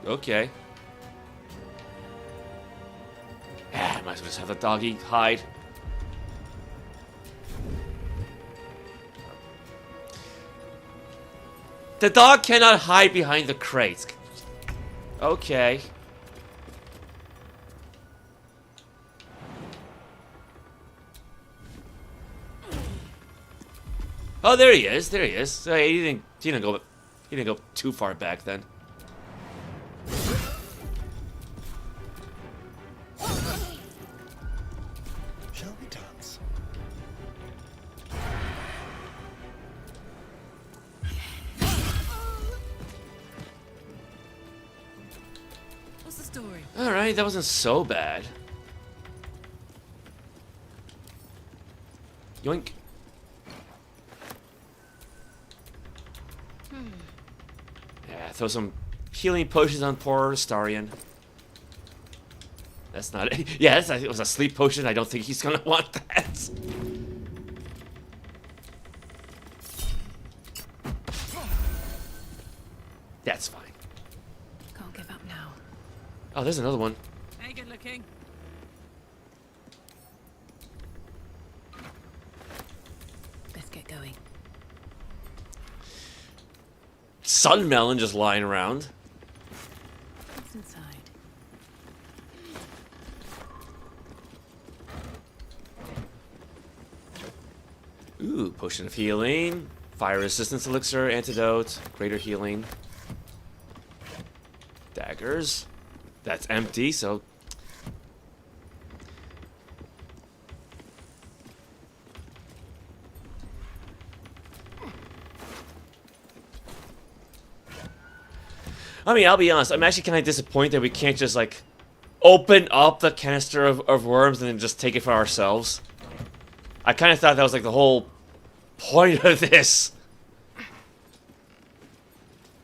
Okay. Ah, might as well just have the doggy hide. The dog cannot hide behind the crates. Okay. Oh, there he is. There he is. So he didn't go too far back then. Shall we dance? What's the story? All right, that wasn't so bad. Yoink. Yeah, throw some healing potions on poor Starion. That's not it. Yeah, it was a sleep potion. I don't think he's gonna want that. That's fine. Can't give up now. Oh, there's another one. Hey, good looking. Let's get going. Sunmelon just lying around. What's inside? Ooh, potion of healing, fire resistance elixir, antidote, greater healing, daggers. That's empty, so. I mean, I'll be honest, I'm actually kind of disappointed that we can't just, like, open up the canister of worms and then just take it for ourselves. I kind of thought that was, like, the whole point of this.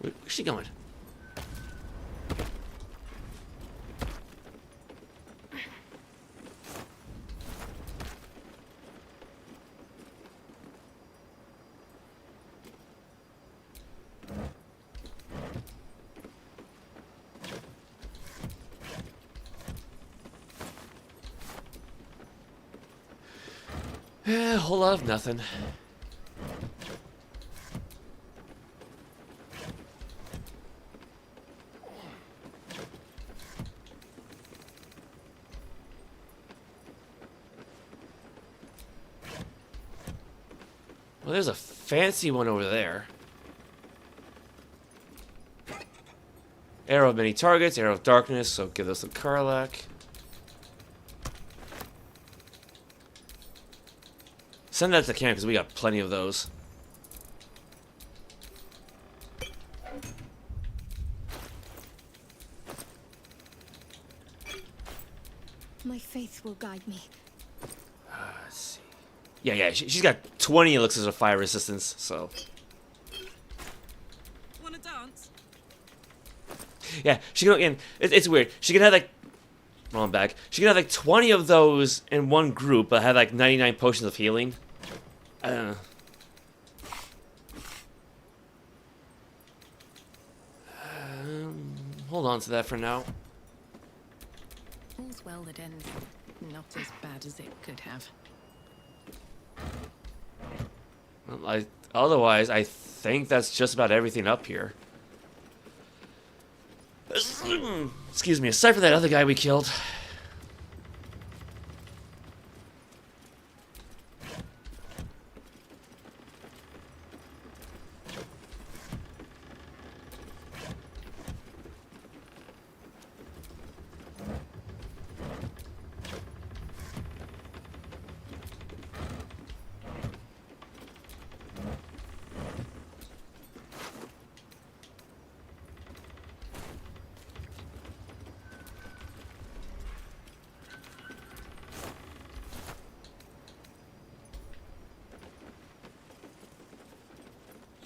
Where's she going? A whole lot of nothing. Well, there's a fancy one over there. Arrow of many targets, arrow of darkness, so give us some Karlak. Send that to camp because we got plenty of those. My faith will guide me. Let's see. Yeah, she's got 20 elixirs of fire resistance, so. Wanna dance? Yeah, she can, again, it's weird. She can have like, wrong back. She can have like 20 of those in one group, but have like 99 potions of healing. I don't know. Hold on to that for now. All's well that ends not as bad as it could have. Well, otherwise, I think that's just about everything up here. Excuse me, aside from that other guy we killed.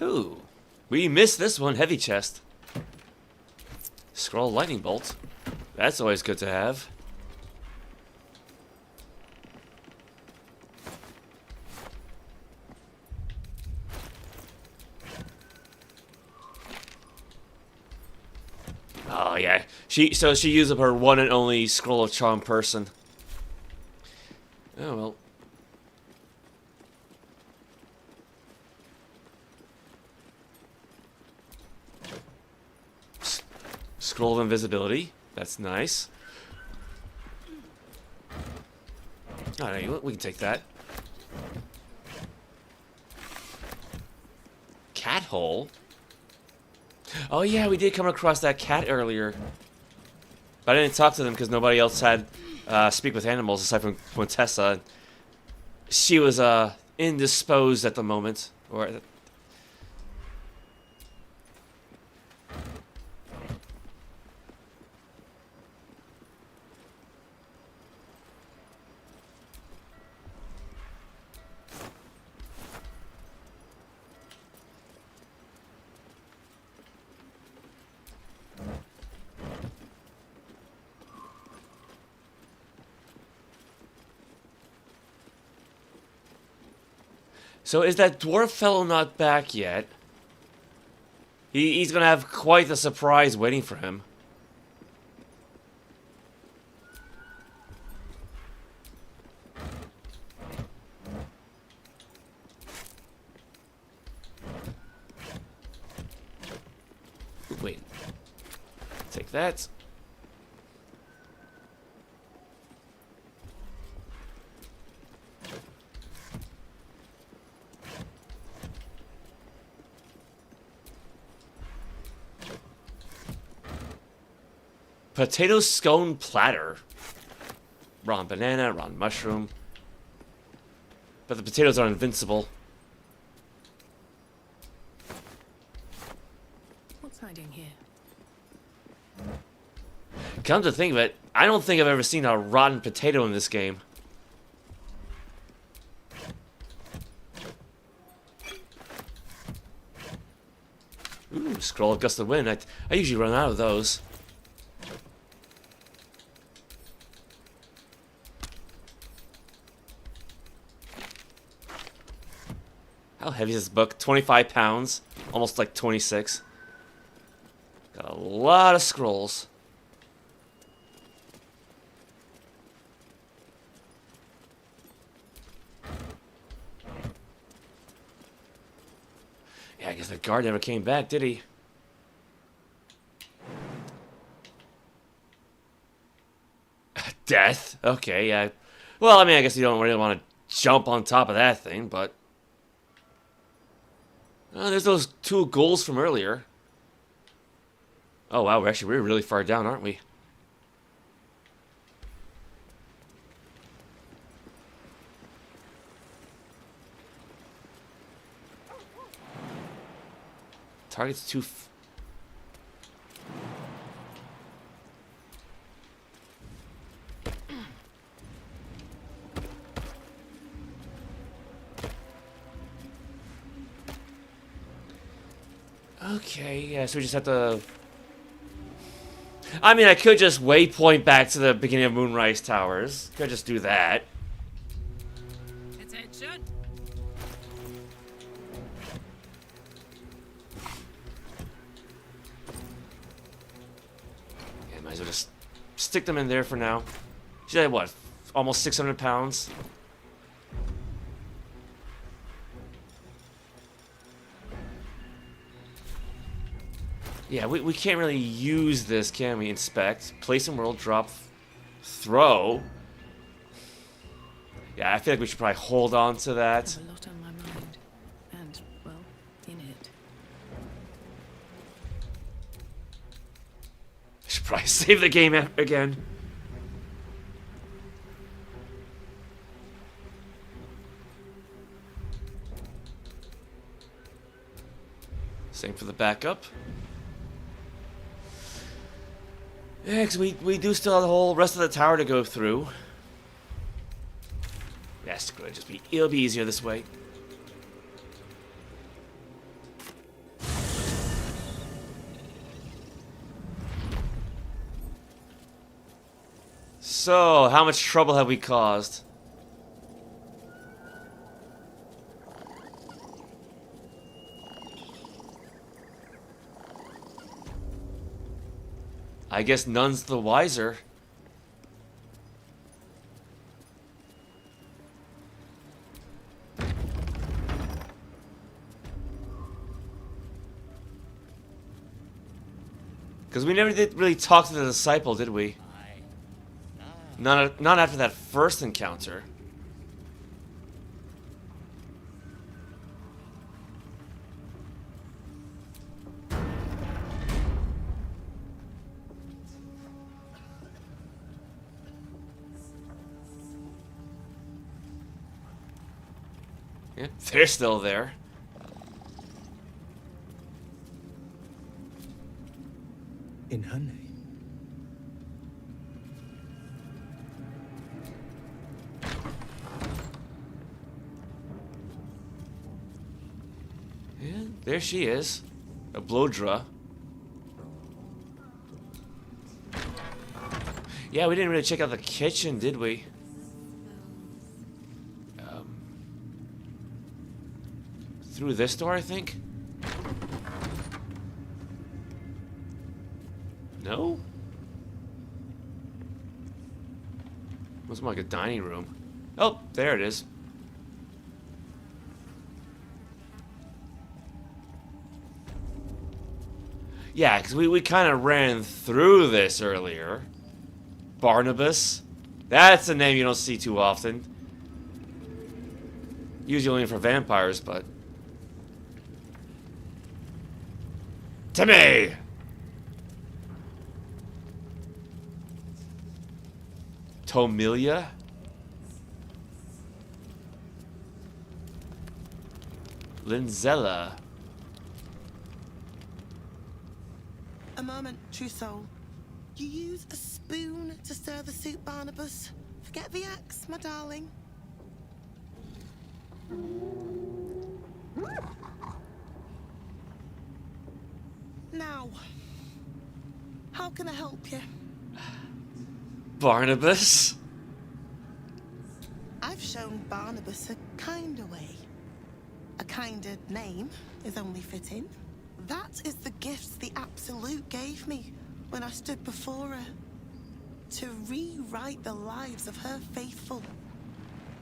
Ooh, we missed this one. Heavy chest. Scroll lightning bolt. That's always good to have. Oh yeah, she used up her one and only scroll of charm person. Oh well. Scroll of invisibility. That's nice. Alright, we can take that. Cat hole? Oh yeah, we did come across that cat earlier. But I didn't talk to them because nobody else had speak with animals aside from Quintessa. She was indisposed at the moment. Or so is that dwarf fellow not back yet? He's gonna have quite the surprise waiting for him. Wait. Take that. Potato scone platter. Raw banana, raw mushroom. But the potatoes are invincible. What's hiding here? Come to think of it, I don't think I've ever seen a rotten potato in this game. Ooh, scroll of gust of wind. I usually run out of those. How heavy is this book? 25 pounds. Almost like 26. Got a lot of scrolls. Yeah, I guess the guard never came back, did he? Death? Okay, yeah. Well, I mean, I guess you don't really want to jump on top of that thing, but... there's those 2 ghouls from earlier. Oh wow, we're really far down, aren't we? Target's too... Okay, yeah, so we just have to... I mean, I could just waypoint back to the beginning of Moonrise Towers. Could just do that. Attention! Yeah, might as well just stick them in there for now. She's at what? Almost 600 pounds? Yeah, we can't really use this, can we? Inspect, place in world, drop, throw. Yeah, I feel like we should probably hold on to that. I have a lot on my mind, and well, in it. I should probably save the game again. Same for the backup. Yeah, because we do still have the whole rest of the tower to go through. Yes, it'll be easier this way. So, how much trouble have we caused? I guess none's the wiser. Because Because we never did really talk to the disciple, did we? Not after that first encounter. Yeah, they're still there. In her name. Yeah, there she is. A Blodra. Yeah, we didn't really check out the kitchen, did we? Through this door, I think? No? Looks more like a dining room. Oh, there it is. Yeah, because we kind of ran through this earlier. Barnabas. That's a name you don't see too often. Usually only for vampires, but... Timmy! Tomilia? Linzella. A moment, true soul. You use a spoon to stir the soup, Barnabas. Forget the axe, my darling. Now, how can I help you? Barnabas? I've shown Barnabas a kinder way. A kinder name is only fitting. That is the gifts the Absolute gave me when I stood before her. To rewrite the lives of her faithful.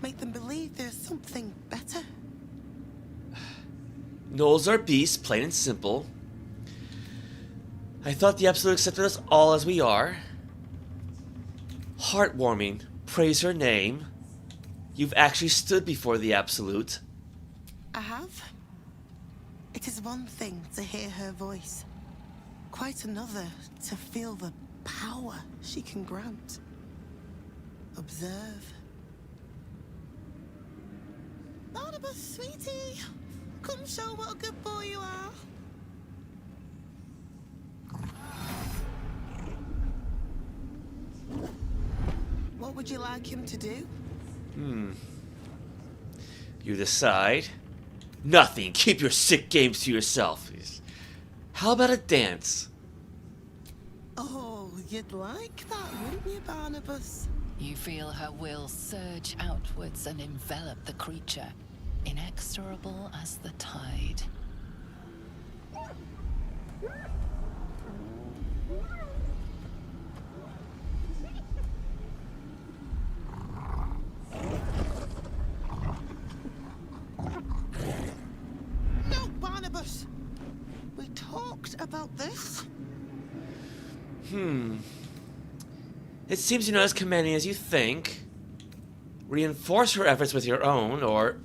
Make them believe there's something better. Gnolls are beasts, plain and simple. I thought the Absolute accepted us all as we are. Heartwarming. Praise her name. You've actually stood before the Absolute. I have. It is one thing to hear her voice. Quite another to feel the power she can grant. Observe. Barnabas, sweetie. Come show what a good boy you are. What would you like him to do? You decide. Nothing. Keep your sick games to yourself. How about a dance? Oh, you'd like that, wouldn't you, Barnabas? You feel her will surge outwards and envelop the creature, inexorable as the tide. No, Barnabas! We talked about this. It seems you're not as commanding as you think. Reinforce her efforts with your own, or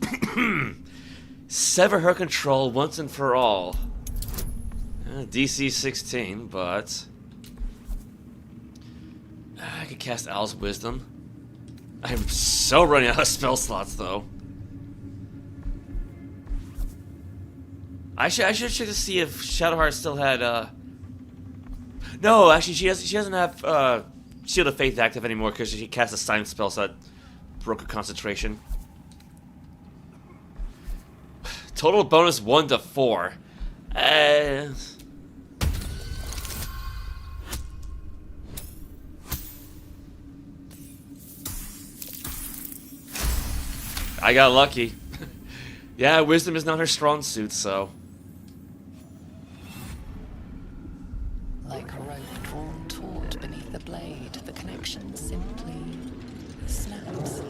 sever her control once and for all. DC 16, but I could cast Owl's Wisdom. I'm so running out of spell slots, though. I should check to see if Shadowheart still had. No, actually, she doesn't have Shield of Faith active anymore because she cast a Sign spell, so that broke her concentration. Total bonus 1 to 4. I got lucky. Yeah, wisdom is not her strong suit, so. Like a rope drawn taut beneath the blade, the connection simply snaps.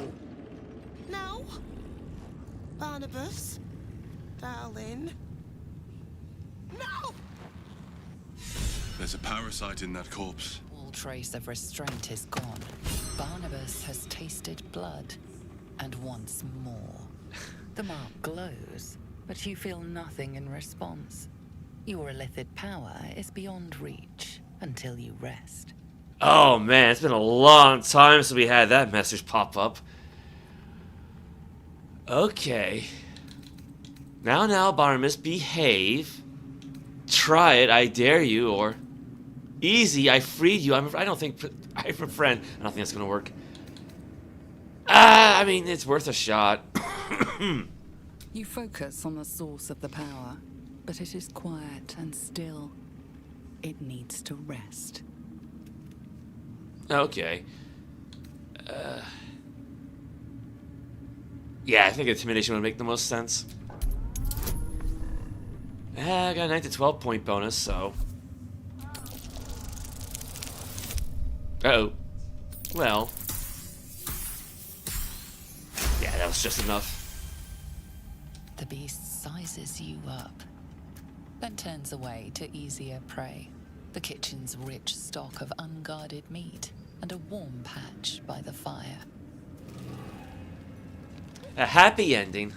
No. Barnabas, darling. No! There's a parasite in that corpse. All trace of restraint is gone. Barnabas has tasted blood, and wants more. The mark glows, but you feel nothing in response. Your illithid power is beyond reach until you rest. Oh man, it's been a long time since we had that message pop up. Okay. Now, Barnabas, behave. Try it, I dare you, or... Easy, I freed you. I don't think... I'm a friend. I don't think that's gonna work. I mean, it's worth a shot. You focus on the source of the power, but it is quiet and still. It needs to rest. Okay. Yeah, I think intimidation would make the most sense. I got a 9 to 12 point bonus, so... Uh-oh. Well. Yeah, that was just enough. The beast sizes you up, then turns away to easier prey. The kitchen's rich stock of unguarded meat and a warm patch by the fire. A happy ending.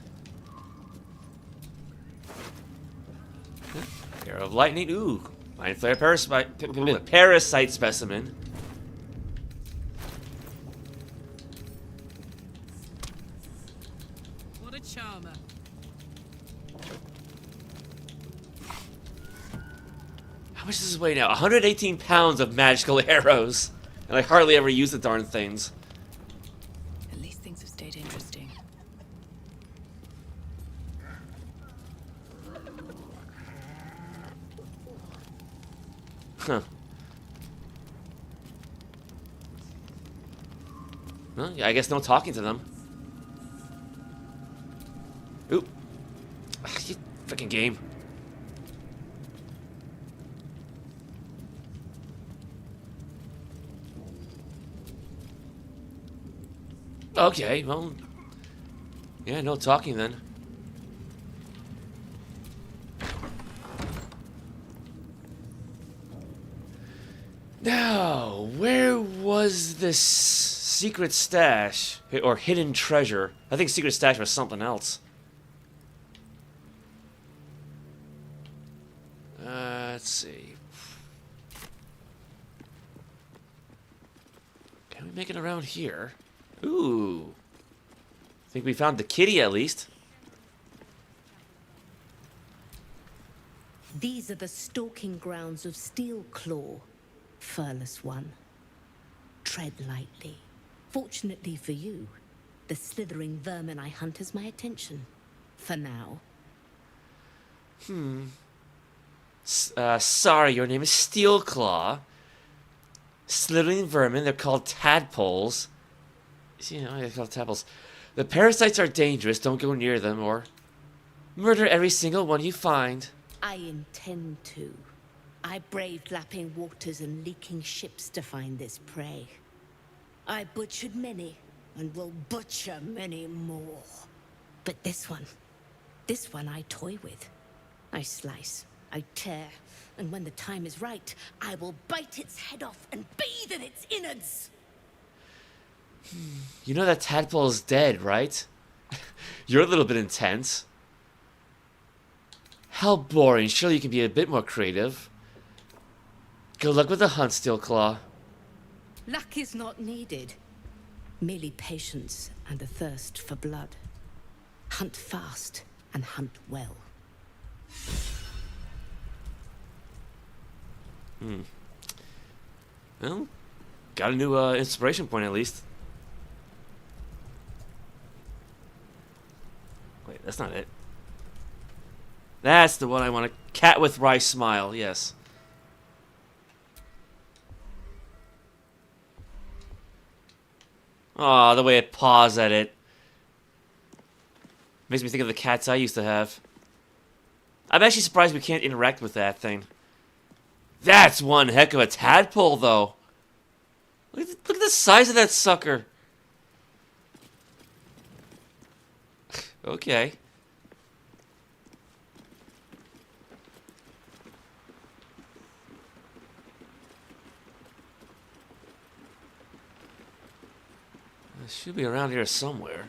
Pair of lightning. Ooh. Mind flare parasite specimen. What a charmer. How much does this weigh now? 118 pounds of magical arrows. And I hardly ever use the darn things. At least things have stayed interesting. Huh. Well, yeah, I guess no talking to them. Ooh. Ugh, you freaking game. Okay, well... Yeah, no talking then. Now, where was this secret stash? Or hidden treasure? I think secret stash was something else. Let's see. Can we make it around here? Ooh. I think we found the kitty at least. These are the stalking grounds of Steelclaw, furless one. Tread lightly. Fortunately for you, the slithering vermin I hunt has my attention. For now. Sorry, your name is Steelclaw. Slithering vermin, they're called tadpoles. You know, they're called tadpoles. The parasites are dangerous, don't go near them, or murder every single one you find. I intend to. I braved lapping waters and leaking ships to find this prey. I butchered many, and will butcher many more. But this one I toy with. I slice, I tear, and when the time is right, I will bite its head off and bathe in its innards. You know that tadpole is dead, right? You're a little bit intense. How boring. Surely you can be a bit more creative. Good luck with the hunt, Steelclaw. Luck is not needed. Merely patience and a thirst for blood. Hunt fast and hunt well. Well, got a new inspiration point at least. Wait, that's not it. That's the one I want. A cat with wry smile, yes. Aw, the way it paws at it. Makes me think of the cats I used to have. I'm actually surprised we can't interact with that thing. That's one heck of a tadpole, though. Look at the size of that sucker. Okay. It should be around here somewhere.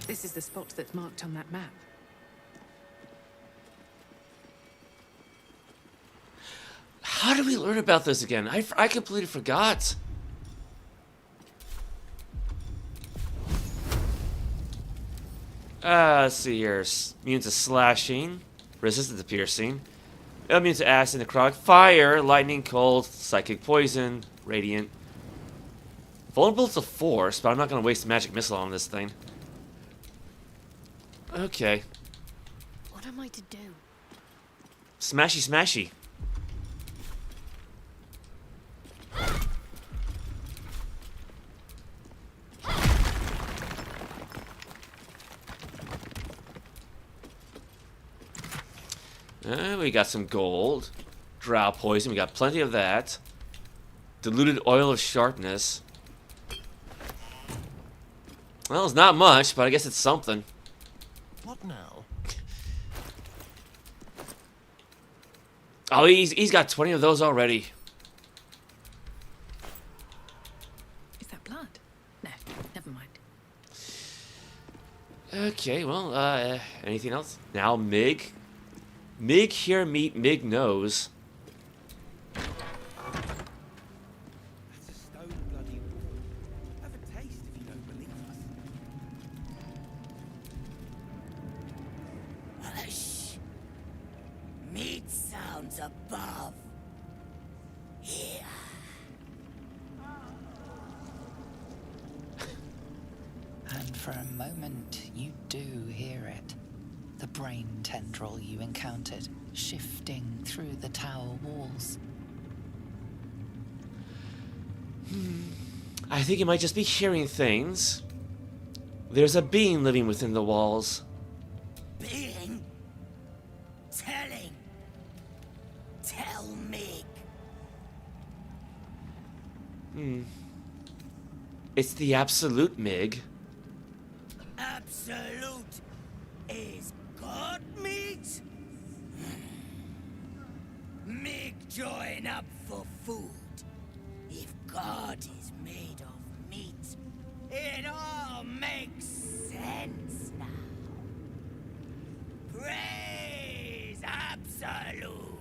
This is the spot that's marked on that map. How did we learn about this again? I completely forgot. Let's see here. Immune to slashing, resistant to piercing, immune to acid, necrotic, fire, lightning, cold, psychic poison, radiant. Vulnerable to force, but I'm not going to waste a magic missile on this thing. Okay. What am I to do? Smashy, smashy. We got some gold. Drow poison, we got plenty of that. Diluted oil of sharpness. Well, it's not much, but I guess it's something. What now? Oh, he's got 20 of those already. Is that blood? No, never mind. Okay, well, anything else? Now, Mig. Mig here meet Mig knows. That's a stone bloody wall. Have a taste if you don't believe us. Hush! Meat sounds above. Here. And for a moment, you do hear it. The brain tendril you encountered, shifting through the tower walls. I think it might just be hearing things. There's a being living within the walls. Being? Telling? Tell me. It's the absolute Mig. Absolute is God meat? Mig join up for food. If God is made of meat, it all makes sense now. Praise Absolute.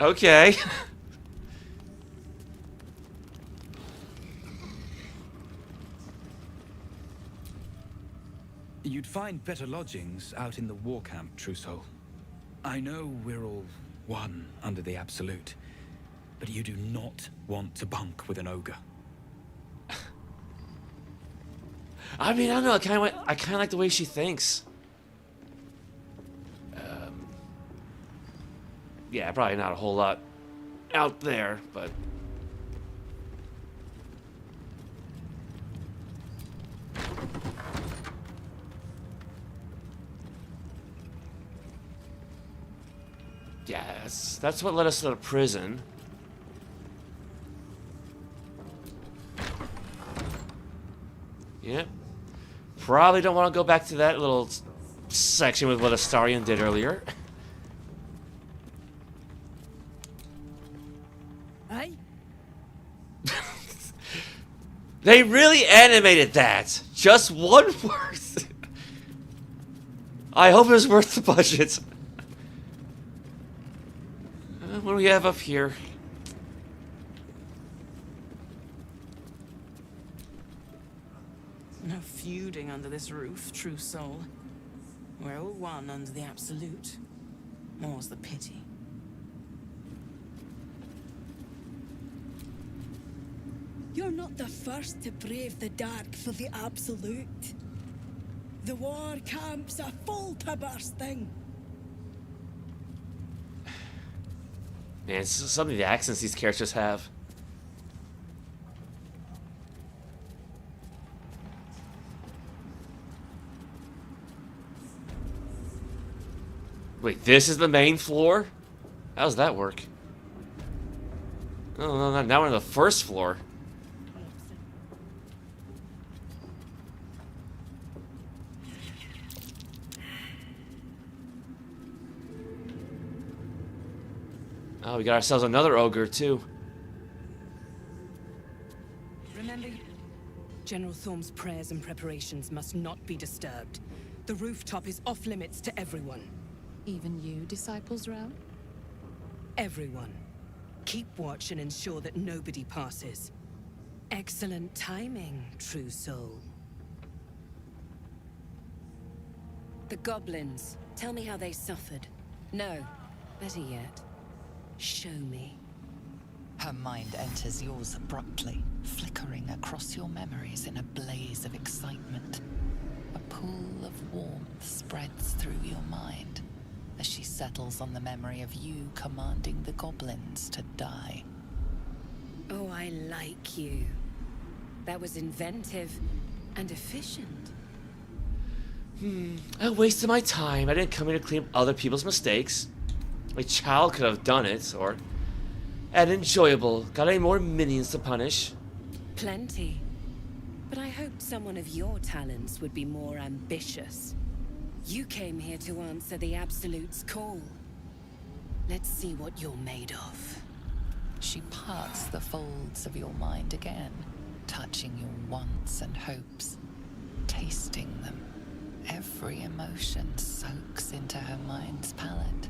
Okay. You'd find better lodgings out in the war camp, True Soul. I know we're all one under the Absolute, but you do not want to bunk with an ogre. I mean, I don't know. I kind of like the way she thinks. Yeah, probably not a whole lot out there, but. Yeah, that's what led us to the prison. Yep. Probably don't want to go back to that little section with what Astarion did earlier. Hey? They really animated that. Just one word. I hope it was worth the budget. What do we have up here? No feuding under this roof, True Soul. We're all one under the Absolute. More's the pity. You're not the first to brave the dark for the Absolute. The war camp's a full to bursting. Man, some of the accents these characters have. Wait, this is the main floor? How does that work? Oh, no, now we're on the first floor. Oh, we got ourselves another ogre, too. Remember, General Thorm's prayers and preparations must not be disturbed. The rooftop is off limits to everyone. Even you, Disciples Realm? Everyone. Keep watch and ensure that nobody passes. Excellent timing, true soul. The goblins. Tell me how they suffered. No, better yet, show me. Her mind enters yours abruptly, flickering across your memories in a blaze of excitement. A pool of warmth spreads through your mind as she settles on the memory of you commanding the goblins to die. Oh, I like you. That was inventive and efficient. I wasted my time. I didn't come here to clean up other people's mistakes. A child could have done it, or... And enjoyable. Got any more minions to punish? Plenty. But I hoped someone of your talents would be more ambitious. You came here to answer the Absolute's call. Let's see what you're made of. She parts the folds of your mind again, touching your wants and hopes, tasting them. Every emotion soaks into her mind's palette.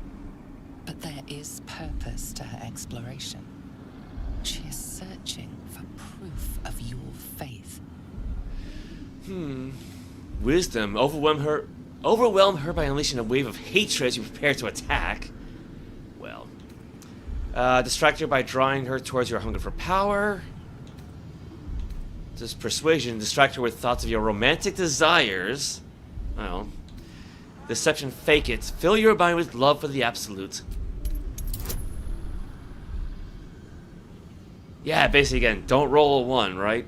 But there is purpose to her exploration. She is searching for proof of your faith. Wisdom. Overwhelm her by unleashing a wave of hatred as you prepare to attack. Well. Distract her by drawing her towards your hunger for power. Just persuasion. Distract her with thoughts of your romantic desires. Well. Deception. Fake it. Fill your mind with love for the Absolute. Yeah, basically again, don't roll a 1, right?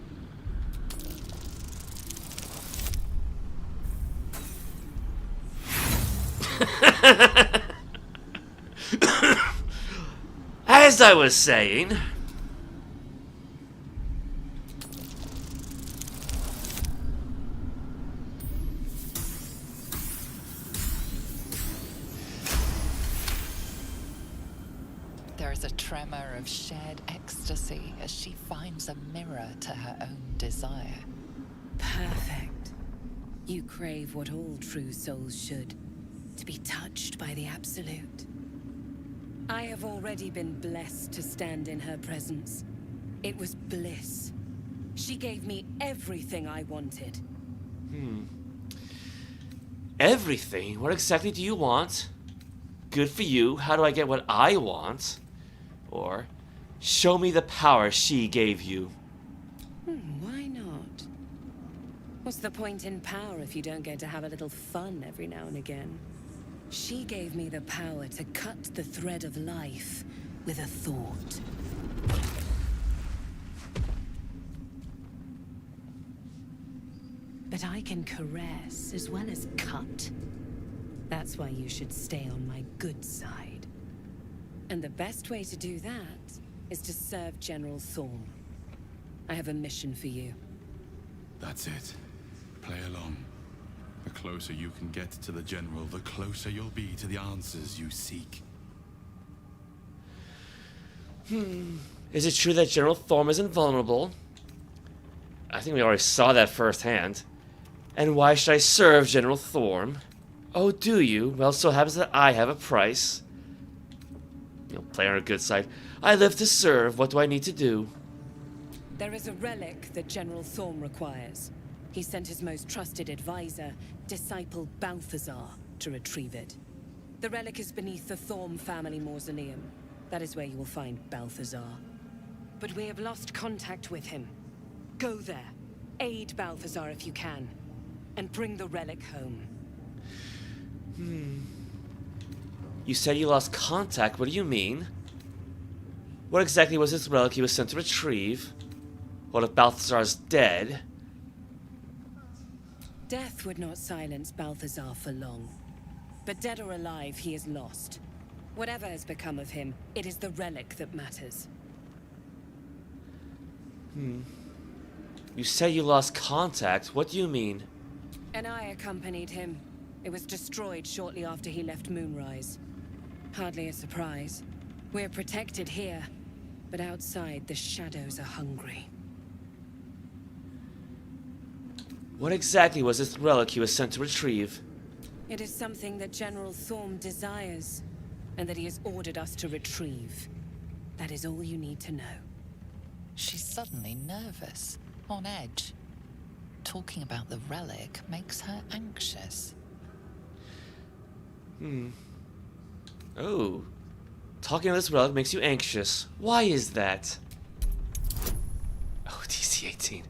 As I was saying... There is a tremor of shared ecstasy as she finds a mirror to her own desire. Perfect. You crave what all true souls should. To be touched by the Absolute. I have already been blessed to stand in her presence. It was bliss. She gave me everything I wanted. Everything? What exactly do you want? Good for you. How do I get what I want? Or, show me the power she gave you. Why not? What's the point in power if you don't get to have a little fun every now and again? She gave me the power to cut the thread of life with a thought. But I can caress as well as cut. That's why you should stay on my good side. And the best way to do that is to serve General Thorm. I have a mission for you. That's it. Play along. The closer you can get to the General, the closer you'll be to the answers you seek. Is it true that General Thorm is invulnerable? I think we already saw that firsthand. And why should I serve General Thorm? Oh, do you? Well, so happens that I have a price. You know, play on our good side. I live to serve. What do I need to do? There is a relic that General Thorm requires. He sent his most trusted advisor, disciple Balthazar, to retrieve it. The relic is beneath the Thorm family mausoleum. That is where you will find Balthazar. But we have lost contact with him. Go there, aid Balthazar if you can, and bring the relic home. You said you lost contact. What do you mean? What exactly was this relic he was sent to retrieve? What if Balthazar's dead? Death would not silence Balthazar for long. But dead or alive, he is lost. Whatever has become of him, it is the relic that matters. You said you lost contact. What do you mean? And I accompanied him. It was destroyed shortly after he left Moonrise. Hardly a surprise. We're protected here, but outside the shadows are hungry. What exactly was this relic he was sent to retrieve? It is something that General Thorm desires, and that he has ordered us to retrieve. That is all you need to know. She's suddenly nervous, on edge. Talking about the relic makes her anxious. Oh. Talking about this relic makes you anxious. Why is that? Oh, DC 18.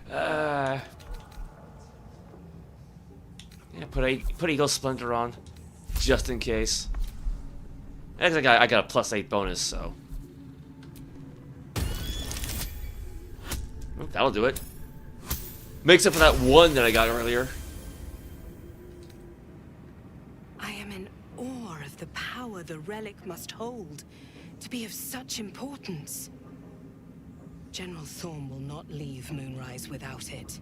Yeah, put Eagle Splendor on. Just in case. I got a +8 bonus, so. Well, that'll do it. Makes up for that one that I got earlier. I am in awe of the power the relic must hold to be of such importance. General Thorm will not leave Moonrise without it.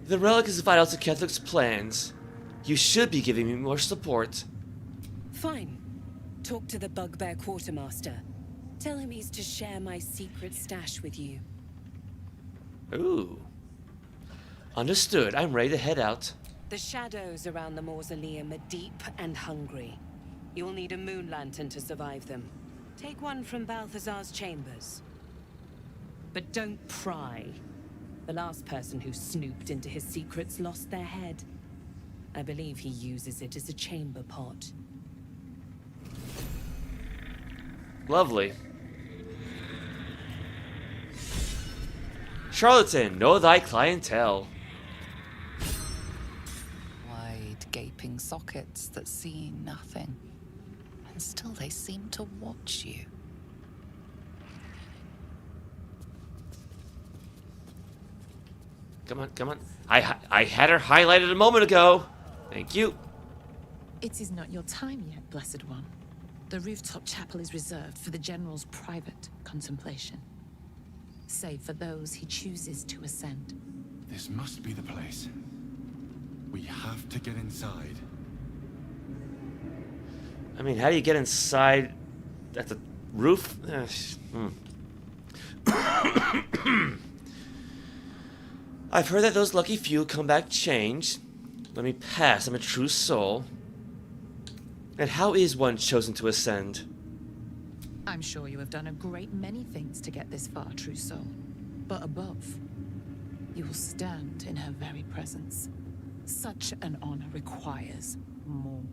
The relic is vital to Ketheric's plans. You should be giving me more support. Fine. Talk to the Bugbear Quartermaster. Tell him he's to share my secret stash with you. Ooh. Understood. I'm ready to head out. The shadows around the mausoleum are deep and hungry. You'll need a moon lantern to survive them. Take one from Balthazar's chambers. But don't pry. The last person who snooped into his secrets lost their head. I believe he uses it as a chamber pot. Lovely. Charlatan, know thy clientele. Wide, gaping sockets that see nothing. And still they seem to watch you. Come on, come on. I had her highlighted a moment ago. Thank you. It is not your time yet, Blessed One. The rooftop chapel is reserved for the General's private contemplation, save for those he chooses to ascend. This must be the place. We have to get inside. I mean, how do you get inside at the roof? I've heard that those lucky few come back changed. Let me pass, I'm a true soul. And how is one chosen to ascend? I'm sure you have done a great many things to get this far, true soul. But above, you will stand in her very presence. Such an honor requires more.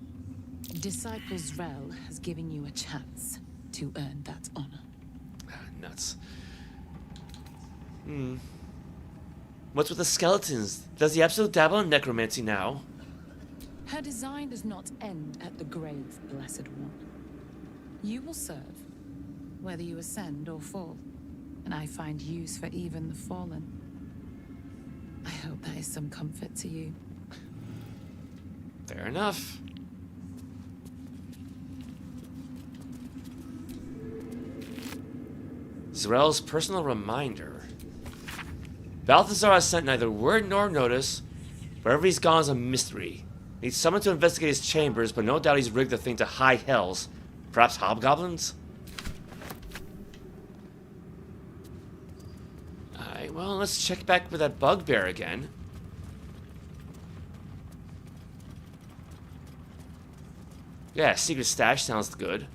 Disciple Zrel has given you a chance to earn that honor. Nuts. What's with the skeletons? Does the Absolute dabble in necromancy now? Her design does not end at the grave, Blessed One. You will serve, whether you ascend or fall, and I find use for even the fallen. I hope that is some comfort to you. Fair enough. Zrel's personal reminder. Balthazar has sent neither word nor notice. Wherever he's gone is a mystery. He's summoned to investigate his chambers, but no doubt he's rigged the thing to high hells. Perhaps hobgoblins? Alright, well, let's check back with that bugbear again. Yeah, secret stash sounds good.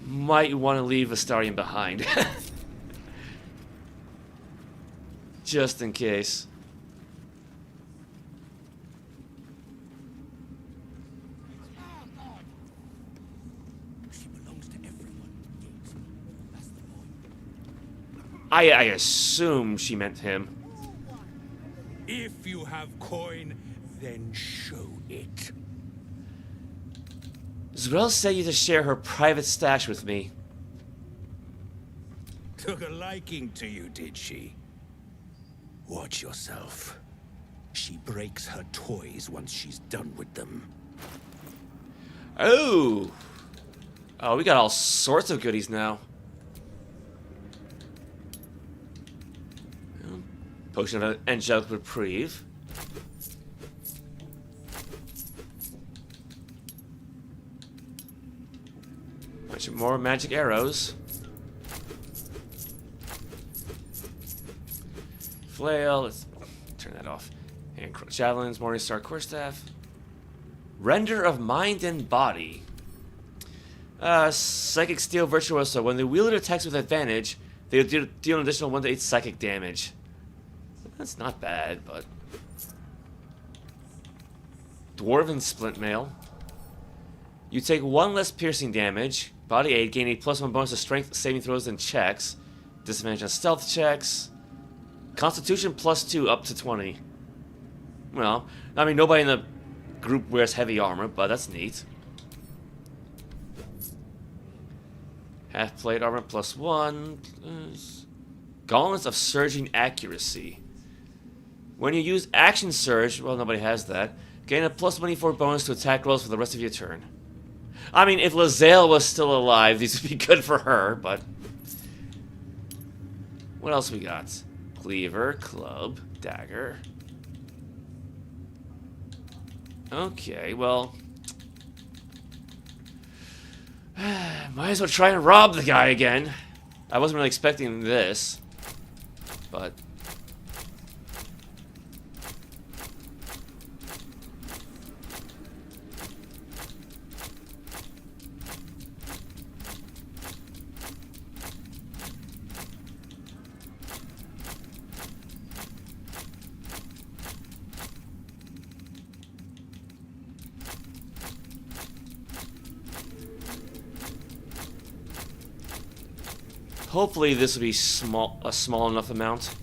Might want to leave Astarion behind. Just in case. I assume she meant him. If you have coin, then show it. Zrel said you to share her private stash with me. Took a liking to you, did she? Watch yourself. She breaks her toys once she's done with them. Oh! Oh, we got all sorts of goodies now. Potion of Angelic Reprieve. Bunch of more magic arrows. Flail. Let's turn that off. Hand javelins, Morning Star Quarterstaff. Render of mind and body. Psychic Steel Virtuoso. When the wielder attacks with advantage, they deal an additional 1 to 8 psychic damage. That's not bad, but... Dwarven Splint Mail. You take 1 less piercing damage. Body 8, gain a +1 bonus to strength saving throws and checks. Disadvantage on stealth checks. Constitution +2 up to 20. Well, I mean, nobody in the group wears heavy armor, but that's neat. Half plate armor +1. Gauntlets of Surging Accuracy. When you use Action Surge, well, nobody has that, gain a +24 bonus to attack rolls for the rest of your turn. I mean, if Lae'zel was still alive, these would be good for her, but... What else we got? Cleaver, club, dagger. Okay, well... Might as well try and rob the guy again. I wasn't really expecting this, but... Hopefully this will be a small enough amount.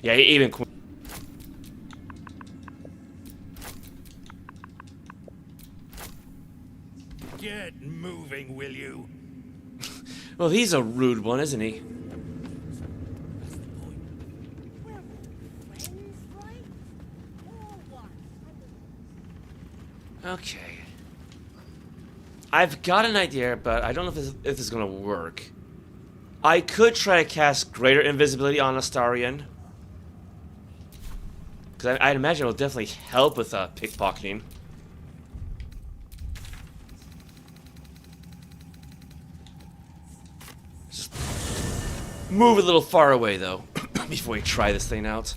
Yeah, even... Get moving, will you? Well, he's a rude one, isn't he? Okay. I've got an idea, but I don't know if this is going to work. I could try to cast Greater Invisibility on Astarion. Because I'd imagine it'll definitely help with pickpocketing. Just move a little far away, though, before we try this thing out.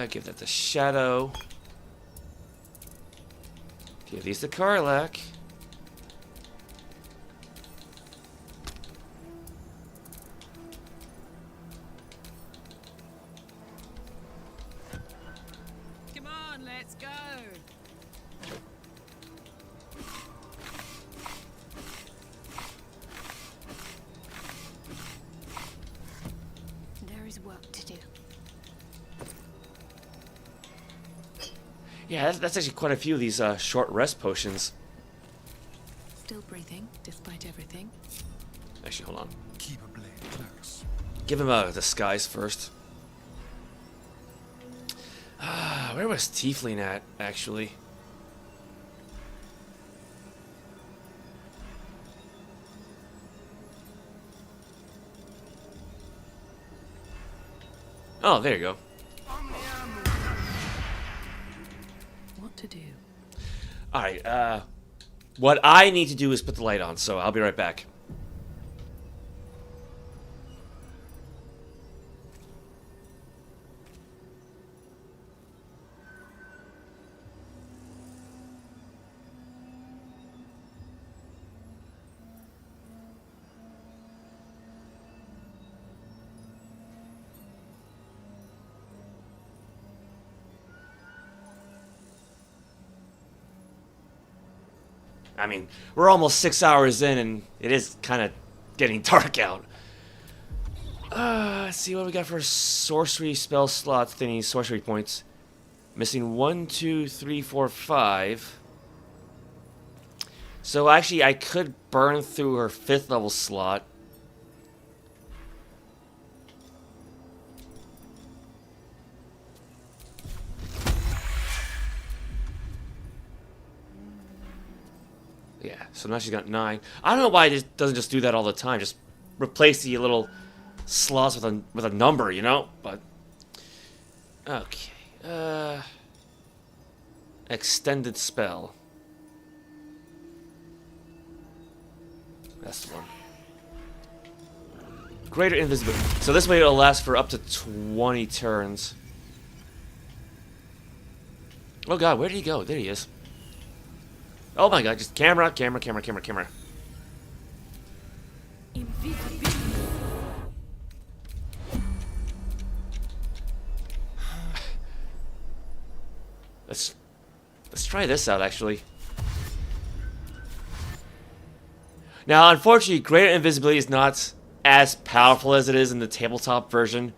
Give that to Shadow. Give these to Karlach. Come on, let's go. There is work to do. Yeah, that's actually quite a few of these short rest potions. Still breathing, despite everything. Actually, hold on. Keep a blade close. Give him a disguise first. Where was Tiefling at, actually? Oh, there you go. What to do? Alright, what I need to do is put the light on, so I'll be right back. I mean, we're almost 6 hours in, and it is kind of getting dark out. Let's see what we got for sorcery spell slots thingy, sorcery points. Missing 1, 2, 3, 4, 5. So actually, I could burn through her 5th level slot. Yeah, so now she's got 9. I don't know why it doesn't just do that all the time. Just replace the little slots with a number, you know? But okay. Extended spell. That's the one. Greater invisibility. So this way it'll last for up to 20 turns. Oh god, where did he go? There he is. Oh my god, just camera. Let's try this out, actually. Now, unfortunately, greater invisibility is not as powerful as it is in the tabletop version.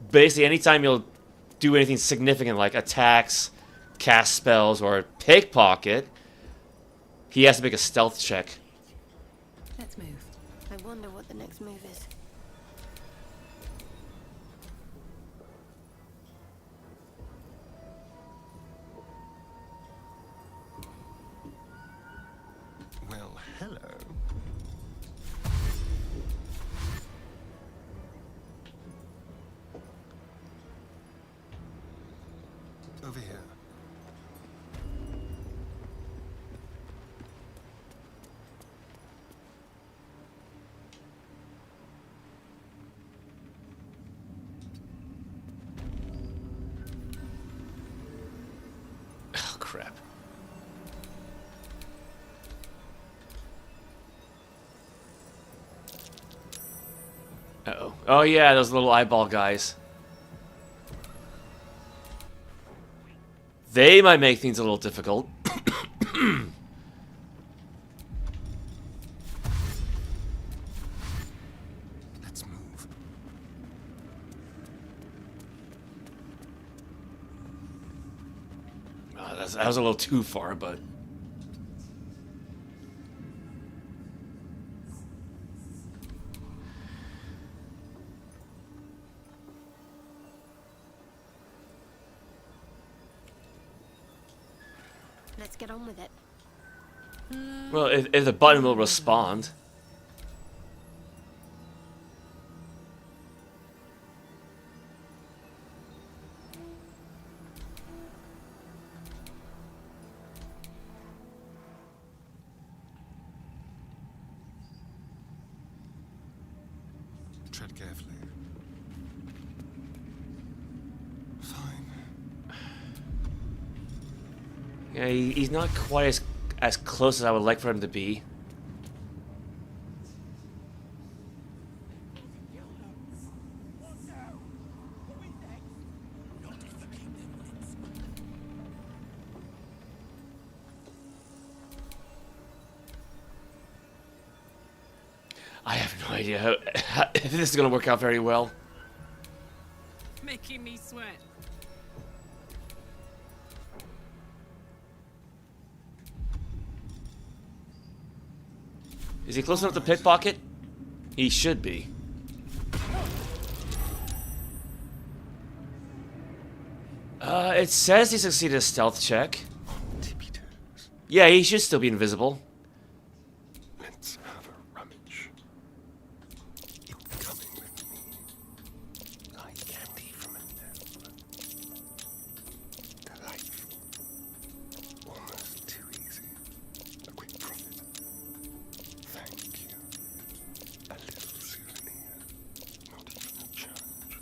Basically, anytime you'll do anything significant like attacks, cast spells, or pickpocket, he has to make a stealth check. Let's move. I wonder what the next move is. Well, hello. Over here. Oh, crap. Uh-oh. Oh, yeah, those little eyeball guys. They might make things a little difficult. Let's move. That was a little too far, but... Let's get on with it. Well, if the button will respond. Tread carefully. Fine. Yeah, he's not quite as close as I would like for him to be. I have no idea if this is going to work out very well. Making me sweat. Is he close enough to pickpocket? He should be. It says he succeeded a stealth check. Yeah, he should still be invisible. Let's have a rummage. You're coming with me. Like candy from a nose. Delightful. Almost too easy. A quick profit. Thank you. A little souvenir. Not even a charge.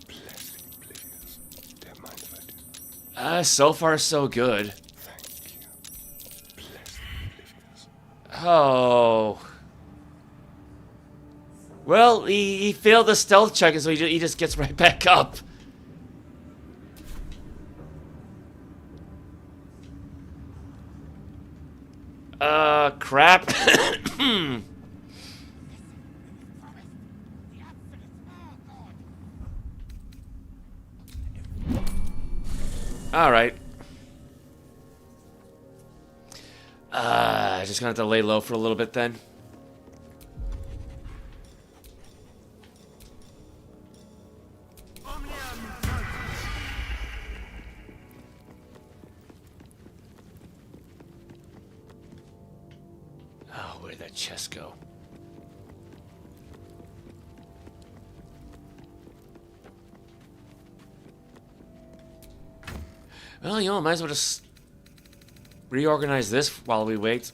Blessed oblivious. Don't mind if I do. So far so good. Oh. Well, he failed the stealth check, and so he just gets right back up. Crap. Alright. Just gonna have to lay low for a little bit then. Oh, where'd that chest go? Well, you know, might as well just reorganize this while we wait.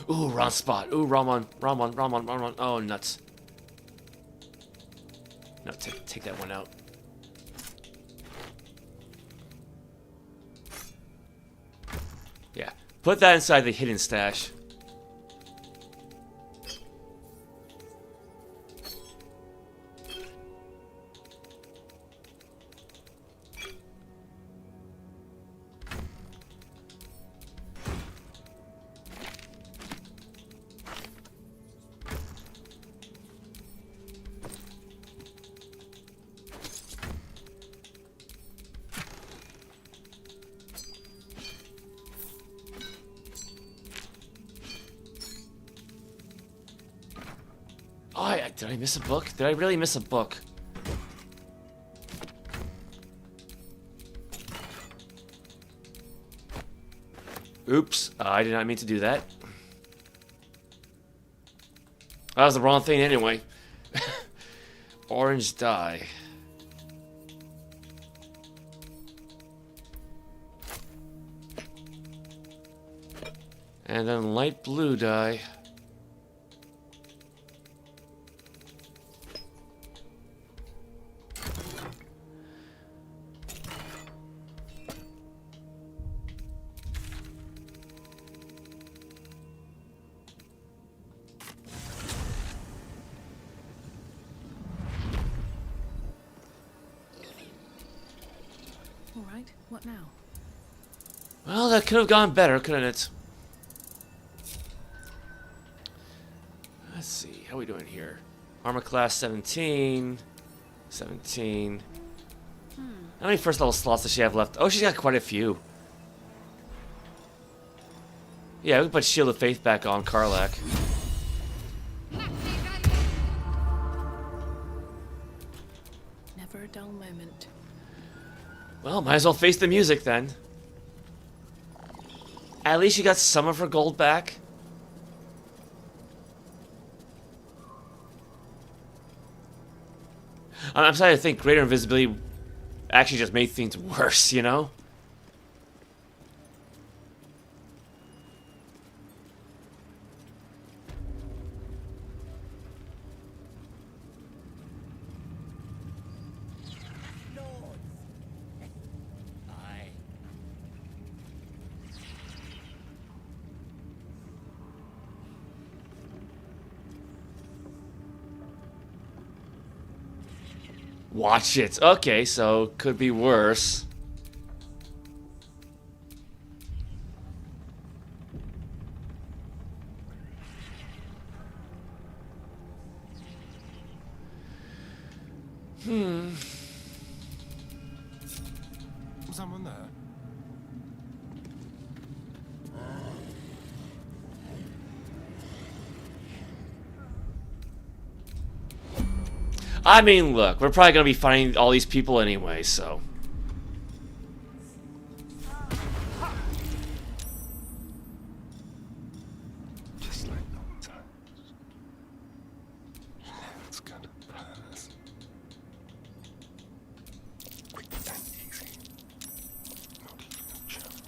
Ooh, wrong spot. Ooh, wrong one. Wrong one. Wrong one. Wrong one. Oh, nuts. No, take that one out. Yeah. Put that inside the hidden stash. Did I miss a book? Did I really miss a book? Oops, I did not mean to do that. That was the wrong thing anyway. Orange dye. And then light blue dye. Alright, what now? Well, that could have gone better, couldn't it? Let's see, how are we doing here? Armor class 17. 17. How many first level slots does she have left? Oh, she's got quite a few. Yeah, we can put Shield of Faith back on Karlach. Never a dull moment. Well, might as well face the music then. At least she got some of her gold back. I'm starting to think greater invisibility actually just made things worse, you know? Watch it. Okay, so could be worse. Someone there? I mean, look, we're probably gonna be fighting all these people anyway, so. Just like old times. It's gonna pass. Quick and easy. Not even a challenge.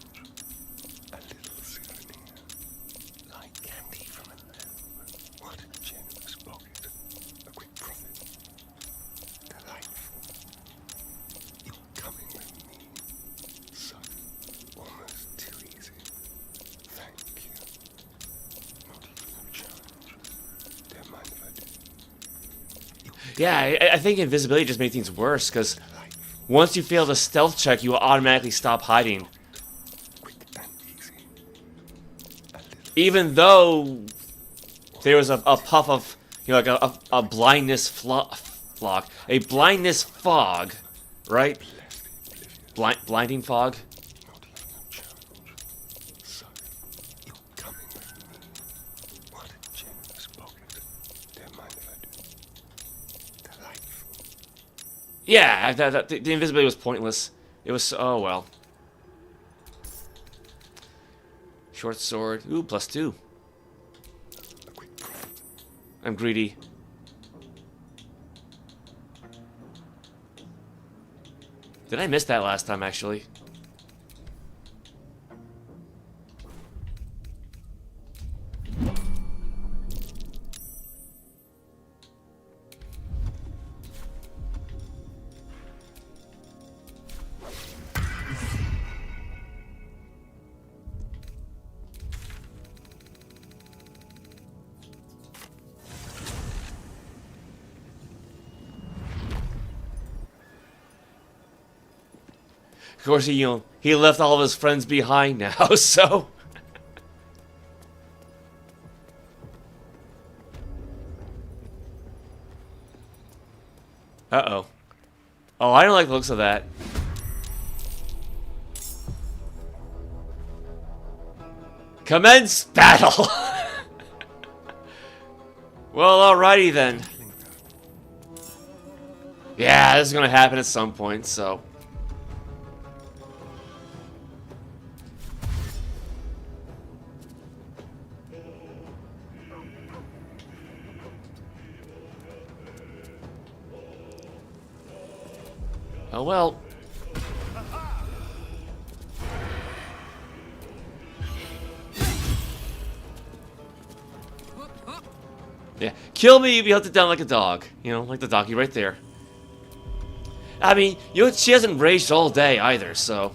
A little souvenir. Like candy from a lamb. What a generous pocket. A quick profit. Delightful. You're coming with me. So, almost too easy. Thank you. Not even a challenge. Don't mind if I do. Yeah, I think invisibility just made things worse, because once you fail the stealth check, you will automatically stop hiding. Even though there was a puff of, you know, like a blindness a blindness fog, right? Blinding fog? Yeah, the invisibility was pointless. It was, oh well. Short sword, ooh, +2. I'm greedy. Did I miss that last time, actually? Of course, he left all of his friends behind now, so. Uh-oh. Oh, I don't like the looks of that. Commence battle! Well, alrighty then. Yeah, this is gonna happen at some point, so. Oh well. Yeah, kill me, be hunted down like a dog. You know, like the doggy right there. I mean, you know, she hasn't raged all day either, so.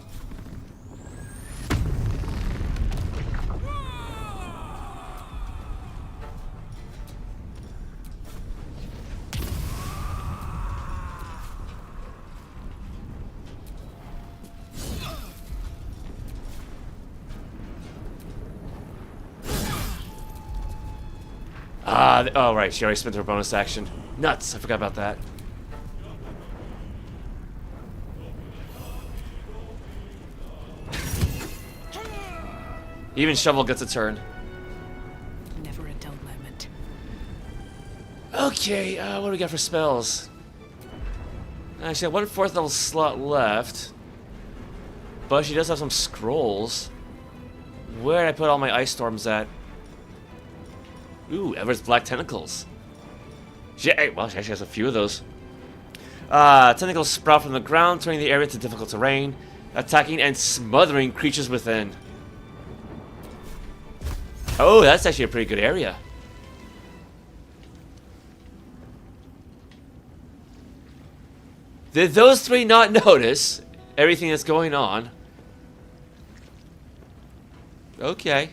Oh right, she already spent her bonus action. Nuts, I forgot about that. Even Shovel gets a turn. Never a dull moment. Okay, what do we got for spells? Actually, I have 1 4th level slot left. But she does have some scrolls. Where did I put all my ice storms at? Ooh, Everett's Black Tentacles. Well, she actually has a few of those. Tentacles sprout from the ground, turning the area to difficult terrain, attacking and smothering creatures within. Oh, that's actually a pretty good area. Did those three not notice everything that's going on? Okay.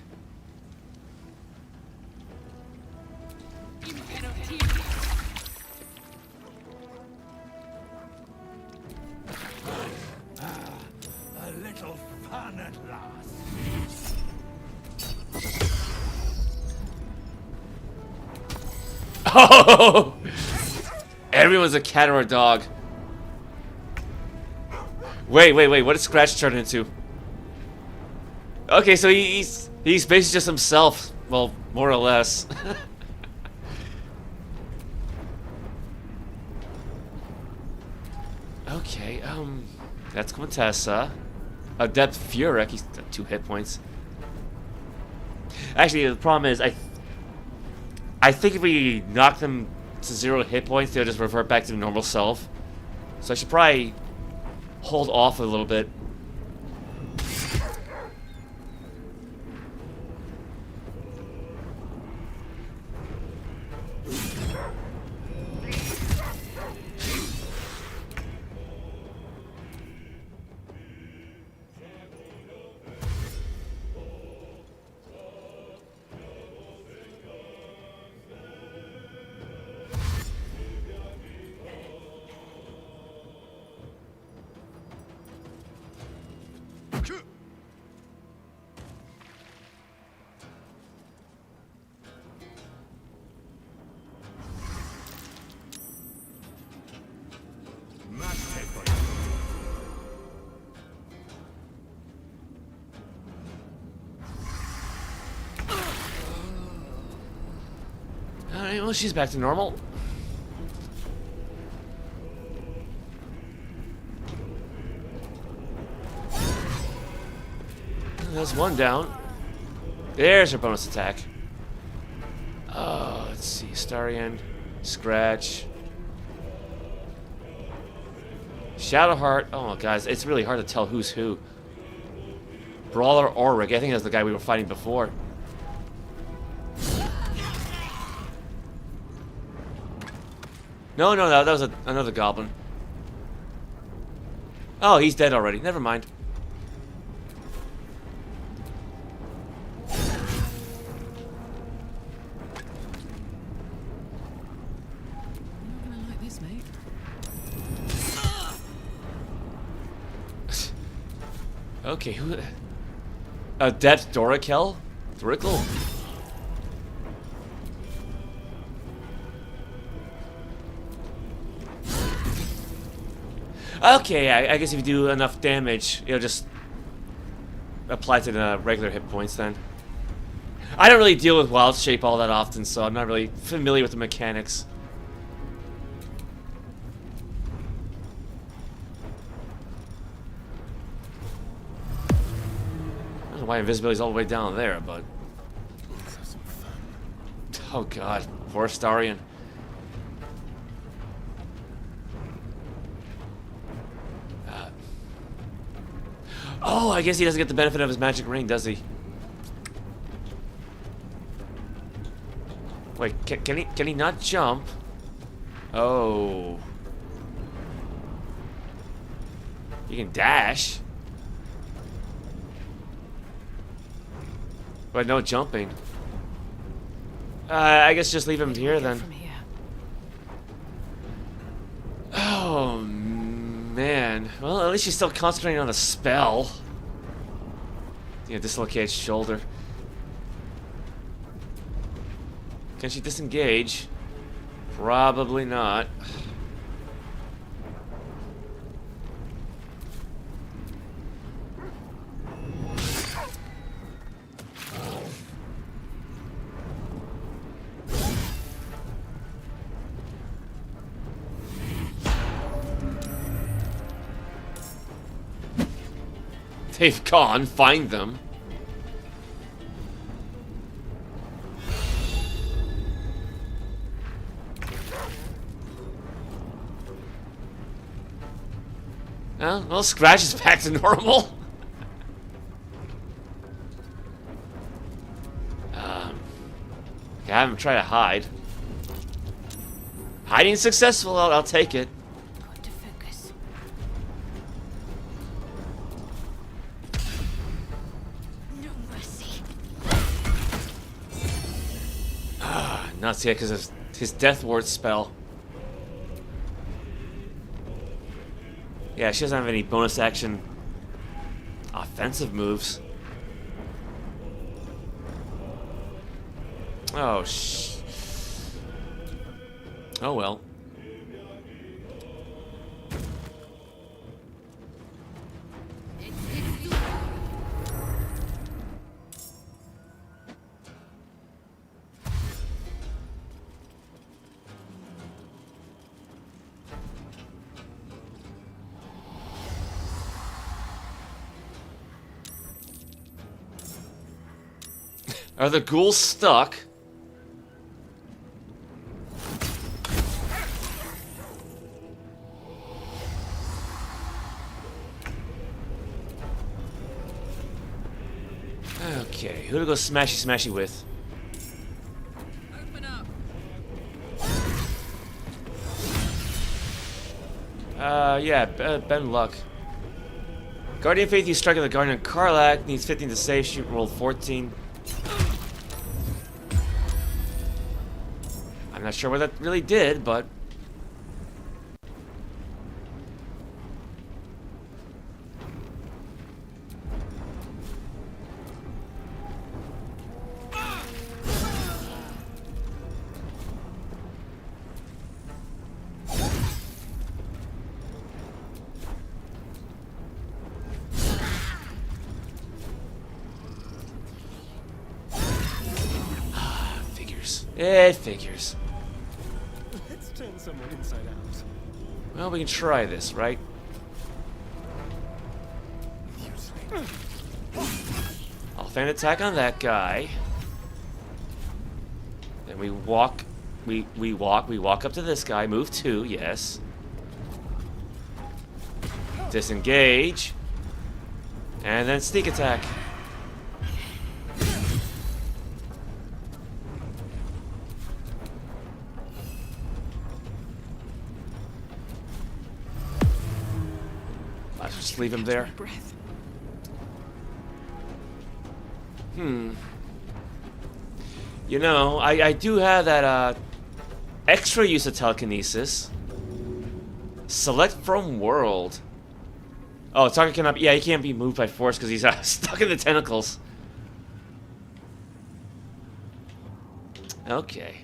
A little fun at last. Oh! Everyone's a cat or a dog. Wait, what did Scratch turn into? Okay, so he's basically just himself. Well, more or less. Okay, that's Quintessa. Adept Furic, he's got 2 hit points. Actually, the problem is, I think if we knock them to 0 hit points, they'll just revert back to their normal self. So I should probably hold off a little bit. Alright, well, she's back to normal. There's one down. There's her bonus attack. Oh, let's see. Starian, Scratch, Shadowheart. Oh, guys, it's really hard to tell who's who. Brawler Ulrich. I think that's the guy we were fighting before. No, that was another goblin. Oh, he's dead already. Never mind. Okay, who? Adept Dorakel? Thrickle? Okay, I guess if you do enough damage, it'll just apply to the regular hit points then. I don't really deal with Wild Shape all that often, so I'm not really familiar with the mechanics. I don't know why invisibility's all the way down there, but... Oh god, poor Starian. Oh, I guess he doesn't get the benefit of his magic ring, does he? Wait, can he not jump? Oh. He can dash. But no jumping. I guess just leave him here then. Oh, man. Well, at least she's still concentrating on the spell. Yeah, dislocated shoulder. Can she disengage? Probably not. They've gone. Find them. Well, Scratch is back to normal. Okay, I haven't tried to hide. Hiding successful. I'll take it. Got to focus. No mercy. Nuts, yeah, because of his Death Ward spell. Yeah, she doesn't have any bonus action offensive moves. Oh, oh well. Are the ghouls stuck? Okay, who to go smashy smashy with? Open up. Yeah, Ben Luck. Guardian Faith, you striking the Guardian Karlak, needs 15 to save, shoot rolled 14. I'm not sure what that really did, but... It figures. Let's turn someone inside out. Well, we can try this, right? Offhand attack on that guy. Then we walk up to this guy. Move 2, yes. Disengage. And then sneak attack. Just leave him there. You know, I do have that extra use of telekinesis. Select from world. Oh, target cannot be, yeah, he can't be moved by force because he's stuck in the tentacles. Okay.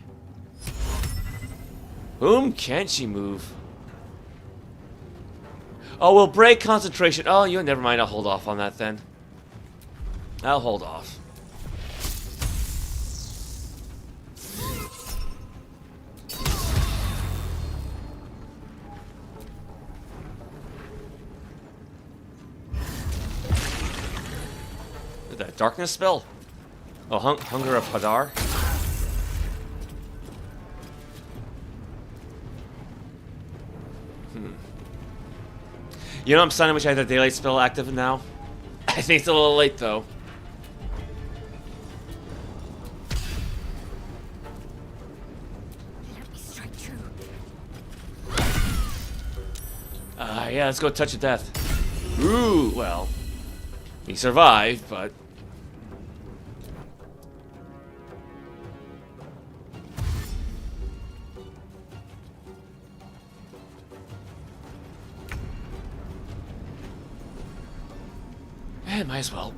Whom can she move? Oh, we'll break concentration. Oh, you never mind. I'll hold off on that then. I'll hold off. What's that darkness spell? Oh, Hunger of Hadar. You know, I'm starting to wish I had the daylight spell active now. I think it's a little late though. Let me strike true. Yeah, let's go touch of death. Ooh, well, he survived, but. Might as well.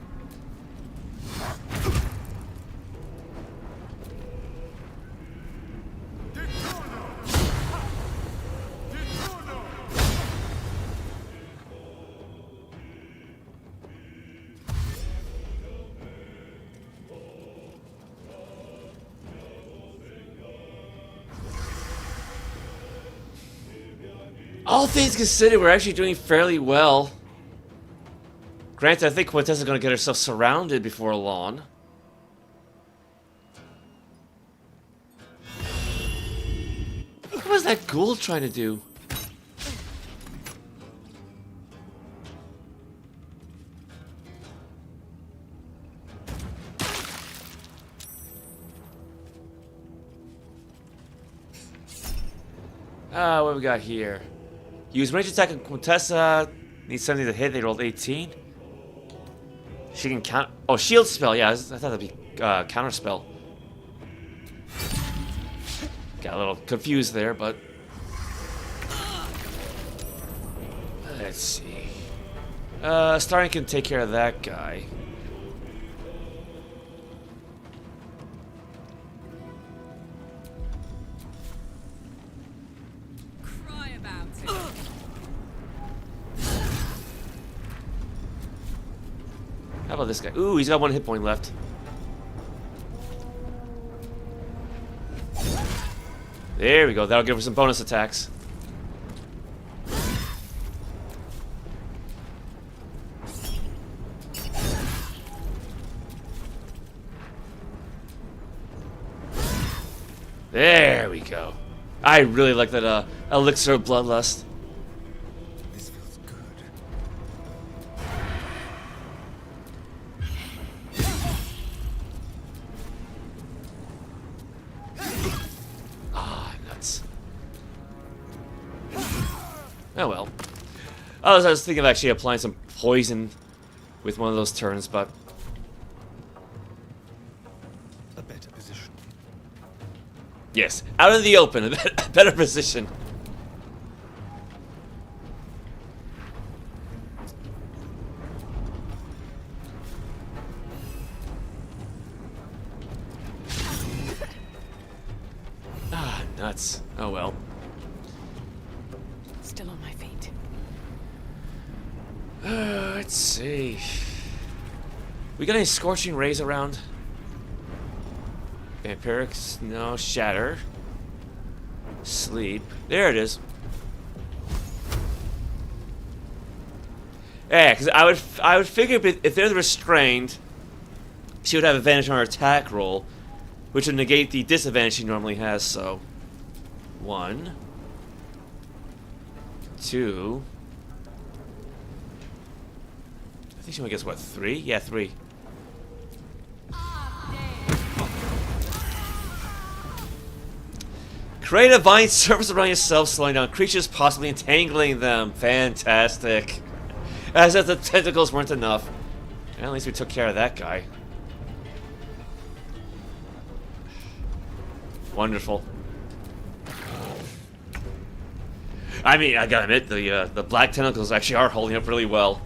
All things considered, we're actually doing fairly well. Granted, I think Quintessa is going to get herself surrounded before long. What was that ghoul trying to do? What we got here? Use range attack on Quintessa. Needs 70 to hit. They rolled 18. She can count. Oh, shield spell. Yeah, I thought that'd be counter spell. Got a little confused there, but let's see. Starring can take care of that guy. Cry about it. How about this guy? Ooh, he's got 1 hit point left. There we go. That'll give her some bonus attacks. There we go. I really like that elixir of bloodlust. This feels good. Ah, nuts. Oh well. I was thinking of actually applying some poison with one of those turns, but A better position. yes, out in the open, a better position. Ah, nuts. Oh well. Still on my feet. Let's see. We got any scorching rays around? Vampirics? No. Shatter. Sleep. There it is. Yeah, because I would figure if they're restrained, she would have advantage on her attack roll, which would negate the disadvantage she normally has. So, 1, 2. I think she only gets what, 3? Yeah, 3. Create a vine surface around yourself, slowing down creatures, possibly entangling them. Fantastic. As if the tentacles weren't enough. And at least we took care of that guy. Wonderful. I mean, I gotta admit, the black tentacles actually are holding up really well.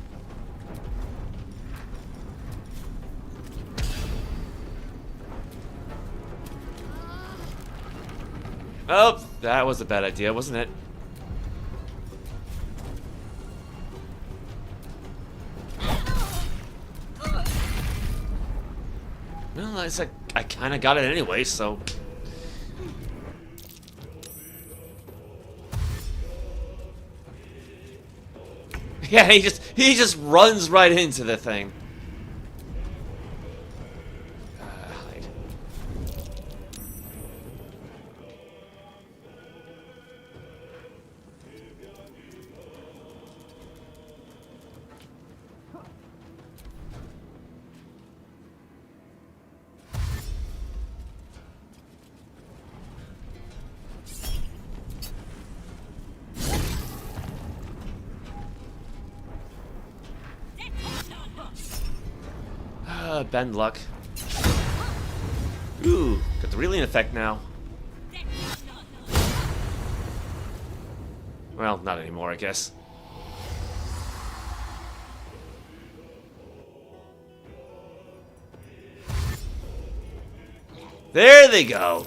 Oh, that was a bad idea, wasn't it? Well, it's like I kind of got it anyway, so. Yeah, he just runs right into the thing. Hide. Bend luck. Ooh, got the reeling effect now. Well, not anymore, I guess. There they go.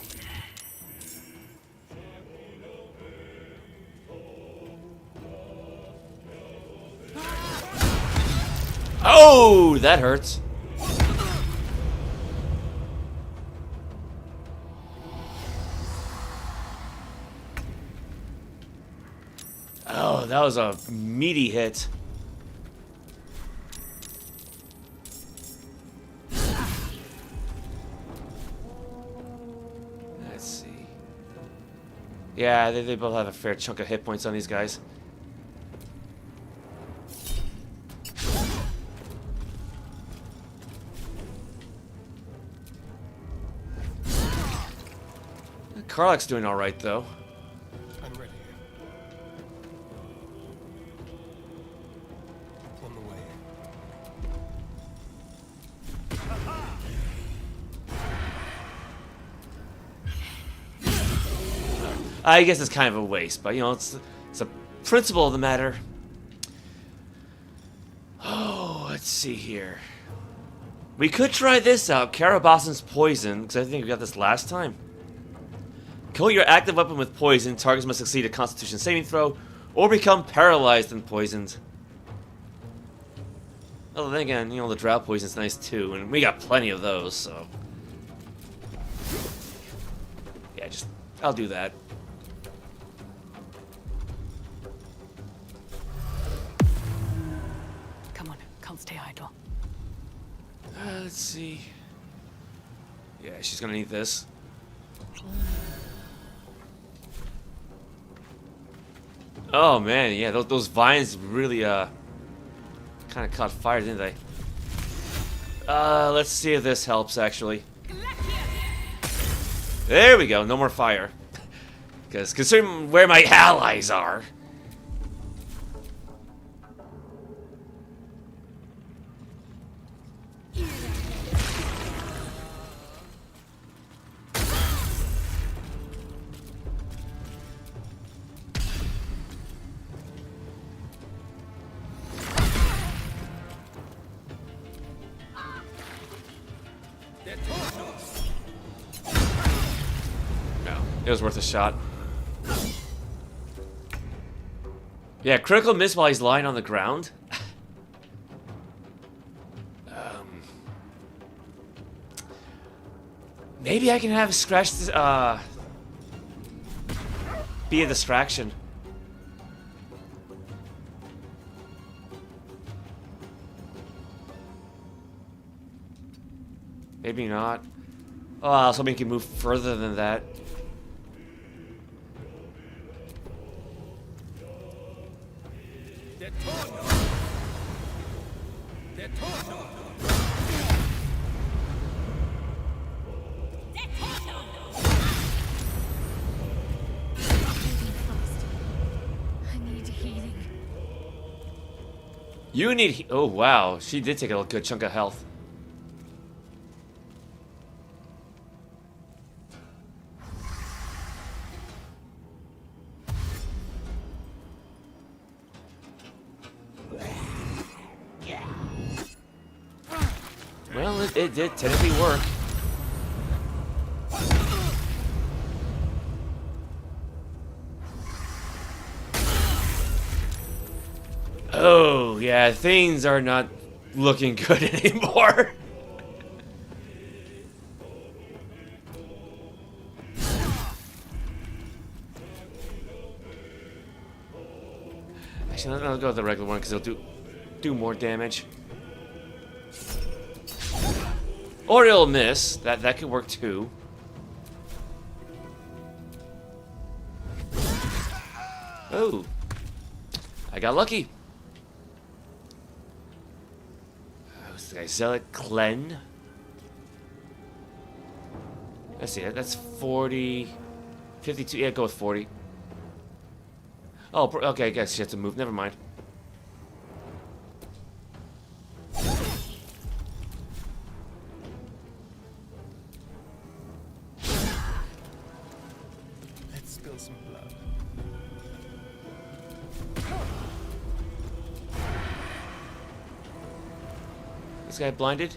Oh, that hurts. Oh, that was a meaty hit. Let's see. Yeah, they both have a fair chunk of hit points on these guys. Karlach's doing all right, though. I'm ready. On the way. I guess it's kind of a waste, but you know, it's a principle of the matter. Oh, let's see here. We could try this out, Karabasan's poison, because I think we got this last time. Kill your active weapon with poison. Targets must succeed a Constitution saving throw, or become paralyzed and poisoned. Well, then again, you know, the drought poison's nice too, and we got plenty of those, so. Yeah, I'll do that. Come on, can't stay idle. Let's see. Yeah, she's gonna need this. Oh man, yeah, those vines really kind of caught fire, didn't they? Let's see if this helps actually. There we go, no more fire. Because considering where my allies are. No, it was worth a shot. Yeah, critical miss while he's lying on the ground. Maybe I can have Scratch be a distraction. Maybe not. Oh, somebody can move further than that. You need oh wow, she did take a good chunk of health. Well, it did technically work. Oh, yeah, things are not looking good anymore. Actually, I'll go with the regular one because it'll do more damage. Or it'll miss. That could work too. Oh. I got lucky. Who's the guy? Zealot Clen. Let's see, that's 40. 52. Yeah, go with 40. Oh, okay, I guess you have to move. Never mind. Let's spill some blood. This guy blinded?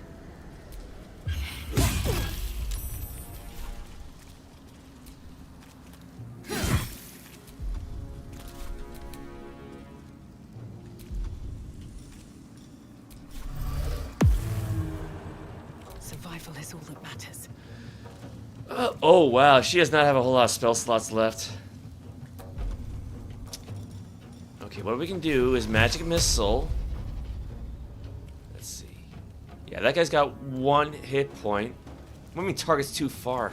Survival is all that matters. Oh wow, she does not have a whole lot of spell slots left. Okay, what we can do is magic missile. Let's see. Yeah, that guy's got 1 hit point. What do you mean target's too far?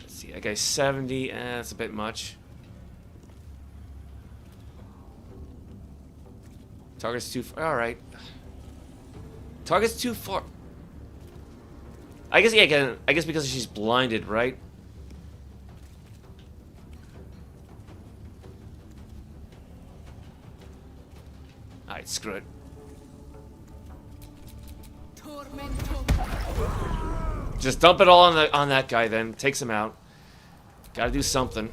Let's see, that guy's 70. That's a bit much. Target's too far. Alright. Target's too far. I guess, yeah, I guess because she's blinded, right? Alright, screw it. Just dump it all on that guy then. Takes him out. Gotta do something.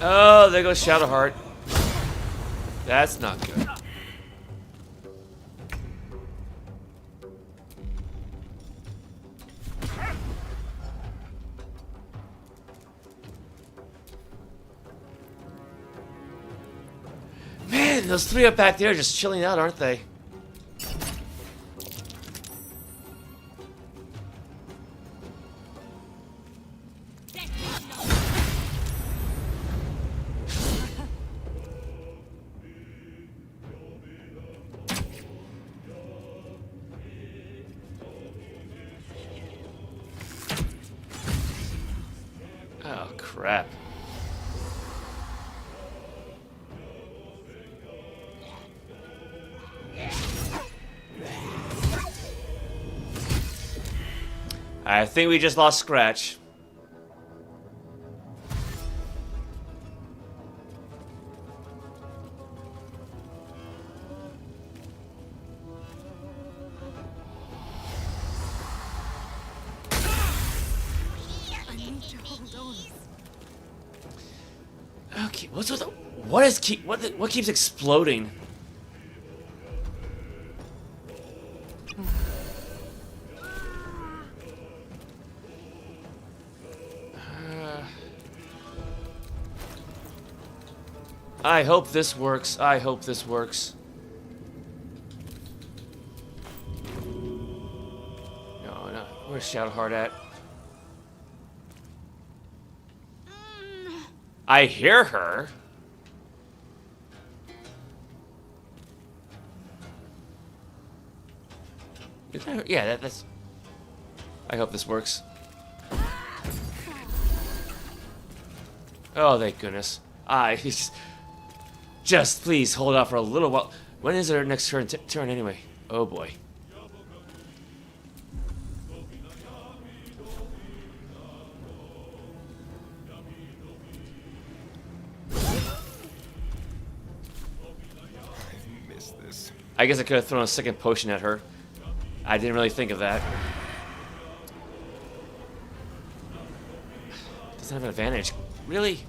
Oh, there goes Shadowheart. That's not good. Man, those 3 up back there are just chilling out, aren't they? Oh, crap. I think we just lost Scratch. I need to hold on. Okay, what keeps exploding? I hope this works. I hope this works. No. Where's Shadowheart at? I hear her. Yeah, that's... I hope this works. Oh, thank goodness. Just please hold out for a little while. When is our next turn anyway? Oh boy. I guess I could have thrown a second potion at her. I didn't really think of that. Doesn't have an advantage. Really?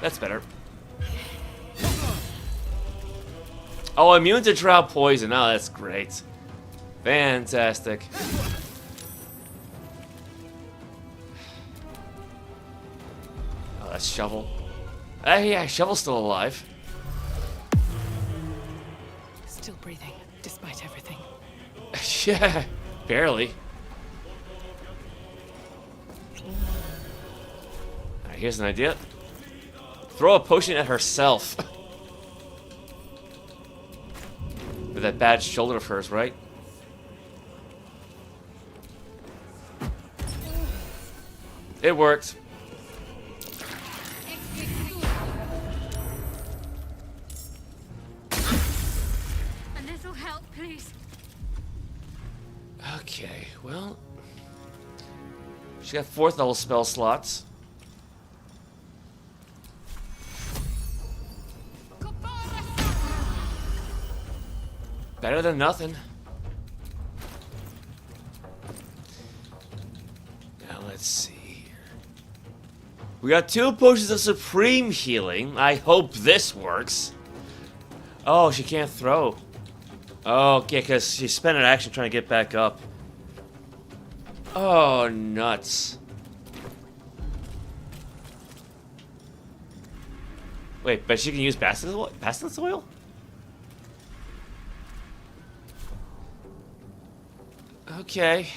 That's better. Oh, immune to drought poison. Oh, that's great. Fantastic. Oh, that's Shovel. Yeah, Shovel's still alive. Still breathing, despite everything. Yeah, barely. Alright, here's an idea. Throw a potion at herself. With that bad shoulder of hers, right? It worked. A little help, please. Okay, well... She got 4th level spell slots. Better than nothing. Now let's see here. We got 2 potions of supreme healing. I hope this works. Oh, she can't throw. Oh, yeah, because she spent an action trying to get back up. Oh, nuts. Wait, but she can use Basilisk oil? Okay.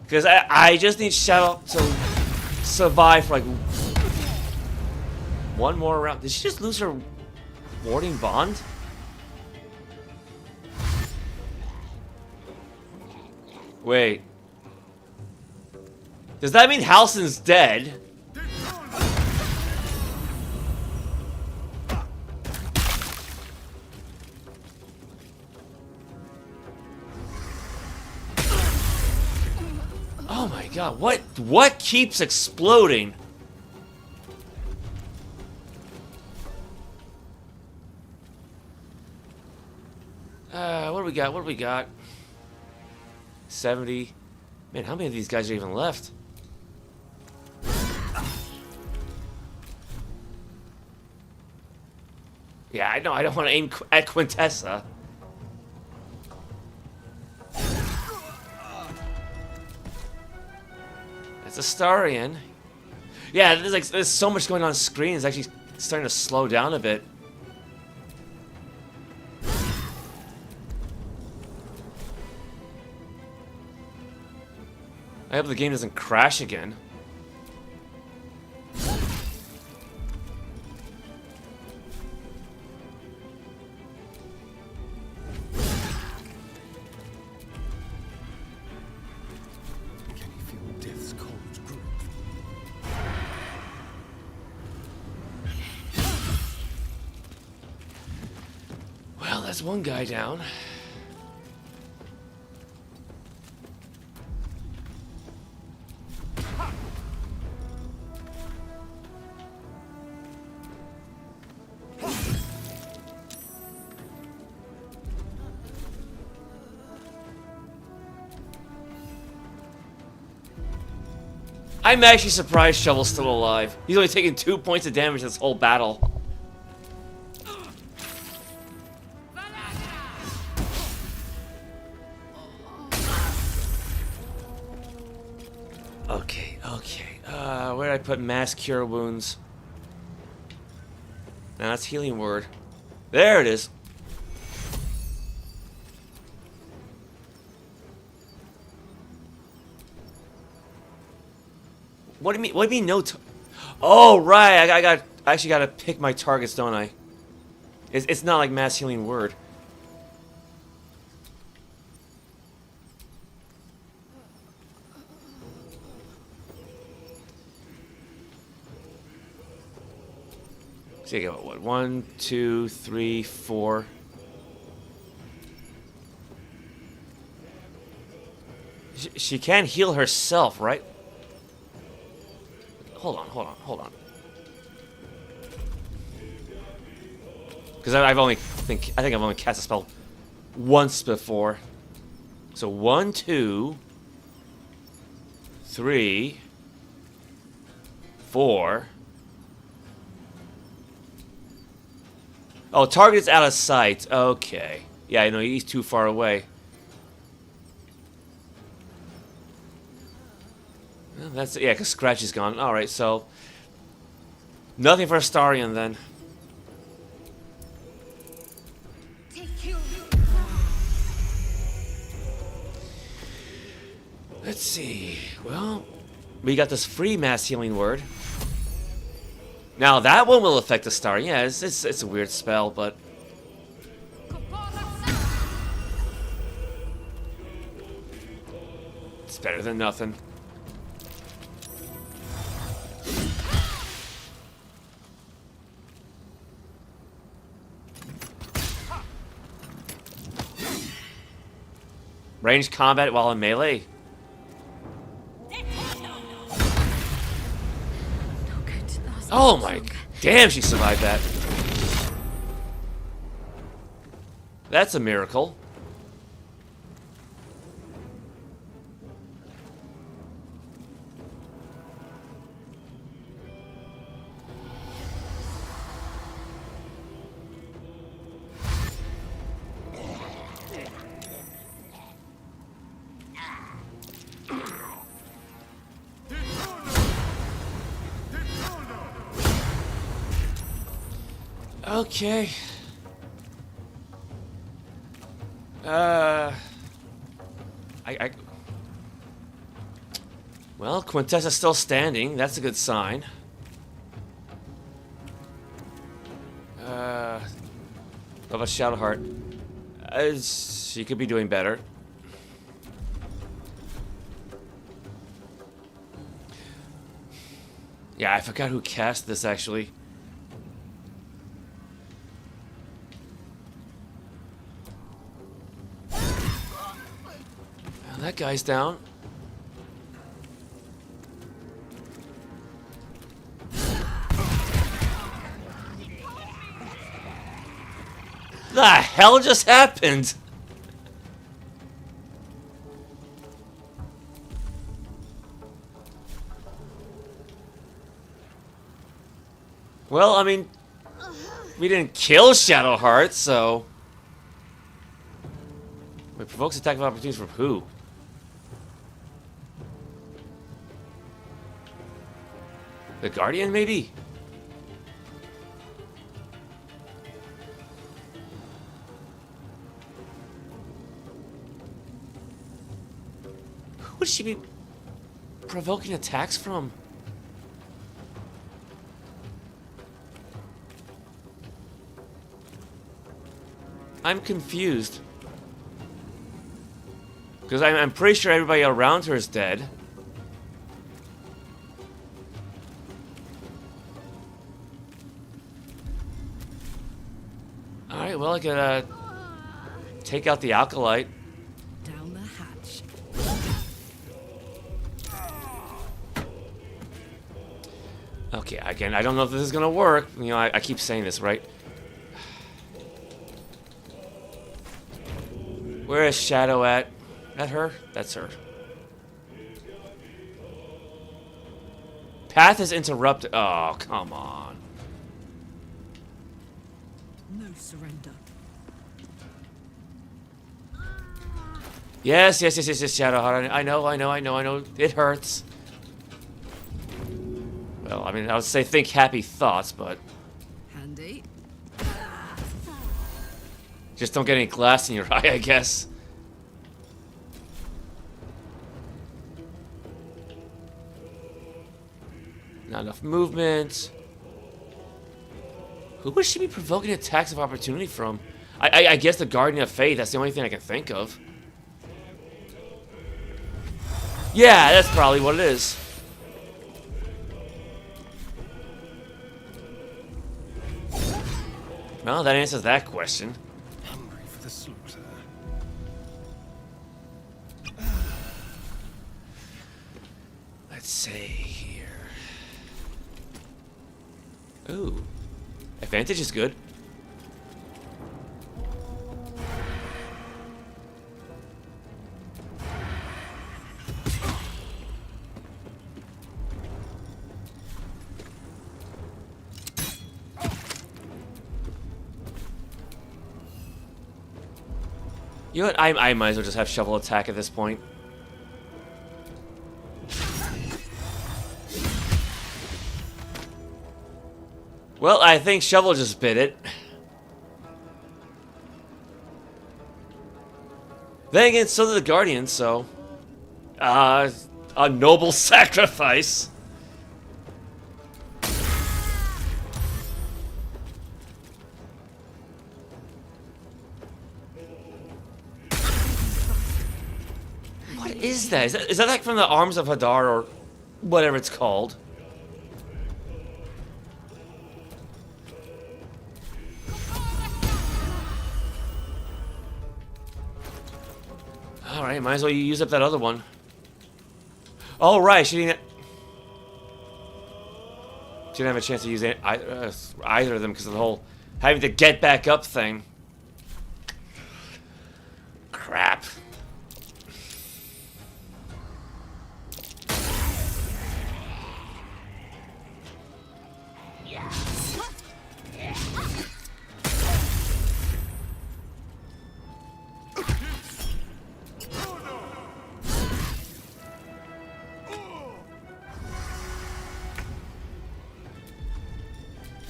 Because I just need Shadow to survive for like one more round. Did she just lose her warding bond? Wait. Does that mean Halsin's dead? Oh my god, what keeps exploding? What do we got? What do we got? 70. Man, how many of these guys are even left? Yeah, I know, I don't want to aim at Quintessa. That's Astarion. Yeah, there's so much going on screen. It's actually starting to slow down a bit. I hope the game doesn't crash again. Well, that's one guy down. I'm actually surprised Shovel's still alive. He's only taken 2 points of damage this whole battle. Okay. Where did I put mass cure wounds? Now that's healing word. There it is. What do you mean? What do you mean no? Oh right, I actually gotta pick my targets, don't I? It's not like mass healing word. So you got what? 1, 2, 3, 4. She can heal herself, right? Hold on. Because I think I've only cast a spell once before. So 1, 2, 3, 4. Oh, target is out of sight. Okay. Yeah, I know he's too far away. Well, that's yeah, because Scratch is gone. All right, so nothing for Astarion then. Let's see. Well, we got this free mass healing word. Now that one will affect Astarion. Yeah, it's a weird spell, but it's better than nothing. Ranged combat while in melee. Oh my, damn, she survived that. That's a miracle. Okay. Well, Quintessa's still standing. That's a good sign. What about Shadowheart? She could be doing better. Yeah, I forgot who cast this actually. That guy's down. The hell just happened? Well, I mean, we didn't kill Shadowheart, so... Wait, provokes attack of opportunities from who? The Guardian, maybe? Who would she be provoking attacks from? I'm confused. Because I'm pretty sure everybody around her is dead. Alright, well, I could take out the Acolyte. Down the hatch. Okay, again, I don't know if this is gonna work. You know, I keep saying this, right? Where is Shadow at? That her? That's her. Path is interrupted. Oh, come on. No surrender. Yes, Shadowheart. I know. It hurts. Well, I mean, I would say think happy thoughts, but... Handy. Just don't get any glass in your eye, I guess. Not enough movement. Who would she be provoking attacks of opportunity from? I guess the Guardian of Faith. That's the only thing I can think of. Yeah, that's probably what it is. Well, that answers that question. Hungry for the slaughter. Let's see here. Ooh. Advantage is good. You know what? I might as well just have shovel attack at this point. Well, I think shovel just bit it. Then again, so did the Guardian, so... a noble sacrifice. What is that? Is that like from the Arms of Hadar or whatever it's called? Alright, might as well use up that other one. Oh, right, she didn't have a chance to use either of them because of the whole having to get back up thing. Crap.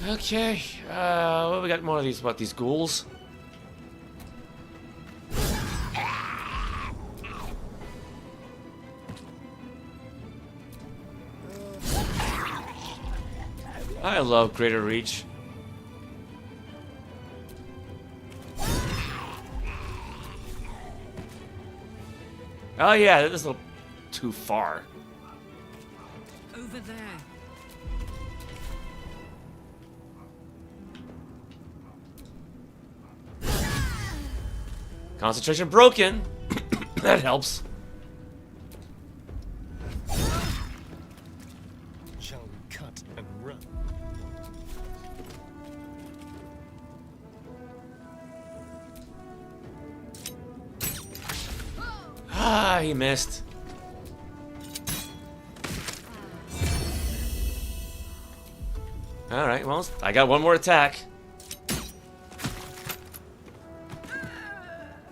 Okay, well, we got more of these, what, these ghouls? I love greater reach. Oh yeah, this is a little too far. Over there. Concentration broken. That helps. Shall we cut and run? Ah, he missed. Alright, well, I got one more attack.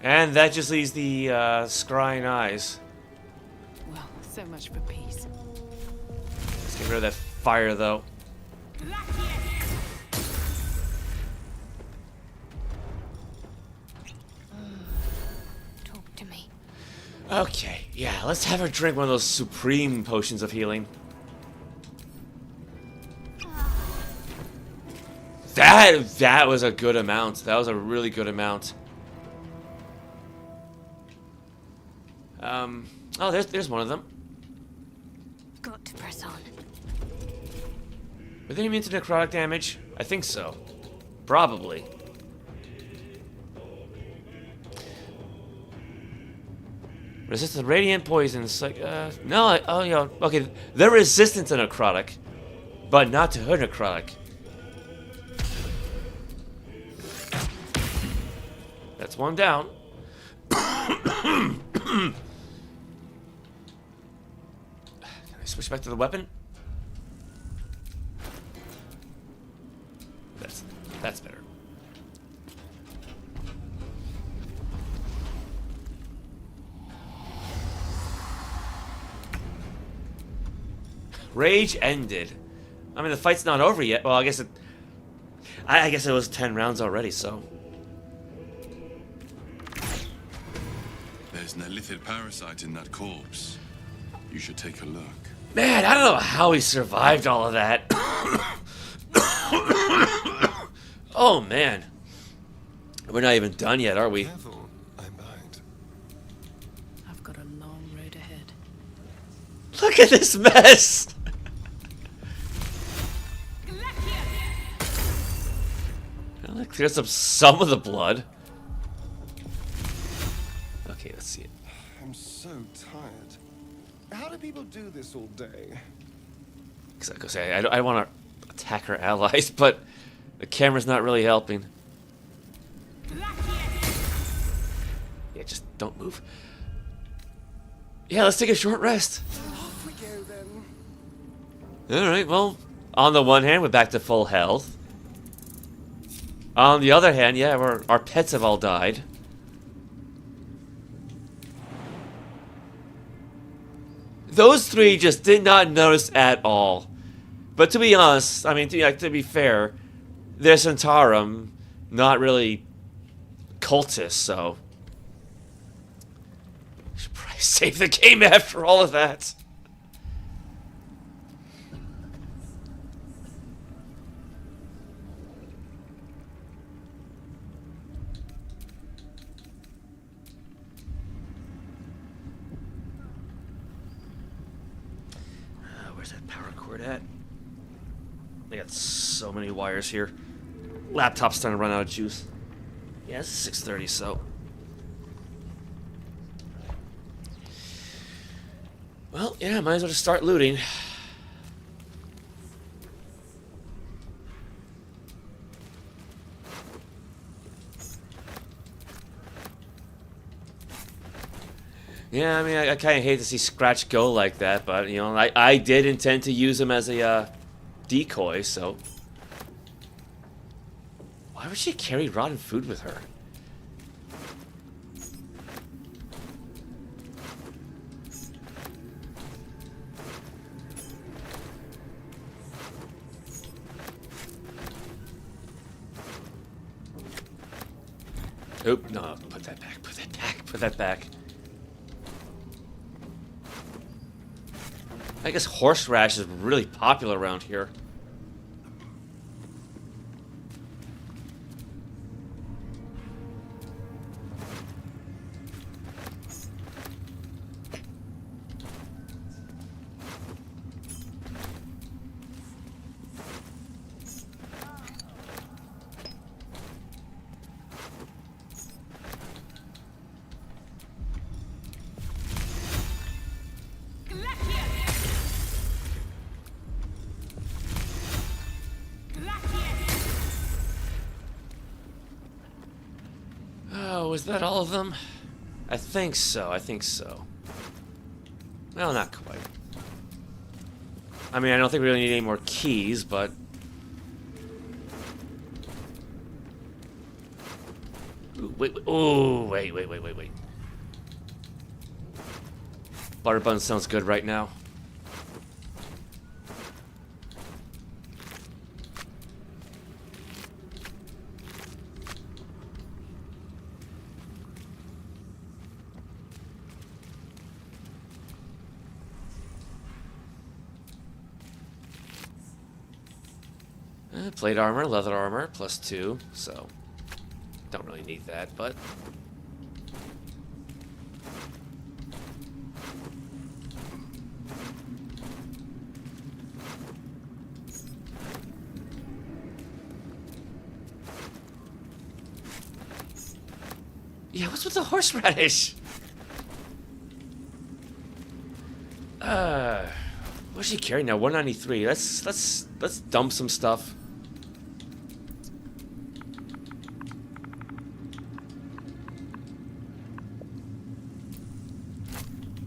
And that just leaves the scrying eyes. Well, so much for peace. Let's get rid of that fire, though. Talk to me. Okay, yeah, let's have her drink one of those supreme potions of healing. That was a good amount. That was a really good amount. Oh, there's one of them. Got to press on. Were they immune to necrotic damage? I think so. Probably. Resistant radiant poisons. Like, no, oh, yeah. Okay, they're resistant to necrotic, but not to her necrotic. That's one down. Can I switch back to the weapon? That's better. Rage ended. I mean, the fight's not over yet. Well, I guess it was 10 rounds already, so. There's an illithid parasite in that corpse. You should take a look. Man, I don't know how he survived all of that. Oh, man. We're not even done yet, are we? Careful, I'm behind. I've got a long road ahead. Look at this mess! Well, that clears up some of the blood. Okay, let's see it. I'm so tired. How do people do this all day? Because I want to attack our allies, but the camera's not really helping. Yeah, just don't move. Yeah, let's take a short rest. Off we go then. Alright, well, on the one hand, we're back to full health. On the other hand, yeah, our pets have all died. Those three just did not notice at all. But to be honest, I mean, to be fair, they're Centaurum, not really cultists, so. Should probably save the game after all of that. Where's that power cord at? They got so many wires here. Laptop's starting to run out of juice. Yeah, it's 6:30, so. Well, yeah, might as well just start looting. Yeah, I mean, I kind of hate to see Scratch go like that, but, you know, I did intend to use him as a decoy, so. Why would she carry rotten food with her? Oop, no, put that back, put that back, put that back. I guess horseradish is really popular around here. Was that all of them? I think so, I think so. Well, not quite. I mean, I don't think we really need any more keys, but... Ooh, wait. Butter bun sounds good right now. Plate armor, leather armor, +2, so don't really need that, but yeah, what's with the horseradish? What's she carrying now? 193. Let's dump some stuff.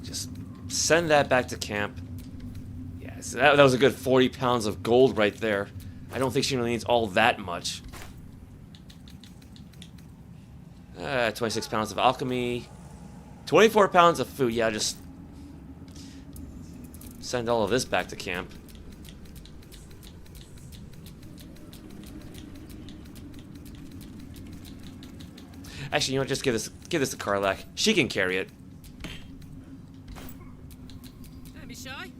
Just send that back to camp. Yeah, so that was a good 40 pounds of gold right there. I don't think she really needs all that much. 26 pounds of alchemy. 24 pounds of food. Yeah, just send all of this back to camp. Actually, you know what? Just give this to Karlach. She can carry it. Don't be shy.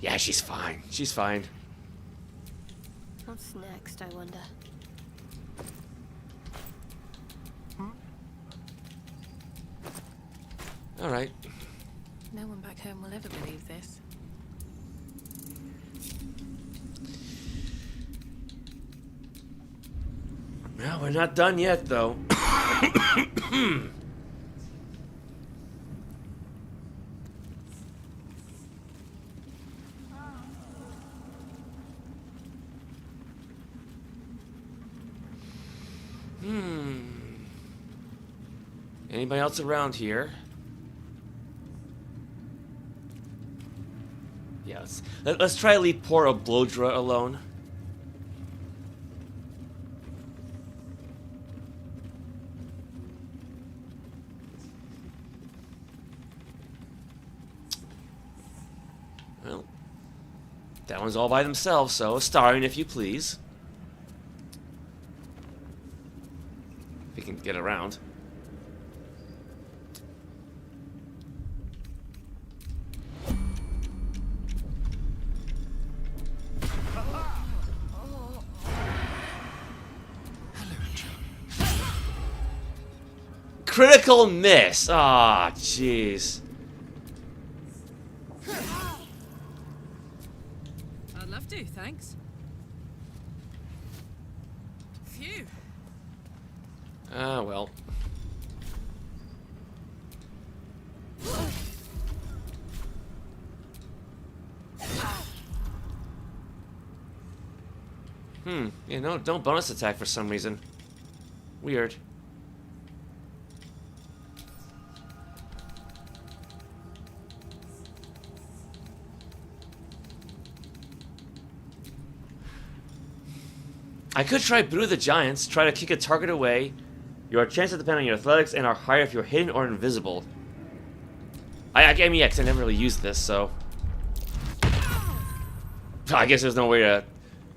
Yeah, she's fine. She's fine. What's next, I wonder? All right. No one back home will ever believe this. Well, we're not done yet, though. Anybody else around here? Yeah, let's try to leave poor Oblodra alone. Well, that one's all by themselves, so starring if you please. If we can get around. Critical miss. Ah, jeez. I'd love to, thanks. Phew. Ah, well. You know, don't bonus attack for some reason. Weird. I could try Brood of the Giants, try to kick a target away. Your chances depend on your athletics and are higher if you're hidden or invisible. I mean, yeah, 'cause I never really used this, so... I guess there's no way to...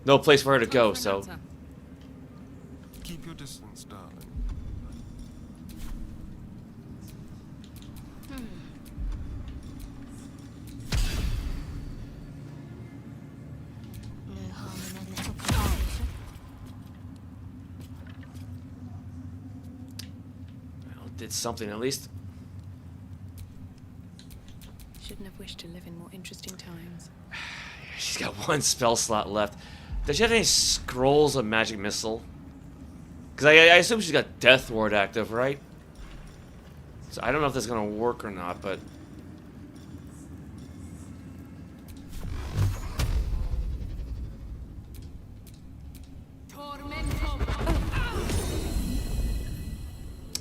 No place for her to go, so... Keep your distance, darling. No harm in a little conversation. Well, did something at least. Shouldn't have wished to live in more interesting times. She's got one spell slot left. Does she have any scrolls of magic missile? Because I assume she's got Death Ward active, right? So I don't know if that's gonna work or not, but...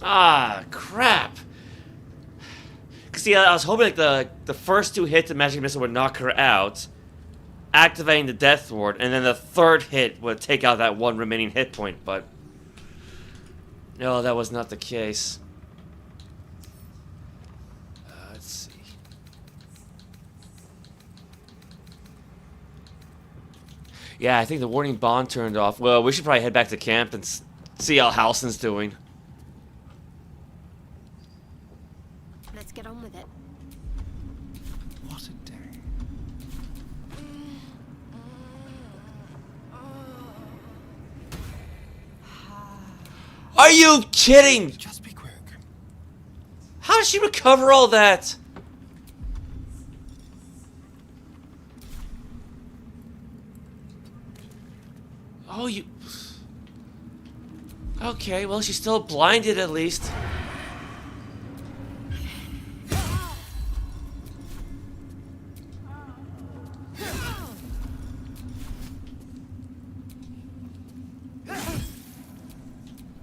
Ah, crap! See, I was hoping like the first two hits of magic missile would knock her out, activating the Death Ward, and then the third hit would take out that one remaining hit point, but... No, that was not the case. Let's see. Yeah, I think the warning bond turned off. Well, we should probably head back to camp and see how Halsin's doing. Let's get on with it. What a day. Are you kidding? Just be quick. How did she recover all that? Oh, you... Okay, well, she's still blinded at least.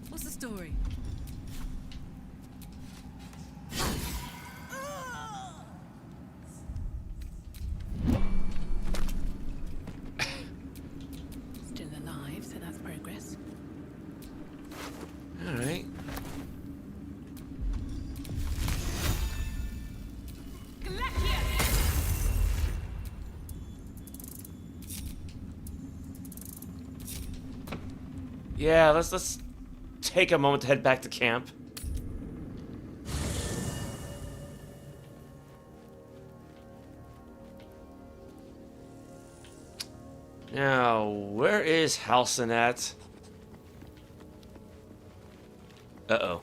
What's the story? Still alive, so that's progress. Alright. Yeah, let's take a moment to head back to camp. Now, where is Halsin at? Uh-oh.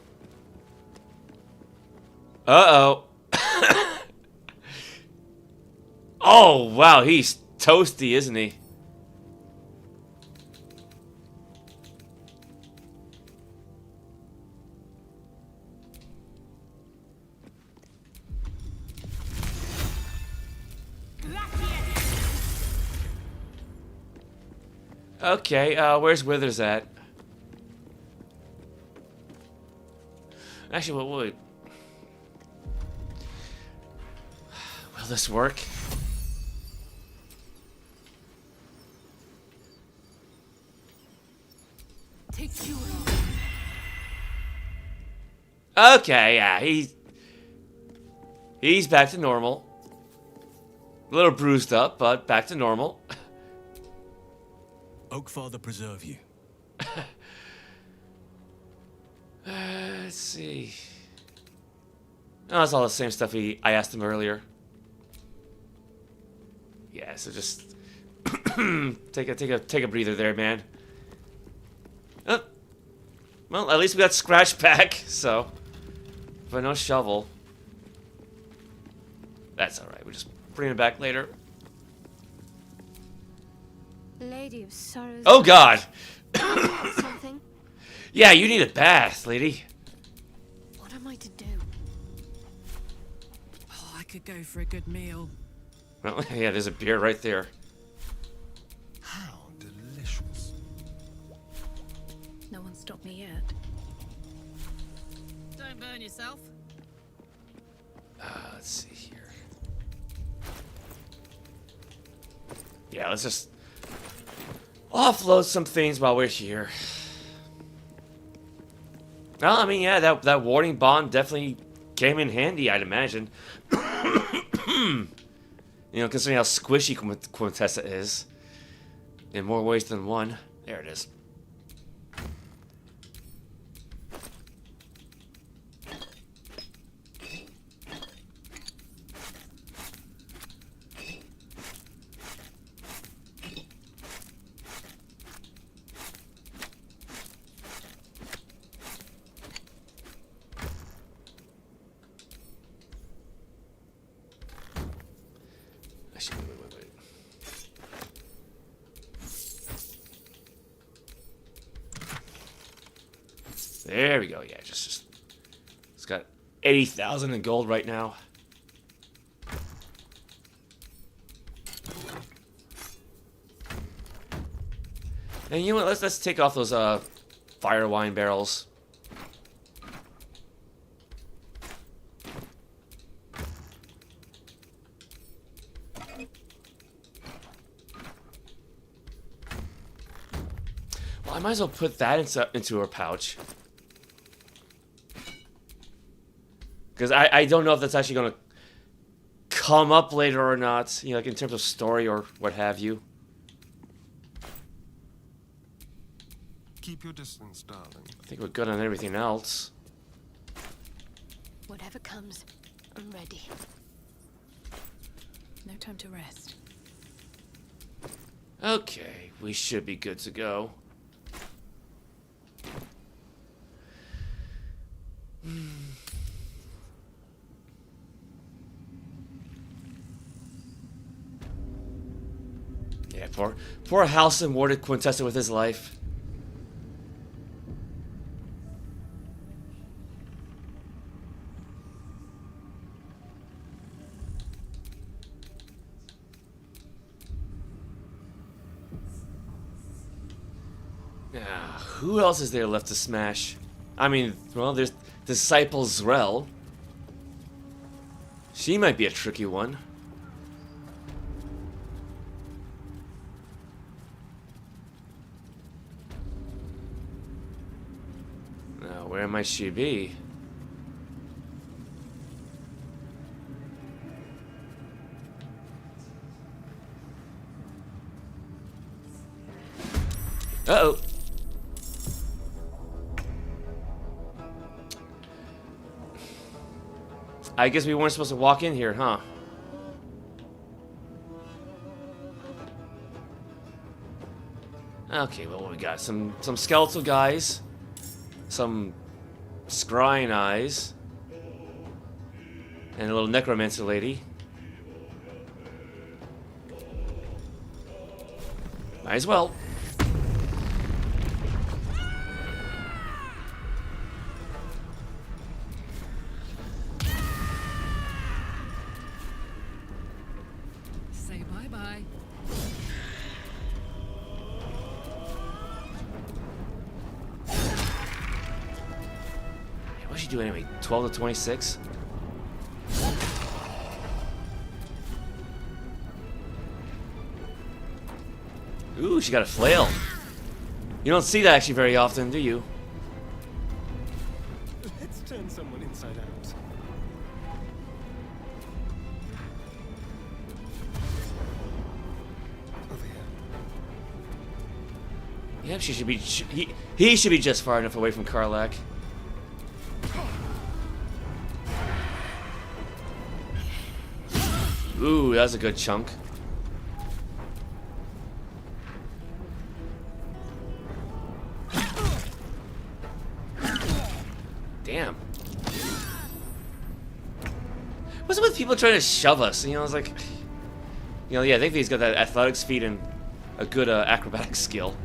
Uh-oh. Oh, wow, he's toasty, isn't he? Okay, where's Withers at? Actually, wait. Will this work? Okay, yeah, he's back to normal. A little bruised up, but back to normal. Oakfather preserve you. Let's see. Oh, that's all the same stuff I asked him earlier. Yeah, so just take a breather there, man. Oh. Well, at least we got scratch back, so but no shovel. That's all right. We'll just bring it back later. Lady of Sorrows. Oh God. Something? Yeah, you need a bath, lady. What am I to do? Oh, I could go for a good meal. Well, yeah, there's a beer right there. How delicious. No one stopped me yet. Don't burn yourself. Let's see here. Yeah, let's just offload some things while we're here. Well, I mean, yeah, that warning bond definitely came in handy, I'd imagine. You know, considering how squishy Quintessa is. In more ways than one. There it is. Wait. There we go. Yeah, just it's got 80,000 in gold right now. And you know what? Let's take off those fire wine barrels. Well, I might as well put that into her pouch. Because I don't know if that's actually going to come up later or not. You know, like in terms of story or what have you. Keep your distance, darling. I think we're good on everything else. Whatever comes, I'm ready. No time to rest. Okay, we should be good to go. Yeah, poor Halson warded Quintessa with his life. Who else is there left to smash? I mean, well, there's Disciple Zrel. She might be a tricky one. Now, where might she be? Uh-oh. I guess we weren't supposed to walk in here, huh? Okay, well, what we got? Some skeletal guys, some scrying eyes, and a little necromancer lady. Might as well. Say bye-bye. What's she doing anyway? 12 to 26? Ooh, she got a flail. You don't see that actually very often, do you? Let's turn someone inside out. Over here. Yeah, she should be. He should be just far enough away from Karlach. Ooh, that's a good chunk. Damn. What's it with people trying to shove us? You know, it's like, you know, yeah, I think he's got that athletics feat and a good acrobatic skill.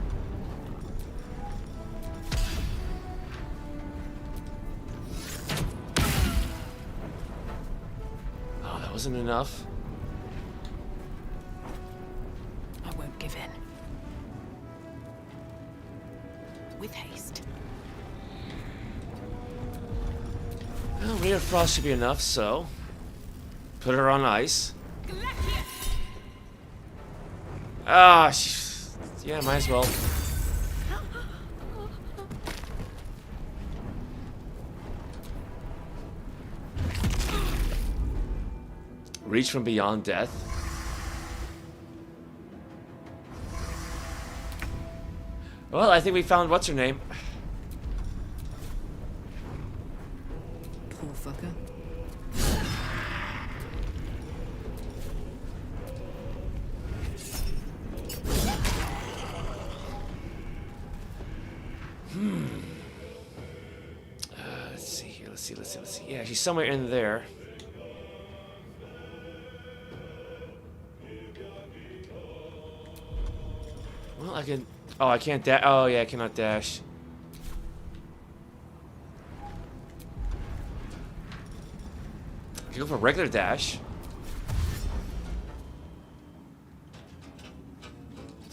Oh, that wasn't enough. I won't give in. With haste. Well, Ray of Frost should be enough, so put her on ice. Ah, yeah, might as well. Reach from beyond death. Well, I think we found what's her name. Poor fucker. Let's see here. Let's see. Yeah, she's somewhere in there. Well, I can. Oh, I can't dash. Oh, yeah, I cannot dash. I can go for a regular dash.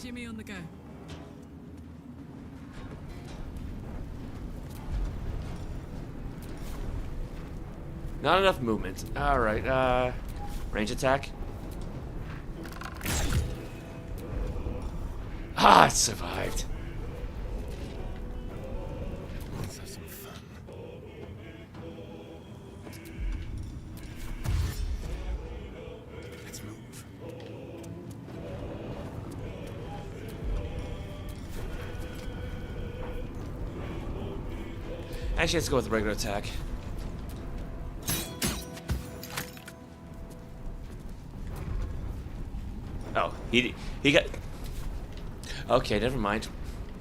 Jimmy on the go. Not enough movement. Alright, range attack. Ah, it survived. Let's have some fun. Let's move. Actually, let's go with the regular attack. Oh, he got... Okay, never mind.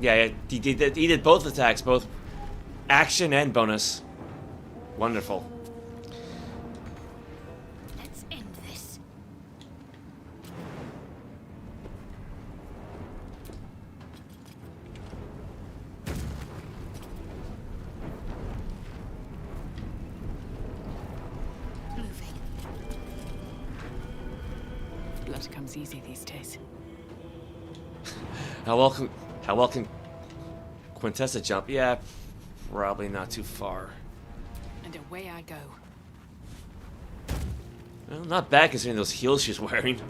Yeah, he did both attacks, both action and bonus. Wonderful. Let's end this. Blood comes easy these days. How well can Quintessa jump? Yeah, probably not too far. And away I go. Well, not bad considering those heels she's wearing.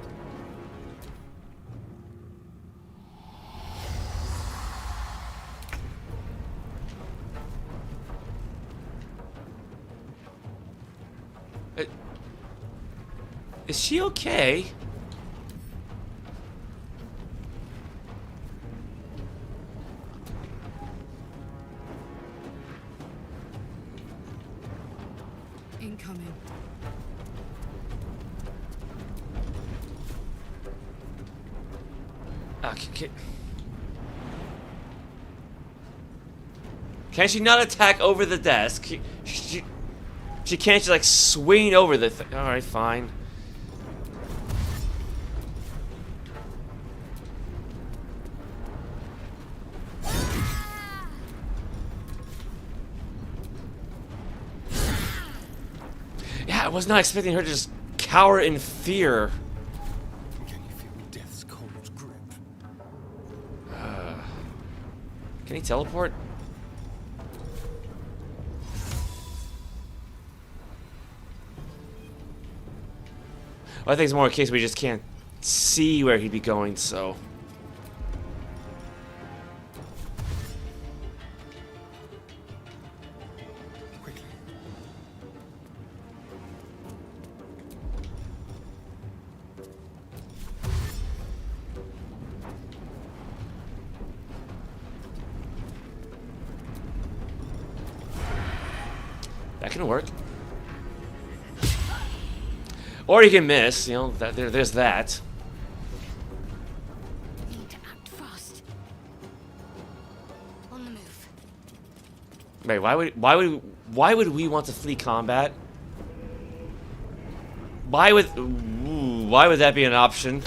Is she okay? Incoming. Can she not attack over the desk? She can't just like swing over the thing. Alright, fine. Yeah, I was not expecting her to just cower in fear. Can you feel death's cold grip? Can he teleport? Well, I think it's more a case we just can't see where he'd be going, so... That can work. Or you can miss, you know, there's that. Need to act fast. On the move. Wait, why would we want to flee combat? Why would that be an option?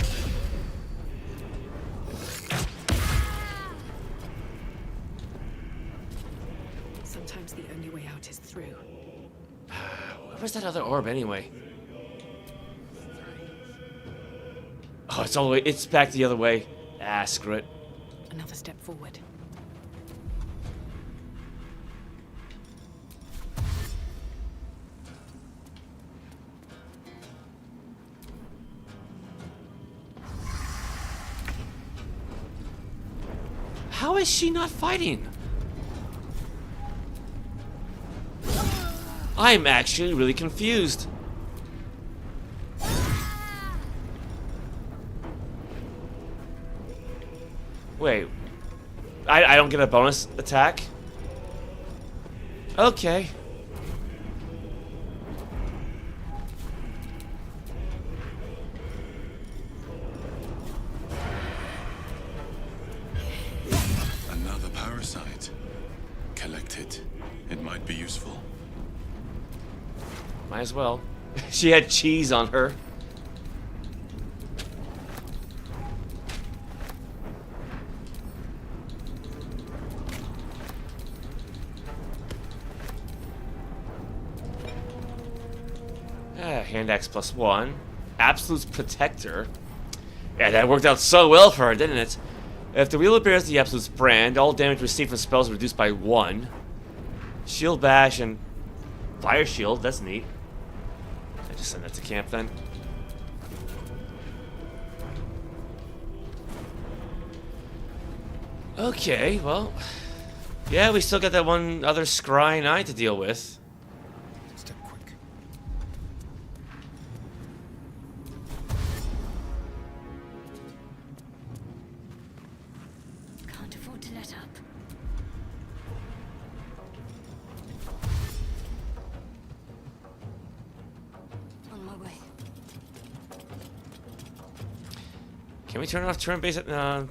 Sometimes the only way out is through. Where's that other orb anyway? Oh, it's all the way. It's back the other way. Ah, screw it. Another step forward. How is she not fighting? I'm actually really confused. Wait, I don't get a bonus attack? Okay. Another parasite. Collect it. It might be useful. Might as well. She had cheese on her. Hand axe +1. Absolute's Protector. Yeah, that worked out so well for her, didn't it? If the wielder bears the Absolute's brand, all damage received from spells are reduced by 1. Shield Bash and Fire Shield, that's neat. I just send that to camp then. Okay, well... Yeah, we still got that one other scrying eye to deal with. Step quick. Can't afford to let up. Can we turn off turn-based? Yeah,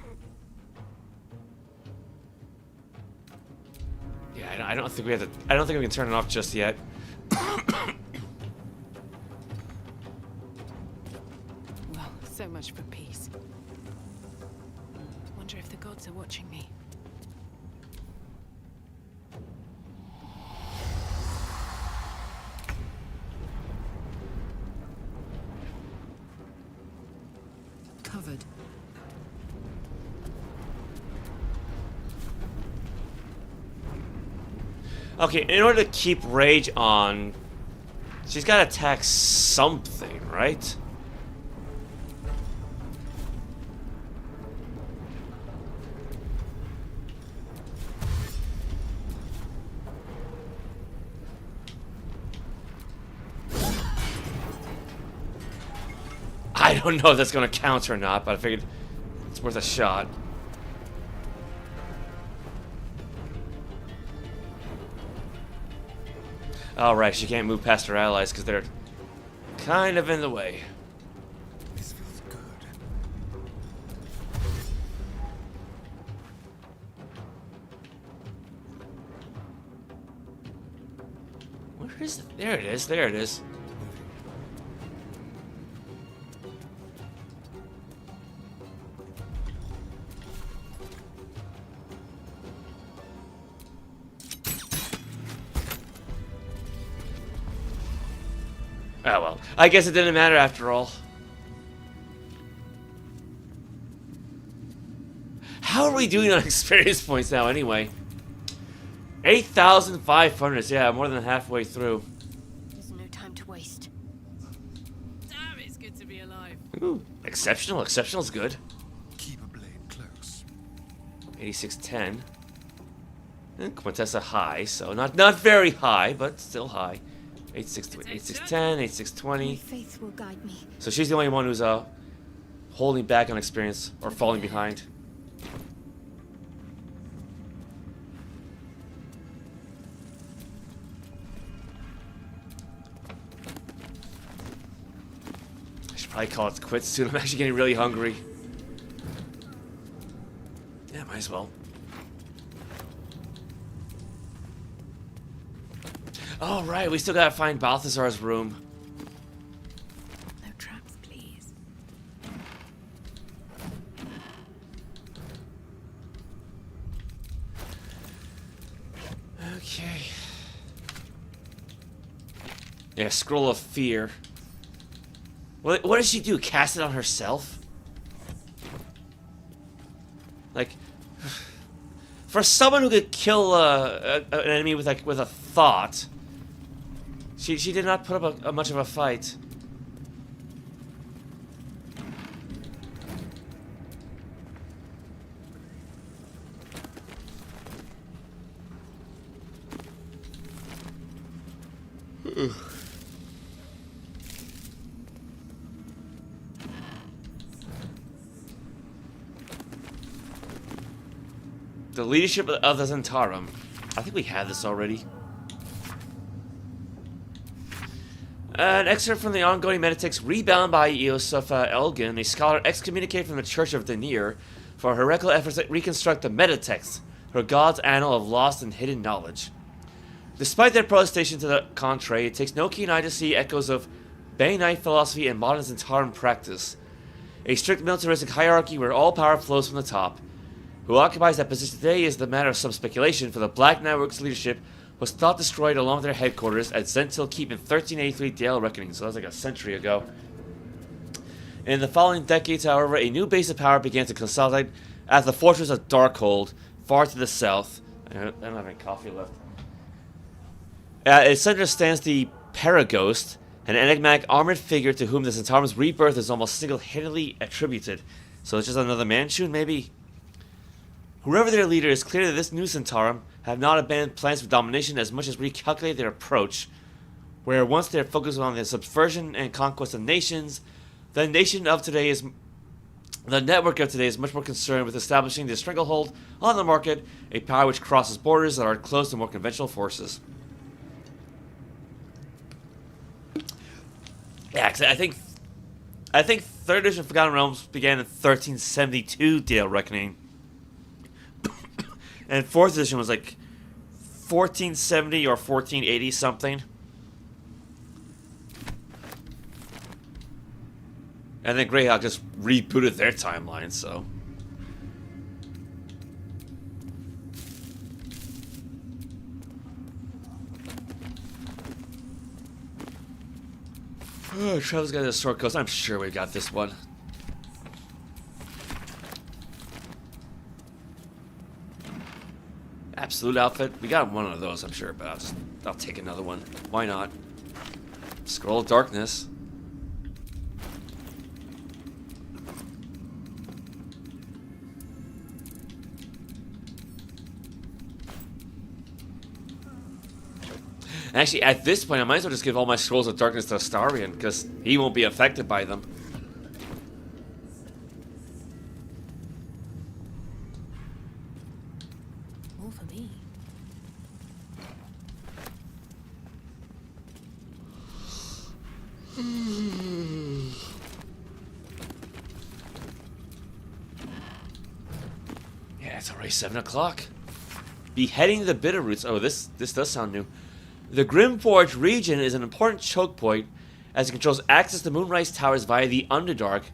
I don't think we have to. I don't think we can turn it off just yet. Well, so much for peace. Wonder if the gods are watching me. Covered. Okay, in order to keep rage on, she's got to attack something, right? I don't know if that's going to count or not, but I figured it's worth a shot. All right, she can't move past her allies because they're kind of in the way. This feels good. Where is it? There it is. There it is. Oh well, I guess it didn't matter after all. How are we doing on experience points now anyway? 8,500, yeah, more than halfway through. There's no time to waste. Damn, it's good to be alive. Ooh, exceptional. Exceptional's good. Keep a blade close. 8610. And Quintessa high, so not very high, but still high. 8610, 8620. My faith will guide me. So she's the only one who's holding back on experience or falling behind. I should probably call it quits soon. I'm actually getting really hungry. Yeah, might as well. All right, we still gotta find Balthazar's room. No traps, please. Okay. Yeah, Scroll of Fear. What does she do? Cast it on herself? Like, for someone who could kill an enemy with a thought, she did not put up a much of a fight. The leadership of the Zentarum. I think we had this already. An excerpt from the ongoing Metaphysics rebound by Eosofa Elgin, a scholar excommunicated from the Church of Denier for heretical efforts to reconstruct the metatext, her god's annal of lost and hidden knowledge. Despite their protestation to the contrary, it takes no keen eye to see echoes of Bainite philosophy and modern Zentarum practice. A strict militaristic hierarchy where all power flows from the top. Who occupies that position today is the matter of some speculation, for the Black Network's leadership was thought destroyed along with their headquarters at Zentil Keep in 1383 Dale Reckoning, so that was like a century ago. In the following decades, however, a new base of power began to consolidate at the fortress of Darkhold, far to the south. I don't have any coffee left. At its center stands the Paraghost, an enigmatic armored figure to whom the Zentarum's rebirth is almost single-handedly attributed. So it's just another Manchun, maybe? Whoever their leader is, clear that this new Zentarum have not abandoned plans for domination as much as recalculate their approach, where once their focus was on the subversion and conquest of nations, the network of today is much more concerned with establishing their stranglehold on the market, a power which crosses borders that are close to more conventional forces. Yeah, 'cause I think I think 3rd edition Forgotten Realms began in 1372, Dale Reckoning. And 4th edition was like 1470 or 1480 something. And then Greyhawk just rebooted their timeline, so. Oh, Travis got a short coast. I'm sure we got this one. Absolute outfit. We got one of those, I'm sure, but I'll take another one. Why not? Scroll of Darkness. Actually, at this point, I might as well just give all my Scrolls of Darkness to Astarion, because he won't be affected by them. More for me. Yeah, it's already 7 o'clock. Beheading the Bitterroots. Oh, this does sound new. The Grimforge region is an important choke point as it controls access to Moonrise Towers via the Underdark,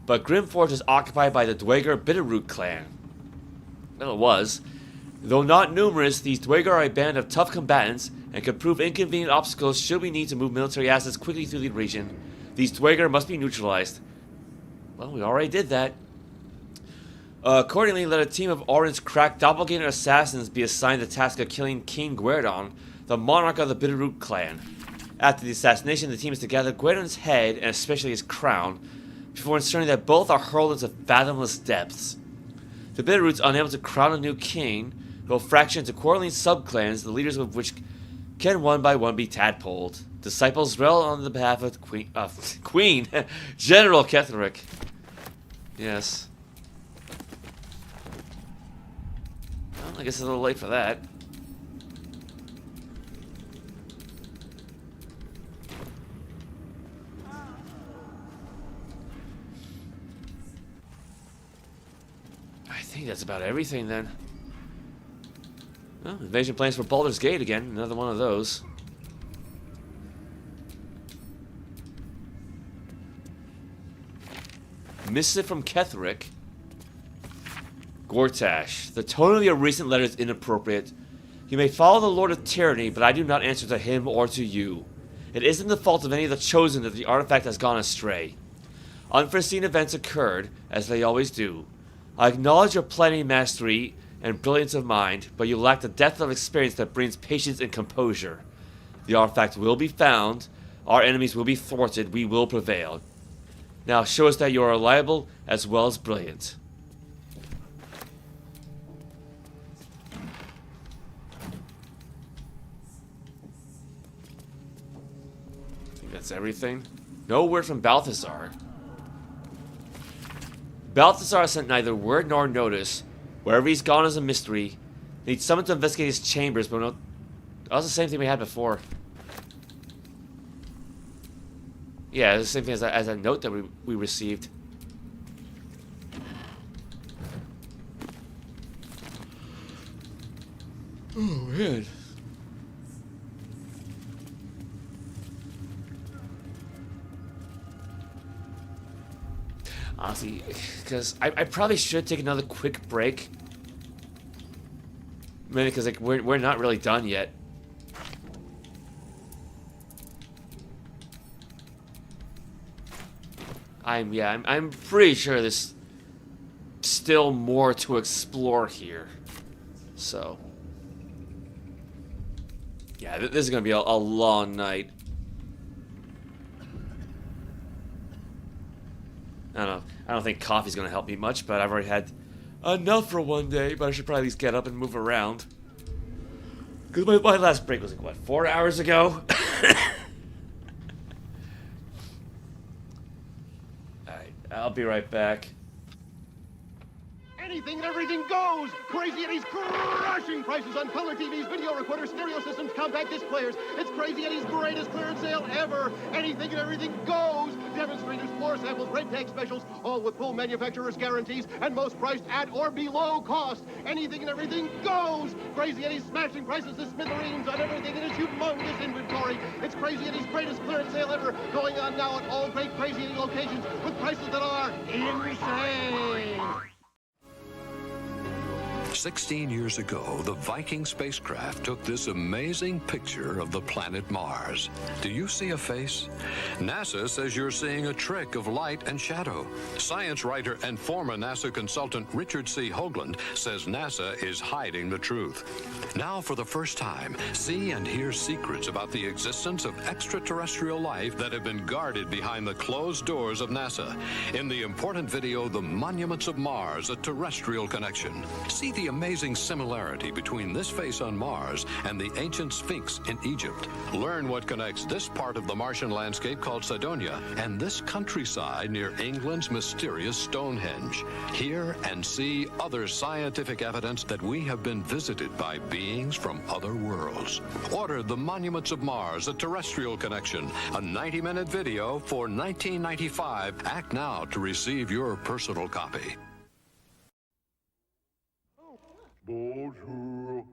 but Grimforge is occupied by the Dweger Bitterroot clan. Well, it was. Though not numerous, these Dweger are a band of tough combatants and could prove inconvenient obstacles should we need to move military assets quickly through the region. These Dweger must be neutralized. Well, we already did that. Accordingly, let a team of Orin's crack doppelganger assassins be assigned the task of killing King Guerdon, the monarch of the Bitterroot clan. After the assassination, the team is to gather Guerdon's head, and especially his crown, before ensuring that both are hurled into fathomless depths. The Bitterroots, unable to crown a new king, will fracture into quarreling subclans, the leaders of which can one by one be tadpoled. Disciples rail on the behalf of Queen General Ketheric. Yes. Well, I guess it's a little late for that. I think that's about everything then. Well, invasion plans for Baldur's Gate again. Another one of those. Missive from Ketheric. Gortash. The tone of your recent letter is inappropriate. You may follow the Lord of Tyranny, but I do not answer to him or to you. It isn't the fault of any of the Chosen that the artifact has gone astray. Unforeseen events occurred, as they always do. I acknowledge your planning mastery and brilliance of mind, but you lack the depth of experience that brings patience and composure. The artifact will be found, our enemies will be thwarted, we will prevail. Now show us that you are reliable as well as brilliant. I think that's everything. No word from Balthazar. Balthazar sent neither word nor notice. Wherever he's gone is a mystery. Need someone to investigate his chambers, but no, that was the same thing we had before. Yeah, it's the same thing as a note that we received. Oh, man. Honestly, because I probably should take another quick break. Maybe because like we're not really done yet. I'm pretty sure there's still more to explore here. So yeah, this is gonna be a long night. I don't think coffee's gonna help me much, but I've already had enough for one day, but I should probably at least get up and move around. Because my last break was like, what, 4 hours ago? Alright, I'll be right back. Anything and everything goes! Crazy Eddie's crushing prices on color TVs, video recorders, stereo systems, compact disc players. It's Crazy Eddie's greatest clearance sale ever! Anything and everything goes! demonstrators, floor samples, red tag specials, all with full manufacturer's guarantees and most priced at or below cost. Anything and everything goes. Crazy Eddie's smashing prices to smithereens on everything in its humongous inventory. It's Crazy Eddie's greatest clearance sale ever, going on now at all great Crazy Eddie locations with prices that are insane. 16 years ago, the Viking spacecraft took this amazing picture of the planet Mars. Do you see a face? NASA says you're seeing a trick of light and shadow. Science writer and former NASA consultant Richard C. Hoagland says NASA is hiding the truth. Now, for the first time, see and hear secrets about the existence of extraterrestrial life that have been guarded behind the closed doors of NASA. In the important video, The Monuments of Mars, A Terrestrial Connection. See the amazing similarity between this face on Mars and the ancient Sphinx in Egypt. Learn what connects this part of the Martian landscape called Cydonia and this countryside near England's mysterious Stonehenge. Hear and see other scientific evidence that we have been visited by beings from other worlds. Order The Monuments of Mars, A Terrestrial Connection, a 90-minute video for $19.95. Act now to receive your personal copy. Bonjour,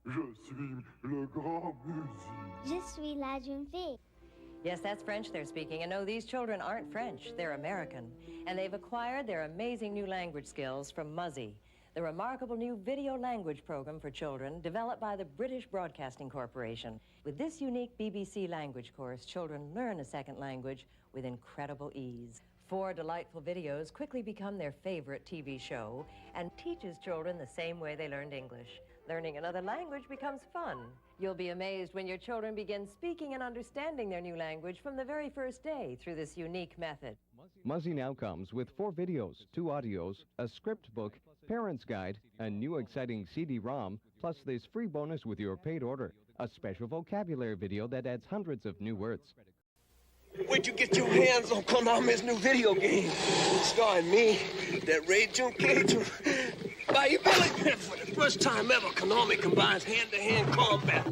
je suis le grand musique. Je suis la jeune fille. Yes, that's French they're speaking. And no, these children aren't French. They're American. And they've acquired their amazing new language skills from Muzzy, the remarkable new video language program for children developed by the British Broadcasting Corporation. With this unique BBC language course, children learn a second language with incredible ease. 4 delightful videos quickly become their favorite TV show and teaches children the same way they learned English. Learning another language becomes fun. You'll be amazed when your children begin speaking and understanding their new language from the very first day through this unique method. Muzzy now comes with 4 videos, 2 audios, a script book, parent's guide, a new exciting CD-ROM, plus this free bonus with your paid order, a special vocabulary video that adds hundreds of new words. Where'd you get your hands on Konami's new video game? Starring me, that Ray June Cage, by Billy. For the first time ever, Konami combines hand-to-hand combat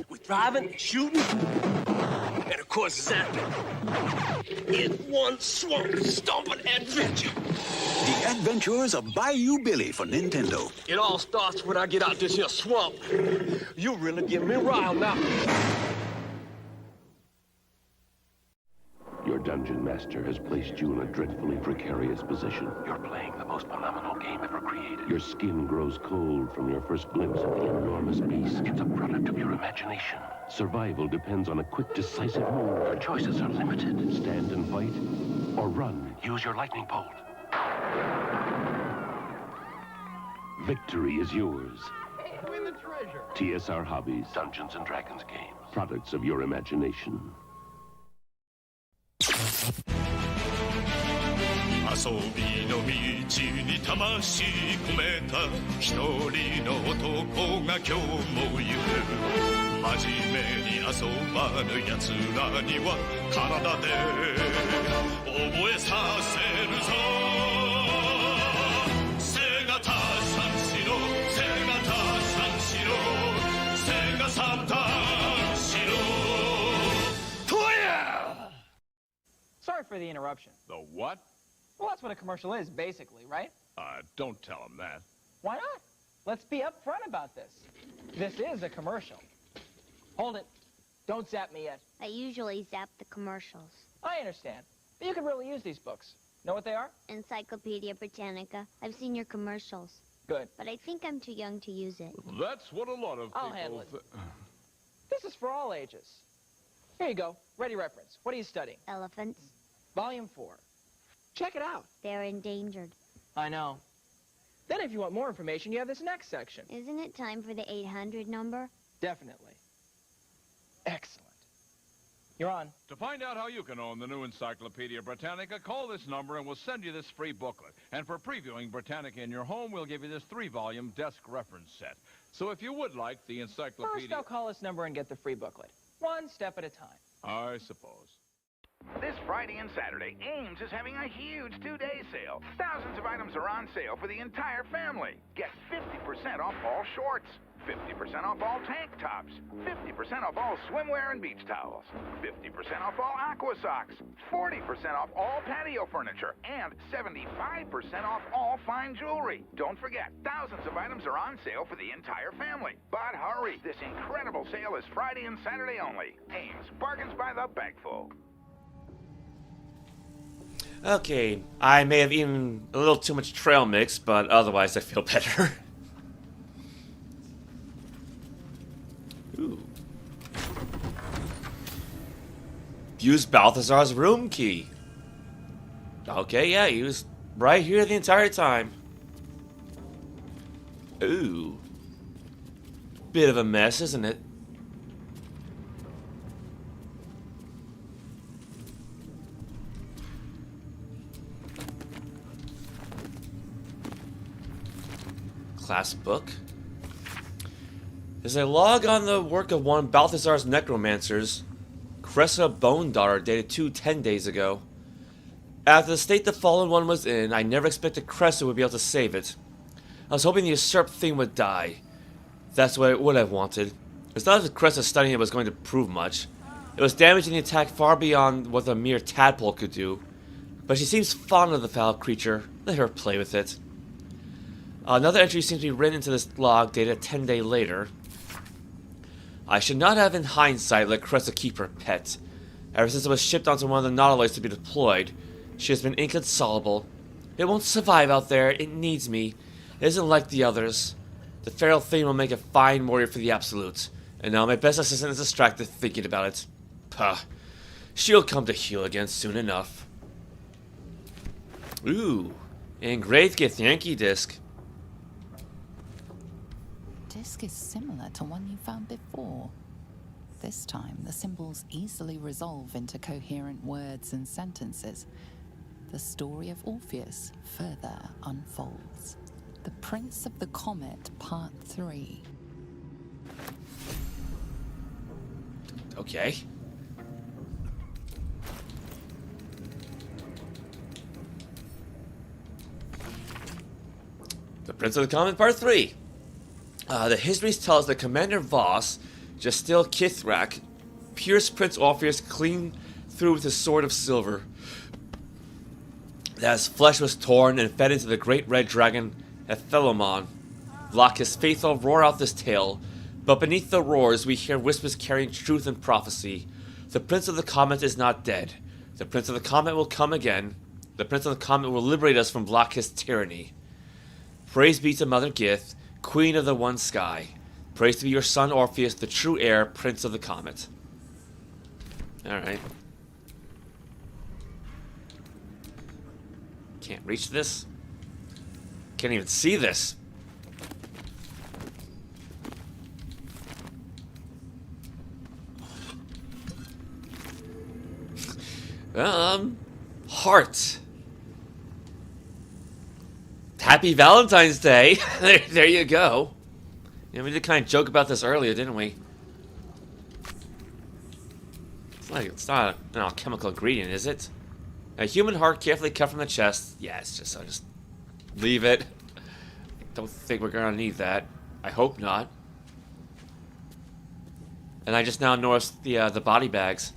with driving, shooting, and of course zapping. In one swamp stomping adventure. The Adventures of Bayou Billy for Nintendo. It all starts when I get out this here swamp. You really get me riled now. Your dungeon master has placed you in a dreadfully precarious position. You're playing the most phenomenal game ever created. Your skin grows cold from your first glimpse of the enormous beast. It's a product of your imagination. Survival depends on a quick, decisive move. Your choices are limited. Stand and fight, or run. Use your lightning bolt. Victory is yours. Win the treasure. TSR Hobbies, Dungeons and Dragons games. Products of your imagination. 遊びの道に魂込めた一人の男が今日も行く真面目に遊ばぬ奴らには体で覚えさせるぞ背がたさんしろ背がたさんしろ背がさんたんしろ Sorry for the interruption. The what? Well, that's what a commercial is, basically, right? Don't tell him that. Why not? Let's be upfront about this. This is a commercial. Hold it. Don't zap me yet. I usually zap the commercials. I understand. But you could really use these books. Know what they are? Encyclopedia Britannica. I've seen your commercials. Good. But I think I'm too young to use it. That's what a lot of people... I'll handle it. This is for all ages. Here you go. Ready reference. What are you studying? Elephants. Volume 4. Check it out. They're endangered. I know. Then if you want more information, you have this next section. Isn't it time for the 800 number? Definitely. Excellent. You're on. To find out how you can own the new Encyclopedia Britannica, call this number and we'll send you this free booklet. And for previewing Britannica in your home, we'll give you this 3-volume desk reference set. So if you would like the encyclopedia... First, I'll call this number and get the free booklet. One step at a time. I suppose. This Friday and Saturday, Ames is having a huge 2-day sale. Thousands of items are on sale for the entire family. Get 50% off all shorts, 50% off all tank tops, 50% off all swimwear and beach towels, 50% off all aqua socks, 40% off all patio furniture, and 75% off all fine jewelry. Don't forget, thousands of items are on sale for the entire family. But hurry, this incredible sale is Friday and Saturday only. Ames, bargains by the bagful. Okay, I may have eaten a little too much trail mix, but otherwise I feel better. Ooh. Use Balthazar's room key. Okay, yeah, he was right here the entire time. Ooh. Bit of a mess, isn't it? Class book. There's a log on the work of one Balthazar's necromancers, Cressa Bone Daughter, dated 10 days ago. After the state the fallen one was in, I never expected Cressa would be able to save it. I was hoping the usurped thing would die. That's what I would have wanted. It's not as if Cressa studying it was going to prove much. It was damaging the attack far beyond what a mere tadpole could do. But she seems fond of the foul creature. Let her play with it. Another entry seems to be written into this log dated 10 days later. I should not have in hindsight let Cressa keep her pet. Ever since it was shipped onto one of the nautiloids to be deployed, she has been inconsolable. It won't survive out there, it needs me. It isn't like the others. The feral thing will make a fine warrior for the Absolute, and now my best assistant is distracted thinking about it. Puh. She'll come to heel again soon enough. Ooh, engraved Githyanki disc. Disc is similar to one you found before. This time, the symbols easily resolve into coherent words and sentences. The story of Orpheus further unfolds. The Prince of the Comet, Part 3. Okay. The Prince of the Comet, Part 3. The histories tell us that Commander Voss, Justil Kithrak, pierced Prince Orpheus clean through with his sword of silver. That his flesh was torn and fed into the great red dragon Ephelomon. Vlach, his faithful, roar out this tale, but beneath the roars we hear whispers carrying truth and prophecy. The Prince of the Comet is not dead. The Prince of the Comet will come again. The Prince of the Comet will liberate us from Vlach's tyranny. Praise be to Mother Gith, Queen of the One Sky. Praise to be your son Orpheus, the true heir, Prince of the Comet. Alright. Can't reach this. Can't even see this. Heart. Happy Valentine's Day. There you go. Yeah, we did kind of joke about this earlier, didn't we? It's not an alchemical ingredient, is it? A human heart carefully cut from the chest. Yeah, it's just, I'll just leave it. Don't think we're gonna need that. I hope not. And I just now noticed the body bags.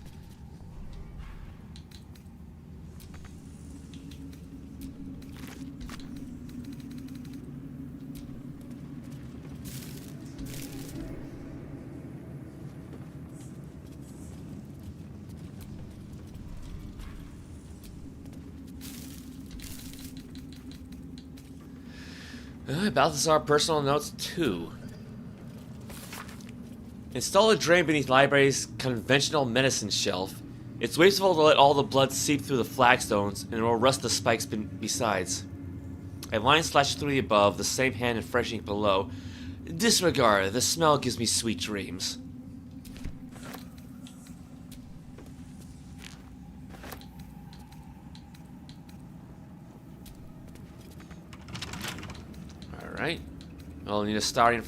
Balthazar personal notes 2. Install a drain beneath library's conventional medicine shelf. It's wasteful to let all the blood seep through the flagstones, and it will rust the spikes besides. A line slashed through the above, the same hand and fresh ink below. Disregard, the smell gives me sweet dreams. Alright. We'll need a starting...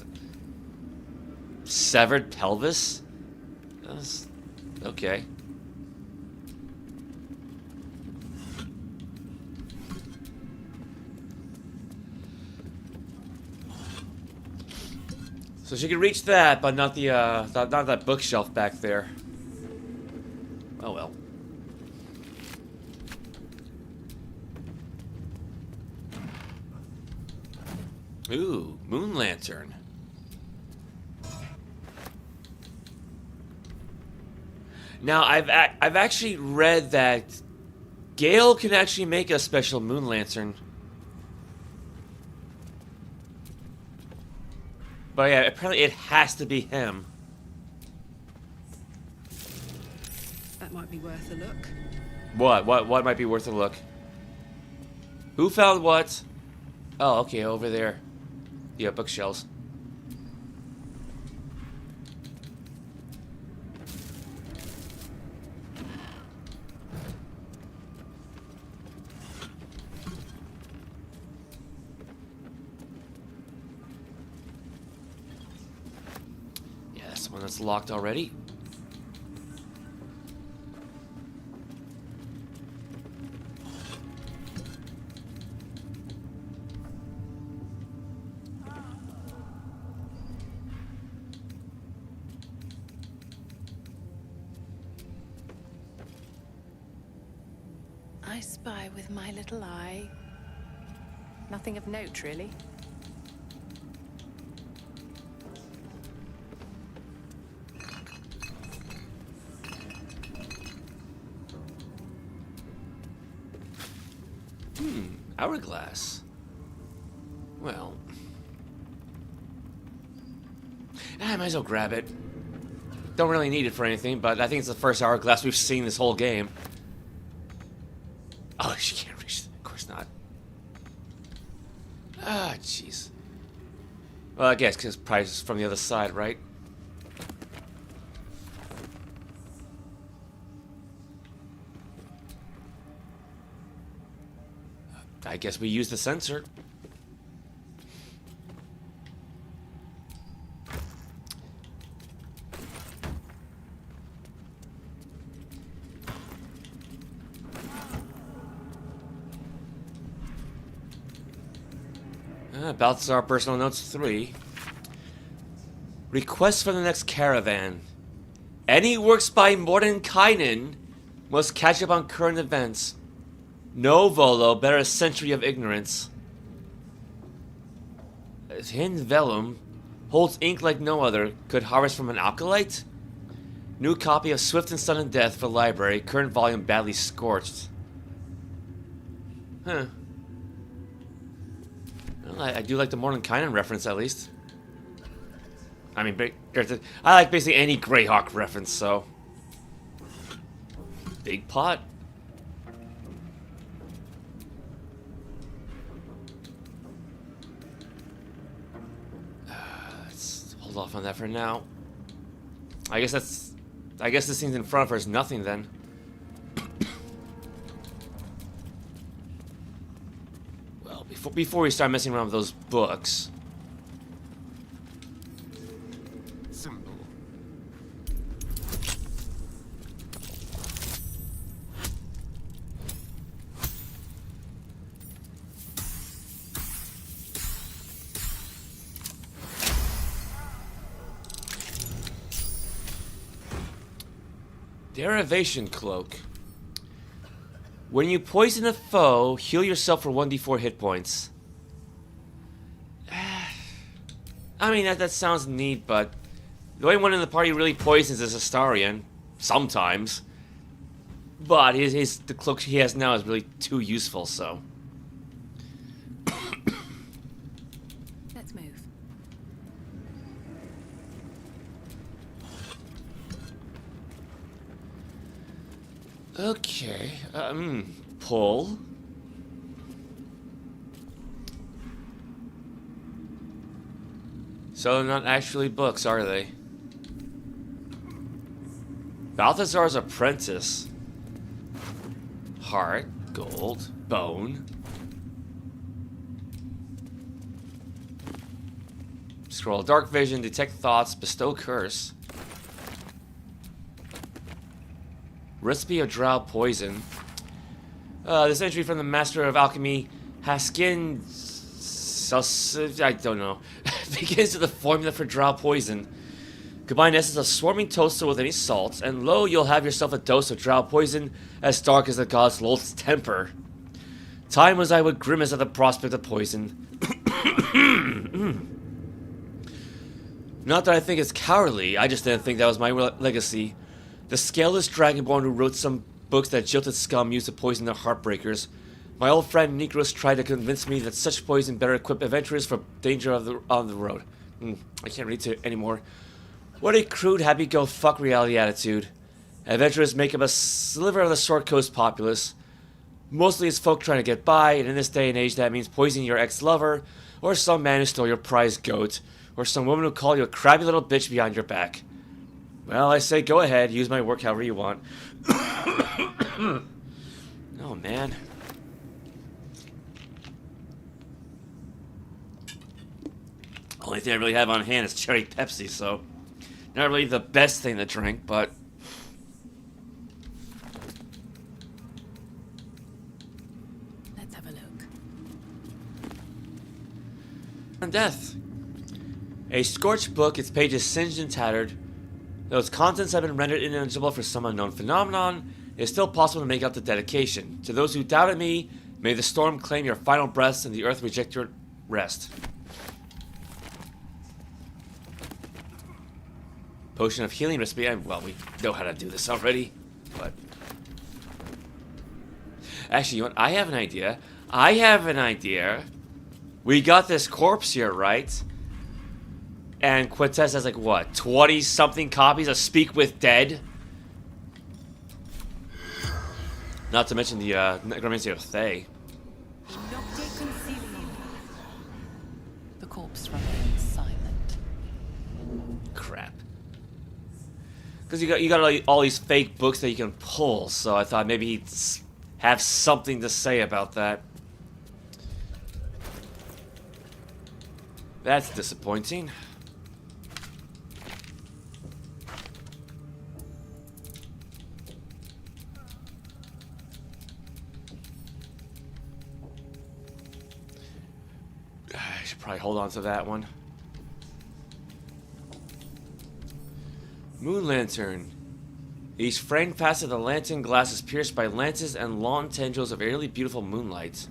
Severed pelvis? That's... Okay. So she can reach that, but not the not that bookshelf back there. Oh well. Ooh, moon lantern. Now I've actually read that Gale can actually make a special moon lantern. But yeah, apparently it has to be him. That might be worth a look. What might be worth a look? Who found what? Oh, okay, over there. Yeah, bookshelves. Yeah, that's the one that's locked already. I spy with my little eye. Nothing of note, really. Hourglass. Well, I might as well grab it. Don't really need it for anything, but I think it's the first hourglass we've seen this whole game. Oh, she can't reach it. Of course not. Ah, jeez. Well, I guess because price is from the other side, right? I guess we use the sensor. Balthazar Personal Notes 3. Request for the next caravan. Any works by Mordenkainen must catch up on current events. No Volo, better a century of ignorance. Hidden vellum holds ink like no other. Could harvest from an alkalite. New copy of Swift and Sudden Death for library. Current volume badly scorched. Huh. Well, I do like the Mordenkainen reference at least. I mean, I like basically any Greyhawk reference, so. Big pot. Let's hold off on that for now. I guess this thing's in front of her is nothing then. Well, before we start messing around with those books. Symbol. Derivation Cloak. When you poison a foe, heal yourself for 1d4 hit points. I mean, that sounds neat, but the only one in the party really poisons is Astarion. Sometimes. But the cloak he has now is really too useful, so. Let's move. Okay, pull. So they're not actually books, are they? Balthazar's Apprentice. Heart, gold, bone. Scroll dark vision, detect thoughts, bestow curse. Recipe of drow poison. This entry from the Master of Alchemy, Haskin I don't know. Begins with the formula for drow poison. Combine essence of swarming toaster with any salts, and lo, you'll have yourself a dose of drow poison as dark as the god's Lolth's temper. Time was I would grimace at the prospect of poison. Not that I think it's cowardly, I just didn't think that was my legacy. The scaleless dragonborn who wrote some books that jilted scum used to poison their heartbreakers. My old friend Negros tried to convince me that such poison better equip adventurers for danger on the road. I can't read it anymore. What a crude, happy-go-fuck-reality attitude. Adventurers make up a sliver of the Short Coast populace. Mostly it's folk trying to get by, and in this day and age that means poisoning your ex-lover, or some man who stole your prized goat, or some woman who called you a crabby little bitch behind your back. Well, I say go ahead, use my work however you want. Oh, man. Only thing I really have on hand is cherry Pepsi, so not really the best thing to drink, but let's have a look. On death. A scorched book, its pages singed and tattered. Though its contents have been rendered ineligible for some unknown phenomenon, it is still possible to make out the dedication. To those who doubted me, may the storm claim your final breaths and the earth reject your rest. Potion of healing recipe. Well, we know how to do this already, but actually, you know what? I have an idea. We got this corpse here, right? And Quintessa has like what, 20-something copies of Speak with Dead? Not to mention the Necromancy of Thay. The corpse remains silent. Crap. Because you got like, all these fake books that you can pull, so I thought maybe he'd have something to say about that. That's disappointing. I should probably hold on to that one. Moon Lantern. Each frame facet of the lantern glass is pierced by lances and long tendrils of eerily beautiful moonlight.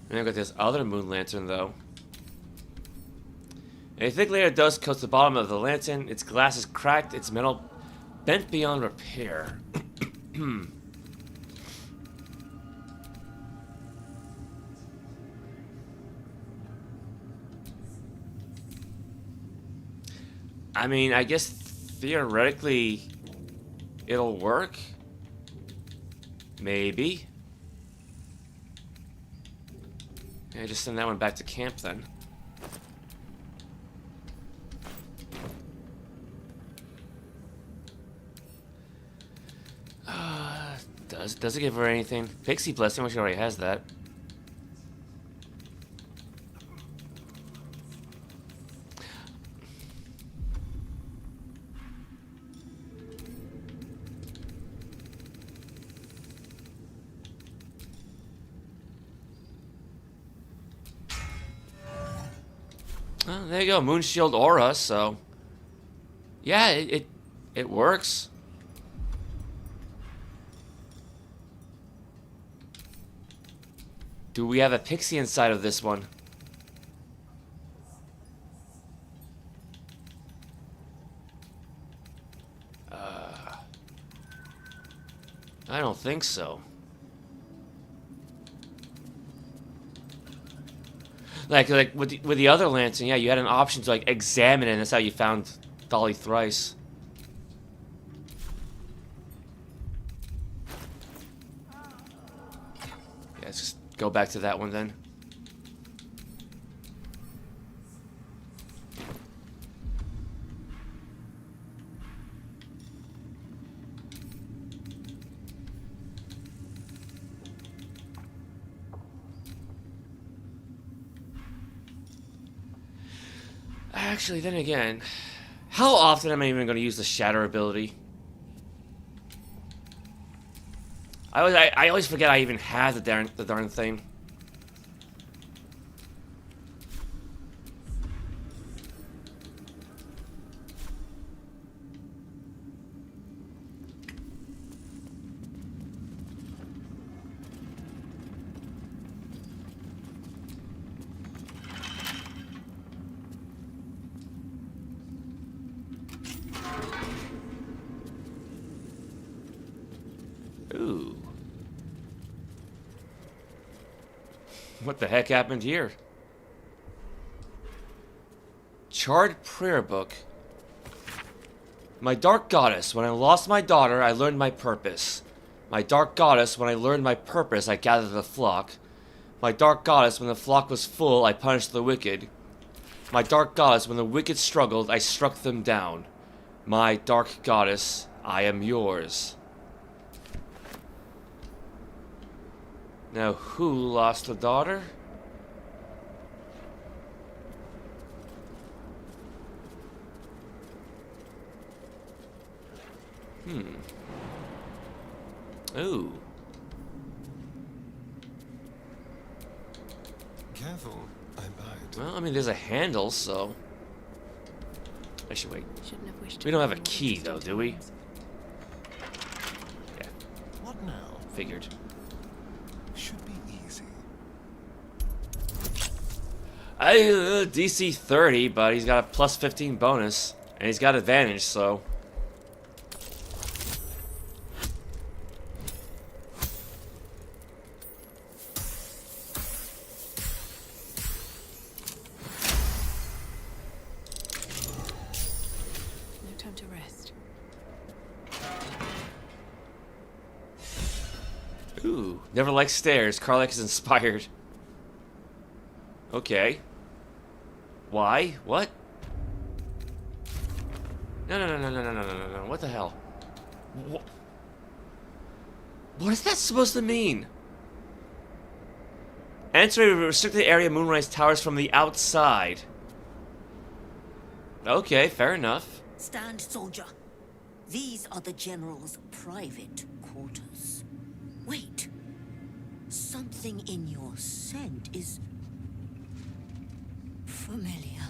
And I've got this other moon lantern, though. A thick layer of dust coats the bottom of the lantern. Its glass is cracked, its metal bent beyond repair. I mean, I guess theoretically it'll work. Maybe. Yeah, just send that one back to camp then. Does it give her anything? Pixie Blessing, which she already has that. Well, there you go, Moon Shield Aura, so yeah, it works. Do we have a pixie inside of this one? I don't think so. Like with the other lantern, yeah, you had an option to like examine it, and that's how you found Dolly Thrice. Yeah, let's just go back to that one then. Actually, then again, how often am I even going to use the Shatter ability? I always forget I even had the darn thing. Ooh. What the heck happened here? Charred prayer book. My dark goddess, when I lost my daughter, I learned my purpose. My dark goddess, when I learned my purpose, I gathered the flock. My dark goddess, when the flock was full, I punished the wicked. My dark goddess, when the wicked struggled, I struck them down. My dark goddess, I am yours. Now, who lost a daughter? Ooh. Careful, I bite. Well, I mean, there's a handle, so... I should wait. We don't have a key, though, do we? Yeah. What now? Figured. Should be easy. DC 30, but he's got a plus 15 bonus. And he's got advantage, so... No time to rest. Ooh, never liked stairs. Karlach is inspired. Okay. Why? What? No. What the hell? What is that supposed to mean? Enter a restricted area of Moonrise Towers from the outside. Okay, fair enough. Stand, soldier. These are the General's private quarters. Wait. Something in your scent is... familiar.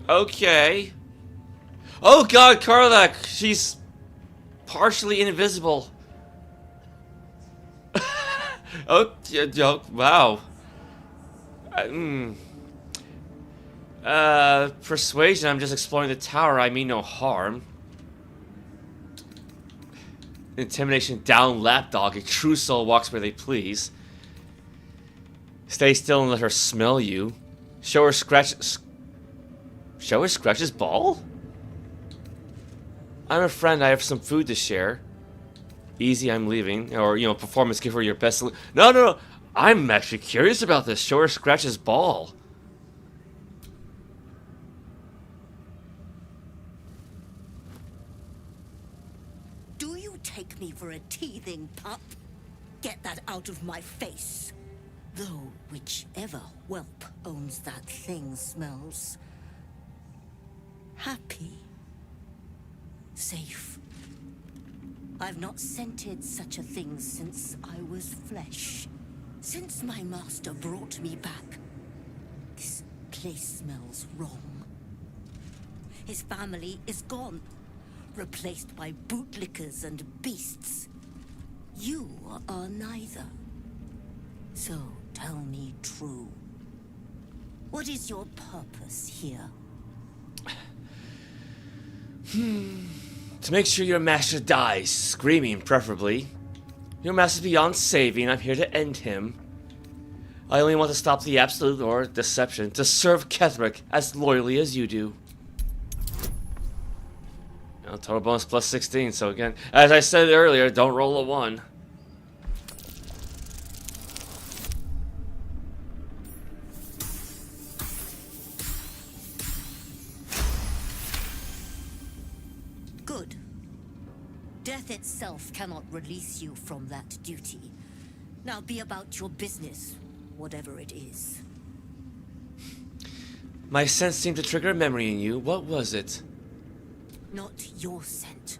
Okay. Oh god, Karlach! She's... partially invisible. Wow. Persuasion, I'm just exploring the tower, I mean no harm. Intimidation, down lapdog, a true soul walks where they please. Stay still and let her smell you. Show her Scratch's ball? I'm a friend, I have some food to share. Easy, I'm leaving. Or, you know, performance, give her your best. No. I'm actually curious about this. Show her Scratch's ball. Do you take me for a teething pup? Get that out of my face. Though whichever whelp owns that thing smells happy. Safe. I've not scented such a thing since I was flesh. Since my master brought me back, this place smells wrong. His family is gone, replaced by bootlickers and beasts. You are neither. So tell me true. What is your purpose here? To make sure your master dies, screaming preferably. Your master's beyond saving, I'm here to end him. I only want to stop the absolute or deception, to serve Ketheric as loyally as you do. Now, total bonus plus 16, so again, as I said earlier, don't roll a 1. Good. Death itself cannot release you from that duty. Now be about your business, whatever it is. My sense seemed to trigger a memory in you. What was it? Not your scent.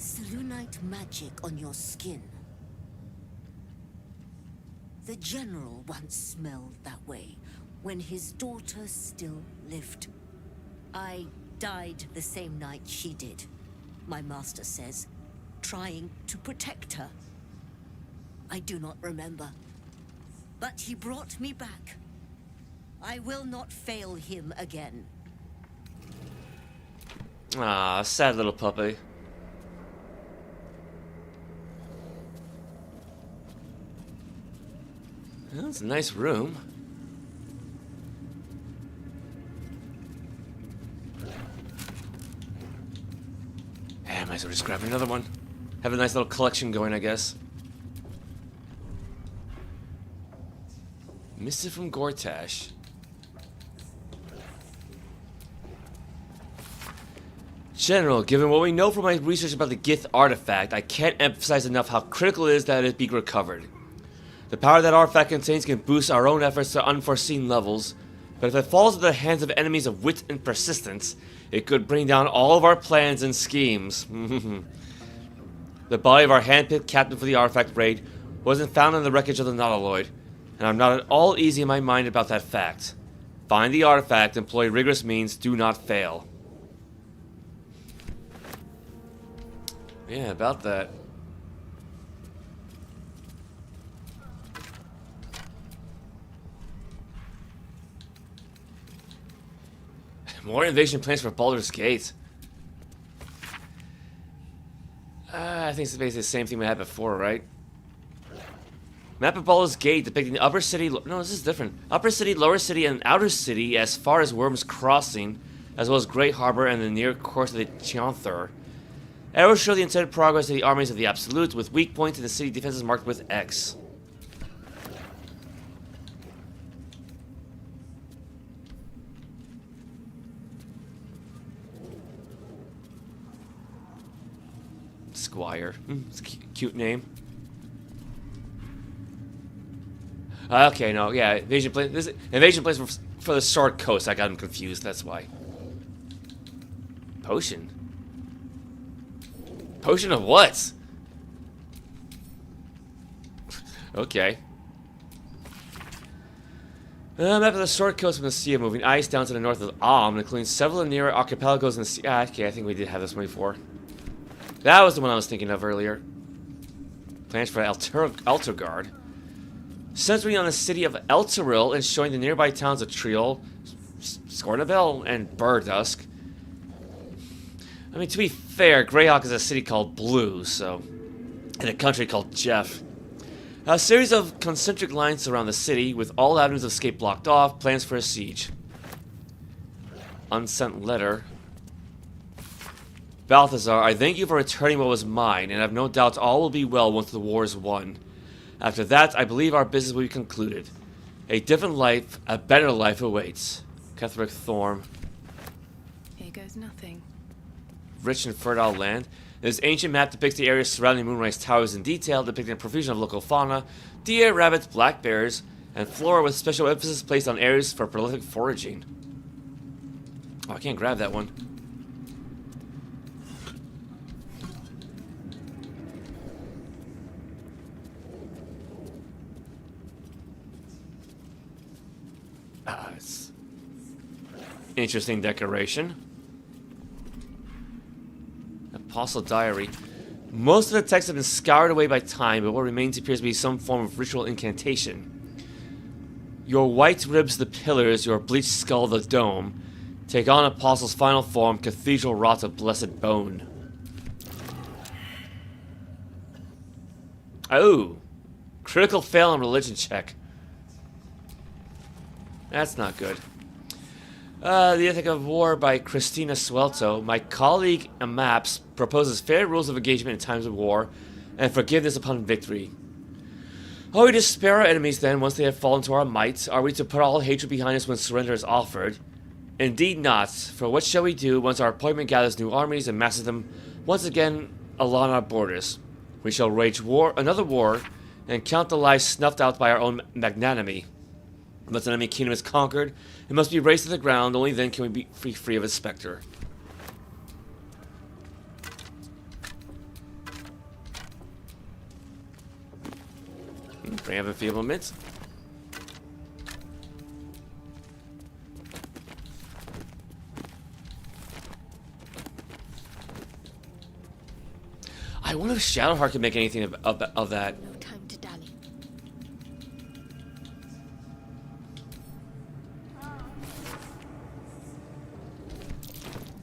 Selûnite magic on your skin. The general once smelled that way when his daughter still lived. I died the same night she did, my master says, trying to protect her. I do not remember, but he brought me back. I will not fail him again. Ah, sad little puppy. Well, it's a nice room. Yeah, I might as well just grab another one. Have a nice little collection going, I guess. Misty from Gortash. General, given what we know from my research about the Gith artifact, I can't emphasize enough how critical it is that it be recovered. The power that artifact contains can boost our own efforts to unforeseen levels, but if it falls into the hands of enemies of wit and persistence, it could bring down all of our plans and schemes. The body of our hand-picked captain for the artifact raid wasn't found in the wreckage of the Nautiloid, and I'm not at all easy in my mind about that fact. Find the artifact, employ rigorous means, do not fail. Yeah, about that. More invasion plans for Baldur's Gate. I think it's basically the same thing we had before, right? Map of Baldur's Gate depicting the upper city... No, this is different. Upper city, lower city, and outer city as far as Worm's Crossing, as well as Great Harbor and the near course of the Chianthur. Arrows show the intended progress of the armies of the Absolute, with weak points in the city defenses marked with X. Squire. It's a cute name. Okay, no, yeah, invasion place. This invasion place for the Sword Coast. I got him confused. That's why. Potion. Potion of what? Okay. Map of the Sword Coast from the sea of moving ice down to the north of Amn, including several near archipelagos in the sea. Ah, okay, I think we did have this one before. That was the one I was thinking of earlier. Plans for Eltergard. Centering on the city of Elturil and showing the nearby towns of Triol, Scornabel, and Burdusk. I mean, to be fair, Greyhawk is a city called Blue, so... in a country called Jeff. A series of concentric lines surround the city, with all avenues of escape blocked off, plans for a siege. Unsent letter. Balthazar, I thank you for returning what was mine, and I have no doubt all will be well once the war is won. After that, I believe our business will be concluded. A different life, a better life awaits. Ketheric Thorm. Here goes nothing. Rich and fertile land. This ancient map depicts the areas surrounding Moonrise Towers in detail, depicting a profusion of local fauna, deer, rabbits, black bears, and flora with special emphasis placed on areas for prolific foraging. Oh, I can't grab that one. It's interesting decoration. Apostle Diary. Most of the texts have been scoured away by time, but what remains appears to be some form of ritual incantation. Your white ribs the pillars, your bleached skull the dome. Take on Apostle's final form, cathedral wrought of blessed bone. Oh! Critical fail on religion check. That's not good. The Ethic of War by Christina Suelto. My colleague Maps proposes fair rules of engagement in times of war and forgiveness upon victory. Are we to spare our enemies then once they have fallen to our might? Are we to put all hatred behind us when surrender is offered? Indeed not, for what shall we do once our appointment gathers new armies and masses them once again along our borders? We shall wage war, another war, and count the lives snuffed out by our own magnanimity. Once an enemy kingdom is conquered, it must be razed to the ground. Only then can we be free of its specter. Strength of enfeeblement. I wonder if Shadowheart can make anything of that. No time to dally.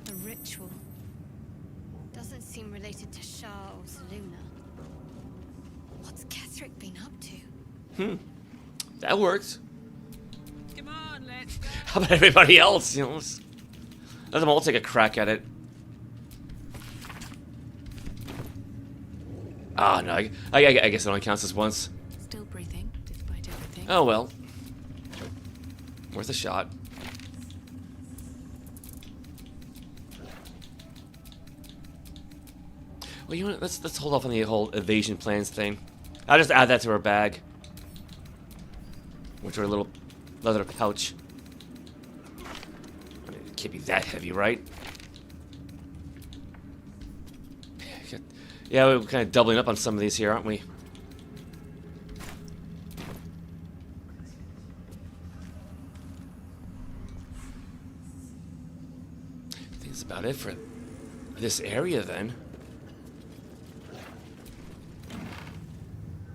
A ritual. Doesn't seem related to Shah or Seluna. What's Ketheric been up to? That works. Come on, let's go. How about everybody else? You know, let them all take a crack at it. Ah, no, I guess it only counts as once. Still breathing, despite everything. Oh well. Worth a shot. Well, you know what? Let's hold off on the whole evasion plans thing. I'll just add that to our bag. Which are a little leather pouch. I mean, it can't be that heavy, right? Yeah, we're kind of doubling up on some of these here, aren't we? I think that's about it for this area, then.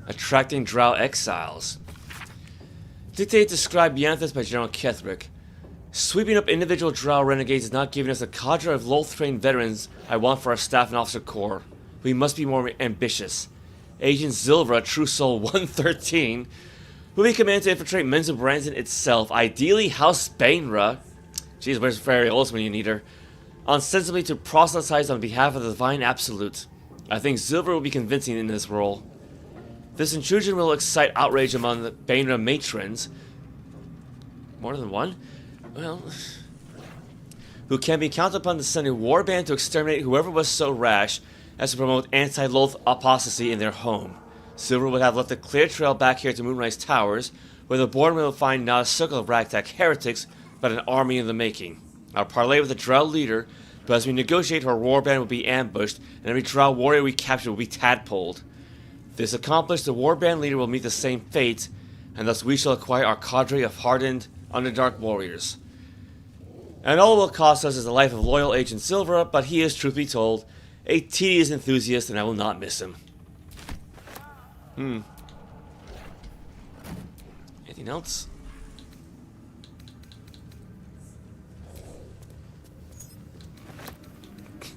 Attracting Drow exiles. Dictate described Yanthus by General Ketheric. Sweeping up individual Drow renegades is not giving us a cadre of low-trained veterans I want for our staff and officer corps. We must be more ambitious. Agent Zilvra, True Soul 113, will be commanded to infiltrate Menzo Brandon itself, ideally House Bainra. Jeez, where's Fairy when you need her? Ostensibly to proselytize on behalf of the Divine Absolute. I think Zilvra will be convincing in this role. This intrusion will excite outrage among the Bainra matrons. More than one? Well, who can be counted upon to send a warband to exterminate whoever was so rash as to promote anti-Loth apostasy in their home. Silver would have left a clear trail back here to Moonrise Towers, where the Warden will find not a circle of ragtag heretics, but an army in the making. I'll parley with the Drow leader, but as we negotiate, her warband will be ambushed, and every Drow warrior we capture will be tadpoled. This accomplished, the warband leader will meet the same fate, and thus we shall acquire our cadre of hardened Underdark warriors. And all it will cost us is the life of loyal Agent Silvera, but he is, truth be told, a tedious enthusiast, and I will not miss him. Anything else?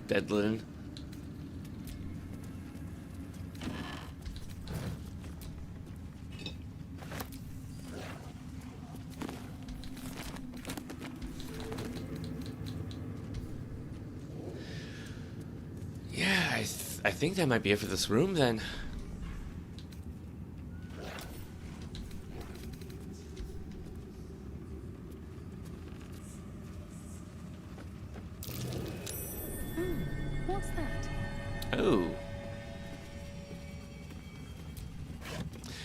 Bed linen. Yeah, I think that might be it for this room then. What's that? Oh.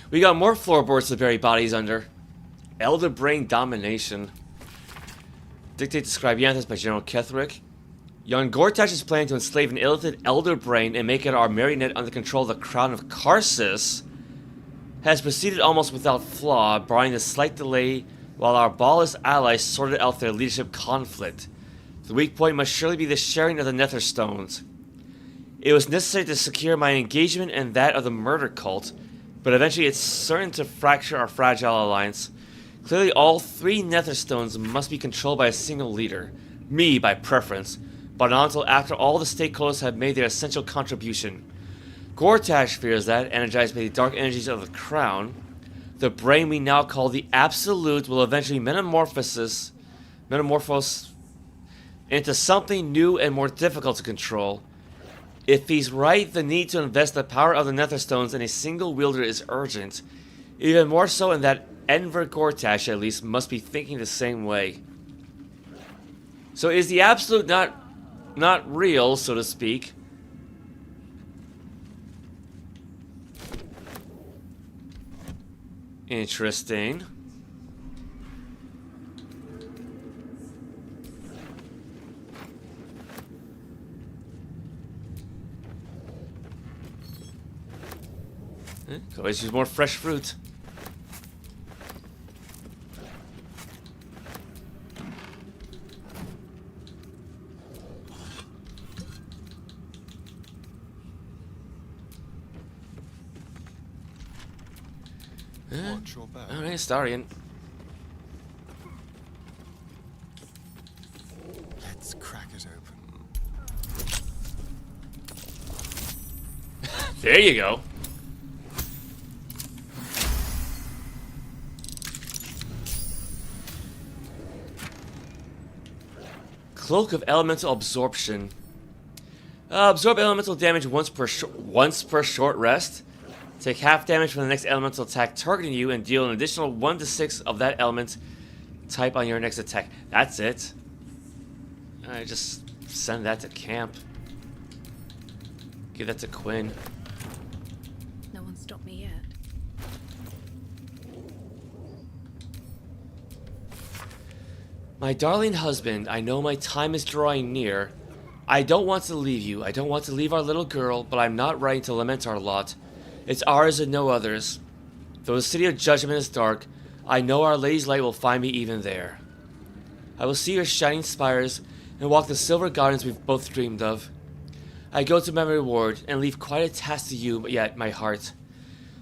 We got more floorboards to bury bodies under. Elder Brain Domination. Dictate described Yanthus by General Ketheric. Young Gortash is planning to enslave an illithid Elder Brain and make it our marionette under control of the Crown of Karsus. Has proceeded almost without flaw, barring a slight delay while our Ballis allies sorted out their leadership conflict. The weak point must surely be the sharing of the Netherstones. It was necessary to secure my engagement and that of the murder cult, but eventually it's certain to fracture our fragile alliance. Clearly all 3 Netherstones must be controlled by a single leader, me by preference, but not until after all the stakeholders have made their essential contribution. Gortash fears that, energized by the dark energies of the Crown, the brain we now call the Absolute will eventually metamorphose into something new and more difficult to control. If he's right, the need to invest the power of the Netherstones in a single wielder is urgent. Even more so in that Enver Gortash, at least, must be thinking the same way. So is the Absolute not real, so to speak? Interesting. Could always use more fresh fruit. Watch your back. Alright, Starian. Let's crack it open. There you go. Cloak of Elemental Absorption. Absorb elemental damage once per short rest. Take half damage from the next elemental attack targeting you and deal an additional 1 to 6 of that element type on your next attack. That's it. I just send that to camp. Give that to Quinn. No one stopped me yet. My darling husband, I know my time is drawing near. I don't want to leave you. I don't want to leave our little girl, but I'm not writing to lament our lot. It's ours and no others. Though the city of judgment is dark, I know Our Lady's light will find me even there. I will see your shining spires and walk the silver gardens we've both dreamed of. I go to my reward and leave quite a task to you, yet my heart.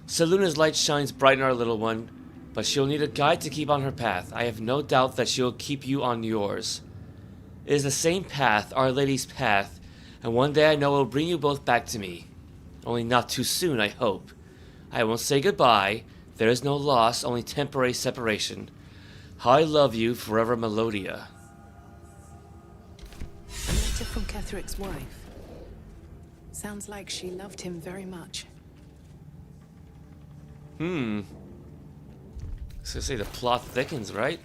Seluna's light shines bright in our little one, but she'll need a guide to keep on her path. I have no doubt that she'll keep you on yours. It is the same path, Our Lady's path, and one day I know it will bring you both back to me. Only not too soon, I hope. I won't say goodbye. There is no loss, only temporary separation. How I love you, forever, Melodia. A letter from Ketheric's wife. Sounds like she loved him very much. So say the plot thickens, right?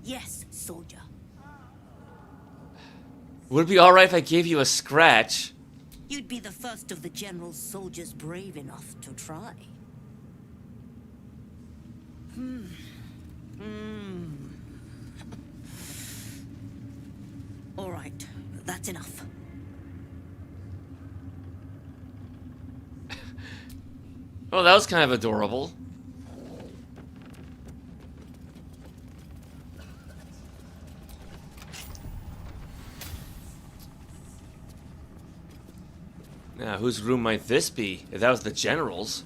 Yes, soldier. Would it be alright if I gave you a scratch? You'd be the first of the general's soldiers brave enough to try. All right, that's enough. Well, that was kind of adorable. Now, whose room might this be? If that was the general's.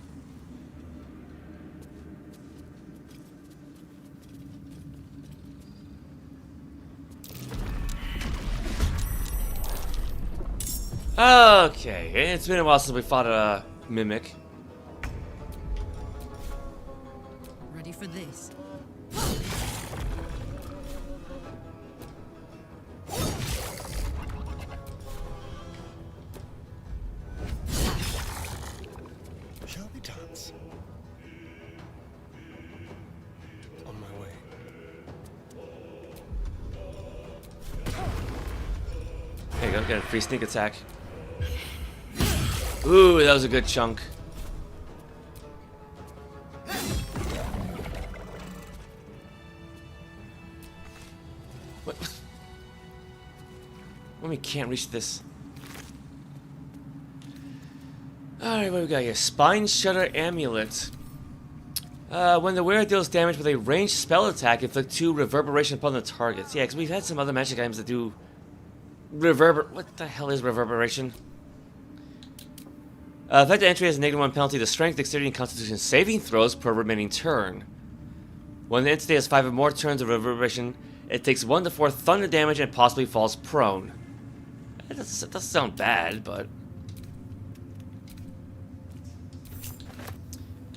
Okay, it's been a while since we fought a mimic. Ready for this? Shall we dance? On my way. There you go, get a free sneak attack. Ooh, that was a good chunk. What? When we can't reach this. Alright, what do we got here? Spine Shudder Amulet. When the wearer deals damage with a ranged spell attack, inflict 2 reverberation upon the targets. Yeah, because we've had some other magic items that do what the hell is reverberation? Effective entry has a -1 penalty to strength, dexterity, and constitution saving throws per remaining turn. When the entity has 5 or more turns of reverberation, it takes 1 to 4 thunder damage and possibly falls prone. That doesn't sound bad, but...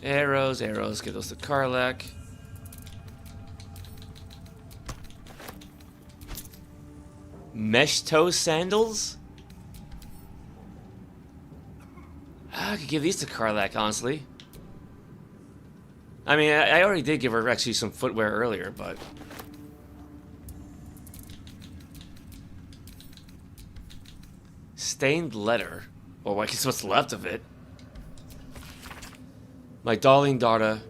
Arrows, give those to Karlach. Mesh toe sandals? I could give these to Karlach, honestly. I mean, I already did give her actually some footwear earlier, but... Stained letter. Or I guess what's left of it. My darling daughter,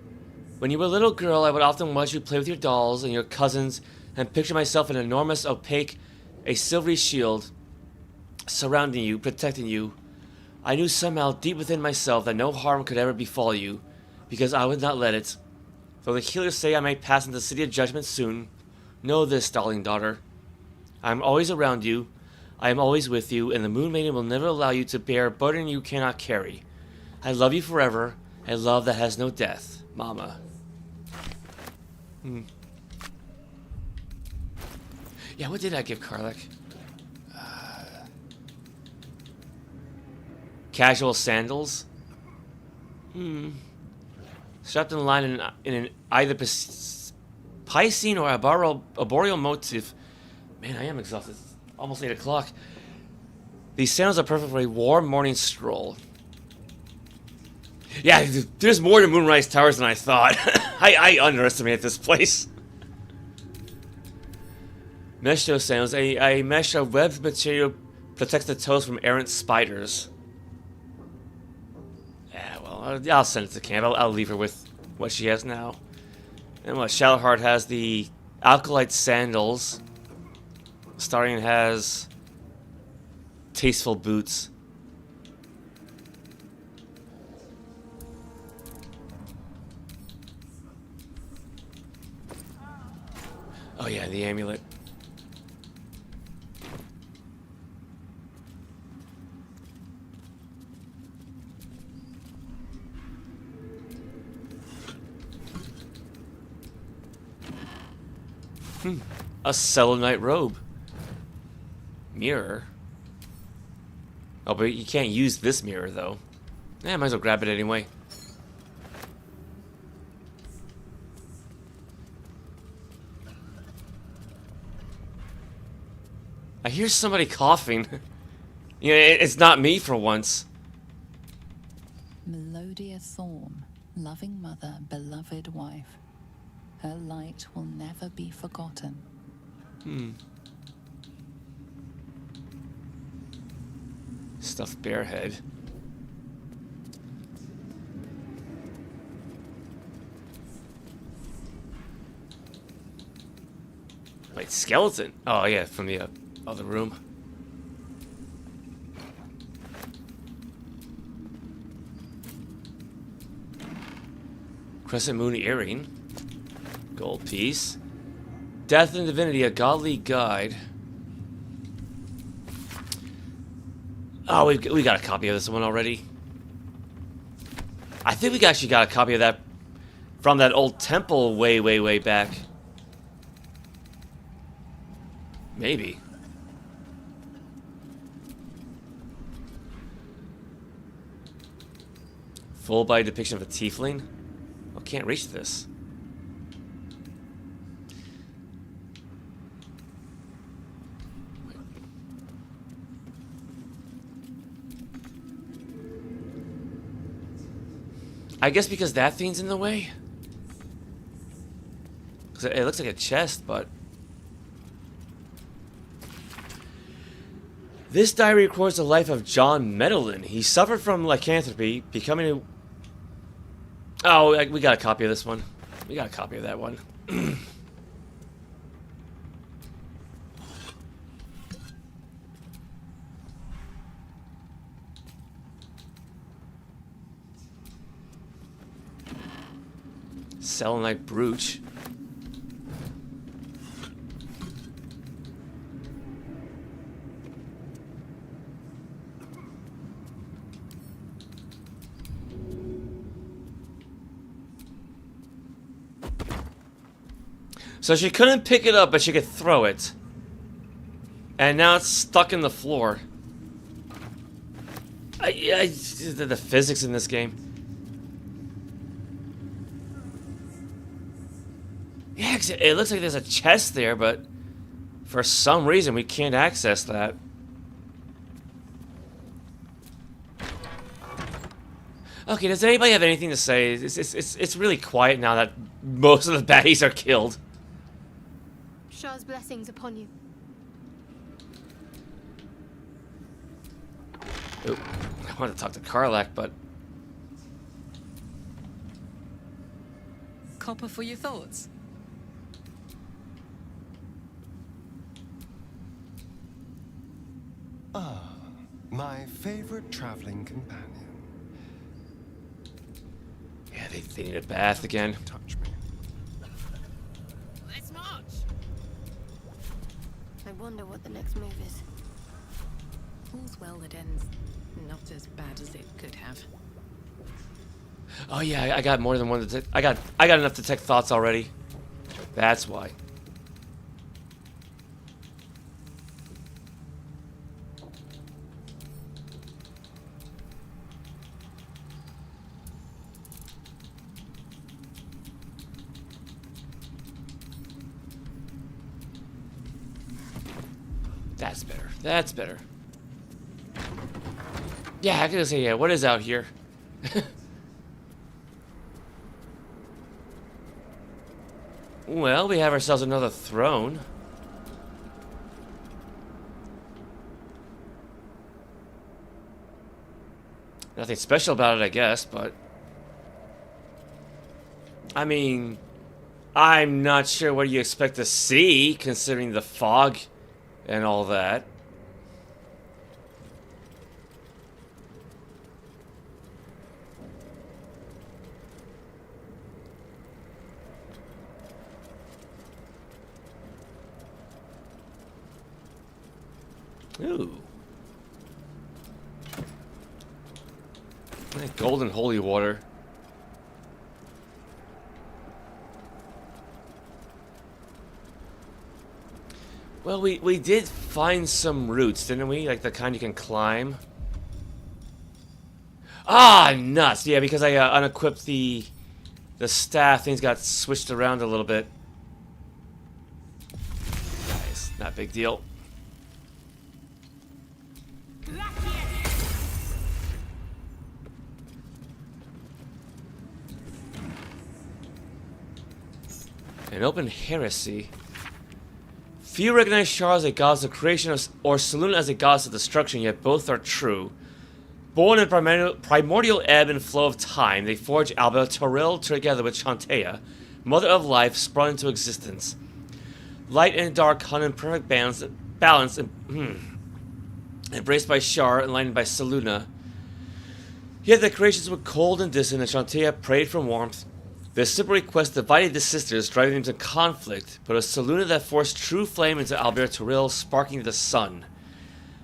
when you were a little girl, I would often watch you play with your dolls and your cousins and picture myself an enormous, opaque, a silvery shield surrounding you, protecting you. I knew somehow deep within myself that no harm could ever befall you, because I would not let it. Though the healers say I might pass into the city of judgment soon, know this, darling daughter. I am always around you, I am always with you, and the Moon Maiden will never allow you to bear a burden you cannot carry. I love you forever, a love that has no death, Mama. Yeah, what did I give Karlach? Casual sandals? Strapped in a line in an either Piscine or arboreal motif. Man, I am exhausted. It's almost 8 o'clock. These sandals are perfect for a warm morning stroll. Yeah, there's more to Moonrise Towers than I thought. I underestimated this place. Mesh toe sandals. A mesh of webbed material protects the toes from errant spiders. Yeah, well, I'll send it to camp. I'll leave her with what she has now. And what, Shadowheart has the Alkalite sandals. Starion has tasteful boots. Oh yeah, the amulet. A selenite robe. Mirror. Oh, but you can't use this mirror, though. Yeah, might as well grab it anyway. I hear somebody coughing. You know, it's not me for once. Melodia Thorm, loving mother, beloved wife. Her light will never be forgotten. Stuffed bear head. Wait, skeleton? Oh yeah, from the other room. Crescent moon earring. Gold piece. Death and Divinity, a godly guide. Oh, we got a copy of this one already. I think we actually got a copy of that from that old temple way back. Maybe. Full body depiction of a tiefling? Oh, can't reach this. I guess because that thing's in the way? Because it looks like a chest, but... This diary records the life of John Medellin. He suffered from lycanthropy, becoming a... Oh, we got a copy of this one. We got a copy of that one. Selenite brooch. So she couldn't pick it up, but she could throw it. And now it's stuck in the floor. The physics in this game. Yeah, it looks like there's a chest there, but for some reason we can't access that. Okay, does anybody have anything to say? It's really quiet now that most of the baddies are killed. Shah's blessings upon you. Ooh, I wanted to talk to Karlach, but... Copper for your thoughts? Ah, my favorite traveling companion. Yeah, they need a bath again. Touch me. wonder what the next move is. All's well that ends not as bad as it could have. Oh yeah, I got more than one. I got enough to detect thoughts already. That's why. That's better. That's better. Yeah, I could say, yeah, what is out here? Well, we have ourselves another throne. Nothing special about it, I guess, but... I mean... I'm not sure what you expect to see, considering the fog and all that. Ooh. Golden holy water. Well, we did find some roots, didn't we? Like the kind you can climb. Ah, nuts! Yeah, because I unequipped the staff. Things got switched around a little bit. Nice, not a big deal. An open heresy. Few recognize Shar as a goddess of creation or Selûne as a goddess of destruction, yet both are true. Born in primordial ebb and flow of time, they forged Oubliette together with Chantea, mother of life, sprung into existence. Light and dark hung in perfect balance embraced by Shar, enlightened by Selûne. Yet the creations were cold and distant, and Chantea prayed for warmth. Their simple request divided the sisters, driving them to conflict, but it was Selûne that forced true flame into Oubliette, sparking the sun.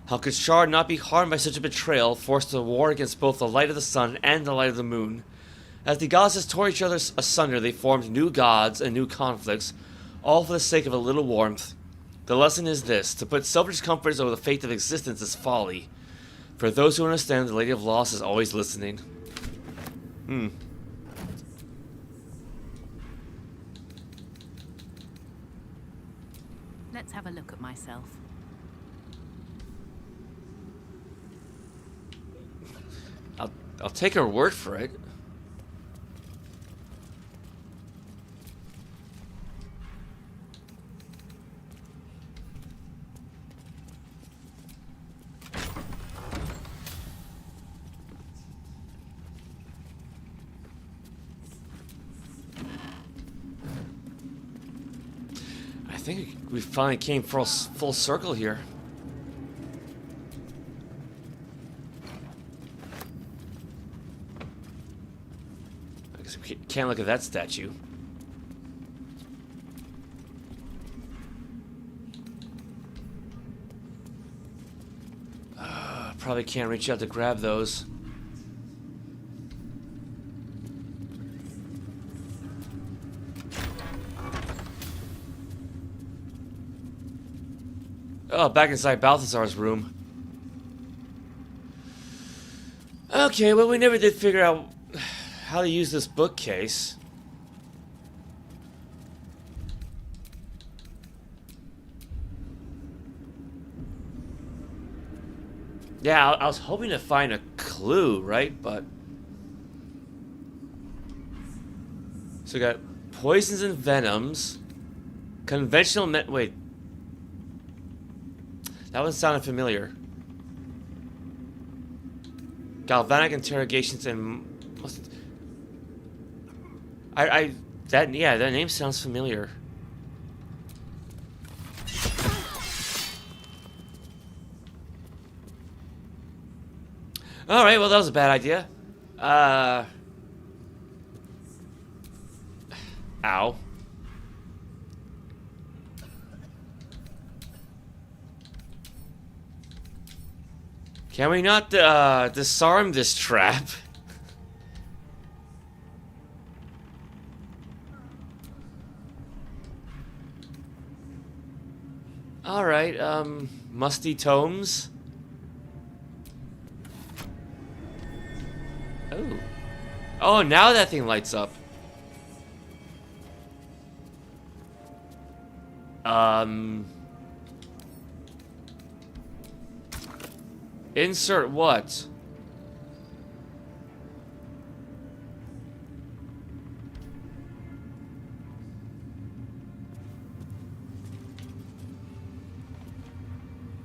How could Shar not be harmed by such a betrayal, forced to war against both the light of the sun and the light of the moon? As the goddesses tore each other asunder, they formed new gods and new conflicts, all for the sake of a little warmth. The lesson is this: to put selfish comforts over the fate of existence is folly. For those who understand, the Lady of Loss is always listening. Let's have a look at myself. I'll take her word for it. I think we finally came full circle here. I guess we can't look at that statue. Probably can't reach out to grab those. Oh, back inside Balthazar's room. Okay, well, we never did figure out how to use this bookcase. Yeah, I was hoping to find a clue, right? But... so we got poisons and venoms. Conventional wait. That one sounded familiar. Galvanic interrogations and... that name sounds familiar. Alright, well that was a bad idea. Ow. Can we not disarm this trap? Alright, musty tomes. Oh. Oh, now that thing lights up. Insert what?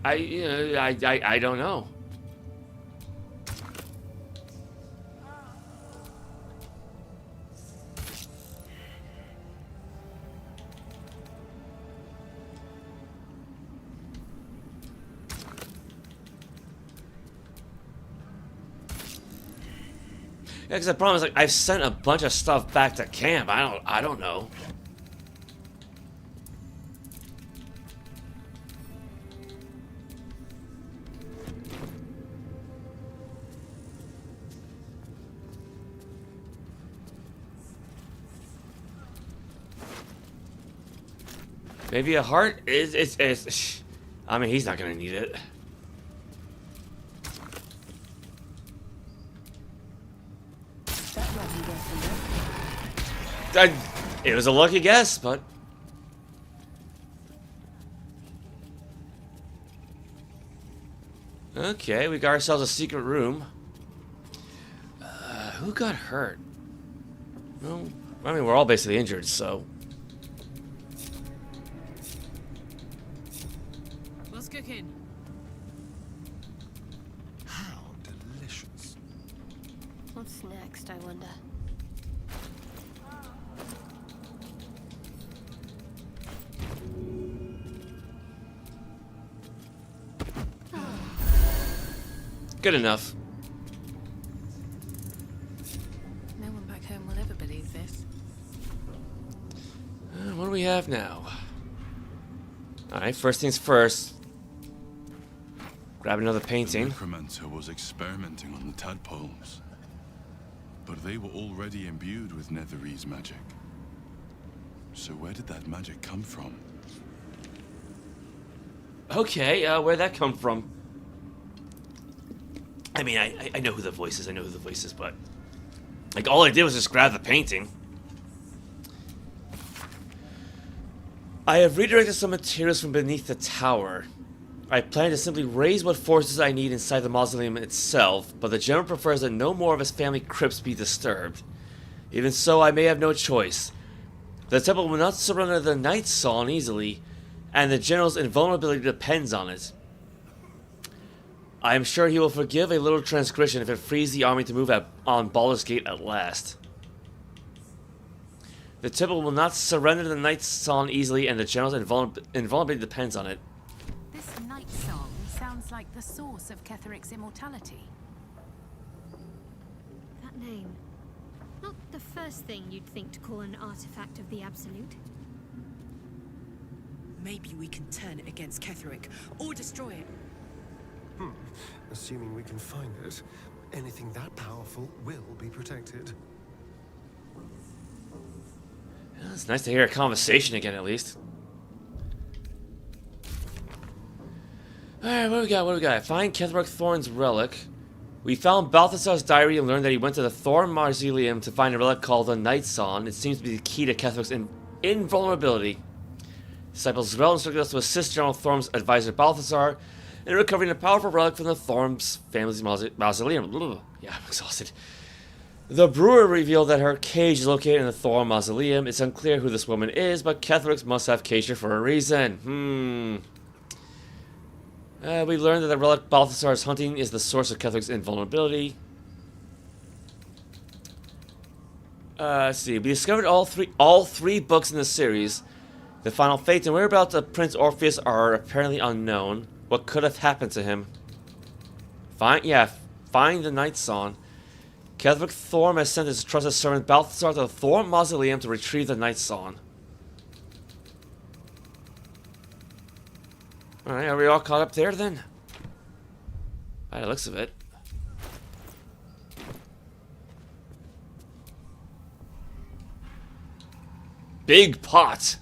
I don't know. Yeah, because the problem is, like, I've sent a bunch of stuff back to camp. I don't know. Maybe a heart is. I mean, he's not gonna need it. It was a lucky guess, but okay, we got ourselves a secret room. Who got hurt? Well, I mean, we're all basically injured, so. What's cooking? How delicious. What's next, I wonder? Good enough. No one back home will ever believe this. What do we have now? Alright, first things first. Grab another painting. The necromancer was experimenting on the tadpoles, but they were already imbued with Netherese magic. So where did that magic come from? Okay, where'd that come from? I mean, I know who the voice is, but like, all I did was just grab the painting. I have redirected some materials from beneath the tower. I plan to simply raise what forces I need inside the mausoleum itself, but the general prefers that no more of his family crypts be disturbed. Even so, I may have no choice. The temple will not surrender the Night Song easily, and the general's invulnerability depends on it. I am sure he will forgive a little transgression if it frees the army to move on Baldur's Gate at last. The temple will not surrender the Night Song easily, and the general's invulnerability depends on it. This Night Song sounds like the source of Ketheric's immortality. That name. Not the first thing you'd think to call an artifact of the Absolute. Maybe we can turn it against Ketheric, or destroy it. Assuming we can find it, anything that powerful will be protected. Yeah, it's nice to hear a conversation again, at least. Alright, what do we got? Find Ketheric Thorm's relic. We found Balthasar's diary and learned that he went to the Thorm Mausoleum to find a relic called the Night Song. It seems to be the key to Ketheric's invulnerability. Disciple Zrel instructed us to assist General Thorm's advisor Balthasar in recovering a powerful relic from the Thorm's family's mausoleum. Yeah, I'm exhausted. The brewer revealed that her cage is located in the Thorm Mausoleum. It's unclear who this woman is, but Ketheric must have caged her for a reason. We learned that the relic Balthasar is hunting is the source of Ketheric's invulnerability. Let's see. We discovered all three books in the series. The final fate and whereabouts of Prince Orpheus are apparently unknown. What could have happened to him? Find the Night Song. Ketheric Thorm has sent his trusted servant Balthasar to the Thorm Mausoleum to retrieve the Night Song. Alright, are we all caught up there then? By the looks of it. Big pot.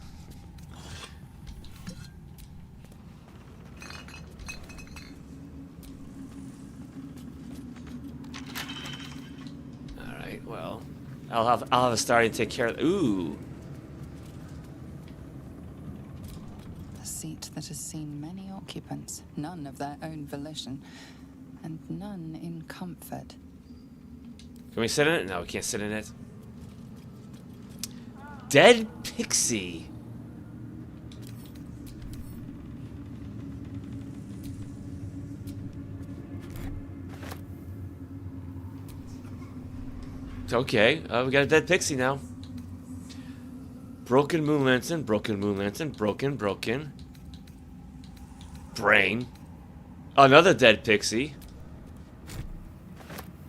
All right. Well, I'll have a starting to take care of. Ooh. A seat that has seen many occupants, none of their own volition, and none in comfort. Can we sit in it? No, we can't sit in it. Dead Pixie. Okay, we got a dead Pixie now. Broken moon lantern, broken moon lantern, broken. Brain. Another dead Pixie.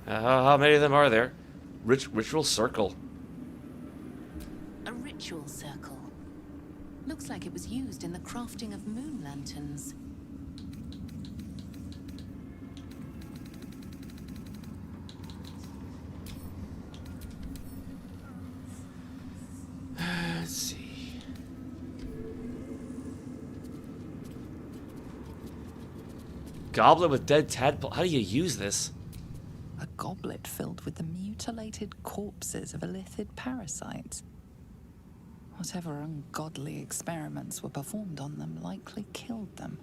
How many of them are there? Ritual circle. A ritual circle. Looks like it was used in the crafting of moon lanterns. Let's see. Goblet with dead tadpole. How do you use this? A goblet filled with the mutilated corpses of illithid parasites. Whatever ungodly experiments were performed on them likely killed them.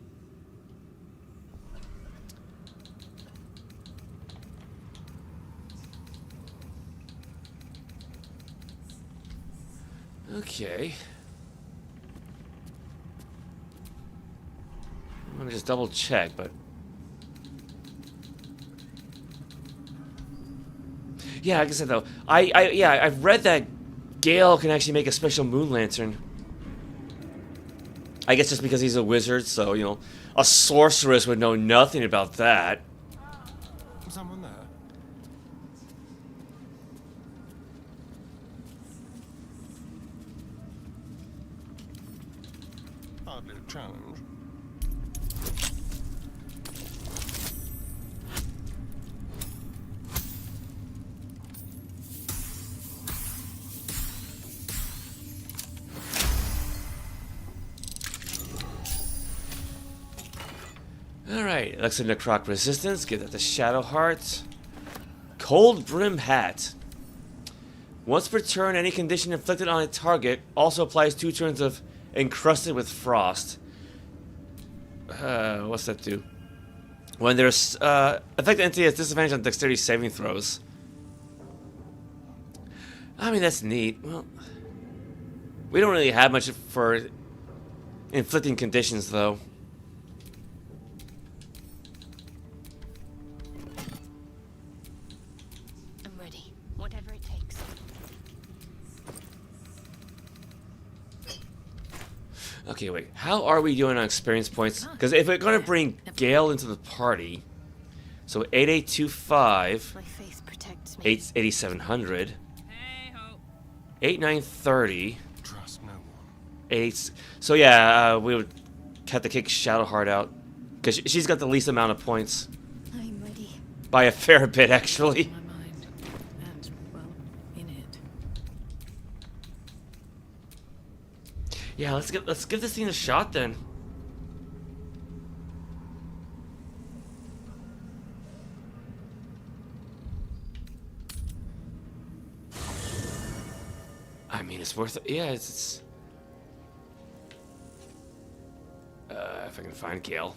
Okay. Let me just double check, but... Yeah, like I said though, I've read that Gale can actually make a special moon lantern. I guess just because he's a wizard, so, you know, a sorceress would know nothing about that. Someone there? Hardly a challenge. Alright, Elixir Necroc Resistance, give that to Shadow Heart. Cold Brim Hat. Once per turn, any condition inflicted on a target also applies 2 turns of Encrusted with Frost. What's that do? When there's affected entity has disadvantage on dexterity saving throws. I mean, that's neat. Well, we don't really have much for inflicting conditions, though. I'm ready. Whatever it takes. Okay, wait. How are we doing on experience points? Because if we're going to bring Gale into the party, so 8825, 8700, 8930, Trust no one. 8. So yeah, we would have to kick Shadowheart out because she's got the least amount of points. I'm ready. By a fair bit, actually. And, well, in it. Yeah, let's give this thing a shot then. I mean, it's worth it. Yeah, it's if I can find Gale.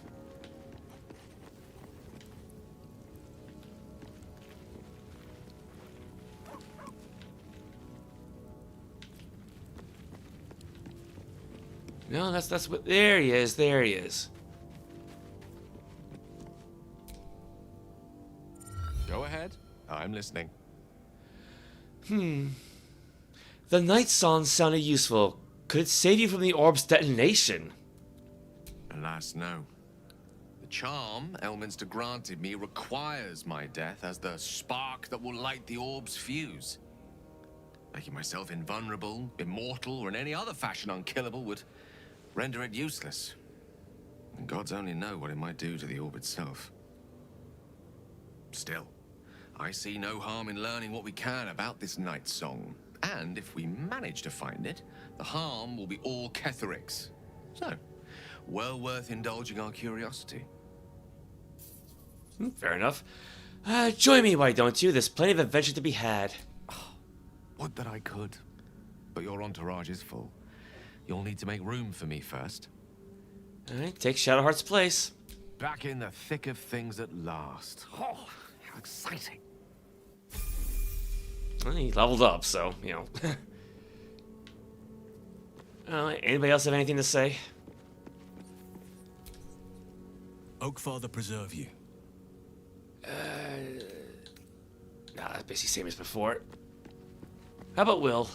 No, that's what. There he is. There he is. Go ahead. I'm listening. The night song sounded useful. Could it save you from the orb's detonation? Alas, no. The charm Elminster granted me requires my death as the spark that will light the orb's fuse. Making myself invulnerable, immortal, or in any other fashion unkillable would render it useless. And gods only know what it might do to the orb itself. Still, I see no harm in learning what we can about this night song. And if we manage to find it, the harm will be all Ketheric's. So, well worth indulging our curiosity. Fair enough. Join me, why don't you? There's plenty of adventure to be had. Would that I could. But your entourage is full. You'll need to make room for me first. Alright, take Shadowheart's place. Back in the thick of things at last. Oh, how exciting. Well, he leveled up, so, you know. Anybody else have anything to say? Oakfather preserve you. Nah, that's basically same as before. How about Will?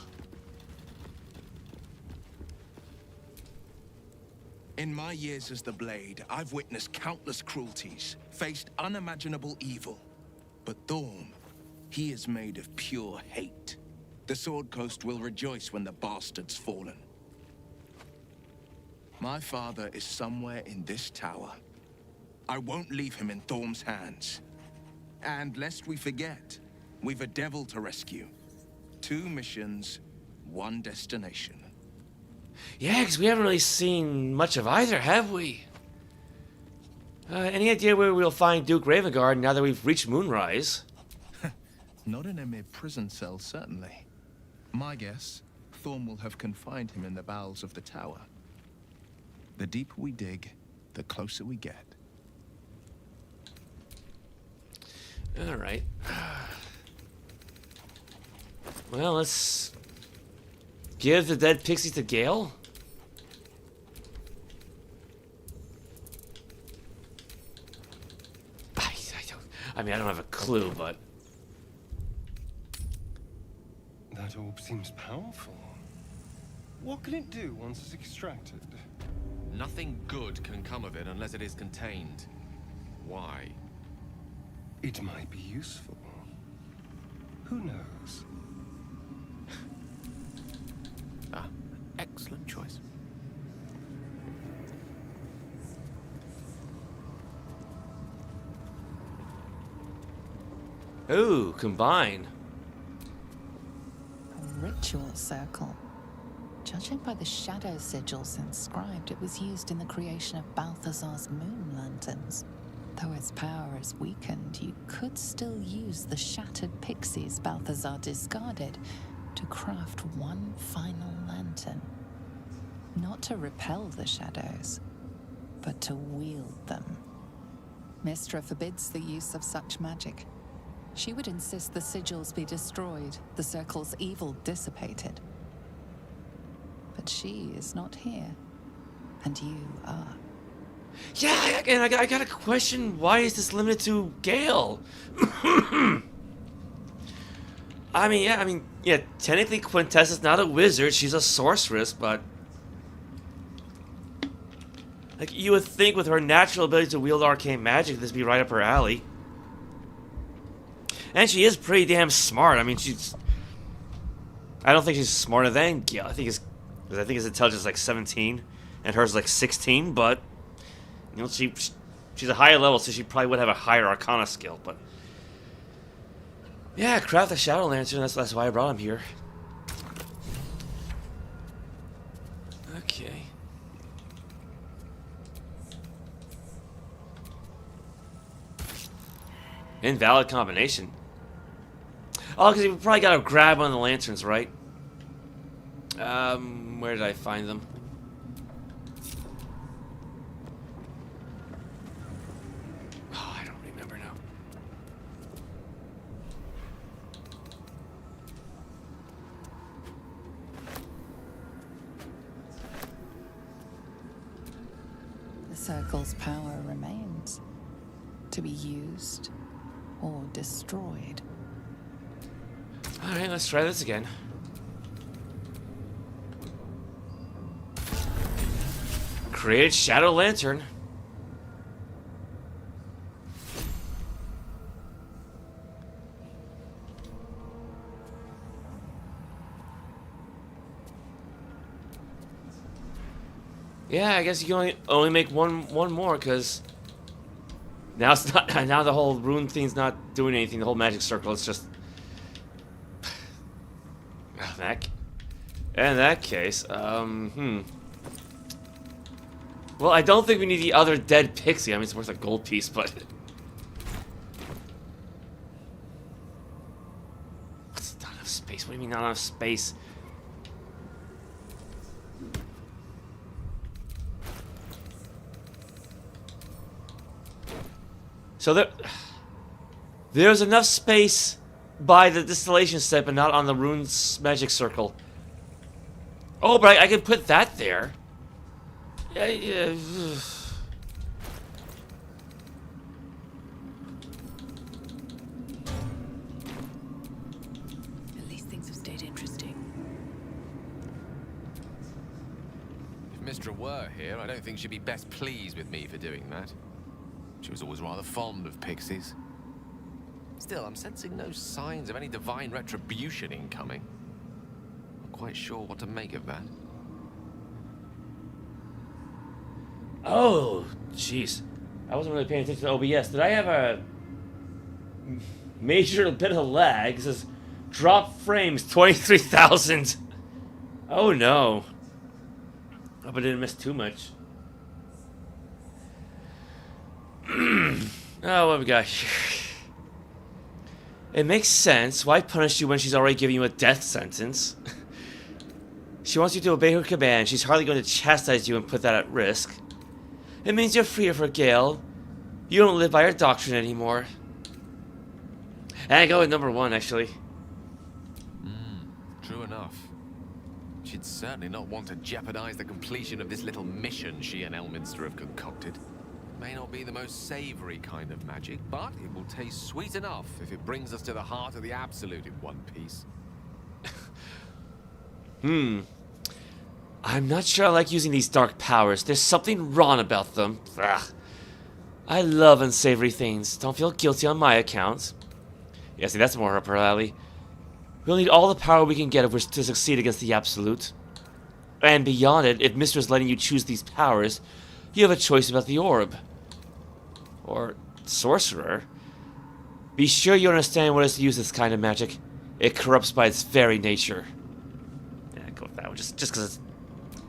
In my years as the Blade, I've witnessed countless cruelties, faced unimaginable evil. But Thorm, he is made of pure hate. The Sword Coast will rejoice when the bastard's fallen. My father is somewhere in this tower. I won't leave him in Thorm's hands. And lest we forget, we've a devil to rescue. 2 missions, 1 destination. Yeah, because we haven't really seen much of either, have we? Any idea where we'll find Duke Ravengard now that we've reached Moonrise? Not in a mere prison cell, certainly. My guess, Thorm will have confined him in the bowels of the tower. The deeper we dig, the closer we get. Alright. Well, let's give the dead Pixies to Gale. I mean, I don't have a clue, but... That orb seems powerful. What can it do once it's extracted? Nothing good can come of it unless it is contained. Why? It might be useful. Who knows? Excellent choice. Ooh, combine. A ritual circle. Judging by the shadow sigils inscribed, it was used in the creation of Balthazar's moon lanterns. Though its power is weakened, you could still use the shattered pixies Balthazar discarded to craft one final lantern. Not to repel the shadows, but to wield them. Mystra forbids the use of such magic. She would insist the sigils be destroyed, the circle's evil dissipated. But she is not here, and you are. Yeah, and I got a question. Why is this limited to Gale? I mean, yeah, technically Quintessa's not a wizard. She's a sorceress, but... like, you would think with her natural ability to wield arcane magic, this would be right up her alley. And she is pretty damn smart. I mean, I don't think she's smarter than Gale. I think his intelligence is like 17, and hers is like 16, but... you know, she's a higher level, so she probably would have a higher Arcana skill, but... yeah, craft a Shadow Lantern, that's why I brought him here. Okay. Invalid combination. Oh, because you probably gotta grab one of the lanterns, right? Where did I find them? Oh, I don't remember now. The circle's power remains, to be used or destroyed. Alright, let's try this again. Create Shadow Lantern. Yeah, I guess you can only make one more, because Now it's not. Now the whole rune thing's not doing anything. The whole magic circle. It's just. In that case, Well, I don't think we need the other dead pixie. I mean, it's worth a gold piece, but. What's not enough space? What do you mean not enough space? So there's enough space by the distillation step, but not on the rune's magic circle. Oh, but I can put that there. Yeah. At least things have stayed interesting. If Mistra were here, I don't think she'd be best pleased with me for doing that. She was always rather fond of pixies. Still, I'm sensing no signs of any divine retribution incoming. Not quite sure what to make of that. Oh, jeez. I wasn't really paying attention to OBS. Did I have a major bit of lag? It says drop frames 23,000. Oh no. Hope I didn't miss too much. Oh, what we got here? It makes sense. Why punish you when she's already giving you a death sentence? She wants you to obey her command. She's hardly going to chastise you and put that at risk. It means you're free of her, Gale. You don't live by her doctrine anymore. And I go with number 1, actually. True enough. She'd certainly not want to jeopardize the completion of this little mission she and Elminster have concocted. May not be the most savory kind of magic, but it will taste sweet enough if it brings us to the heart of the Absolute in one piece. I'm not sure I like using these dark powers. There's something wrong about them. Ugh. I love unsavory things. Don't feel guilty on my account. Yeah, see, that's more up her alley. We'll need all the power we can get if we're to succeed against the Absolute. And beyond it, if Mistress letting you choose these powers, you have a choice about the orb. Or sorcerer. Be sure you understand what it is to use this kind of magic. It corrupts by its very nature. Yeah, go with that one, just because it's...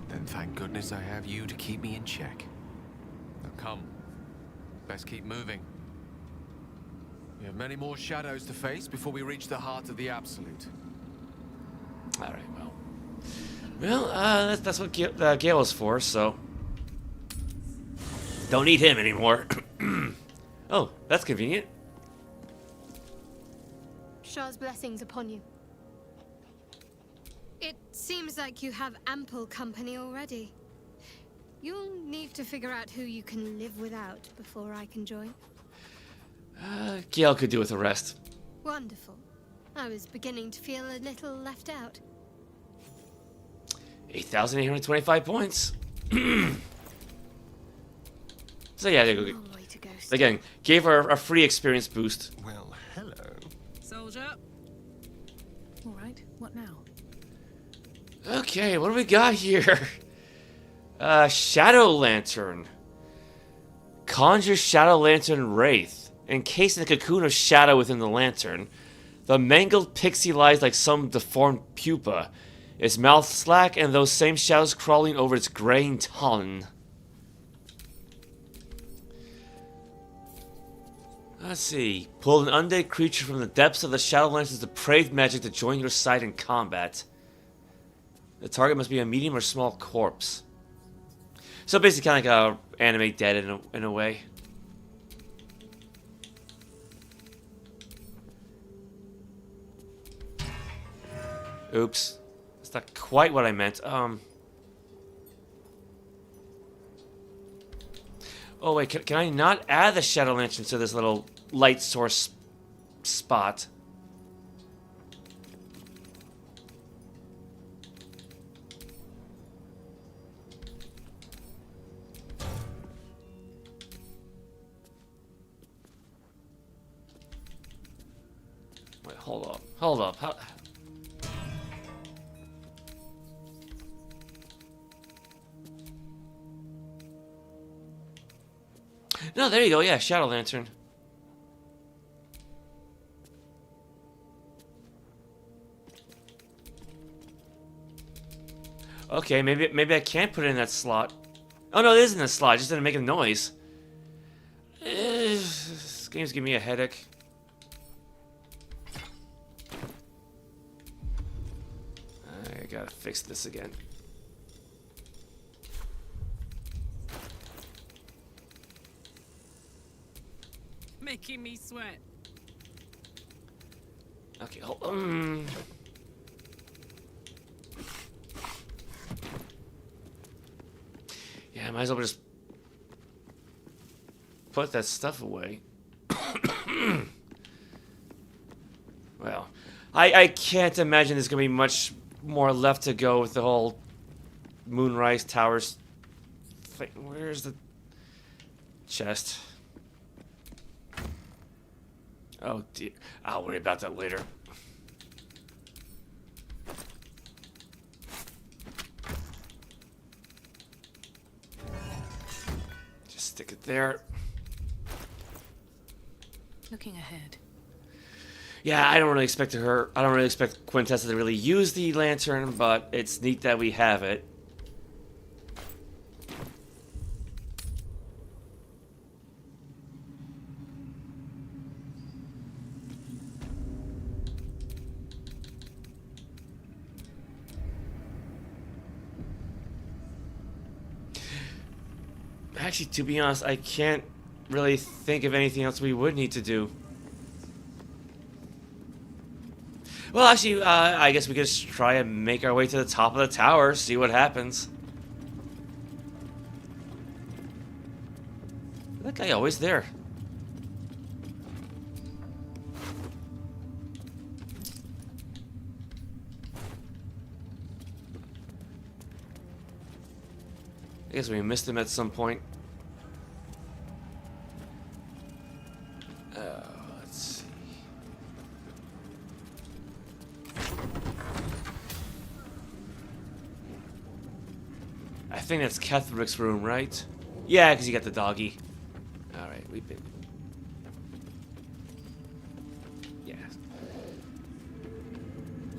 Then thank goodness I have you to keep me in check. Now come. Best keep moving. We have many more shadows to face before we reach the heart of the Absolute. Alright, well, that's what Gale is for, so... Don't need him anymore. Oh, that's convenient. Shah's blessings upon you. It seems like you have ample company already. You'll need to figure out who you can live without before I can join. Gale could do with the rest. Wonderful. I was beginning to feel a little left out. 8,825 points. So yeah, there you go. Again, gave her a free experience boost. Well, hello. Soldier. All right, what now? Okay, what do we got here? Shadow Lantern. Conjure Shadow Lantern Wraith. Encased in a cocoon of shadow within the lantern, the mangled pixie lies like some deformed pupa, its mouth slack and those same shadows crawling over its graying tongue. Let's see. Pull an undead creature from the depths of the Shadow Lantern's depraved magic to join your side in combat. The target must be a medium or small corpse. So basically kind of like a anime dead in a way. Oops. That's not quite what I meant. Oh wait, can I not add the Shadow Lantern to this little light source spot? Wait, hold up. How... No, there you go. Yeah, shadow lantern. Okay, maybe I can't put it in that slot. Oh no, it is in the slot. It just didn't make a noise. This game's giving me a headache. I gotta fix this again. Making me sweat. Okay, hold on. Yeah, I might as well just put that stuff away. Well, I can't imagine there's gonna be much more left to go with the whole Moonrise Towers thing. Where's the chest? Oh dear, I'll worry about that later. Just stick it there. Looking ahead. Yeah, I don't really expect Quintessa to really use the lantern, but it's neat that we have it. Actually, to be honest, I can't really think of anything else we would need to do. Well, actually, I guess we could just try and make our way to the top of the tower, see what happens. That guy always there. I guess we missed him at some point. Let's see. I think that's Ketheric's room, right? Yeah, because you got the doggy. Alright, we've been... Yeah.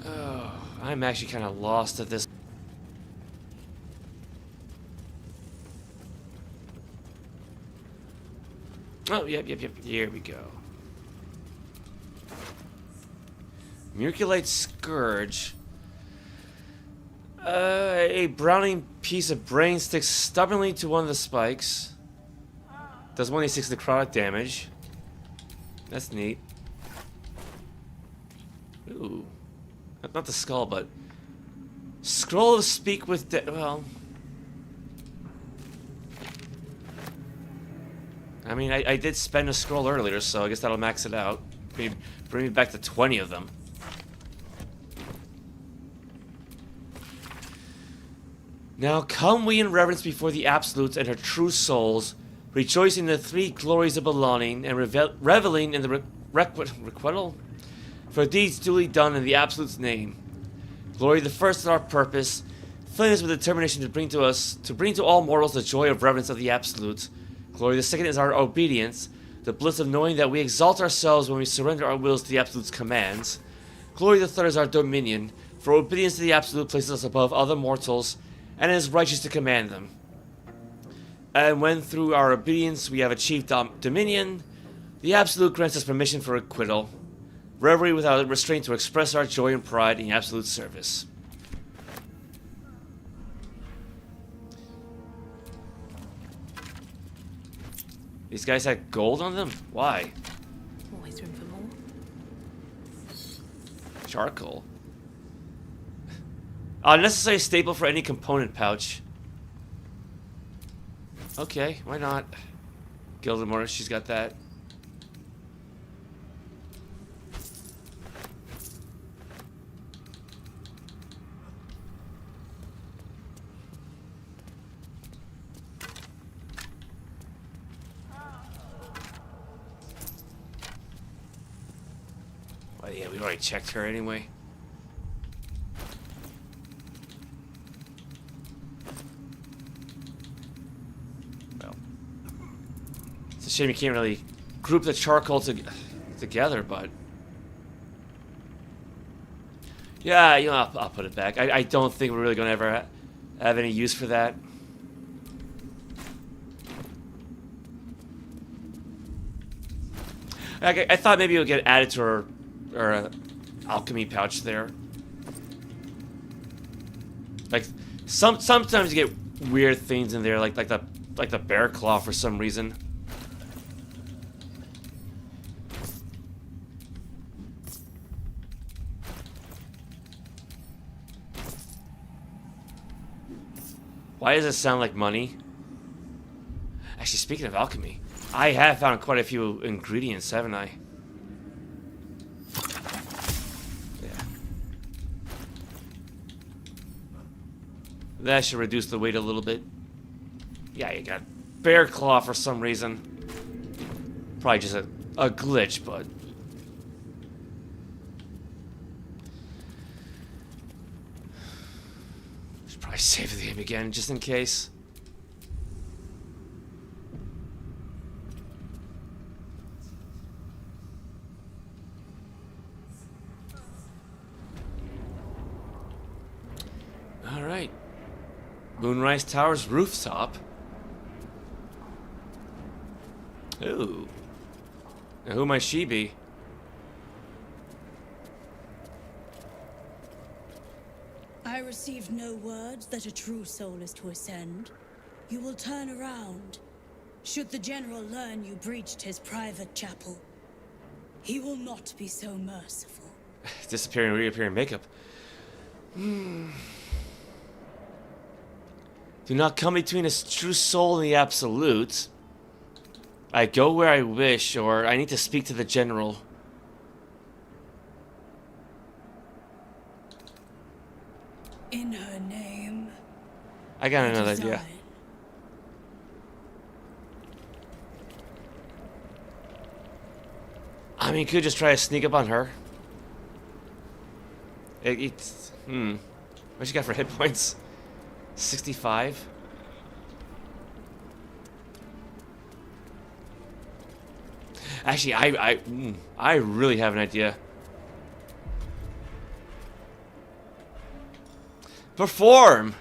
Oh, I'm actually kind of lost at this. Oh, yep. Here we go. Muculate Scourge. A browning piece of brain sticks stubbornly to one of the spikes. Does 1d6 necrotic damage. That's neat. Ooh. Not the skull, but... Scroll of Speak with well... I mean, I did spend a scroll earlier, so I guess that'll max it out. Bring me back to 20 of them. Now come we in reverence before the Absolutes and her true souls, rejoicing in the three glories of belonging, and reveling in the requital for deeds duly done in the Absolute's name. Glory the first in our purpose, filling us with determination to bring to all mortals the joy of reverence of the Absolute. Glory the second is our obedience, the bliss of knowing that we exalt ourselves when we surrender our wills to the Absolute's commands. Glory the third is our dominion, for obedience to the Absolute places us above other mortals, and it is righteous to command them. And when through our obedience we have achieved dominion, the Absolute grants us permission for acquittal, reverie without restraint to express our joy and pride in the Absolute service. These guys had gold on them? Why? Always room for more. Charcoal. Unnecessary staple for any component pouch. Okay, why not? Gilded mortar, she's got that. Well, yeah, we already checked her anyway. shame you can't really group the charcoal together, but yeah, you know, I'll put it back. I don't think we're really gonna ever have any use for that. I thought maybe it would get added to our alchemy pouch there. Like sometimes you get weird things in there, like the bear claw for some reason. Why does it sound like money? Actually, speaking of alchemy, I have found quite a few ingredients, haven't I? Yeah. That should reduce the weight a little bit. Yeah, you got bear claw for some reason. Probably just a glitch, but should probably save the game again just in case. All right, Moonrise Towers rooftop. Ooh. Now who might she be? I received no word that a true soul is to ascend. You will turn around. Should the general learn you breached his private chapel, he will not be so merciful. Disappearing, reappearing makeup. Do not come between a true soul and the absolute. I go where I wish, or I need to speak to the general. In her name. I got another idea. I mean, you could just try to sneak up on her. What's she got for hit points? 65? Actually, I really have an idea. Perform!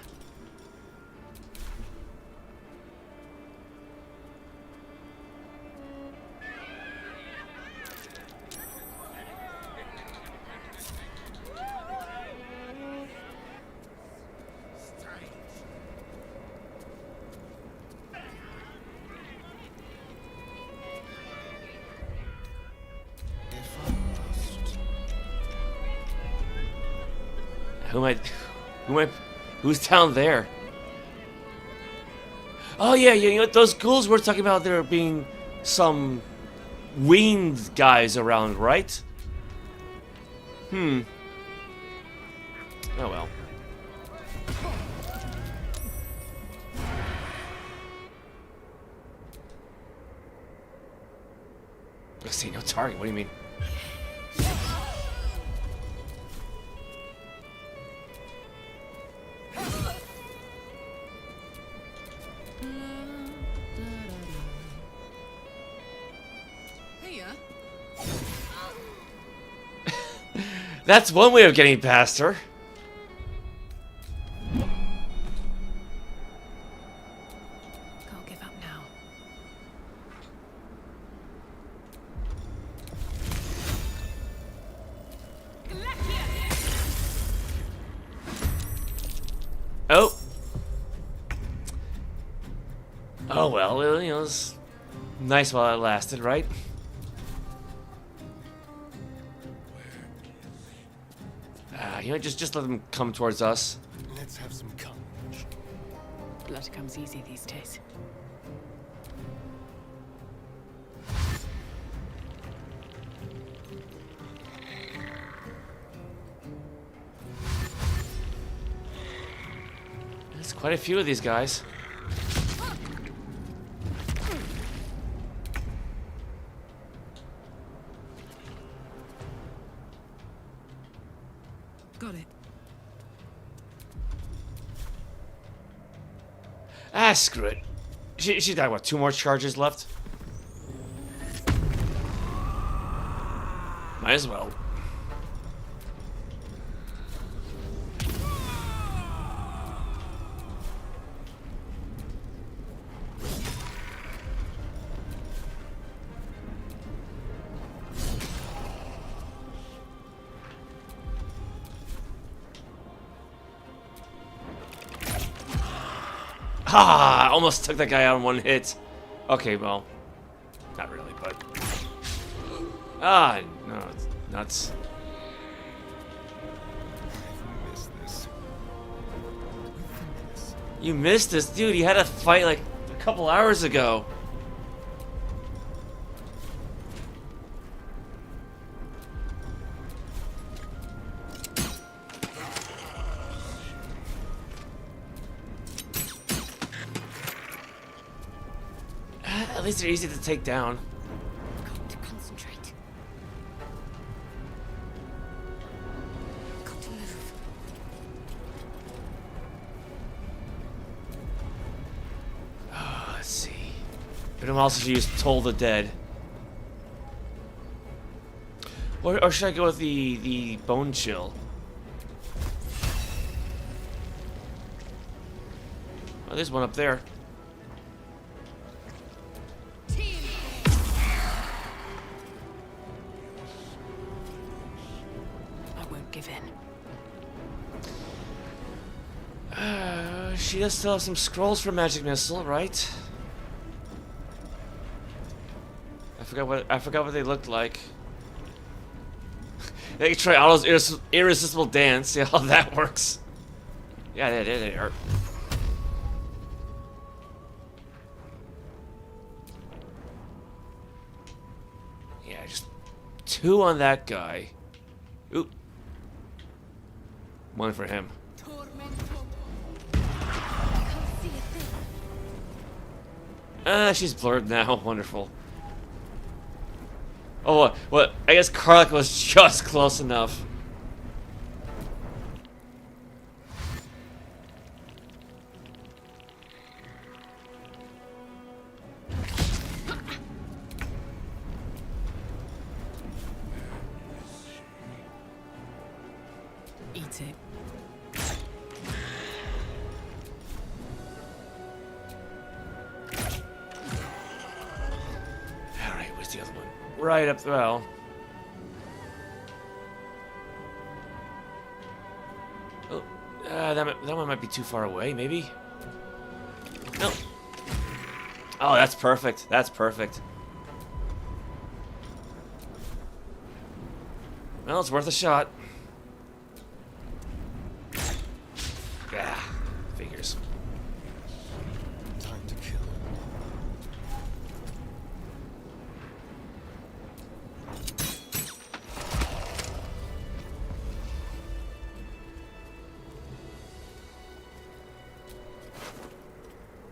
Who's down there? Oh yeah, you know those ghouls we're talking about. There being some winged guys around, right? Oh well. Let's see, no target. What do you mean? That's one way of getting past her. Can't give up now. Oh. Oh well, you know, it was nice while it lasted, right? You know, just let them come towards us. Let's have some courage. Blood comes easy these days. There's quite a few of these guys. Got it. Ah, screw it. She's got, what, 2 more charges left? Might as well. Ah, I almost took that guy out in one hit. Okay, well, not really, but no, it's nuts. You missed this, dude. You had a fight like a couple hours ago. At least they're easy to take down. Got to concentrate. Got to move. Let's see. But I'm also should use Toll the Dead. Or should I go with the Bone Chill? Oh, there's one up there. She does still have some scrolls for Magic Missile, right? I forgot what they looked like. They can try Otto's irresistible dance. See how that works. Yeah, there they are. Yeah, just 2 on that guy. Oop. 1 for him. She's blurred now. Wonderful. Oh, what? I guess Karlach was just close enough. Eat it. The other one right up the well. Oh, that one might be too far away. Maybe. No. Oh, that's perfect. That's perfect. Well, it's worth a shot. Yeah, figures. Time to kill.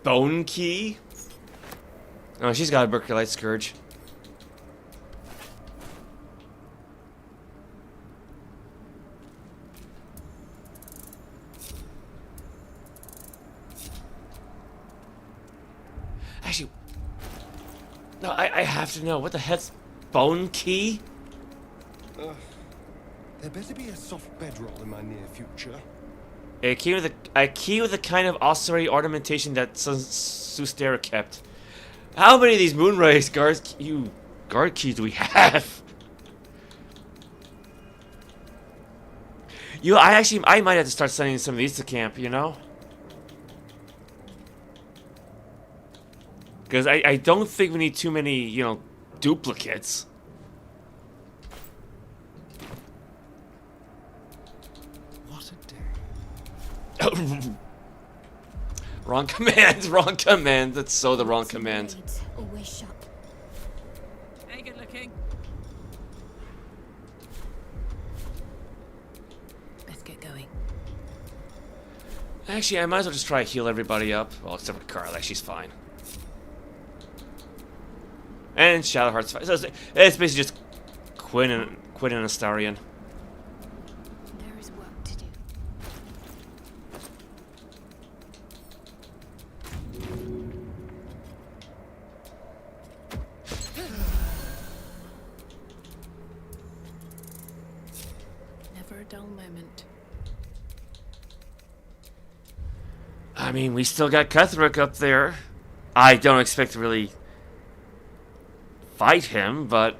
Bone Key? Oh, she's got a Berkelite Scourge. Actually, no, I have to know. What the heck's Bone Key? There better be a soft bedroll in my near future. A key with the kind of ossuary ornamentation that Sustera kept. How many of these Moonrise guard keys do we have? I might have to start sending some of these to camp, you know? Because I don't think we need too many, you know, duplicates. Wrong command, wrong command. That's so the wrong command. Always shut. Hey, good looking. Let's get going. Actually, I might as well just try to heal everybody up. Well, except for Karlach, she's fine. And Shadowheart's fine. So it's basically just Quinn and Astarion. There is work to do. I mean, we still got Ketheric up there. I don't expect to really fight him, but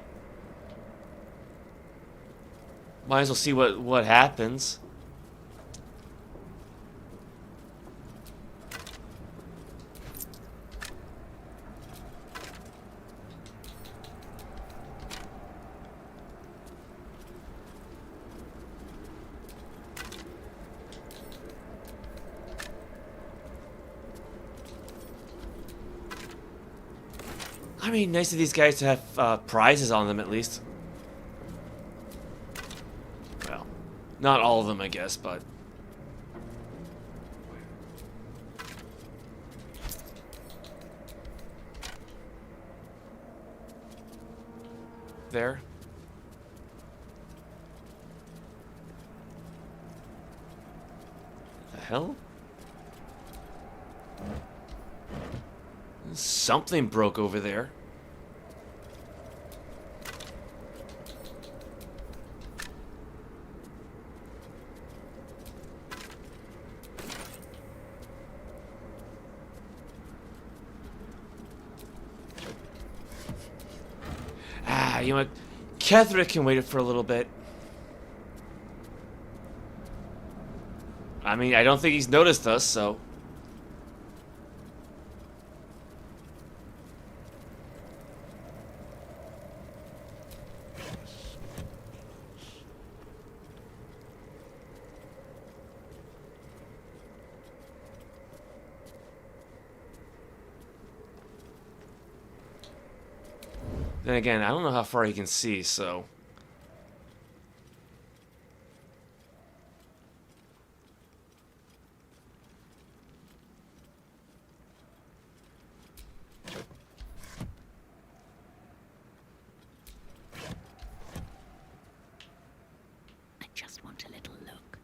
might as well see what happens. I mean, nice of these guys to have prizes on them at least. Well, not all of them, I guess, but there. The hell? Something broke over there. You know what? Ketheric can wait for a little bit. I mean, I don't think he's noticed us, so. Then again, I don't know how far he can see, so. I just want a little look.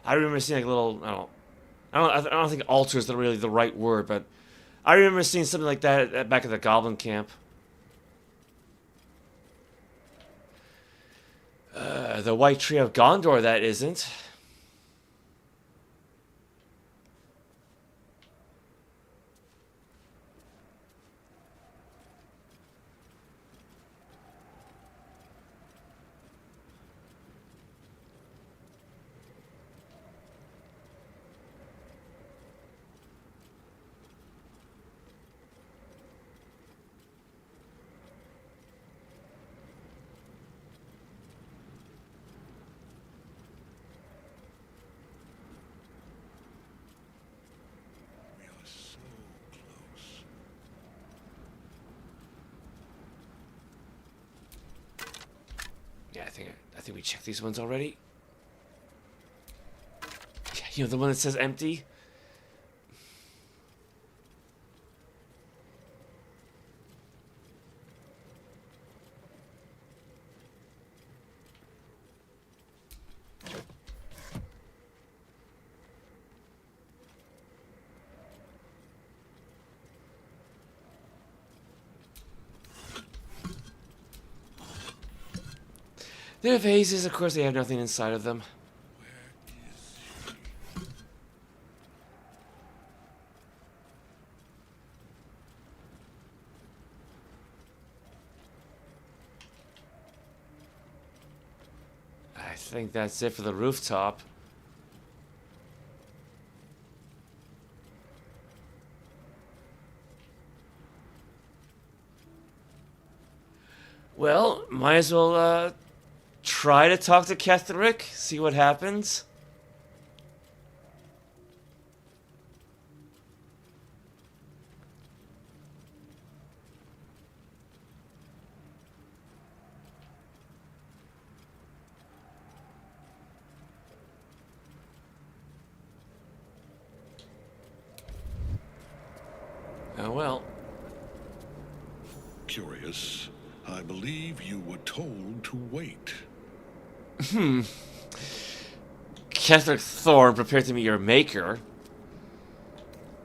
I remember seeing like a little, I don't think altar is really the right word, but I remember seeing something like that back at the Goblin camp. The White Tree of Gondor, that isn't. Yeah, I think we checked these ones already. Yeah, you know, the one that says empty? They're vases, of course they have nothing inside of them. I think that's it for the rooftop. Well, might as well, try to talk to Ketheric, see what happens. Oh well. Curious. I believe you were told to wait. Ketheric Thorm, prepare to meet your maker.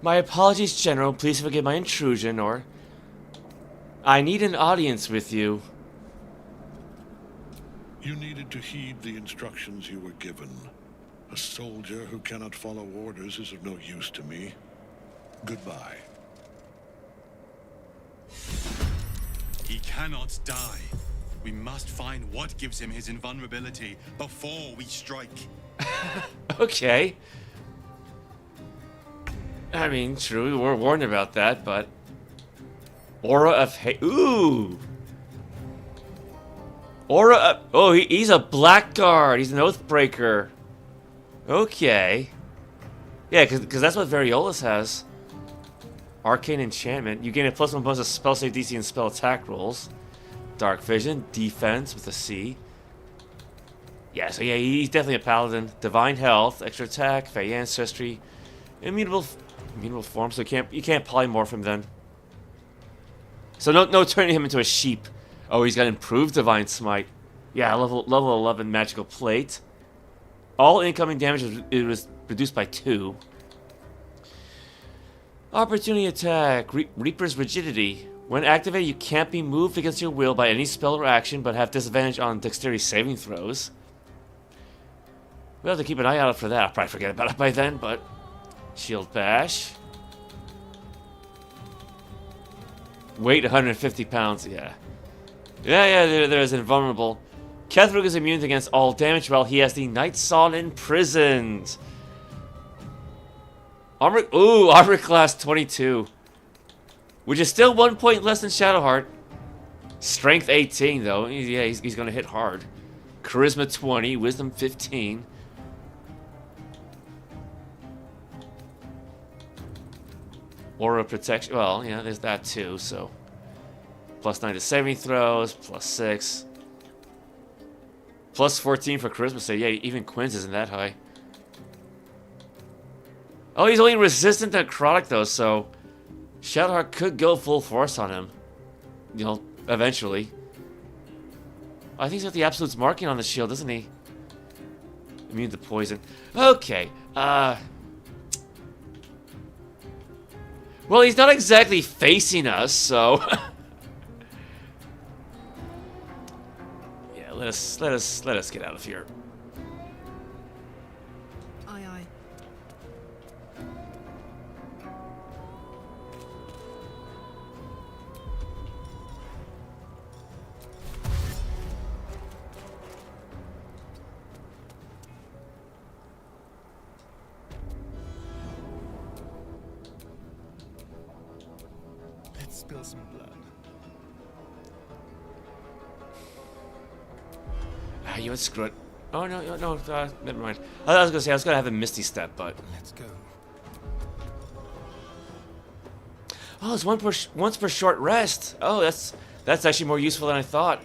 My apologies, General. Please forgive my intrusion, or... I need an audience with you. You needed to heed the instructions you were given. A soldier who cannot follow orders is of no use to me. Goodbye. He cannot die. We must find what gives him his invulnerability before we strike. Okay. I mean, true, we were warned about that, but... Aura of hate. Ooh! Aura of... Oh, he's a blackguard. He's an oathbreaker. Okay. Yeah, because that's what Variolus has. Arcane enchantment. You gain a +1 bonus to spell save DC and spell attack rolls. Dark vision. Defense with a C. Yeah, so yeah, he's definitely a paladin. Divine health. Extra attack. Fey ancestry. Immutable form, so you can't polymorph him then. So no turning him into a sheep. Oh, he's got improved divine smite. Yeah, level 11 magical plate. All incoming damage is reduced by 2. Opportunity attack. Reaper's rigidity. When activated, you can't be moved against your will by any spell or action, but have disadvantage on dexterity saving throws. We'll have to keep an eye out for that. I'll probably forget about it by then, but... Shield bash. Weight 150 pounds, yeah. Yeah, there's invulnerable. Ketheric is immune against all damage while he has the Night Sawn imprisoned. Armor class 22. Which is still 1 point less than Shadowheart. Strength 18 though. Yeah, he's gonna hit hard. Charisma 20, Wisdom 15. Aura protection. Well, yeah, there's that too, so. +9 to saving throws, +6. +14 for charisma, so yeah, even Quinn's isn't that high. Oh, he's only resistant to necrotic though, so Shadowheart could go full force on him. You know, eventually. I think he's got the Absolute's marking on the shield, doesn't he? Immune to poison. Okay, well, he's not exactly facing us, so yeah, let us get out of here. Aye, aye. Spill some blood. Ah, you would screw it. Oh no, never mind. I was gonna say I was gonna have a misty step, but Let's go. oh, it's once per short rest. Oh, that's actually more useful than I thought.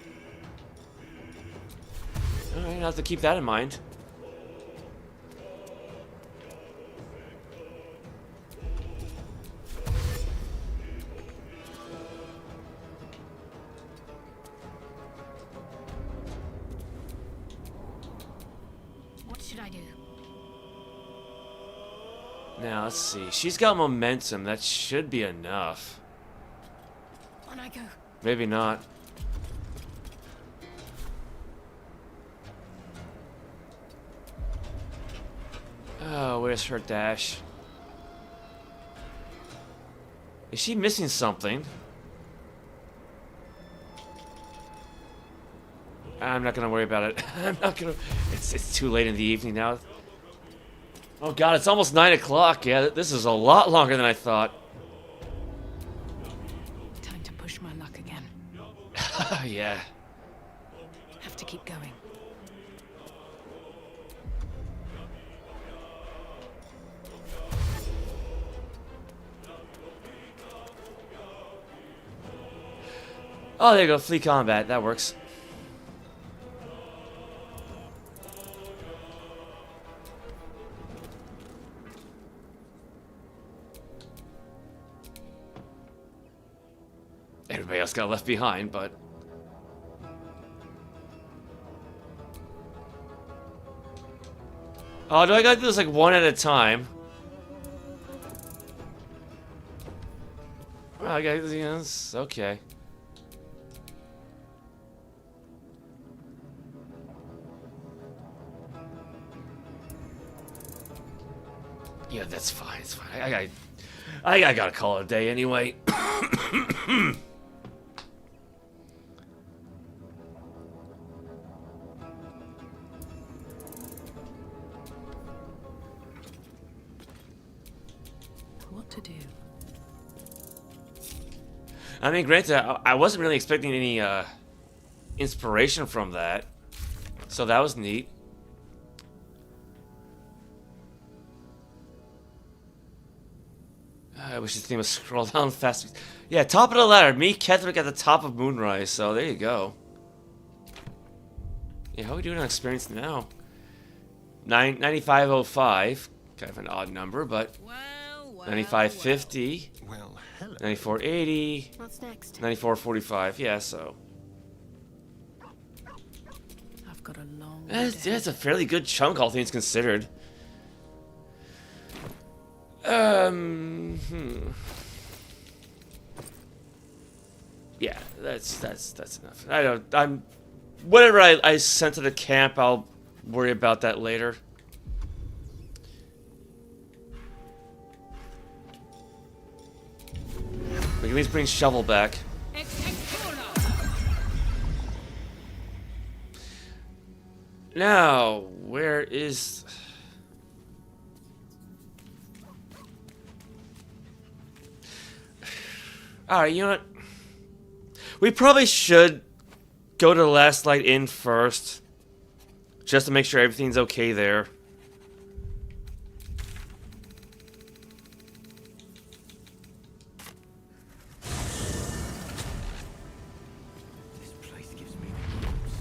All right, I'll have to keep that in mind. Now, let's see. She's got momentum. That should be enough. On I go. Maybe not. Oh, where's her dash? Is she missing something? I'm not gonna worry about it. I'm not gonna... It's too late in the evening now. Oh god, it's almost 9 o'clock. Yeah, this is a lot longer than I thought. Time to push my luck again. Yeah. Have to keep going. Oh, there you go. Flee combat. That works. Everybody else got left behind, but... Oh, do I gotta do this like one at a time? Oh, I gotta do this. Okay. Yeah, that's fine. It's fine. I gotta call it a day anyway. What to do? I mean, granted, I wasn't really expecting any inspiration from that, so that was neat. I wish this thing would scroll down fast. Yeah, top of the ladder. Me, Ketheric at the top of Moonrise, so there you go. Yeah, how are we doing on experience now? 9505. Kind of an odd number, but 9550. Well, hello. 9480. What's next? 9445. Yeah, so. I've got a long. That's a fairly good chunk, all things considered. Yeah, that's enough. I'm whatever I sent to the camp, I'll worry about that later. We can at least bring Shovel back. Now, where is... Alright, you know what? We probably should go to the Last Light Inn first. Just to make sure everything's okay there. This place gives me the creeps.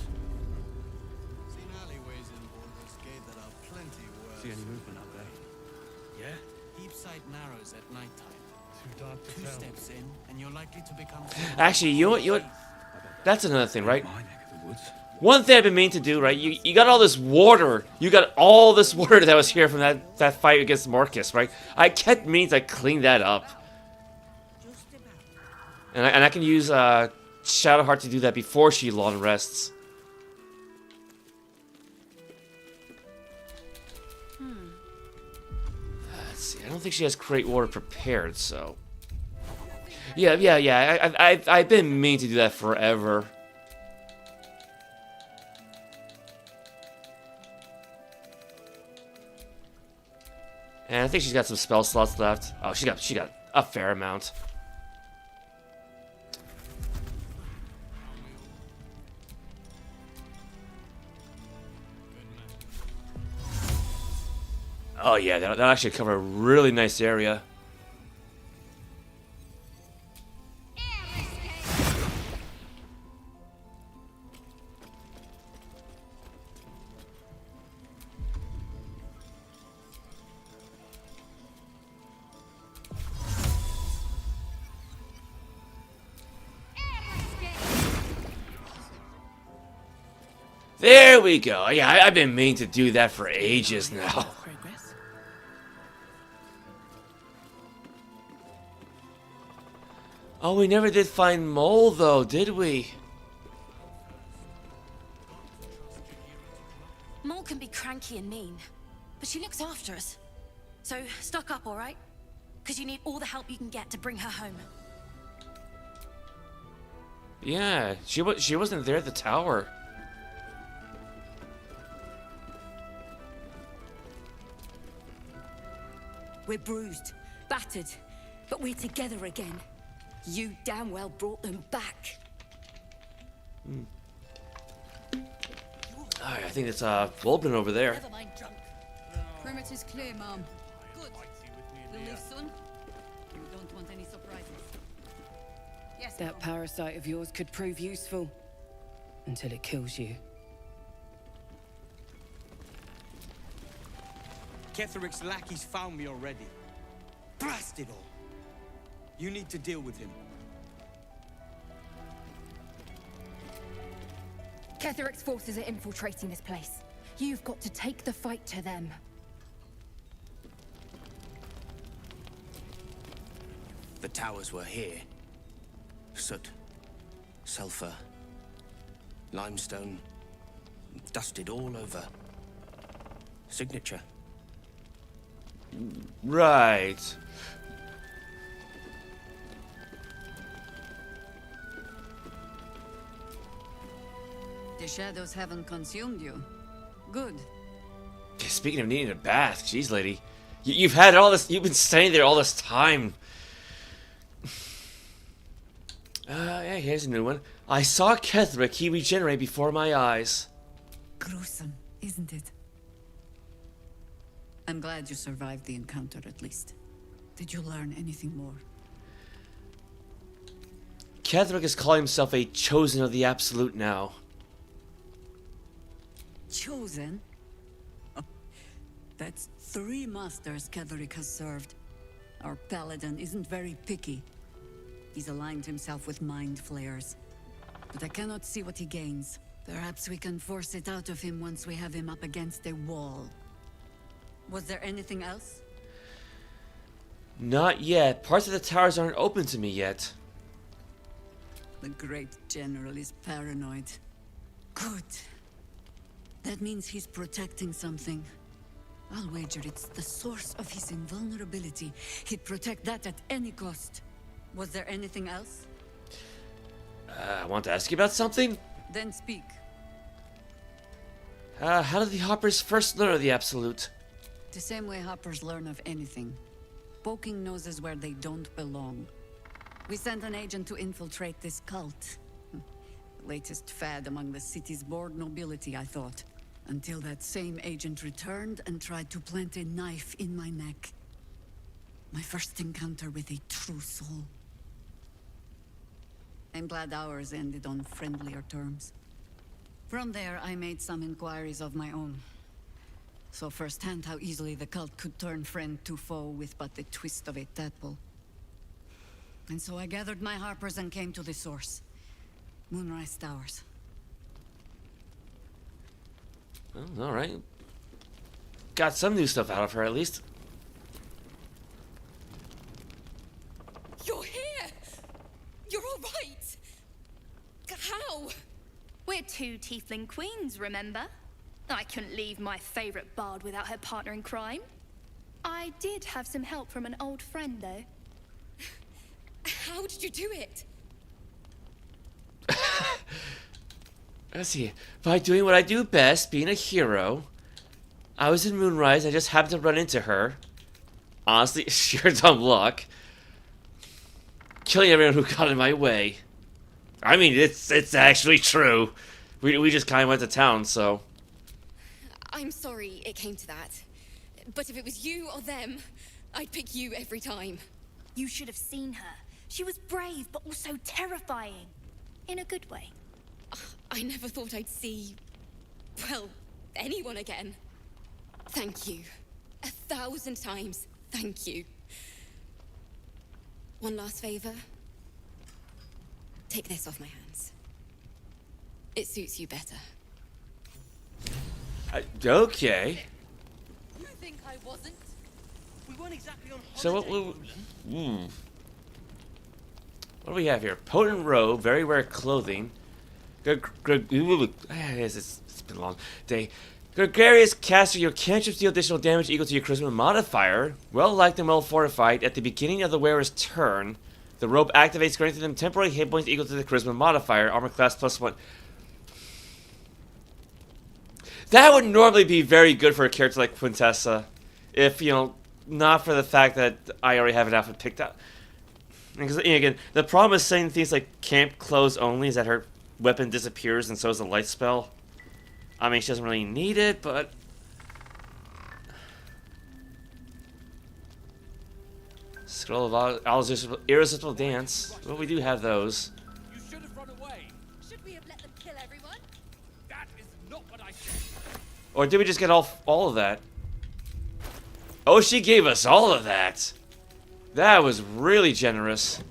Seen alleyways in Baldur's Gate that are plenty worse. See any movement out there? Yeah? Heap sight narrows at nighttime. Too dark to Two tell. steps in, and you're likely to become. Actually, you know what? That's another thing, right? One thing I've been meaning to do, right? You got all this water. You got all this water that was here from that fight against Marcus, right? I kept meaning to clean that up. And I can use Shadowheart to do that before she long rests. Let's see. I don't think she has Create Water prepared, so... Yeah. I've been meaning to do that forever. And I think she's got some spell slots left. Oh, she got a fair amount. Oh yeah, that'll actually cover a really nice area. There we go. Yeah, I've been meaning to do that for ages now. Oh, we never did find Mole, though, did we? Mole can be cranky and mean, but she looks after us. So, stock up, alright? Because you need all the help you can get to bring her home. Yeah, she wasn't there at the tower. We're bruised, battered, but we're together again. You damn well brought them back. Alright, I think it's Wolben over there. Never mind, drunk. Perimeter's clear, Mom. Good. Lily's son, you don't want any surprises. Yes, That parasite of yours could prove useful until it kills you. Ketheric's lackeys found me already. Blast it all! You need to deal with him. Ketheric's forces are infiltrating this place. You've got to take the fight to them. The towers were here. Soot, sulfur, limestone, dusted all over. Signature. Right. The shadows haven't consumed you. Good. Speaking of needing a bath, jeez, lady. You've had all this, you've been staying there all this time. Yeah, here's a new one. I saw Ketheric, he regenerate before my eyes. Gruesome, isn't it? I'm glad you survived the encounter at least. Did you learn anything more? Ketheric is calling himself a chosen of the Absolute now. Chosen? Oh, that's 3 masters Ketheric has served. Our paladin isn't very picky. He's aligned himself with mind flayers. But I cannot see what he gains. Perhaps we can force it out of him once we have him up against a wall. Was there anything else? Not yet. Parts of the towers aren't open to me yet. The great general is paranoid. Good. That means he's protecting something. I'll wager it's the source of his invulnerability. He'd protect that at any cost. Was there anything else? I want to ask you about something. Then speak. How did the Hoppers first learn of the Absolute? The same way hoppers learn of anything. Poking noses where they don't belong. We sent an agent to infiltrate this cult. The latest fad among the city's bored nobility, I thought. Until that same agent returned and tried to plant a knife in my neck. My first encounter with a true soul. I'm glad ours ended on friendlier terms. From there, I made some inquiries of my own. Saw firsthand how easily the cult could turn friend to foe with but the twist of a tadpole. And so I gathered my harpers and came to the source. Moonrise Towers. Well, alright. Got some new stuff out of her, at least. You're here! You're alright! How? We're 2 tiefling queens, remember? I couldn't leave my favorite bard without her partner in crime. I did have some help from an old friend, though. How did you do it? Let's see. By doing what I do best, being a hero. I was in Moonrise, I just happened to run into her. Honestly, sheer dumb luck. Killing everyone who got in my way. I mean, it's actually true. We just kind of went to town, so... I'm sorry it came to that. But if it was you or them, I'd pick you every time. You should have seen her. She was brave, but also terrifying. In a good way. I never thought I'd see... well, anyone again. Thank you. 1,000 times, thank you. One last favor. Take this off my hands. It suits you better. Okay. You think I wasn't? We weren't exactly on holiday. So what do we have here? Potent robe, very rare clothing. It's been a long day. Gregarious caster, your cantrips deal additional damage equal to your charisma modifier. Well liked and well fortified. At the beginning of the wearer's turn, the robe activates, granting them temporary hit points equal to the charisma modifier. Armor class +1. That would normally be very good for a character like Quintessa, if, you know, not for the fact that I already have an outfit picked out. Because, again, the problem with saying things like camp clothes only is that her weapon disappears and so does the light spell. I mean, she doesn't really need it, but... Scroll of Irresistible Dance. Well, we do have those. You should have run away. Should we have let them kill everyone? That is not what I said. Or did we just get all of that? Oh, she gave us all of that. That was really generous.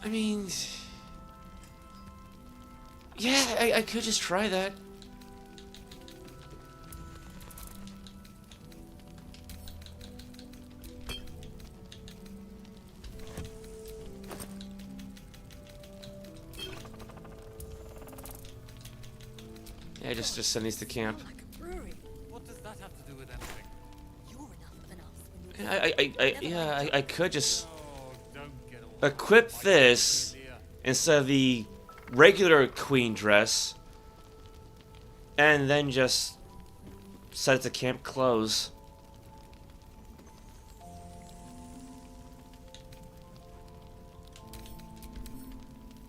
I mean... yeah, I could just try that. Yeah, just send these to camp. What does that have to do with anything? I could just equip this instead of the regular queen dress, and then just set it to camp clothes.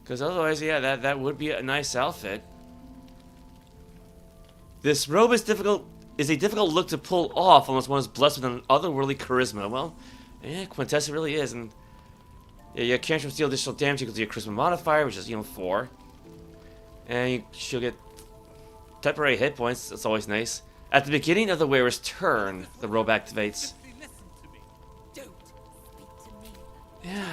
Because otherwise, yeah, that would be a nice outfit. This robe is a difficult look to pull off unless one is blessed with an otherworldly charisma. Well, yeah, Quintessa really is, and yeah, your cantrip deal additional damage equal to your charisma modifier, which is 4, and she'll get temporary hit points. That's always nice. At the beginning of the wearer's turn, the robe activates. Yeah.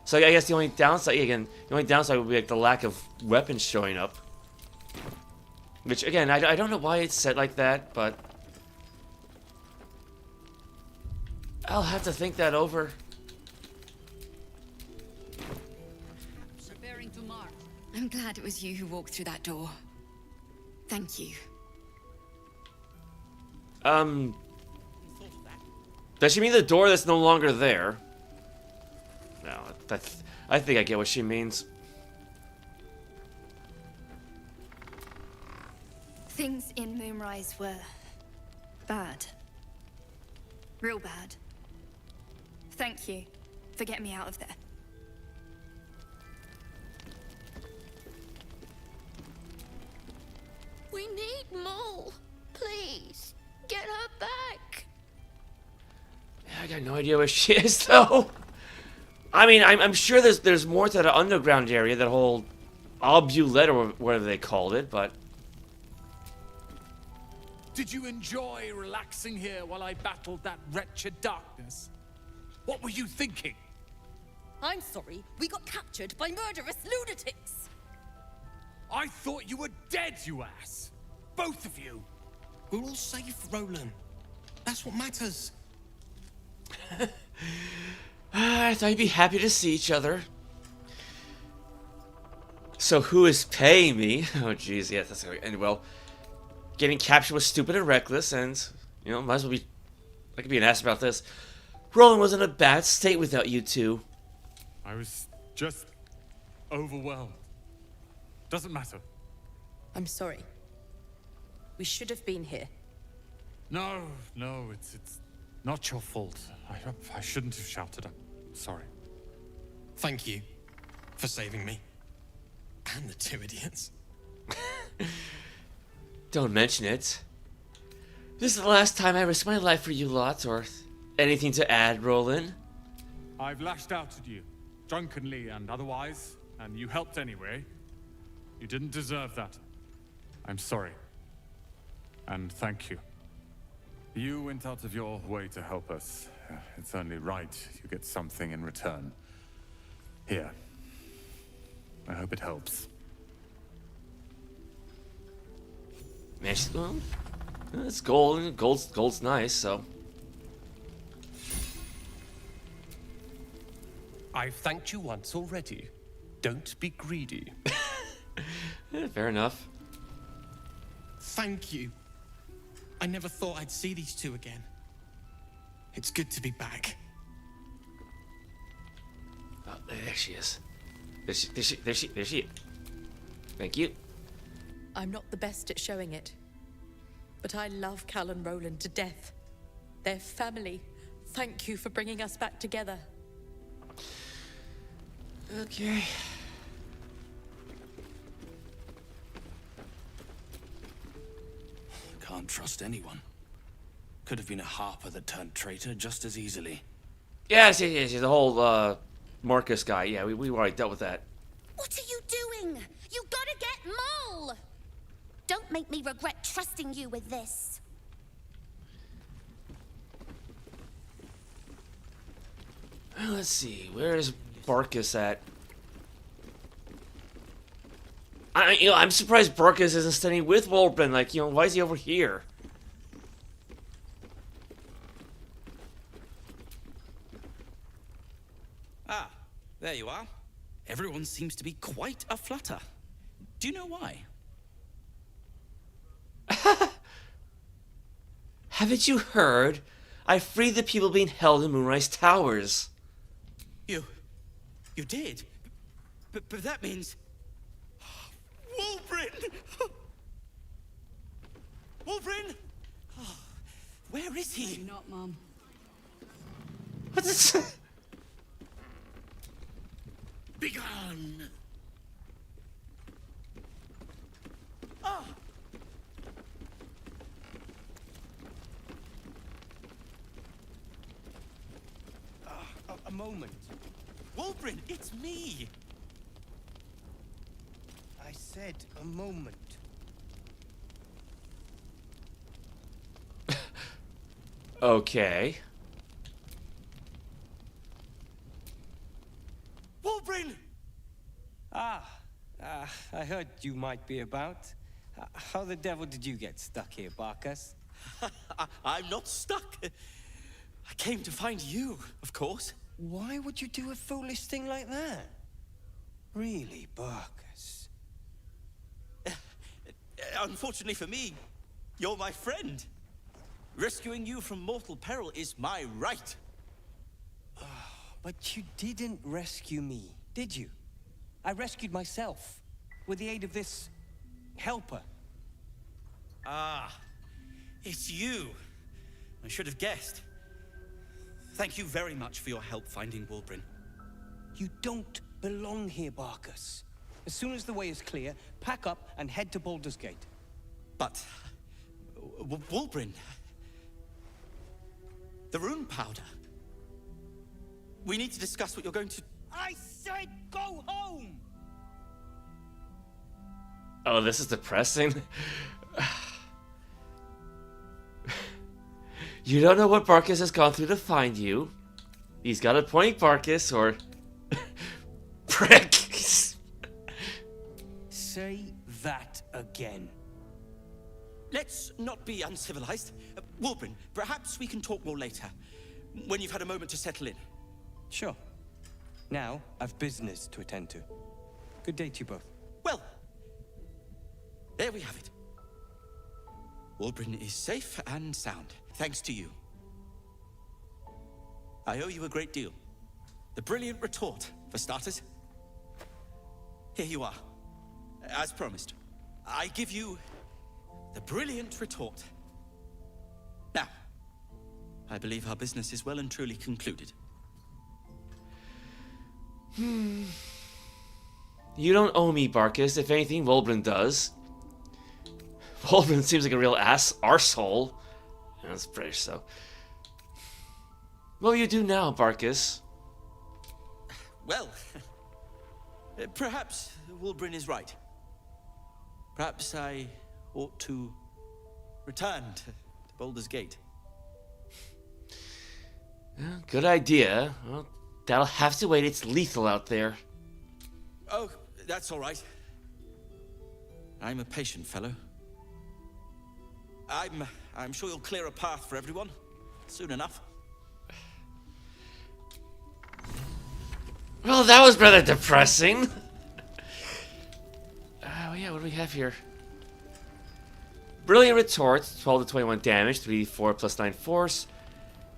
So I guess the only downside, would be like the lack of weapons showing up. Which, again, I don't know why it's set like that, but I'll have to think that over. Preparing to march. I'm glad it was you who walked through that door. Thank you. Does she mean the door that's no longer there? No, I think I get what she means. Things in Moonrise were bad. Real bad. Thank you for getting me out of there. We need Mole. Please, get her back. I got no idea where she is, though. I mean, I'm sure there's more to the underground area, that whole Oubliette or whatever they called it, but... Did you enjoy relaxing here while I battled that wretched darkness? What were you thinking? I'm sorry, we got captured by murderous lunatics. I thought you were dead, you ass. Both of you. We're all safe, Roland. That's what matters. I thought you'd be happy to see each other. So who is paying me? Oh jeez, yeah, that's gonna end well. Getting captured was stupid and reckless, and might as well be. I could be an ass about this. Roland was in a bad state without you two. I was just overwhelmed. Doesn't matter. I'm sorry. We should have been here. No, it's not your fault. I shouldn't have shouted. I'm sorry. Thank you for saving me. And the 2 idiots. Don't mention it. This is the last time I risk my life for you lot, or anything to add, Roland? I've lashed out at you, drunkenly and otherwise, and you helped anyway. You didn't deserve that. I'm sorry. And thank you. You went out of your way to help us. It's only right you get something in return. Here. I hope it helps. Well, it's gold, and gold's nice, so. I've thanked you once already. Don't be greedy. Fair enough. Thank you. I never thought I'd see these two again. It's good to be back. Oh, there she is. There she. Thank you. I'm not the best at showing it, but I love Cal and Roland to death. They're family. Thank you for bringing us back together. Okay. Can't trust anyone. Could have been a harper that turned traitor just as easily. Yes, the whole Marcus guy. Yeah, we already dealt with that. What are you doing? You gotta get Mole! Don't make me regret trusting you with this. Well, let's see. Where is Barcus at? I'm surprised Barcus isn't studying with Warden. Like, why is he over here? Ah, there you are. Everyone seems to be quite a flutter. Do you know why? Haven't you heard? I freed the people being held in Moonrise Towers. You did? But that means... Wulbrin! Wulbrin! Oh, where is he? Maybe not, Mom. What's this? Begone! Ah! A moment. Wulbrin, it's me! I said a moment. Okay. Wulbrin! I heard you might be about. How the devil did you get stuck here, Barkus? I'm not stuck. I came to find you, of course. Why would you do a foolish thing like that? Really, Barkus? Unfortunately for me, you're my friend. Rescuing you from mortal peril is my right. But you didn't rescue me, did you? I rescued myself with the aid of this helper. Ah, it's you. I should have guessed. Thank you very much for your help finding Wulbrin. You don't belong here, Barkus. As soon as the way is clear, pack up and head to Baldur's Gate. But... Wulbrin... The rune powder. We need to discuss what you're going to... I said go home! Oh, this is depressing. You don't know what Barkus has gone through to find you. He's got a point, Barkus, or... Prick! Say that again. Let's not be uncivilized. Wulbrin, perhaps we can talk more later, when you've had a moment to settle in. Sure. Now, I've business to attend to. Good day to you both. Well, there we have it. Wulbrin is safe and sound, thanks to you. I owe you a great deal. The brilliant retort, for starters. Here you are. As promised, I give you the brilliant retort. Now, I believe our business is well and truly concluded. You don't owe me, Barkus. If anything, Wulbrin does. Wulbrin seems like a real arsehole. That's British, so. What will you do now, Barkus? Well, perhaps Wulbrin is right. Perhaps I ought to return to Baldur's Gate. Good idea. Well, that'll have to wait. It's lethal out there. Oh, that's all right. I'm a patient fellow. I'm sure you'll clear a path for everyone soon enough. Well, that was rather depressing. Yeah, what do we have here? Brilliant retort, 12 to 21 damage, 3d4 plus 9 force.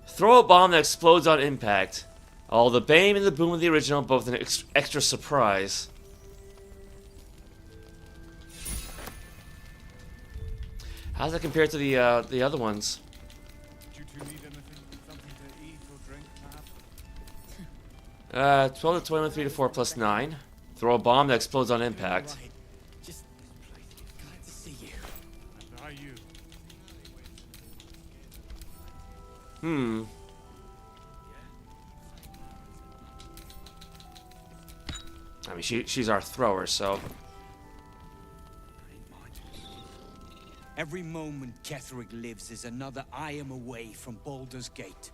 Throw a bomb that explodes on impact. All the bane and the boom of the original, both an extra surprise. How does that compare to the other ones? Do you two need anything? Something to eat or drink, perhaps? 12 to 21, 3 to 4 plus 9. Throw a bomb that explodes on impact. Just glad to see you. And are you? I mean, she's our thrower, so... Every moment Ketheric lives is another I am away from Baldur's Gate.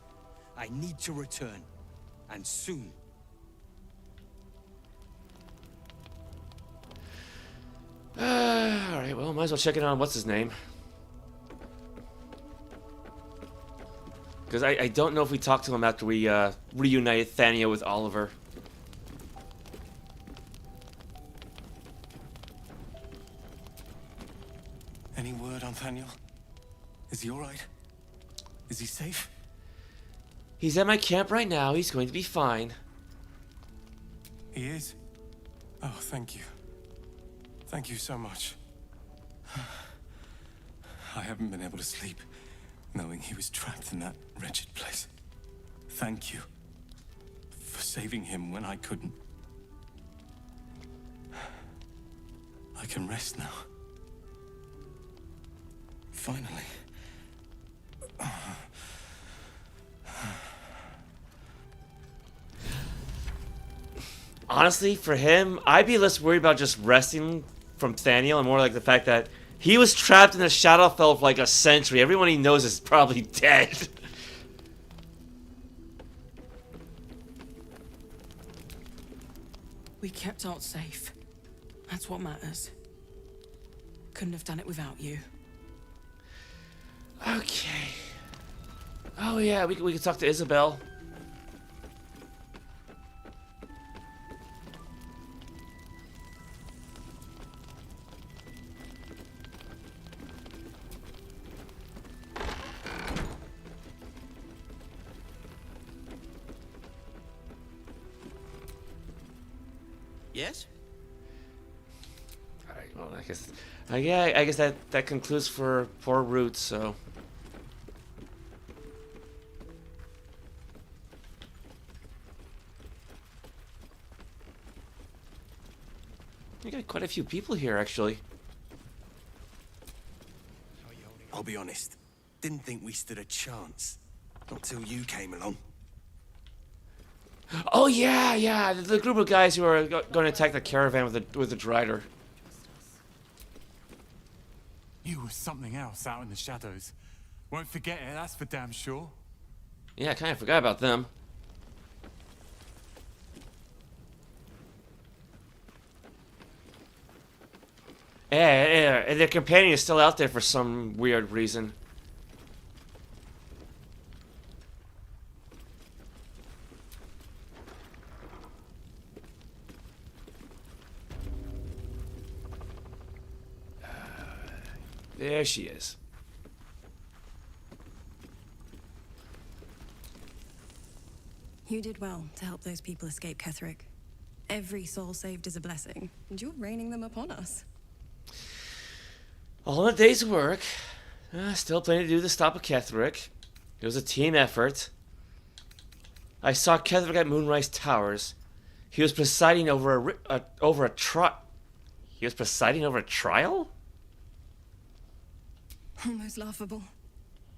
I need to return, and soon. Alright, well, might as well check in on what's his name. Because I don't know if we talked to him after we reunited Thaniel with Oliver. Any word on Thaniel? Is he alright? Is he safe? He's at my camp right now. He's going to be fine. He is? Oh, thank you. Thank you so much. I haven't been able to sleep, knowing he was trapped in that wretched place. Thank you for saving him when I couldn't. I can rest now. Finally. Honestly, for him, I'd be less worried about just resting from Thaniel and more like the fact that he was trapped in the Shadowfell for like a century. Everyone he knows is probably dead. We kept Art safe. That's what matters. Couldn't have done it without you. Okay. Oh yeah, we could talk to Isabel. Yes? Alright, well, I guess that concludes for poor Roots, so. You got quite a few people here, actually. I'll be honest. Didn't think we stood a chance. Not till you came along. Oh yeah, the group of guys who are going to attack the caravan with the Drider. You were something else out in the shadows. Won't forget it, that's for damn sure. Yeah, I kind of forgot about them. Yeah, and their companion is still out there for some weird reason. There she is. You did well to help those people escape Ketheric. Every soul saved is a blessing, and you're raining them upon us. All in a day's work. Still plenty to do to stop a Ketheric. It was a team effort. I saw Ketheric at Moonrise Towers. He was presiding over a trial. He was presiding over a trial? Almost laughable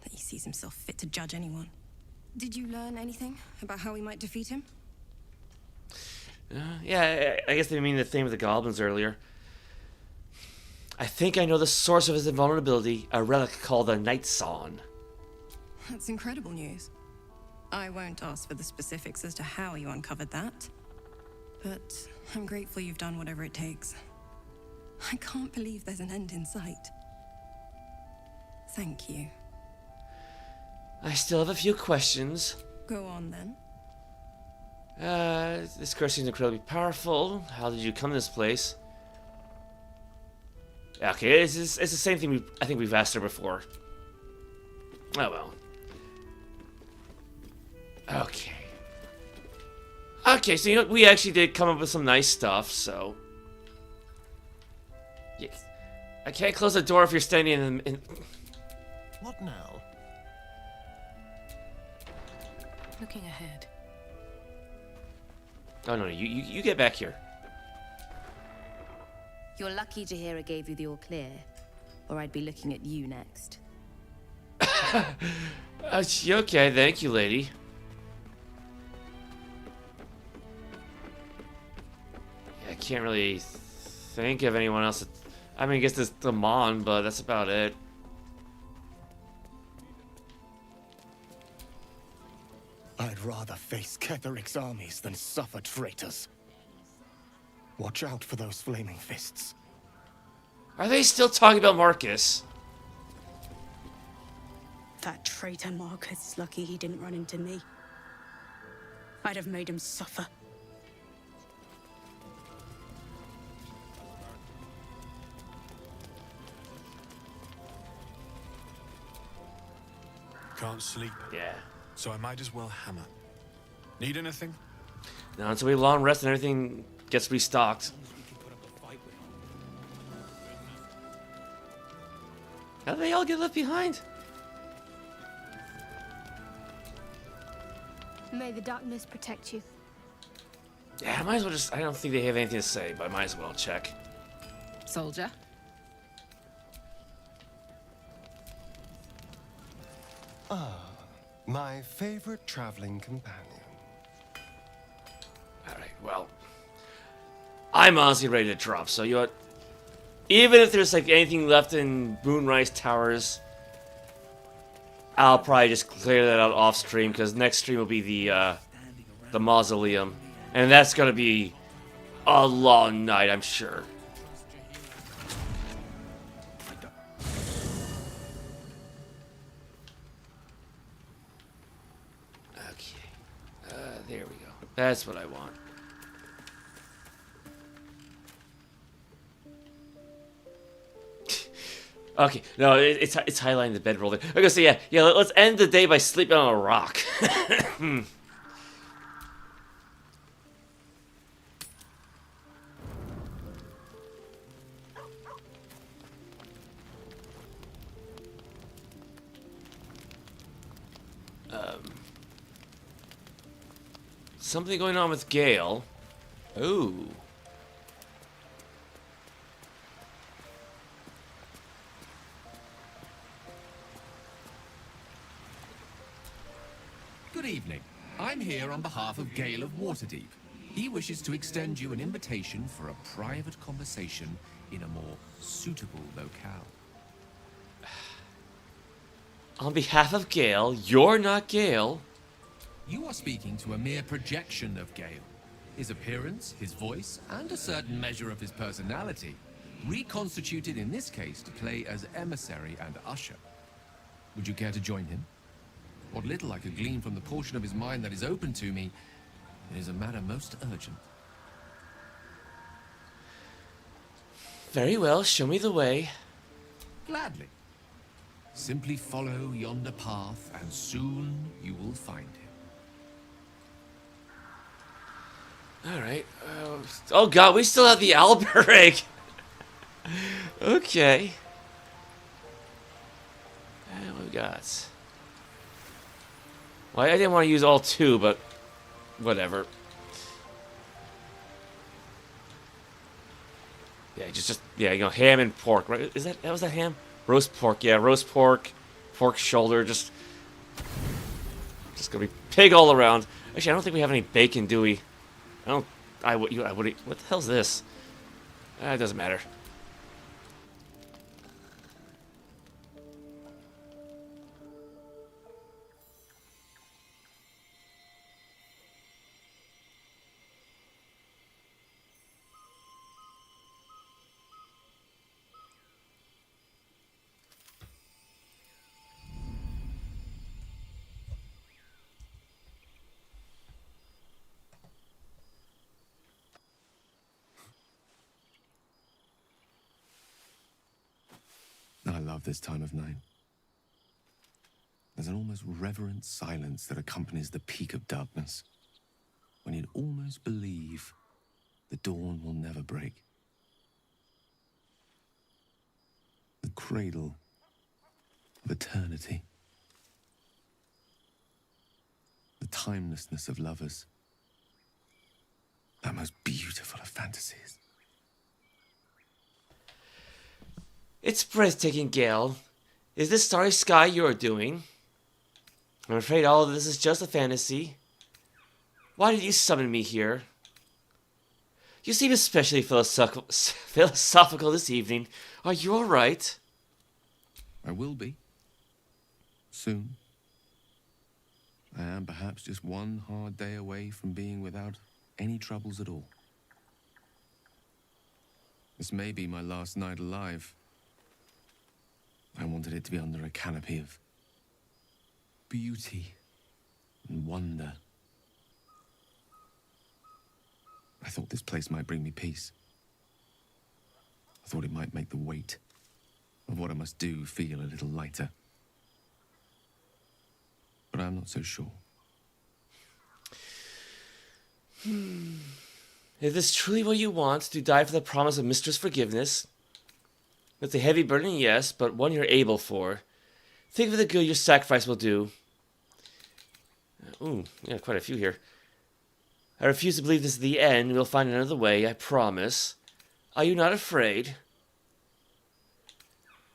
that he sees himself fit to judge anyone. Did you learn anything about how we might defeat him? Yeah, I guess they mean the thing with the goblins earlier. I think I know the source of his invulnerability, a relic called the Night Song. That's incredible news. I won't ask for the specifics as to how you uncovered that, but I'm grateful you've done whatever it takes. I can't believe there's an end in sight. Thank you. I still have a few questions. Go on then. This curse seems incredibly powerful. How did you come to this place? Okay, it's the same thing I think we've asked her before. Oh well. Okay. Okay, so you know, we actually did come up with some nice stuff, so. Yes. I can't close the door if you're standing in. What now? Looking ahead. Oh no, you get back here. You're lucky Jaheira gave you the all clear, or I'd be looking at you next. Okay, thank you, lady. Yeah, I can't really think of anyone else. I mean, I guess there's the Mon, but that's about it. I'd rather face Ketheric's armies than suffer traitors. Watch out for those flaming fists. Are they still talking about Marcus? That traitor Marcus is lucky he didn't run into me. I'd have made him suffer. Can't sleep. Yeah. So I might as well hammer. Need anything? Now until we long rest and everything gets restocked. How did they all get left behind? May the darkness protect you. Yeah, I might as well just... I don't think they have anything to say, but I might as well check. Soldier? Ah, my favorite traveling companion. Alright, well... I'm honestly ready to drop, so you know what? Even if there's like anything left in Moonrise Towers, I'll probably just clear that out off stream, because next stream will be the mausoleum. And that's gonna be a long night, I'm sure. Okay. There we go. That's what I want. Okay, no, it's highlighting the bedroll there. Okay, so yeah, let's end the day by sleeping on a rock. Something going on with Gale. Ooh. Good evening. I'm here on behalf of Gale of Waterdeep. He wishes to extend you an invitation for a private conversation in a more suitable locale. On behalf of Gale, you're not Gale. You are speaking to a mere projection of Gale. His appearance, his voice, and a certain measure of his personality, reconstituted in this case to play as emissary and usher. Would you care to join him? What little I could glean from the portion of his mind that is open to me, it is a matter most urgent. Very well, show me the way. Gladly. Simply follow yonder path, and soon you will find him. Alright. Oh god, we still have the Alberic! Okay. And what we got? Well, I didn't want to use all two, but whatever. Yeah, just yeah, you know, ham and pork, right? That was that ham? Roast pork, yeah, roast pork, pork shoulder, just gonna be pig all around. Actually, I don't think we have any bacon, do we? What the hell's this? It doesn't matter. I love this time of night. There's an almost reverent silence that accompanies the peak of darkness, when you'd almost believe the dawn will never break. The cradle of eternity. The timelessness of lovers. That most beautiful of fantasies. It's breathtaking, Gale. Is this starry sky you are doing? I'm afraid all of this is just a fantasy. Why did you summon me here? You seem especially philosophical this evening. Are you alright? I will be. Soon. I am perhaps just one hard day away from being without any troubles at all. This may be my last night alive. I wanted it to be under a canopy of beauty and wonder. I thought this place might bring me peace. I thought it might make the weight of what I must do feel a little lighter. but I'm not so sure. If this is truly what you want, to die for the promise of mistress forgiveness, it's a heavy burden, yes, but one you're able for. Think of the good your sacrifice will do. Ooh, yeah, quite a few here. I refuse to believe this is the end. We'll find another way, I promise. Are you not afraid?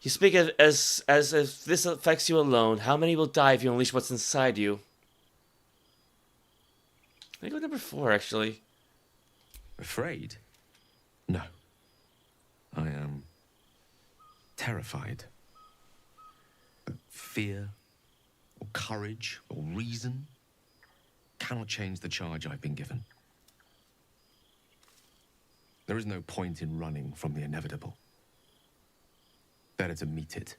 You speak as if this affects you alone. How many will die if you unleash what's inside you? I think with number 4, actually. Afraid? No. I am terrified. But fear, or courage, or reason cannot change the charge I've been given. There is no point in running from the inevitable. Better to meet it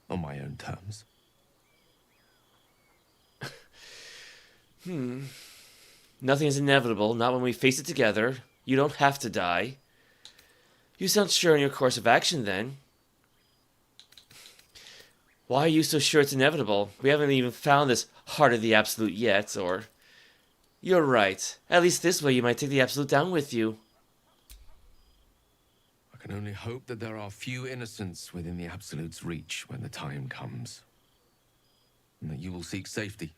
on my own terms. Nothing is inevitable, not when we face it together. You don't have to die. You sound sure in your course of action, then. Why are you so sure it's inevitable? We haven't even found this heart of the absolute yet, or... You're right. At least this way you might take the absolute down with you. I can only hope that there are few innocents within the absolute's reach when the time comes. And that you will seek safety.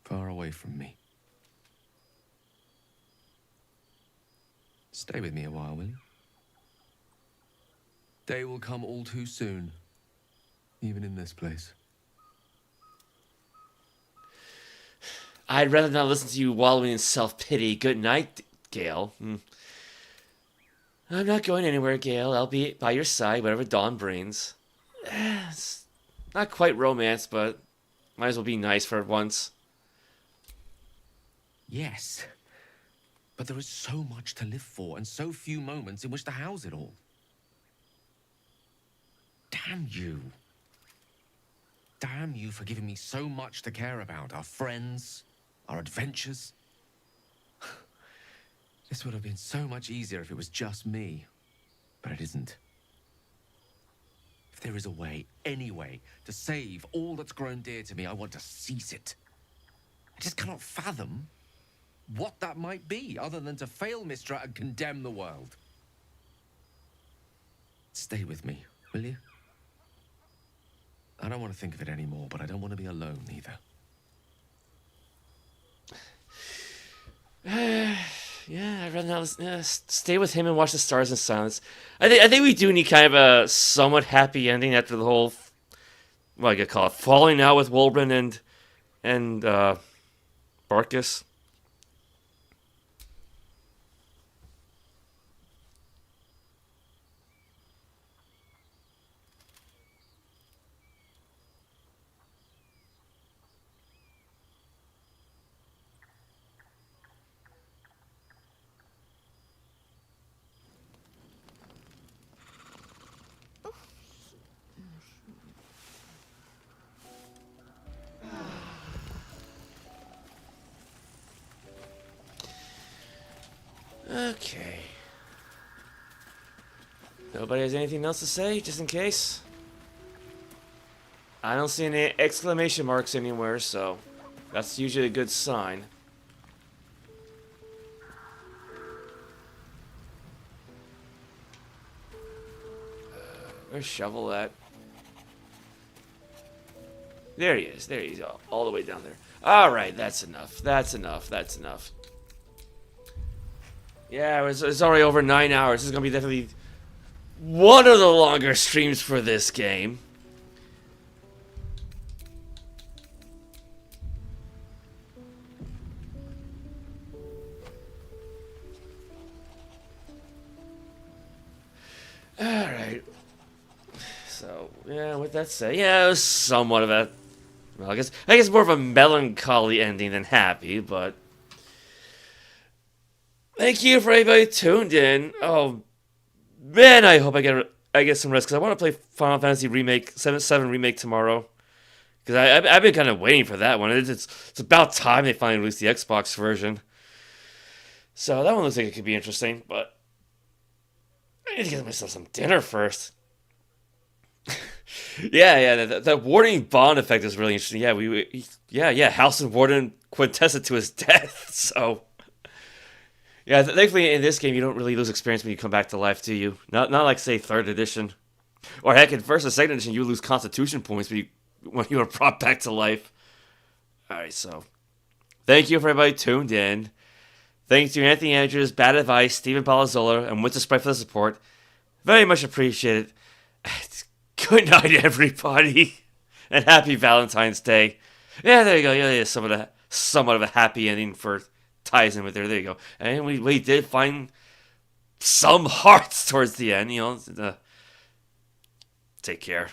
Far away from me. Stay with me a while, will you? Day will come all too soon. Even in this place. I'd rather not listen to you wallowing in self-pity. Good night, Gale. I'm not going anywhere, Gale. I'll be by your side, whatever dawn brings. It's not quite romance, but might as well be nice for once. Yes. But there is so much to live for, and so few moments in which to house it all. Damn you. Damn you for giving me so much to care about. Our friends, our adventures. This would have been so much easier if it was just me. But it isn't. If there is a way, any way, to save all that's grown dear to me, I want to seize it. I just cannot fathom what that might be, other than to fail Mistra and condemn the world. Stay with me, will you? I don't want to think of it anymore, but I don't want to be alone either. Yeah, I'd rather not stay with him and watch the stars in silence. I think we do need kind of a somewhat happy ending after the whole, what I could call it, falling out with Warden and Barkus. Okay. Nobody has anything else to say, just in case? I don't see any exclamation marks anywhere, so that's usually a good sign. Where's Shovel at? There he is. There he is, all the way down there. Alright, that's enough. That's enough. That's enough. Yeah, it's already over 9 hours. This is going to be definitely one of the longer streams for this game. Alright. So, yeah, with that said, yeah, it was somewhat of a... Well, I guess more of a melancholy ending than happy, but... Thank you for everybody who tuned in. Oh, man, I hope I get some rest, because I want to play Final Fantasy Remake 7 Remake tomorrow. Because I've been kind of waiting for that one. It's about time they finally released the Xbox version. So that one looks like it could be interesting, but I need to get myself some dinner first. Yeah. That Warden bond effect is really interesting. Yeah. House and Warden Quintessa to his death. So, yeah, thankfully in this game you don't really lose experience when you come back to life, do you? Not like say 3rd edition, or heck, in 1st or 2nd edition you lose Constitution points when you are brought back to life. All right, so thank you for everybody tuned in. Thanks to Anthony Andrews, Bad Advice, Stephen Palazzola, and Winter Sprite for the support. Very much appreciated. Good night, everybody, and happy Valentine's Day. Yeah, there you go. Yeah, somewhat of a happy ending for ties in with there. There you go. And we did find some hearts towards the end. Take care.